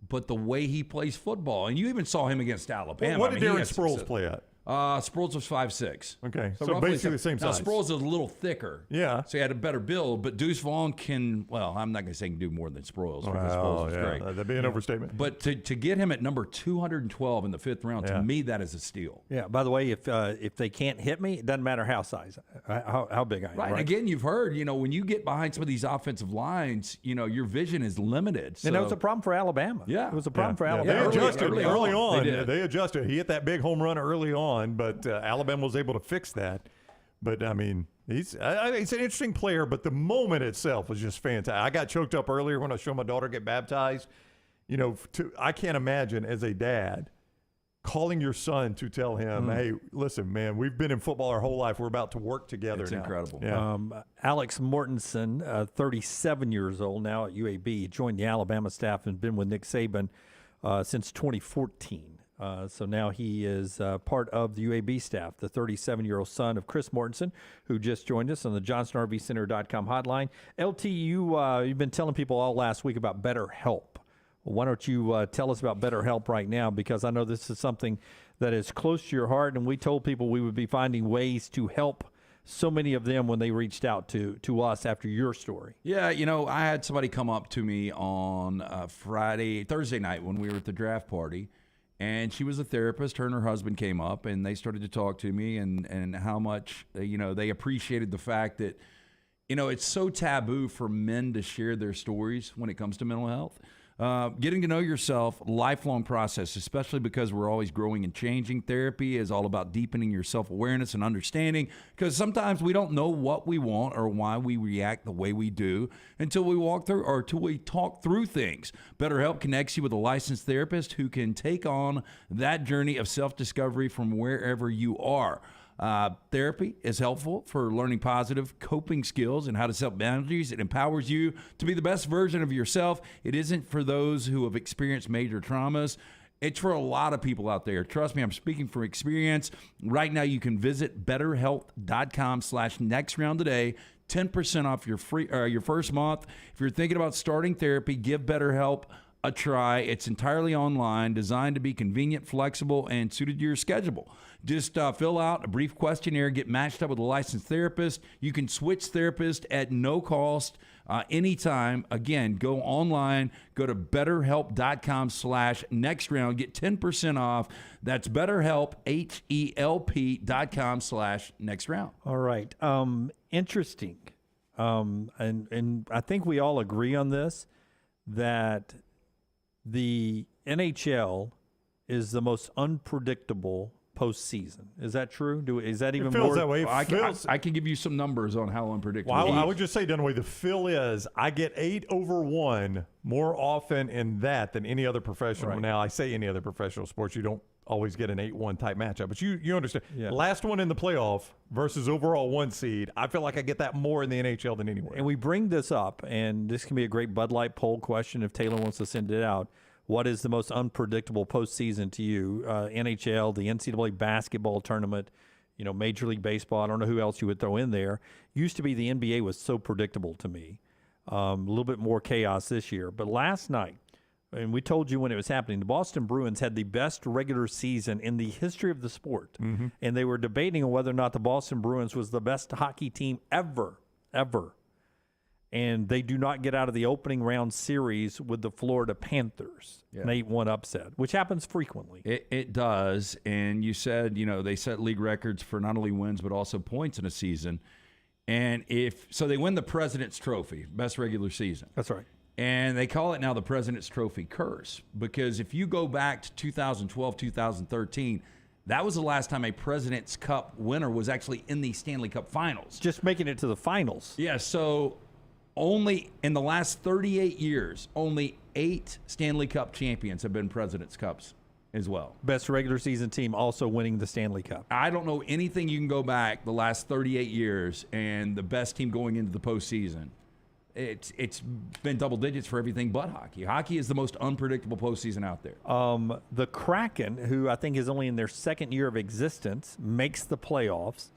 But the way he plays football, and you even saw him against Alabama.
What did Darren
Sproles
Sproles play at?
Sproles was 5'6".
Okay, so
roughly
basically the same
now,
size.
Sproles is a little thicker.
Yeah.
So he had a better build, but Deuce Vaughn can, well, I'm not going to say he can do more than Sproles because Sproles was great.
That'd be an overstatement.
But to get him at number 212 in the 5th round, to me, that is a steal.
Yeah, by the way, if they can't hit me, it doesn't matter how how big I am.
Right. Again, you've heard, when you get behind some of these offensive lines, your vision is limited. So.
And that was a problem for Alabama.
Yeah.
It was a problem for Alabama.
They adjusted early on.
They
adjusted. He hit that big home run early on, but Alabama was able to fix that. But, I mean, he's an interesting player, but the moment itself was just fantastic. I got choked up earlier when I showed my daughter get baptized. I can't imagine as a dad calling your son to tell him, hey, listen, man, we've been in football our whole life. We're about to work together
It's
now.
incredible.
Yeah.
Alex Mortensen, 37 years old now at UAB. He joined the Alabama staff and been with Nick Saban since 2014. So now he is part of the UAB staff, the 37-year-old son of Chris Mortensen, who just joined us on the JohnsonRVCenter.com hotline. LT, you've been telling people all last week about BetterHelp. Well, why don't you tell us about BetterHelp right now? Because I know this is something that is close to your heart, and we told people we would be finding ways to help so many of them when they reached out to us after your story.
Yeah, I had somebody come up to me on Thursday night when we were at the draft party, and she was a therapist. Her and her husband came up, and they started to talk to me and how much, they appreciated the fact that, it's so taboo for men to share their stories when it comes to mental health. Getting to know yourself, lifelong process, especially because we're always growing and changing. Therapy is all about deepening your self-awareness and understanding, because sometimes we don't know what we want or why we react the way we do until we walk through or until we talk through things. BetterHelp connects you with a licensed therapist who can take on that journey of self-discovery from wherever you are. Therapy is helpful for learning positive coping skills and how to set boundaries. It empowers you to be the best version of yourself. It isn't for those who have experienced major traumas. It's for a lot of people out there. Trust me, I'm speaking from experience. Right now, you can visit betterhelp.com/nextround today. 10% off your first month. If you're thinking about starting therapy, give BetterHelp a try. It's entirely online, designed to be convenient, flexible, and suited to your schedule. Just fill out a brief questionnaire, get matched up with a licensed therapist. You can switch therapist at no cost anytime. Again, go online, go to betterhelp.com/nextround, get 10% off. That's BetterHelp, HELP.com/nextround.
All right. Interesting. And I think we all agree on this, that the NHL is the most unpredictable postseason. Is that true? Is that even
it feels
more?
that way?
I can give you some numbers on how unpredictable.
Well, I would just say, Dunaway, the feel is I get 8/1 more often in that than any other professional.
Right.
Now, I say any other professional sports, you don't always get an 8-1 type matchup, but you understand.
Yeah.
Last one in the playoff versus overall 1 seed, I feel like I get that more in the NHL than anywhere.
And we bring this up, and this can be a great Bud Light poll question if Taylor wants to send it out. What is the most unpredictable postseason to you? NHL, the NCAA basketball tournament, Major League Baseball. I don't know who else you would throw in there. Used to be the NBA was so predictable to me. A little bit more chaos this year. But last night, and we told you when it was happening, the Boston Bruins had the best regular season in the history of the sport.
Mm-hmm.
And they were debating on whether or not the Boston Bruins was the best hockey team ever. And they do not get out of the opening round series with the Florida Panthers.
Yeah.
An 8-1 upset, which happens frequently.
It does. And you said, they set league records for not only wins but also points in a season. And so they win the President's Trophy, best regular season.
That's right.
And they call it now the President's Trophy curse, because if you go back to 2012, 2013, that was the last time a President's Cup winner was actually in the Stanley Cup Finals.
Just making it to the finals.
Yeah, so only in the last 38 years, only 8 Stanley Cup champions have been President's Cups as well.
Best regular season team also winning the Stanley Cup.
I don't know anything you can go back the last 38 years and the best team going into the postseason it's been double digits for everything but hockey. Hockey is the most unpredictable postseason out there.
The Kraken, who I think is only in their second year of existence, makes the playoffs,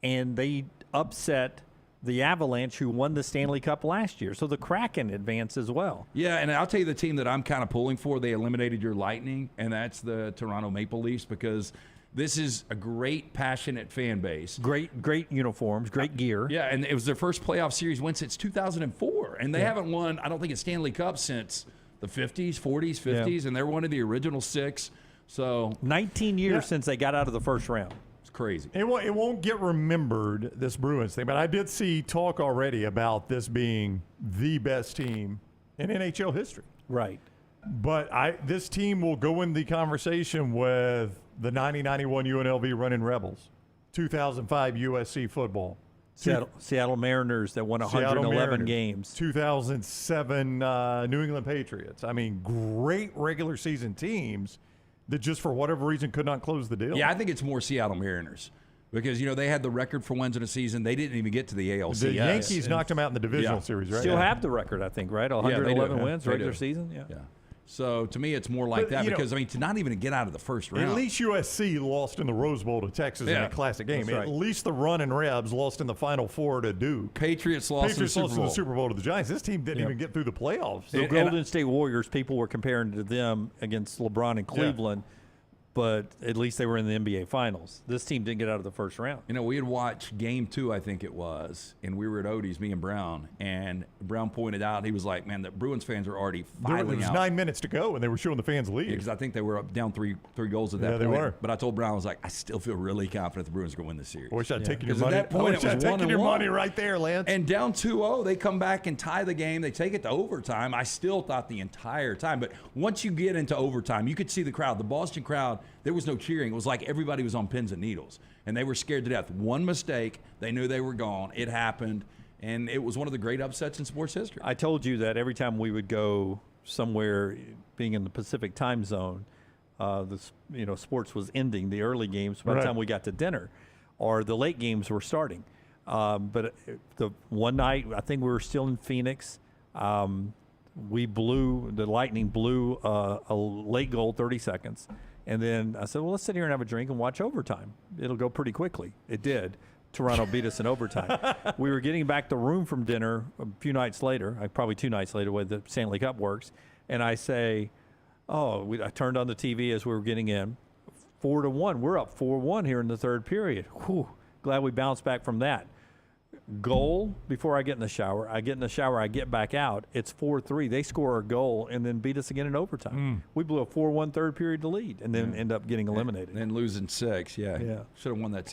and they upset the Avalanche, who won the Stanley Cup last year. So the Kraken advance as well.
Yeah, and I'll tell you the team that I'm kind of pulling for. They eliminated your Lightning, and that's the Toronto Maple Leafs, because this is a great, passionate fan base.
Great uniforms, great gear.
Yeah, and it was their first playoff series win since 2004, and they haven't won, I don't think, a Stanley Cup since the 50s, 40s, 50s, and they're one of the original 6. So
19 years since they got out of the first round.
Crazy.
It won't get remembered, this Bruins thing, but I did see talk already about this being the best team in NHL history.
Right.
But this team will go in the conversation with the 1991 UNLV Running Rebels, 2005 USC football,
Seattle Mariners that won 111 games,
2007 New England Patriots. I mean, great regular season teams that just for whatever reason could not close the deal.
Yeah, I think it's more Seattle Mariners because, they had the record for wins in a season. They didn't even get to the ALCS.
The Yankees knocked them out in the divisional series, right?
Still have the record, I think, right? 111 wins, regular season.
Yeah. So to me, it's more like that because, to not even get out of the first round.
At least USC lost in the Rose Bowl to Texas in a classic game.
Right.
At least the Running Rebs lost in the Final Four to Duke.
Patriots lost in the
Super Bowl to the Giants. This team didn't even get through the playoffs.
The Golden State Warriors, people were comparing to them against LeBron and Cleveland. But at least they were in the NBA Finals. This team didn't get out of the first round.
We had watched Game 2, I think it was, and we were at Odie's, me and Brown. And Brown pointed out, he was like, man, the Bruins fans are already filing out.
There was 9 minutes to go, and they were showing the fans lead.
Because I think they were up down three goals at that point.
They were.
But I told Brown, I was like, I still feel really confident the Bruins are going to win this series.
I wish I'd taken your money.
At that point, it was 1-1.
Money right there, Lance.
And down 2-0, they come back and tie the game. They take it to overtime. I still thought the entire time. But once you get into overtime, you could see the crowd. The Boston crowd, there was no cheering. It was like everybody was on pins and needles, and they were scared to death. One mistake, they knew they were gone. It happened, and it was one of the great upsets in sports history.
I told you that every time we would go somewhere, being in the Pacific time zone, sports was ending, the early games by the time we got to dinner, or the late games were starting. But the one night, I think we were still in Phoenix. The Lightning blew a late goal, 30 seconds. And then I said, well, let's sit here and have a drink and watch overtime. It'll go pretty quickly. It did. Toronto beat us in overtime. We were getting back to room from dinner a few nights later, probably 2 nights later, where the Stanley Cup works. And I say, I turned on the TV as we were getting in. 4-1. We're up 4-1 here in the third period. Whew, glad we bounced back from that. Goal before I get in the shower. I get in the shower, I get back out. It's 4-3. They score a goal and then beat us again in overtime. We blew a 4-1 third period to lead and then end up getting eliminated.
And then losing 6, yeah. Should have won that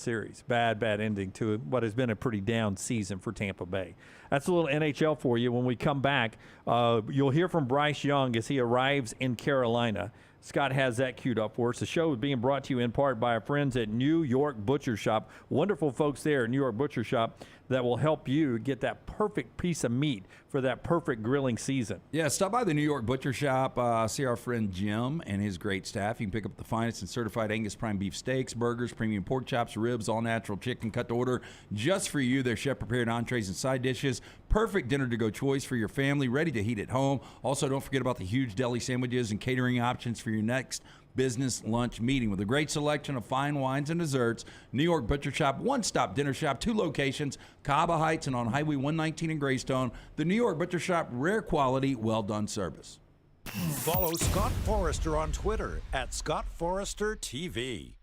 series. Bad ending to what has been a pretty down season for Tampa Bay. That's a little NHL for you. When we come back, you'll hear from Bryce Young as he arrives in Carolina. Scott has that queued up for us. The show is being brought to you in part by our friends at New York Butcher Shop. Wonderful folks there at New York Butcher Shop that will help you get that perfect piece of meat for that perfect grilling season. Yeah, stop by the New York Butcher Shop. See our friend Jim and his great staff. You can pick up the finest and certified Angus prime beef steaks, burgers, premium pork chops, ribs, all natural chicken cut to order just for you. Their chef-prepared entrees and side dishes. Perfect dinner-to-go choice for your family, ready to heat at home. Also, don't forget about the huge deli sandwiches and catering options for your next business lunch meeting. With a great selection of fine wines and desserts, New York Butcher Shop, one-stop dinner shop, 2 locations, Caba Heights and on Highway 119 in Greystone. The New York Butcher Shop, rare quality, well-done service.
Follow Scott Forrester on Twitter at Scott Forrester TV.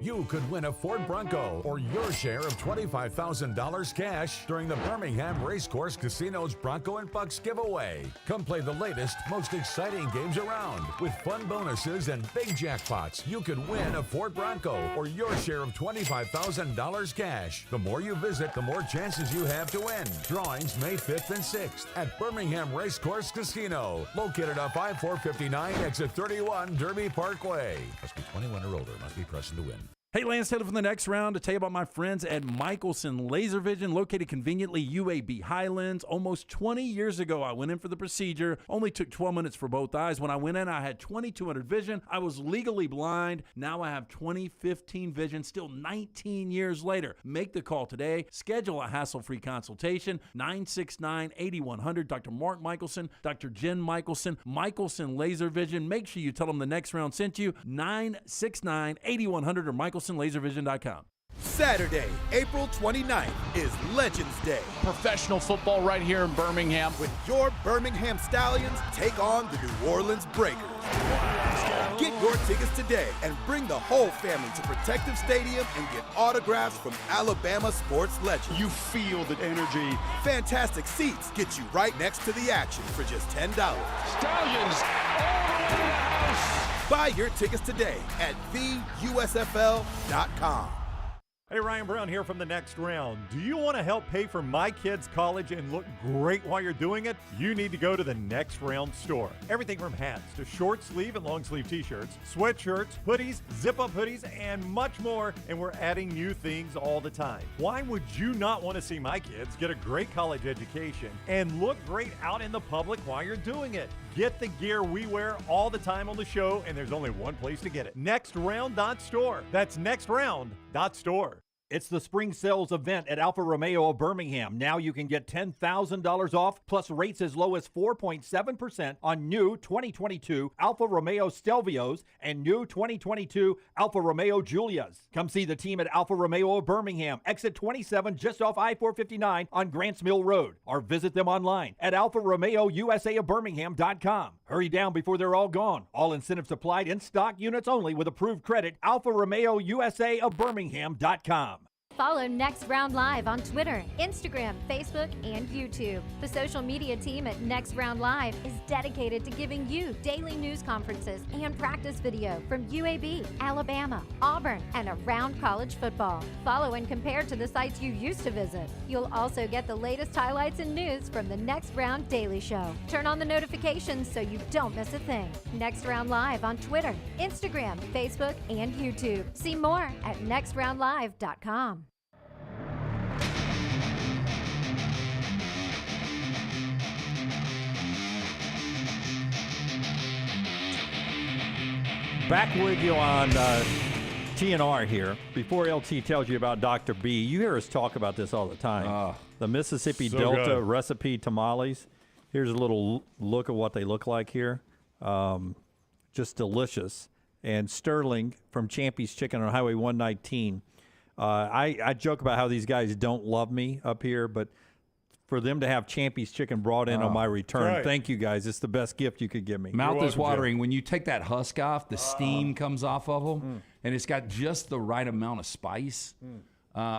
You could win a Ford Bronco or your share of $25,000 cash during the Birmingham Racecourse Casino's Bronco and Bucks giveaway. Come play the latest, most exciting games around. With fun bonuses and big jackpots, you could win a Ford Bronco or your share of $25,000 cash. The more you visit, the more chances you have to win. Drawings May 5th and 6th at Birmingham Racecourse Casino, located off I-459, exit 31, Derby Parkway. Must be 21 or older, must be present to win.
Hey, Lance Taylor from the Next Round to tell you about my friends at Michelson Laser Vision, located conveniently UAB Highlands. Almost 20 years ago, I went in for the procedure. Only took 12 minutes for both eyes. When I went in, I had 2200 vision. I was legally blind. Now I have 20/15 vision, still 19 years later. Make the call today. Schedule a hassle-free consultation. 969-8100. Dr. Mark Michelson, Dr. Jen Michelson, Michelson Laser Vision. Make sure you tell them the Next Round sent you. 969-8100 or MichelsonLaserVision.com.
Saturday, April 29th is Legends Day.
Professional football right here in Birmingham.
When your Birmingham Stallions take on the New Orleans Breakers. Get your tickets today and bring the whole family to Protective Stadium and get autographs from Alabama sports legends.
You feel the energy.
Fantastic seats get you right next to the action for just $10.
Stallions all the way to the house.
Buy your tickets today at theusfl.com.
Hey, Ryan Brown here from the Next Round. Do you want to help pay for my kids' college and look great while you're doing it? You need to go to the Next Round store. Everything from hats to short sleeve and long sleeve t-shirts, sweatshirts, hoodies, zip-up hoodies, and much more. And we're adding new things all the time. Why would you not want to see my kids get a great college education and look great out in the public while you're doing it? Get the gear we wear all the time on the show, and there's only one place to get it. NextRound.store. That's NextRound.store.
It's the spring sales event at Alfa Romeo of Birmingham. Now you can get $10,000 off plus rates as low as 4.7% on new 2022 Alfa Romeo Stelvios and new 2022 Alfa Romeo Giulias. Come see the team at Alfa Romeo of Birmingham, exit 27 just off I-459 on Grants Mill Road, or visit them online at alfaromeousaofbirmingham.com. Hurry down before they're all gone. All incentives applied, in stock units only with approved credit. alfaromeousaofbirmingham.com.
Follow Next Round Live on Twitter, Instagram, Facebook, and YouTube. The social media team at Next Round Live is dedicated to giving you daily news conferences and practice video from UAB, Alabama, Auburn, and around college football. Follow and compare to the sites you used to visit. You'll also get the latest highlights and news from the Next Round Daily Show. Turn on the notifications so you don't miss a thing. Next Round Live on Twitter, Instagram, Facebook, and YouTube. See more at nextroundlive.com.
Back with you on TNR here. Before LT tells you about Dr. B, you hear us talk about this all the time. The Mississippi
so
Delta
good.
recipe tamales. Here's a little look at what they look like here. Just delicious. And Sterling from Champy's Chicken on Highway 119. I joke about how these guys don't love me up here, but for them to have Champy's Chicken brought in on my return,
right.
Thank you guys. It's the best gift you could give me.
Mouth is
welcome,
watering. When you take that husk off, the steam comes off of them, and it's got just the right amount of spice.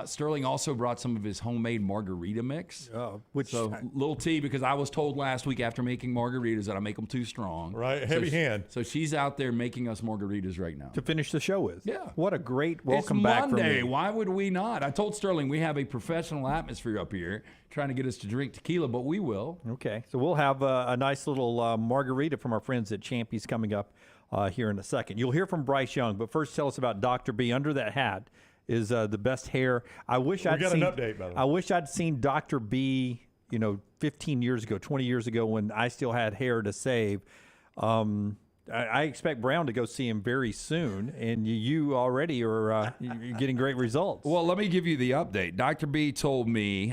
Sterling also brought some of his homemade margarita mix. Little tea, because I was told last week after making margaritas that I make them too strong.
Right, heavy hand.
So she's out there making us margaritas right now.
To finish the show with.
Yeah.
What a great welcome
It's
back
Monday.
from me.
Why would we not? I told Sterling we have a professional atmosphere up here trying to get us to drink tequila, but we will.
Okay, so we'll have a nice little margarita from our friends at Champy's coming up here in a second. You'll hear from Bryce Young, but first tell us about Dr. B. Under that hat is the best hair. I wish I'd
got
seen
an update, by the way.
I wish I'd seen Dr. B, 15 years ago, 20 years ago, when I still had hair to save. I expect Brown to go see him very soon, and you already are you're getting great results.
Well, let me give you the update. Dr. B told me,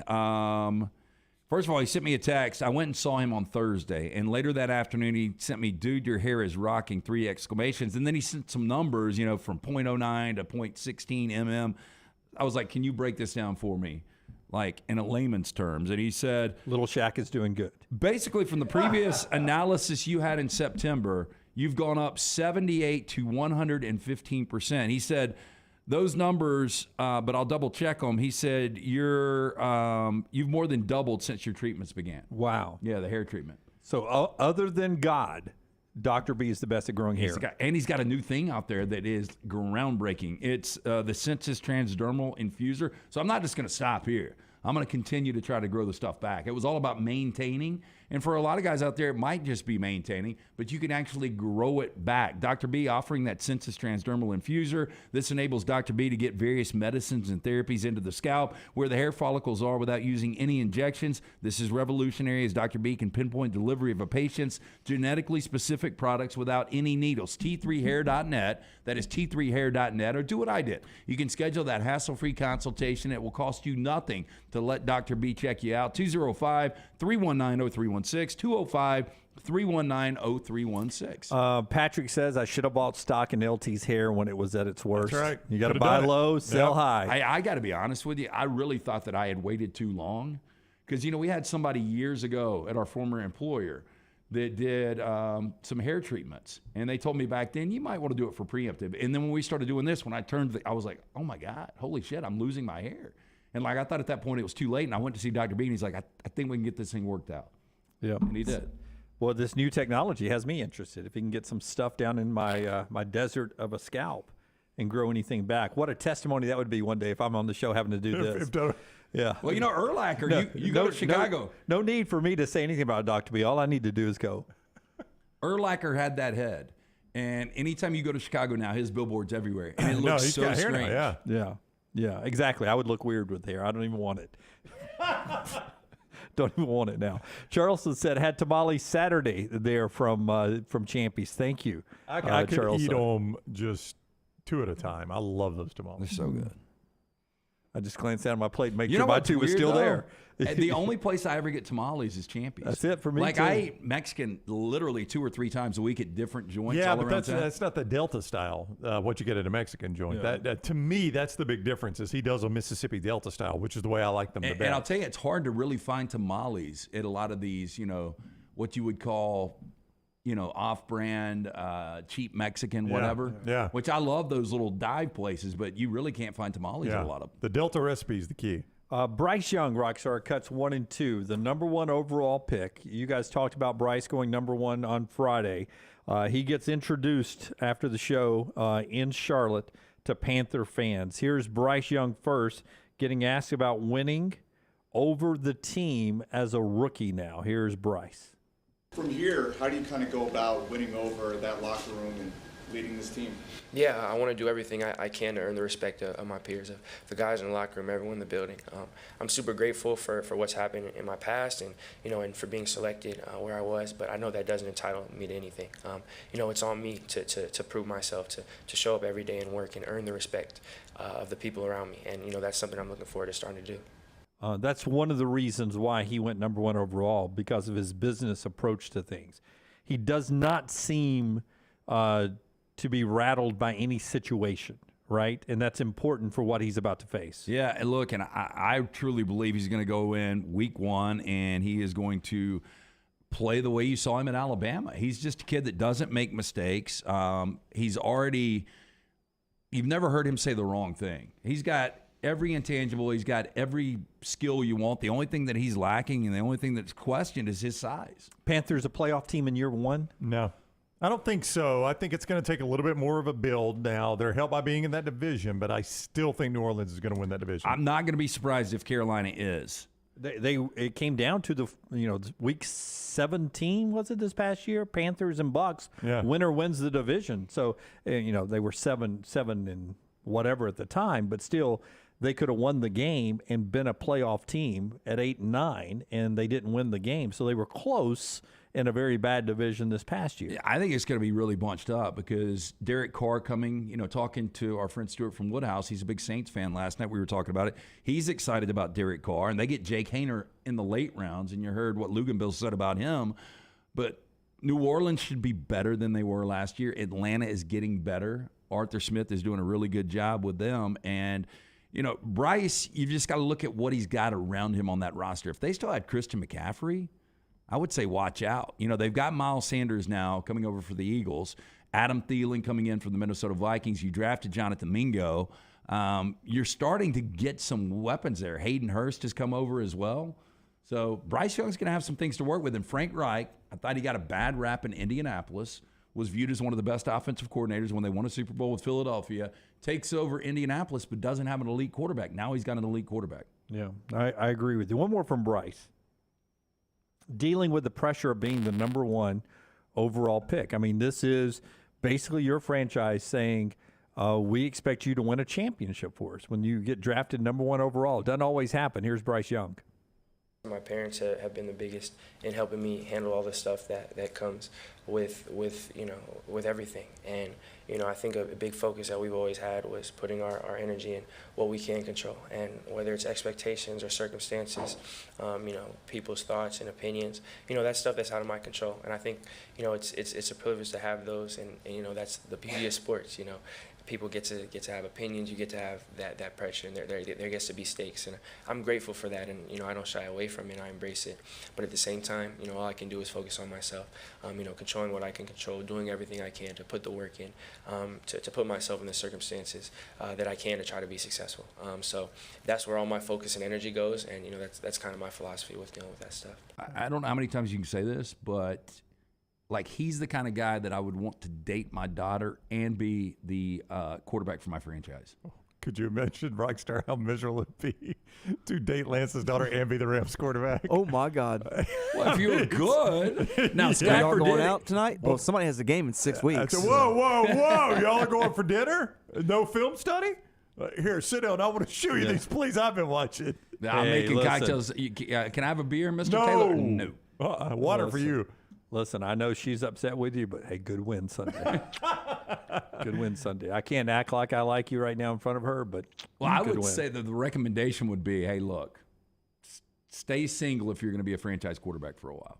first of all, he sent me a text. I went and saw him on Thursday, and later that afternoon, he sent me, "Dude, your hair is rocking," 3 exclamations. And then he sent some numbers, from 0.09 to 0.16 mm. I was like, "Can you break this down for me?" Like in a layman's terms. And he said,
Little Shaq is doing good.
Basically, from the previous analysis you had in September, you've gone up 78 to 115%. He said, those numbers, but I'll double check them. He said, you've more than doubled since your treatments began.
Wow.
Yeah, the hair treatment.
So other than God, Dr. B is the best at growing hair.
He's got a new thing out there that is groundbreaking. It's the Sensus Transdermal Infuser. So I'm not just going to stop here. I'm going to continue to try to grow the stuff back. It was all about maintaining, And for a lot of guys out there, it might just be maintaining, but you can actually grow it back. Dr. B offering that Sensus transdermal infuser. This enables Dr. B to get various medicines and therapies into the scalp where the hair follicles are without using any injections. This is revolutionary as Dr. B can pinpoint delivery of a patient's genetically specific products without any needles. T3hair.net. That is T3hair.net. Or do what I did. You can schedule that hassle-free consultation. It will cost you nothing to let Dr. B check you out. 205-319-0316. 205-319-0316.
Patrick says I should have bought stock in LT's hair when it was at its worst.
That's right.
You got to buy low, sell high.
I got to be honest with you. I really thought that I had waited too long because, we had somebody years ago at our former employer that did some hair treatments. And they told me back then, you might want to do it for preemptive. And then when we started doing this, when I turned, I was like, oh my God, holy shit, I'm losing my hair. And I thought at that point it was too late. And I went to see Dr. B and he's like, I think we can get this thing worked out.
Yeah.
And he did.
Well, this new technology has me interested. If he can get some stuff down in my my desert of a scalp and grow anything back, what a testimony that would be one day if I'm on the show having to do this. Yeah.
Well, Urlacher, you go to Chicago.
No need for me to say anything about Dr. B. All I need to do is go.
Urlacher had that head. And anytime you go to Chicago now, his billboard's everywhere. And it looks
he's
so
got
strange.
hair now,
Yeah, exactly. I would look weird with hair. I don't even want it. Don't even want it now. Charleston said, had tamales Saturday there from Champies. Thank you.
I could eat them just 2 at a time. I love those tamales.
They're so good.
I just glanced down at my plate and make sure my 2 was still there.
The only place I ever get tamales is Champions.
That's it for me, too.
I eat Mexican literally 2 or 3 times a week at different joints all
but
around town.
that's not the Delta style, what you get at a Mexican joint.
Yeah.
That to me, that's the big difference is he does a Mississippi Delta style, which is the way I like them the best.
And I'll tell you, it's hard to really find tamales at a lot of these, what you would call off-brand, cheap Mexican, whatever.
Yeah.
Which I love those little dive places, but you really can't find tamales at a lot of them.
The Delta recipe is the key.
Bryce Young, Rockstar, cuts 1 and 2, the number 1 overall pick. You guys talked about Bryce going number 1 on Friday. He gets introduced after the show in Charlotte to Panther fans. Here's Bryce Young first, getting asked about winning over the team as a rookie now. Here's Bryce.
From here, how do you kind of go about winning over that locker room and leading this team?
Yeah, I want to do everything I can to earn the respect of my peers, of the guys in the locker room, everyone in the building. I'm super grateful for what's happened in my past and, and for being selected where I was, but I know that doesn't entitle me to anything. It's on me to prove myself, to show up every day and work and earn the respect of the people around me. And, that's something I'm looking forward to starting to do.
That's one of the reasons why he went number 1 overall, because of his business approach to things. He does not seem to be rattled by any situation, right? And that's important for what he's about to face.
Yeah, and look, and I truly believe he's going to go in week 1 and he is going to play the way you saw him in Alabama. He's just a kid that doesn't make mistakes. You've never heard him say the wrong thing. He's got every intangible. He's got every skill you want. The only thing that he's lacking and the only thing that's questioned is his size.
Panthers a playoff team in year 1?
No, I don't think so. I think it's going to take a little bit more of a build now. They're helped by being in that division, but I still think New Orleans is going to win that division.
I'm not going to be surprised if Carolina is.
It came down to the week 17, was it, this past year? Panthers and Bucks.
Yeah.
Winner wins the division. So they were 7 and whatever at the time, but still they could have won the game and been a playoff team at 8 and 9, and they didn't win the game. So they were close in a very bad division this past year.
Yeah, I think it's going to be really bunched up because Derek Carr coming, talking to our friend Stuart from Woodhouse, he's a big Saints fan. Last night we were talking about it. He's excited about Derek Carr, and they get Jake Haener in the late rounds, and you heard what Luginbill said about him. But New Orleans should be better than they were last year. Atlanta is getting better. Arthur Smith is doing a really good job with them. And, Bryce, you've just got to look at what he's got around him on that roster. If they still had Christian McCaffrey, I would say watch out. They've got Miles Sanders now coming over for the Eagles. Adam Thielen coming in from the Minnesota Vikings. You drafted Jonathan Mingo. You're starting to get some weapons there. Hayden Hurst has come over as well. So Bryce Young's going to have some things to work with. And Frank Reich, I thought he got a bad rap in Indianapolis, was viewed as one of the best offensive coordinators when they won a Super Bowl with Philadelphia, takes over Indianapolis but doesn't have an elite quarterback. Now he's got an elite quarterback.
Yeah, I agree with you. One more from Bryce. dealing with the pressure of being the number one overall pick. I mean, this is basically your franchise saying, we expect you to win a championship for us when you get drafted number one overall. It doesn't always happen. Here's Bryce Young.
My parents have been the biggest in helping me handle all the stuff that comes with everything. And, I think a big focus that we've always had was putting our energy in what we can control. And whether it's expectations or circumstances, people's thoughts and opinions, that's stuff that's out of my control. And I think, it's a privilege to have those. And that's the beauty of sports, People get to have opinions. You get to have that pressure, and there gets to be stakes. And I'm grateful for that, and I don't shy away from it. I embrace it. But at the same time, all I can do is focus on myself. Controlling what I can control, doing everything I can to put the work in, to put myself in the circumstances that I can to try to be successful. So that's where all my focus and energy goes, and that's kind of my philosophy with dealing with that stuff.
I don't know how many times you can say this, but he's the kind of guy that I would want to date my daughter and be the quarterback for my franchise.
Could you imagine, Rockstar, how miserable it would be to date Lance's daughter and be the Rams quarterback?
Oh, my God.
Well, if you were good.
Now, Scott, y'all going out tonight? Well, somebody has a game in 6 weeks.
Whoa. Y'all are going for dinner? No film study? Here, sit down. I want to show you these plays I've been watching.
I'm making cocktails. Can I have a beer, Mr. Taylor? No.
Water for you.
Listen, I know she's upset with you, but hey, good win Sunday. Good win Sunday. I can't act like I like you right now in front of her, but
I would say that the recommendation would be, hey, look, stay single if you're going to be a franchise quarterback for a while.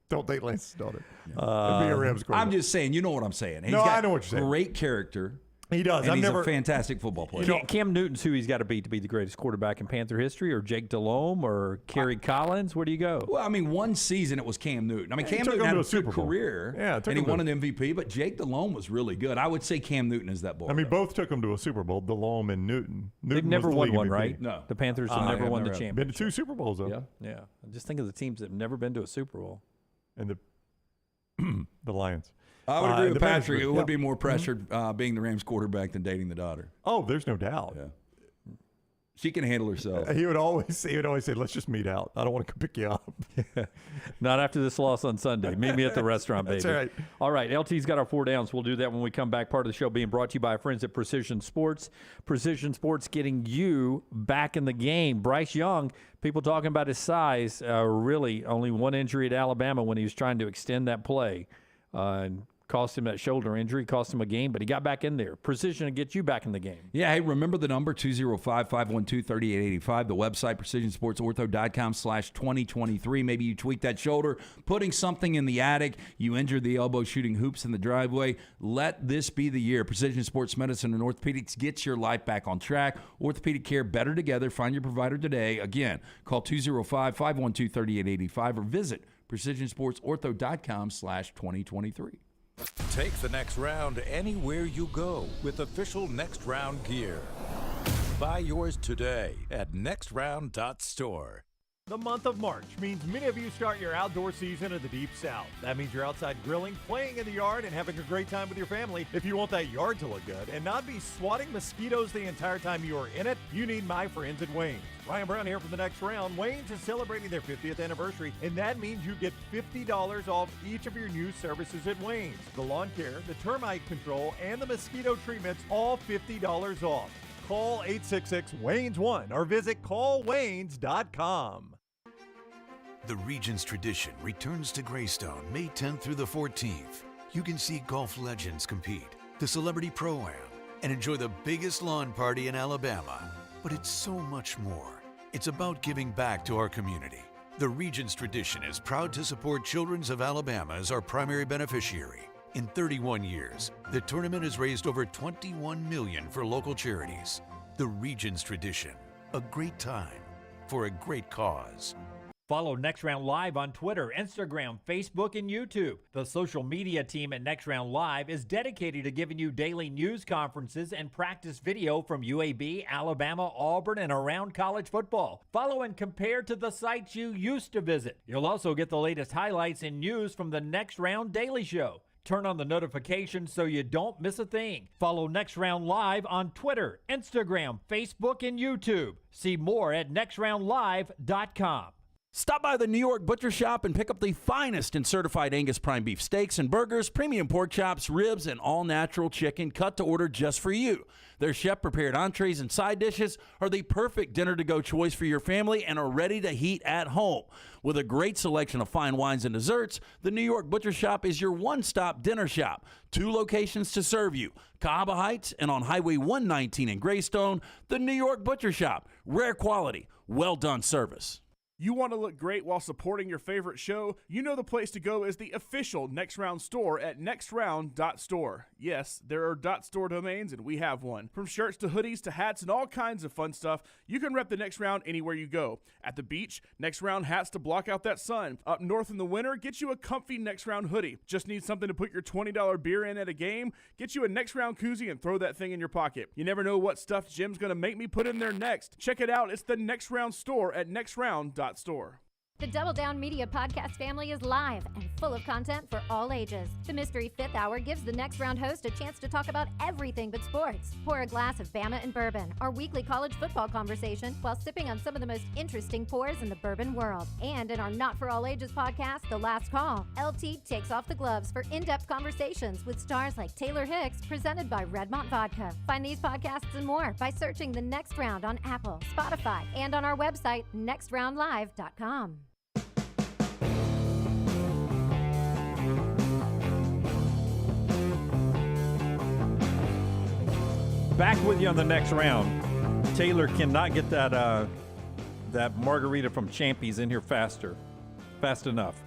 Don't date Lance's daughter. Be a Rams quarterback.
I'm just saying, you know what I'm saying.
I know what you're saying.
Great character.
He does.
And he's a fantastic football player.
Cam Newton's who he's got to beat to be the greatest quarterback in Panther history, or Jake Delhomme, or Kerry Collins? Where do you go?
Well, I mean, one season it was Cam Newton. I mean, Cam Newton had a good career, and he won an MVP, but Jake Delhomme was really good. I would say Cam Newton is that boy.
I mean, both took him to a Super Bowl, Delhomme and Newton.
They've never won one,
MVP.
right?
No.
The Panthers have never won the championship.
Been to 2 Super Bowls, though.
Yeah. Just think of the teams that have never been to a Super Bowl.
And the Lions.
I would agree with Patrick. It would be more pressured being the Rams quarterback than dating the daughter.
Oh, there's no doubt.
Yeah. She can handle herself.
He would always say, let's just meet out. I don't want to come pick you up.
Not after this loss on Sunday. Meet me at the restaurant, baby.
That's right.
All right, LT's got our 4 downs. We'll do that when we come back. Part of the show being brought to you by our friends at Precision Sports. Precision Sports getting you back in the game. Bryce Young, people talking about his size, really only one injury at Alabama when he was trying to extend that play. And cost him that shoulder injury, cost him a game, but he got back in there. Precision to get you back in the game.
Yeah, hey, remember the number, 205-512-3885. The website, precisionsportsortho.com/2023. Maybe you tweaked that shoulder, putting something in the attic. You injured the elbow shooting hoops in the driveway. Let this be the year. Precision Sports Medicine and Orthopedics gets your life back on track. Orthopedic care better together. Find your provider today. Again, call 205-512-3885 or visit precisionsportsortho.com/2023.
Take the next round anywhere you go with official Next Round gear. Buy yours today at nextround.store.
The month of March means many of you start your outdoor season in the Deep South. That means you're outside grilling, playing in the yard, and having a great time with your family. If you want that yard to look good and not be swatting mosquitoes the entire time you are in it, you need my friends at Wayne's. Ryan Brown here for the next round. Wayne's is celebrating their 50th anniversary, and that means you get $50 off each of your new services at Wayne's. The lawn care, the termite control, and the mosquito treatments, all $50 off. Call 866-WAYNES1 or visit callwaynes.com.
The Regions Tradition returns to Greystone May 10th through the 14th. You can see golf legends compete, the Celebrity Pro-Am, and enjoy the biggest lawn party in Alabama. But it's so much more. It's about giving back to our community. The Regions Tradition is proud to support Children's of Alabama as our primary beneficiary. In 31 years, the tournament has raised over $21 million for local charities. The Regions Tradition, a great time for a great cause.
Follow Next Round Live on Twitter, Instagram, Facebook, and YouTube. The social media team at Next Round Live is dedicated to giving you daily news conferences and practice video from UAB, Alabama, Auburn, and around college football. Follow and compare to the sites you used to visit. You'll also get the latest highlights and news from the Next Round Daily Show. Turn on the notifications so you don't miss a thing. Follow Next Round Live on Twitter, Instagram, Facebook, and YouTube. See more at nextroundlive.com.
Stop by the New York Butcher Shop and pick up the finest in certified Angus prime beef steaks and burgers, premium pork chops, ribs, and all-natural chicken cut to order just for you. Their chef-prepared entrees and side dishes are the perfect dinner-to-go choice for your family and are ready to heat at home. With a great selection of fine wines and desserts, the New York Butcher Shop is your one-stop dinner shop. 2 locations to serve you, Cahaba Heights and on Highway 119 in Greystone. The New York Butcher Shop. Rare quality, well-done service.
You want to look great while supporting your favorite show? You know the place to go is the official Next Round store at nextround.store. Yes, there are .store domains, and we have one. From shirts to hoodies to hats and all kinds of fun stuff, you can rep the Next Round anywhere you go. At the beach, Next Round hats to block out that sun. Up north in the winter, get you a comfy Next Round hoodie. Just need something to put your $20 beer in at a game? Get you a Next Round koozie and throw that thing in your pocket. You never know what stuff Jim's going to make me put in there next. Check it out. It's the Next Round store at nextround.store.
The Double Down Media podcast family is live and full of content for all ages. The Mystery Fifth Hour gives the Next Round host a chance to talk about everything but sports. Pour a glass of Bama and Bourbon, our weekly college football conversation, while sipping on some of the most interesting pours in the bourbon world. And in our Not For All Ages podcast, The Last Call, LT takes off the gloves for in-depth conversations with stars like Taylor Hicks, presented by Redmont Vodka. Find these podcasts and more by searching The Next Round on Apple, Spotify, and on our website, nextroundlive.com.
Back with you on the Next Round. Taylor cannot get that margarita from Champy's in here fast enough.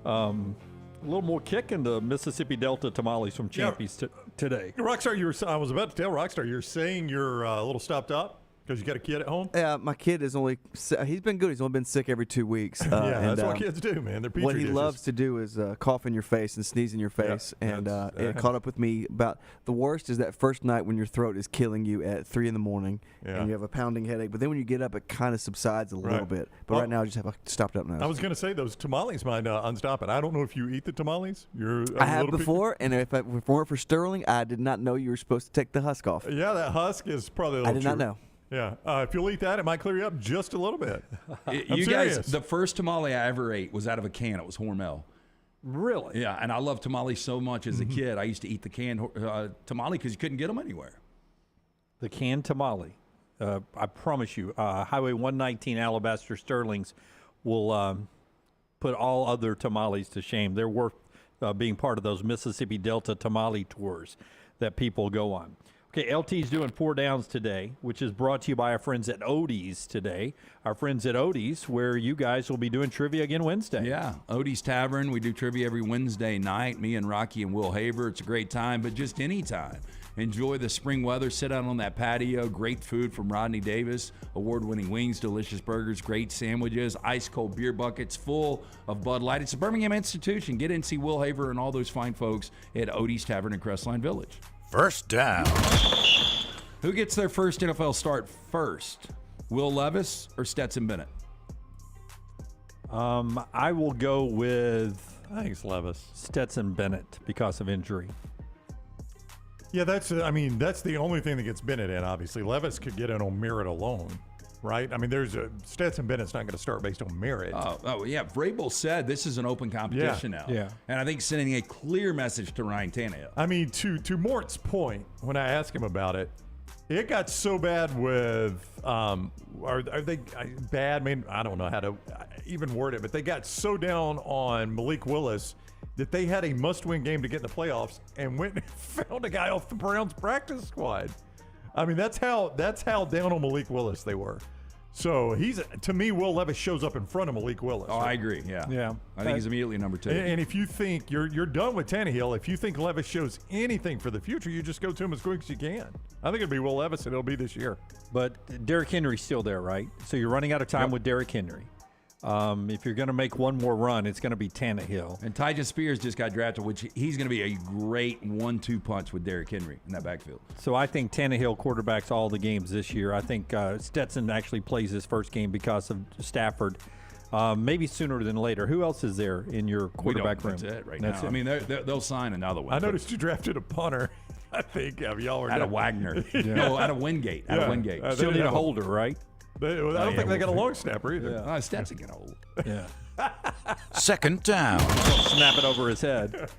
A little more kick in the Mississippi Delta tamales from Champy's today.
Rockstar, I was about to tell Rockstar, you're saying you're a little stopped up because you got a kid at home?
Yeah, my kid is he's been good. He's only been sick every 2 weeks.
That's what kids do, man. They're petri
What he
dishes.
loves to do is cough in your face and sneeze in your face. It caught up with me about the worst is that first night when your throat is killing you at 3 in the morning and you have a pounding headache. But then when you get up, it kind of subsides a little bit. But right now, I just have a stopped up nose.
I was going to say those tamales might unstop it. I don't know if you eat the tamales.
I have before, and if it weren't for Sterling, I did not know you were supposed to take the husk off.
Yeah, that husk is probably a little
I did not know.
Yeah, if you'll eat that, it might clear you up just a little bit.
You guys, the first tamale I ever ate was out of a can. It was Hormel.
Really?
Yeah, and I love tamales so much as a kid. I used to eat the canned tamale because you couldn't get them anywhere.
The canned tamale. I promise you, Highway 119 Alabaster Sterlings will put all other tamales to shame. They're worth being part of those Mississippi Delta tamale tours that people go on. Okay, LT's doing 4 Downs today, which is brought to you by our friends at Odie's today. Our friends at Odie's, where you guys will be doing trivia again Wednesday.
Yeah, Odie's Tavern. We do trivia every Wednesday night. Me and Rocky and Will Haver. It's a great time, but just any time. Enjoy the spring weather. Sit out on that patio. Great food from Rodney Davis. Award-winning wings, delicious burgers, great sandwiches, ice-cold beer buckets full of Bud Light. It's a Birmingham institution. Get in and see Will Haver and all those fine folks at Odie's Tavern in Crestline Village.
First down.
Who gets their first NFL start first? Will Levis or Stetson Bennett?
I will go with
I think it's Levis.
Stetson Bennett because of injury.
Yeah, that's the only thing that gets Bennett in, obviously. Levis could get in on merit alone, right? I mean, Stetson Bennett's not going to start based on merit.
Oh, yeah. Vrabel said this is an open competition now.
Yeah.
And I think sending a clear message to Ryan Tannehill.
I mean, to Mort's point, when I asked him about it, it got so bad with, are they bad? I mean, I don't know how to even word it, but they got so down on Malik Willis that they had a must-win game to get in the playoffs and went and found a guy off the Browns practice squad. I mean, that's how down on Malik Willis they were. So to me, Will Levis shows up in front of Malik Willis.
Oh, I agree. Yeah. I think he's immediately number 2.
And if you think you're done with Tannehill, if you think Levis shows anything for the future, you just go to him as quick as you can. I think it'll be Will Levis, and it'll be this year.
But Derrick Henry's still there, right? So you're running out of time with Derrick Henry. If you're going to make one more run, it's going to be Tannehill.
And Tyjae Spears just got drafted, which he's going to be a great 1-2 punch with Derrick Henry in that backfield.
So I think Tannehill quarterbacks all the games this year. I think Stetson actually plays his first game because of Stafford. Maybe sooner than later. Who else is there in your quarterback room?
That's it right now. I mean, they'll sign another one.
I noticed you drafted a punter. I think y'all were
out of Wagner. No, out of Wingate. Out of Wingate.
Still need a holder, right?
I don't think they got a long snapper either.
Yeah. Snaps get old.
Yeah.
Second down.
Snap it over his head.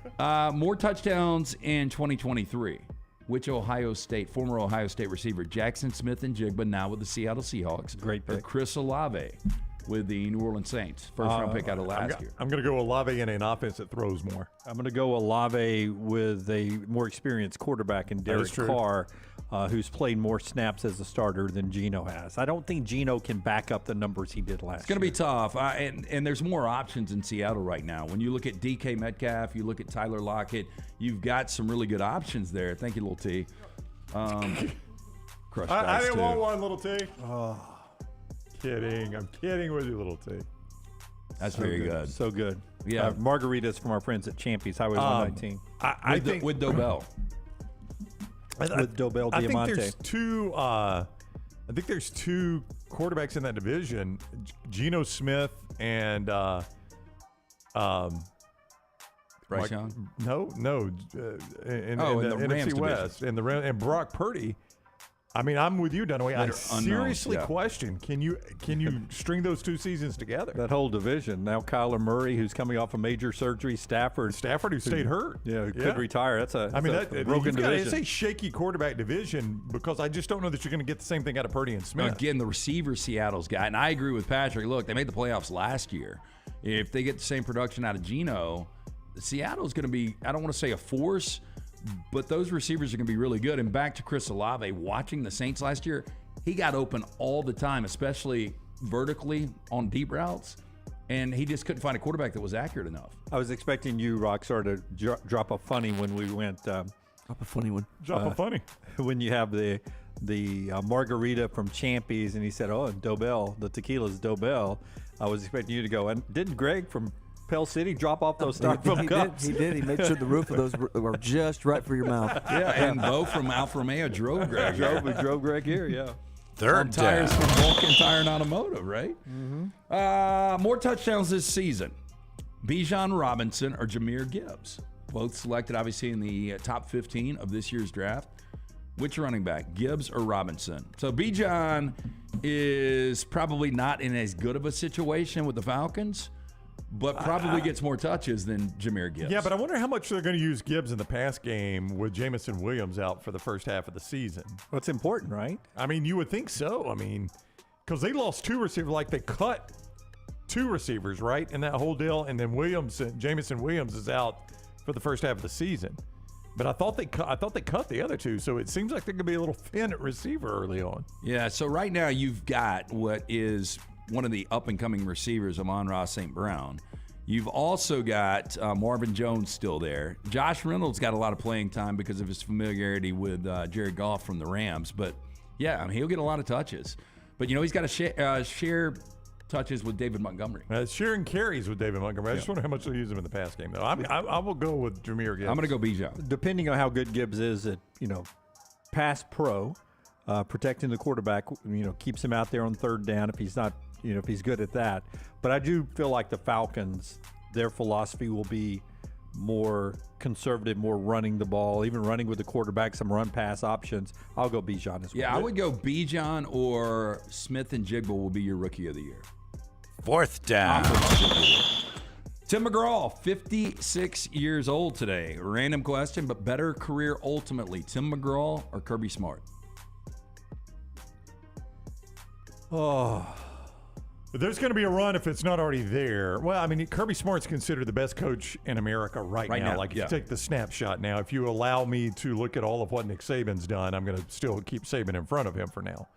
More touchdowns in 2023. Which former Ohio State receiver Jackson Smith-Njigba, now with the Seattle Seahawks.
Great pick.
Or Chris Olave with the New Orleans Saints. First-round pick out of last year.
I'm going to go Olave in an offense that throws more.
I'm going to go Olave with a more experienced quarterback in Derek Carr, who's played more snaps as a starter than Geno has. I don't think Geno can back up the numbers he did last year.
It's going to be tough. And there's more options in Seattle right now. When you look at DK Metcalf, you look at Tyler Lockett, you've got some really good options there. Thank you, Little T. Crush
I didn't
too.
want one, Little T. Oh, kidding. I'm kidding with you, Little T.
That's very good.
So good.
Yeah.
Margaritas from our friends at Champy's, Highway 119.
I think
with Dobell.
With Dobell Diamante.
I think there's two quarterbacks in that division, Geno Smith and
Bryce Young?
No, in the NFC West
division.
and Brock Purdy. I mean, I'm with you, Dunaway. I
They're
seriously
unknowns,
question: can you string those two seasons together?
That whole division. Now Kyler Murray, who's coming off a major surgery. Stafford,
who stayed hurt.
Yeah, could retire. That's a broken division.
It's a shaky quarterback division because I just don't know that you're going to get the same thing out of Purdy and Smith.
Again, the receivers Seattle's got, and I agree with Patrick. Look, they made the playoffs last year. If they get the same production out of Geno, Seattle's going to be, I don't want to say a force, but those receivers are going to be really good. And back to Chris Olave, watching the Saints last year, he got open all the time, especially vertically on deep routes, and he just couldn't find a quarterback that was accurate enough.
I was expecting you, Rockstar, to drop a funny when we went.
Drop a funny one.
Drop a funny.
When you have the margarita from Champy's, and he said, "Oh, Dobell, the tequila's Dobell." I was expecting you to go, and didn't Greg from Pell City drop off those styrofoam cups?
He did. He made sure the roof of those were just right for your mouth.
Yeah, and Bo from Alfa Romeo drove Greg.
drove Greg here, yeah.
Third
tires
down.
from Vulcan Tire and Automotive, right?
Mm-hmm.
More touchdowns this season. Bijan Robinson or Jahmyr Gibbs. Both selected, obviously, in the top 15 of this year's draft. Which running back, Gibbs or Robinson? So Bijan is probably not in as good of a situation with the Falcons, but probably gets more touches than Jahmyr Gibbs.
Yeah, but I wonder how much they're going to use Gibbs in the pass game with Jamison Williams out for the first half of the season.
Well, it's important, right?
I mean, you would think so. I mean, because they lost two receivers, like they cut two receivers, right, in that whole deal, and then Jamison Williams is out for the first half of the season. But I thought they cut the other two, so it seems like they're going to be a little thin at receiver early on.
Yeah, so right now you've got what is one of the up-and-coming receivers, Amon-Ra St. Brown. You've also got Marvin Jones still there. Josh Reynolds got a lot of playing time because of his familiarity with Jared Goff from the Rams. But, yeah, I mean, he'll get a lot of touches. But, you know, he's got to share touches with David Montgomery.
Sharing carries with David Montgomery. I just wonder how much they'll use him in the pass game, though. I will go with Jahmyr Gibbs.
I'm going to go Bijan.
Depending on how good Gibbs is at, pass pro, protecting the quarterback, keeps him out there on third down if he's not, if he's good at that. But I do feel like the Falcons, their philosophy will be more conservative, more running the ball, even running with the quarterback, some run-pass options. I'll go Bijan as well.
Yeah, I would go Bijan or Smith-Njigba will be your rookie of the year.
Fourth down.
Tim McGraw, 56 years old today. Random question, but better career ultimately, Tim McGraw or Kirby Smart?
Oh, there's going to be a run if it's not already there. Well, I mean, Kirby Smart's considered the best coach in America right now. Like, if you take the snapshot now, if you allow me to look at all of what Nick Saban's done, I'm going to still keep Saban in front of him for now.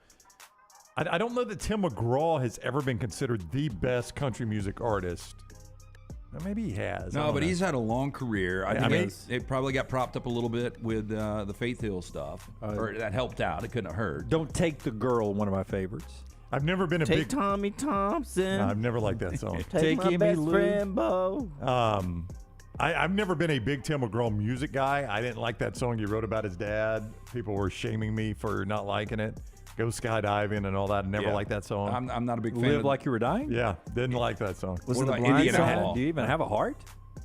I don't know that Tim McGraw has ever been considered the best country music artist. Well, maybe he has.
No, but he's had a long career. I think it probably got propped up a little bit with the Faith Hill stuff, or that helped out. It couldn't have hurt.
Don't Take the Girl, one of my favorites.
I've never been a big
Tommy Thompson.
No, I've never liked that song.
Take my best friend, Bo.
I've never been a big Tim McGraw music guy. I didn't like that song you wrote about his dad. People were shaming me for not liking it. Go skydiving and all that. I never liked that song.
I'm not a big fan.
Live Like You Were Dying?
Yeah, didn't like that song.
Was
What
it
about
the Blind
Indian
Song?
Outlaw?
Do you even have a heart?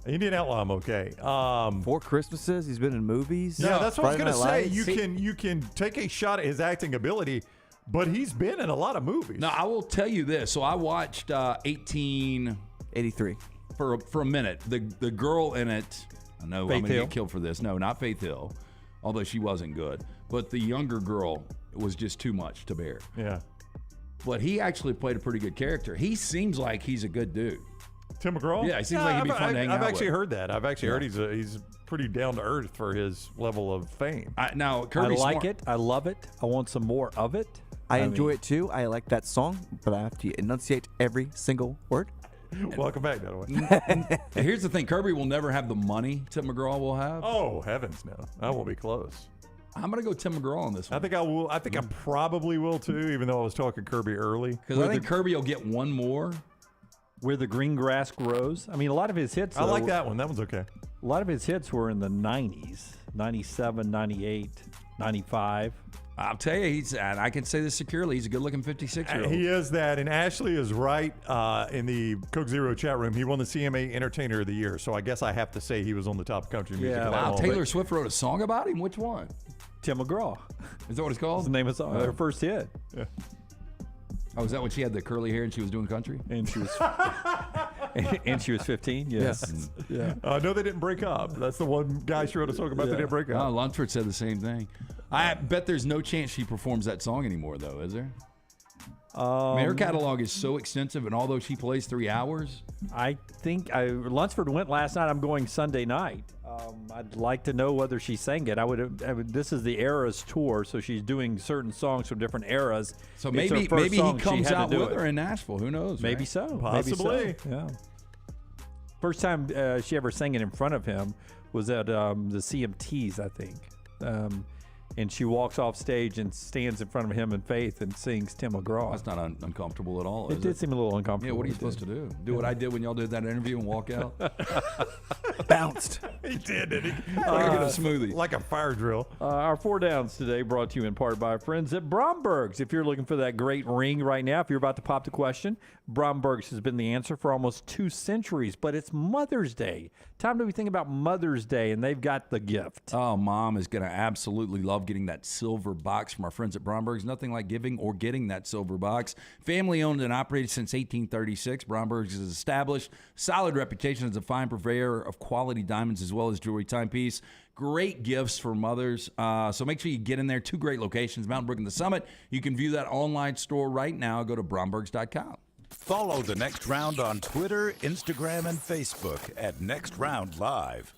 Indian Outlaw, I'm okay.
4 Christmases. He's been in movies.
Yeah, that's what I was
Friday
going to
Night
say.
Lights.
You can take a shot at his acting ability, But he's been in a lot of movies.
Now, I will tell you this. So I watched
1883
for a minute. The girl in it, I know
Faith
I'm going to
Hill?
get killed for this. No, not Faith Hill, although she wasn't good. But the younger girl was just too much to bear.
Yeah.
But he actually played a pretty good character. He seems like he's a good dude.
Tim McGraw?
Yeah, he seems like he'd be fun to hang out
I've actually
with.
heard that. I've actually heard he's pretty down to earth for his level of fame.
Now,
I
Kirby
like
Smart,
it. I love it. I want some more of it.
I enjoy it too. I like that song, but I have to enunciate every single word.
Welcome back, by the way.
Here's the thing. Kirby will never have the money Tim McGraw will have.
Oh, heavens no. I won't be close.
I'm going to go Tim McGraw on this one.
I think I will. I think I probably will too, even though I was talking Kirby early.
Because I think Kirby will get one more.
Where the green grass grows. I mean, a lot of his hits.
I like that one. That one's okay.
A lot of his hits were in the 90s, 97, 98, 95.
I'll tell you, and I can say this securely, he's a good-looking 56-year-old.
He is that, and Ashley is right in the Coke Zero chat room. He won the CMA Entertainer of the Year, so I guess I have to say he was on the top of country music.
Yeah,
at that
Wow,
moment.
Taylor Swift wrote a song about him? Which one?
Tim McGraw.
Is that what it's called?
That's the name of the song. Their first hit.
Yeah.
Oh, is that when she had the curly hair and she was doing country?
And she was and she was 15. Yes.
Yeah.
No, they didn't break up. That's the one guy she wrote a song about. They didn't break up.
Oh, Luntford said the same thing. I bet there's no chance she performs that song anymore, though, is there? I mean, her catalog is so extensive, and although she plays 3 hours,
I think Lunsford went last night. I'm going Sunday night. I'd like to know whether she sang it. I would. This is the Eras tour, so she's doing certain songs from different eras.
so
It's
maybe
her first
he
song, she
comes
had to
out
do
with
it.
her in Nashville. Who knows?
Maybe
right?
so.
Possibly.
Maybe so. Yeah. First time she ever sang it in front of him was at the CMTs, I think. And she walks off stage and stands in front of him in faith and sings Tim McGraw.
That's not uncomfortable at all.
It
is
did seem a little uncomfortable.
Yeah, what are you supposed to do? Do what I did when y'all did that interview and walk out?
Bounced.
He did, didn't he?
Like a smoothie.
Like a fire drill.
Our four downs today brought to you in part by our friends at Bromberg's. If you're looking for that great ring right now, if you're about to pop the question, Bromberg's has been the answer for almost 2 centuries, but it's Mother's Day. Time to be thinking about Mother's Day, and they've got the gift.
Oh, Mom is going to absolutely love getting that silver box from our friends at Bromberg's. Nothing like giving or getting that silver box. Family owned and operated since 1836. Bromberg's is established solid reputation as a fine purveyor of quality diamonds as well as jewelry timepiece. Great gifts for mothers. So make sure you get in there. 2 great locations, Mountain Brook and the Summit. You can view that online store right now. Go to brombergs.com.
Follow The Next Round on Twitter, Instagram, and Facebook at Next Round Live.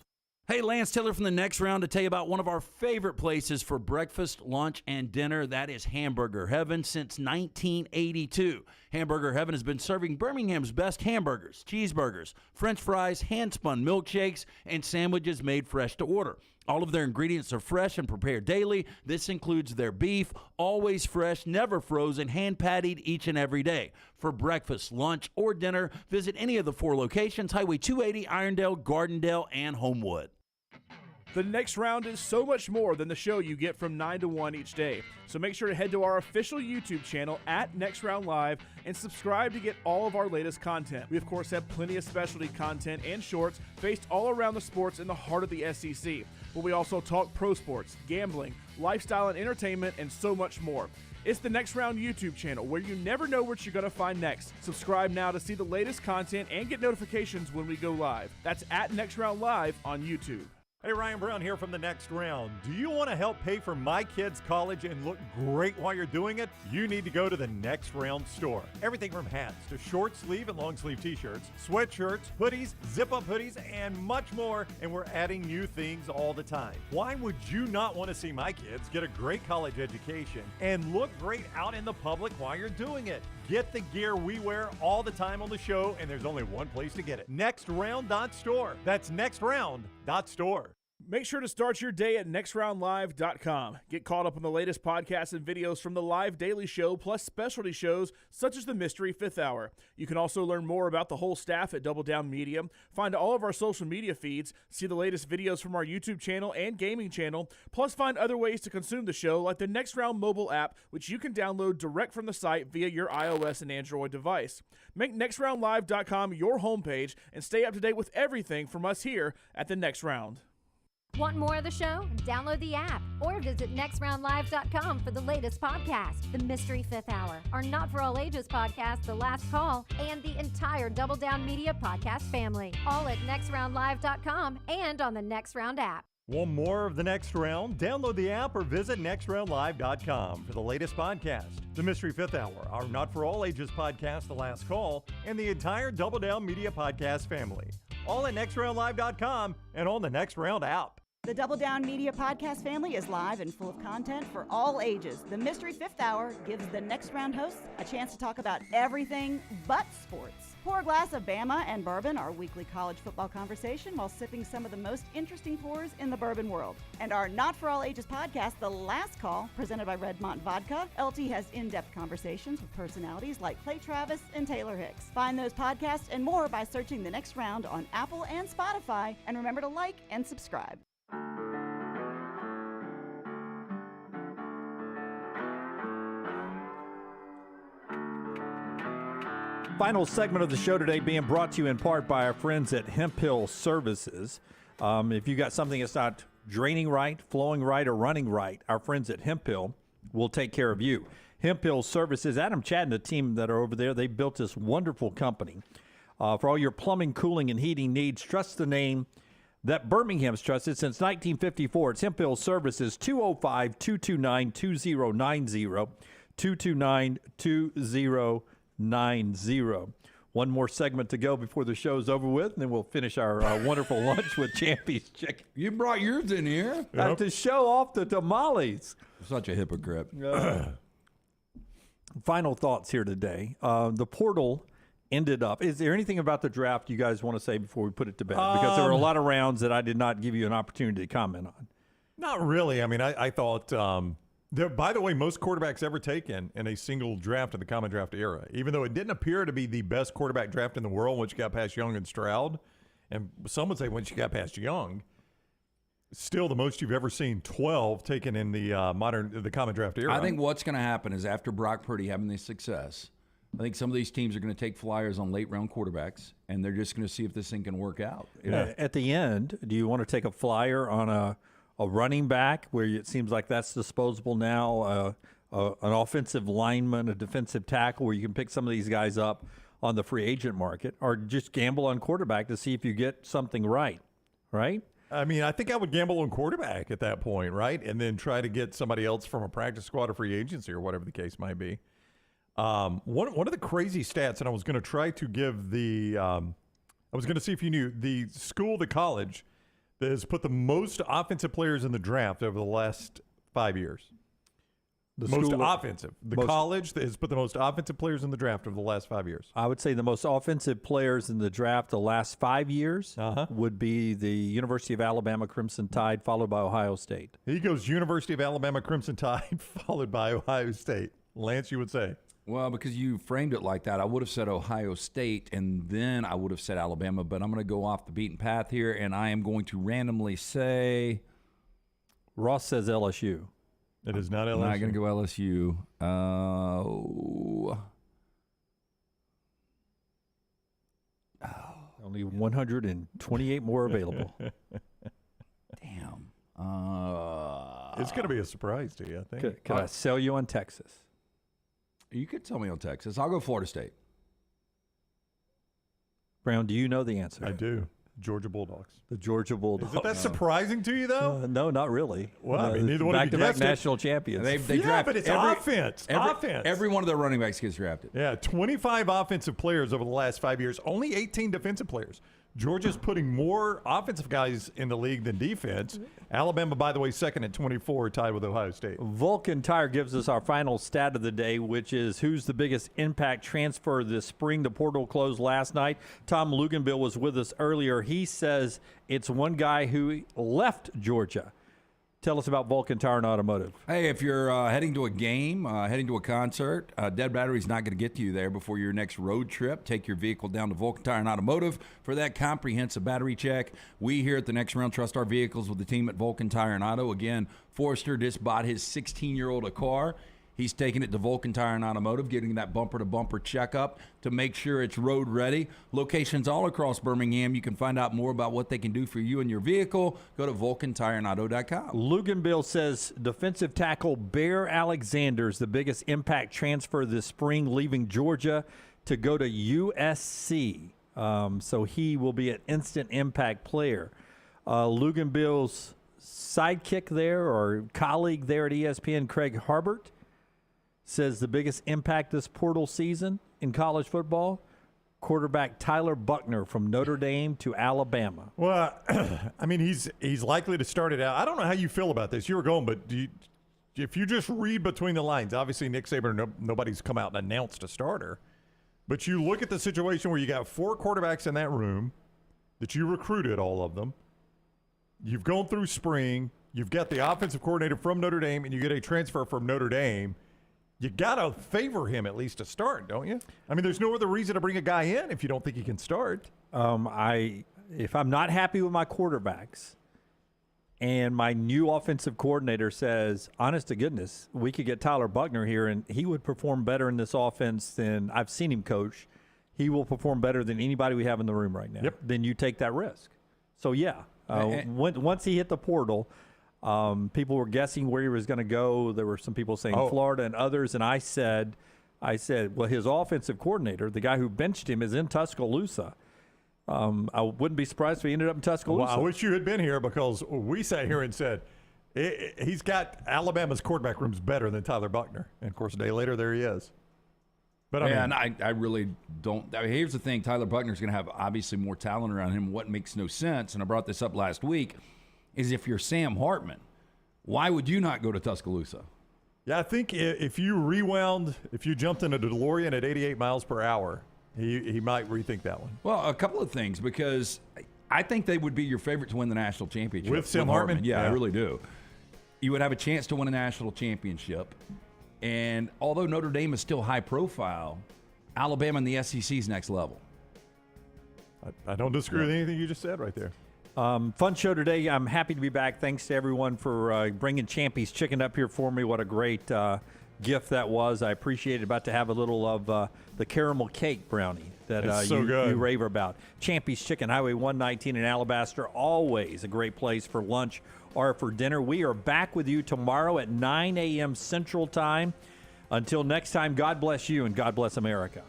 Hey, Lance Taylor from the Next Round to tell you about one of our favorite places for breakfast, lunch, and dinner. That is Hamburger Heaven since 1982. Hamburger Heaven has been serving Birmingham's best hamburgers, cheeseburgers, French fries, hand-spun milkshakes, and sandwiches made fresh to order. All of their ingredients are fresh and prepared daily. This includes their beef, always fresh, never frozen, hand-pattied each and every day. For breakfast, lunch, or dinner, visit any of the 4 locations, Highway 280, Irondale, Gardendale, and Homewood.
The Next Round is so much more than the show you get from 9 to 1 each day. So make sure to head to our official YouTube channel at Next Round Live and subscribe to get all of our latest content. We, of course, have plenty of specialty content and shorts based all around the sports in the heart of the SEC. But we also talk pro sports, gambling, lifestyle and entertainment, and so much more. It's the Next Round YouTube channel where you never know what you're going to find next. Subscribe now to see the latest content and get notifications when we go live. That's at Next Round Live on YouTube.
Hey, Ryan Brown here from the Next Round. Do you want to help pay for my kids' college and look great while you're doing it? You need to go to the Next Round store. Everything from hats to short sleeve and long sleeve t-shirts, sweatshirts, hoodies, zip-up hoodies, and much more. And we're adding new things all the time. Why would you not want to see my kids get a great college education and look great out in the public while you're doing it? Get the gear we wear all the time on the show, and there's only one place to get it. NextRound.store. That's NextRound.store.
Make sure to start your day at nextroundlive.com. Get caught up on the latest podcasts and videos from the live daily show, plus specialty shows such as the Mystery Fifth Hour. You can also learn more about the whole staff at Double Down Media, find all of our social media feeds, see the latest videos from our YouTube channel and gaming channel, plus find other ways to consume the show like the Next Round mobile app, which you can download direct from the site via your iOS and Android device. Make nextroundlive.com your homepage and stay up to date with everything from us here at the Next Round.
Want more of the show? Download the app or visit nextroundlive.com for the latest podcast, The Mystery Fifth Hour, our Not For All Ages podcast, The Last Call, and the entire Double Down Media podcast family. All at nextroundlive.com and on the Next Round app.
Want more of The Next Round? Download the app or visit nextroundlive.com for the latest podcast, The Mystery Fifth Hour, our Not For All Ages podcast, The Last Call, and the entire Double Down Media podcast family. All at nextroundlive.com and on the Next Round app.
The Double Down Media podcast family is live and full of content for all ages. The Mystery Fifth Hour gives the Next Round hosts a chance to talk about everything but sports. Pour a glass of Bama and bourbon, our weekly college football conversation, while sipping some of the most interesting pours in the bourbon world. And our Not For All Ages podcast, The Last Call, presented by Redmont Vodka. LT has in-depth conversations with personalities like Clay Travis and Taylor Hicks. Find those podcasts and more by searching The Next Round on Apple and Spotify. And remember to like and subscribe.
Final segment of the show today being brought to you in part by our friends at Hemp Hill Services. If you got something that's not draining right, flowing right, or running right, our friends at Hemp Hill will take care of you. Hemp Hill Services, Adam Chad and the team that are over there, they built this wonderful company. For all your plumbing, cooling, and heating needs, trust the name that Birmingham's trusted since 1954. It's Hemp Hill Services, 205-229-2090, 229-2090. One more segment to go before the show's over with, and then we'll finish our wonderful lunch with Champy's Chicken.
You brought yours in here.
To show off the tamales.
Such a hypocrite.
Final thoughts here today. The portal ended up. Is there anything about the draft you guys want to say before we put it to bed? Because there were a lot of rounds that I did not give you an opportunity to comment on.
Not really. I mean, I thought, by the way, most quarterbacks ever taken in a single draft in the common draft era, even though it didn't appear to be the best quarterback draft in the world once you got past Young and Stroud, and some would say once you got past Young, still the most you've ever seen, 12 taken in the the common draft era.
I think what's going to happen is after Brock Purdy having this success, I think some of these teams are going to take flyers on late round quarterbacks, and they're just going to see if this thing can work out.
At the end, do you want to take a flyer on a running back where it seems like that's disposable now, an offensive lineman, a defensive tackle where you can pick some of these guys up on the free agent market, or just gamble on quarterback to see if you get something right?
I mean, I think I would gamble on quarterback at that point, right? And then try to get somebody else from a practice squad or free agency or whatever the case might be. One of the crazy stats, and I was going to try to give I was going to see if you knew, the college that has put the most offensive players in the draft over the last 5 years. College that has put the most offensive players in the draft over the last 5 years.
I would say the most offensive players in the draft the last 5 years would be the University of Alabama Crimson Tide, followed by Ohio State.
He goes University of Alabama Crimson Tide, followed by Ohio State. Lance, you would say?
Well, because you framed it like that, I would have said Ohio State, and then I would have said Alabama, but I'm going to go off the beaten path here, and I am going to randomly say...
Ross says LSU.
It is not LSU.
I'm not going to go LSU.
Only 128 more available.
Damn.
It's going to be a surprise to you, I think.
Can I sell you on Texas?
You could tell me on Texas. I'll go Florida State.
Brown, do you know the answer?
I do. Georgia Bulldogs.
The Georgia Bulldogs.
Isn't that surprising to you, though?
No, not really.
Well, I mean, neither one of you
back-to-back
guessed it.
national champions.
They draft
but it's offense.
Every one of their running backs gets drafted.
Yeah, 25 offensive players over the last 5 years. Only 18 defensive players. Georgia's putting more offensive guys in the league than defense. Alabama, by the way, second at 24, tied with Ohio State.
Vulcan Tire gives us our final stat of the day, which is who's the biggest impact transfer this spring. The portal closed last night. Tom Luginbill was with us earlier. He says it's one guy who left Georgia. Tell us about Vulcan Tire and Automotive.
Hey, if you're heading to a game, heading to a concert, Dead Battery's not going to get to you there before your next road trip. Take your vehicle down to Vulcan Tire and Automotive for that comprehensive battery check. We here at the Next Round trust our vehicles with the team at Vulcan Tire and Auto. Again, Forrester just bought his 16-year-old a car. He's taking it to Vulcan Tire and Automotive, getting that bumper-to-bumper checkup to make sure it's road ready. Locations all across Birmingham. You can find out more about what they can do for you and your vehicle. Go to VulcanTireandAuto.com.
Luginbill says defensive tackle Bear Alexander is the biggest impact transfer this spring, leaving Georgia to go to USC. So he will be an instant impact player. Luginbill's sidekick there, or colleague there at ESPN, Craig Harbert, says the biggest impact this portal season in college football, quarterback Tyler Buckner from Notre Dame to Alabama.
Well, I mean, he's likely to start it out. I don't know how you feel about this. You were going, but if you just read between the lines, obviously Nick Saban, nobody's come out and announced a starter. But you look at the situation where you got 4 quarterbacks in that room that you recruited, all of them. You've gone through spring. You've got the offensive coordinator from Notre Dame, and you get a transfer from Notre Dame. You got to favor him at least to start, don't you? I mean, there's no other reason to bring a guy in if you don't think he can start.
If I'm not happy with my quarterbacks and my new offensive coordinator says, honest to goodness, we could get Tyler Buckner here and he would perform better in this offense than I've seen him coach. He will perform better than anybody we have in the room right now.
Yep.
Then you take that risk. So, yeah, once he hit the portal, people were guessing where he was going to go. There were some people saying Florida and others. And I said, well, his offensive coordinator, the guy who benched him, is in Tuscaloosa. I wouldn't be surprised if he ended up in Tuscaloosa.
Well, I wish you had been here because we sat here and said, he's got Alabama's quarterback room's better than Tyler Buckner. And, of course, a day later, there he is. But
I really don't. I mean, here's the thing. Tyler Buckner's going to have obviously more talent around him. What makes no sense, and I brought this up last week, is if you're Sam Hartman, why would you not go to Tuscaloosa?
Yeah, I think if you jumped in a DeLorean at 88 miles per hour, he might rethink that one.
Well, a couple of things, because I think they would be your favorite to win the national championship.
With Sam Hartman?
Yeah, I really do. You would have a chance to win a national championship. And although Notre Dame is still high profile, Alabama and the SEC's next level.
I don't disagree with anything you just said right there.
Fun show today. I'm happy to be back. Thanks to everyone for bringing Champy's Chicken up here for me. What a great gift that was. I appreciate it. About to have a little of the caramel cake brownie that you rave about. Champy's Chicken, Highway 119 in Alabaster. Always a great place for lunch or for dinner. We are back with you tomorrow at 9 a.m. Central Time. Until next time, God bless you and God bless America.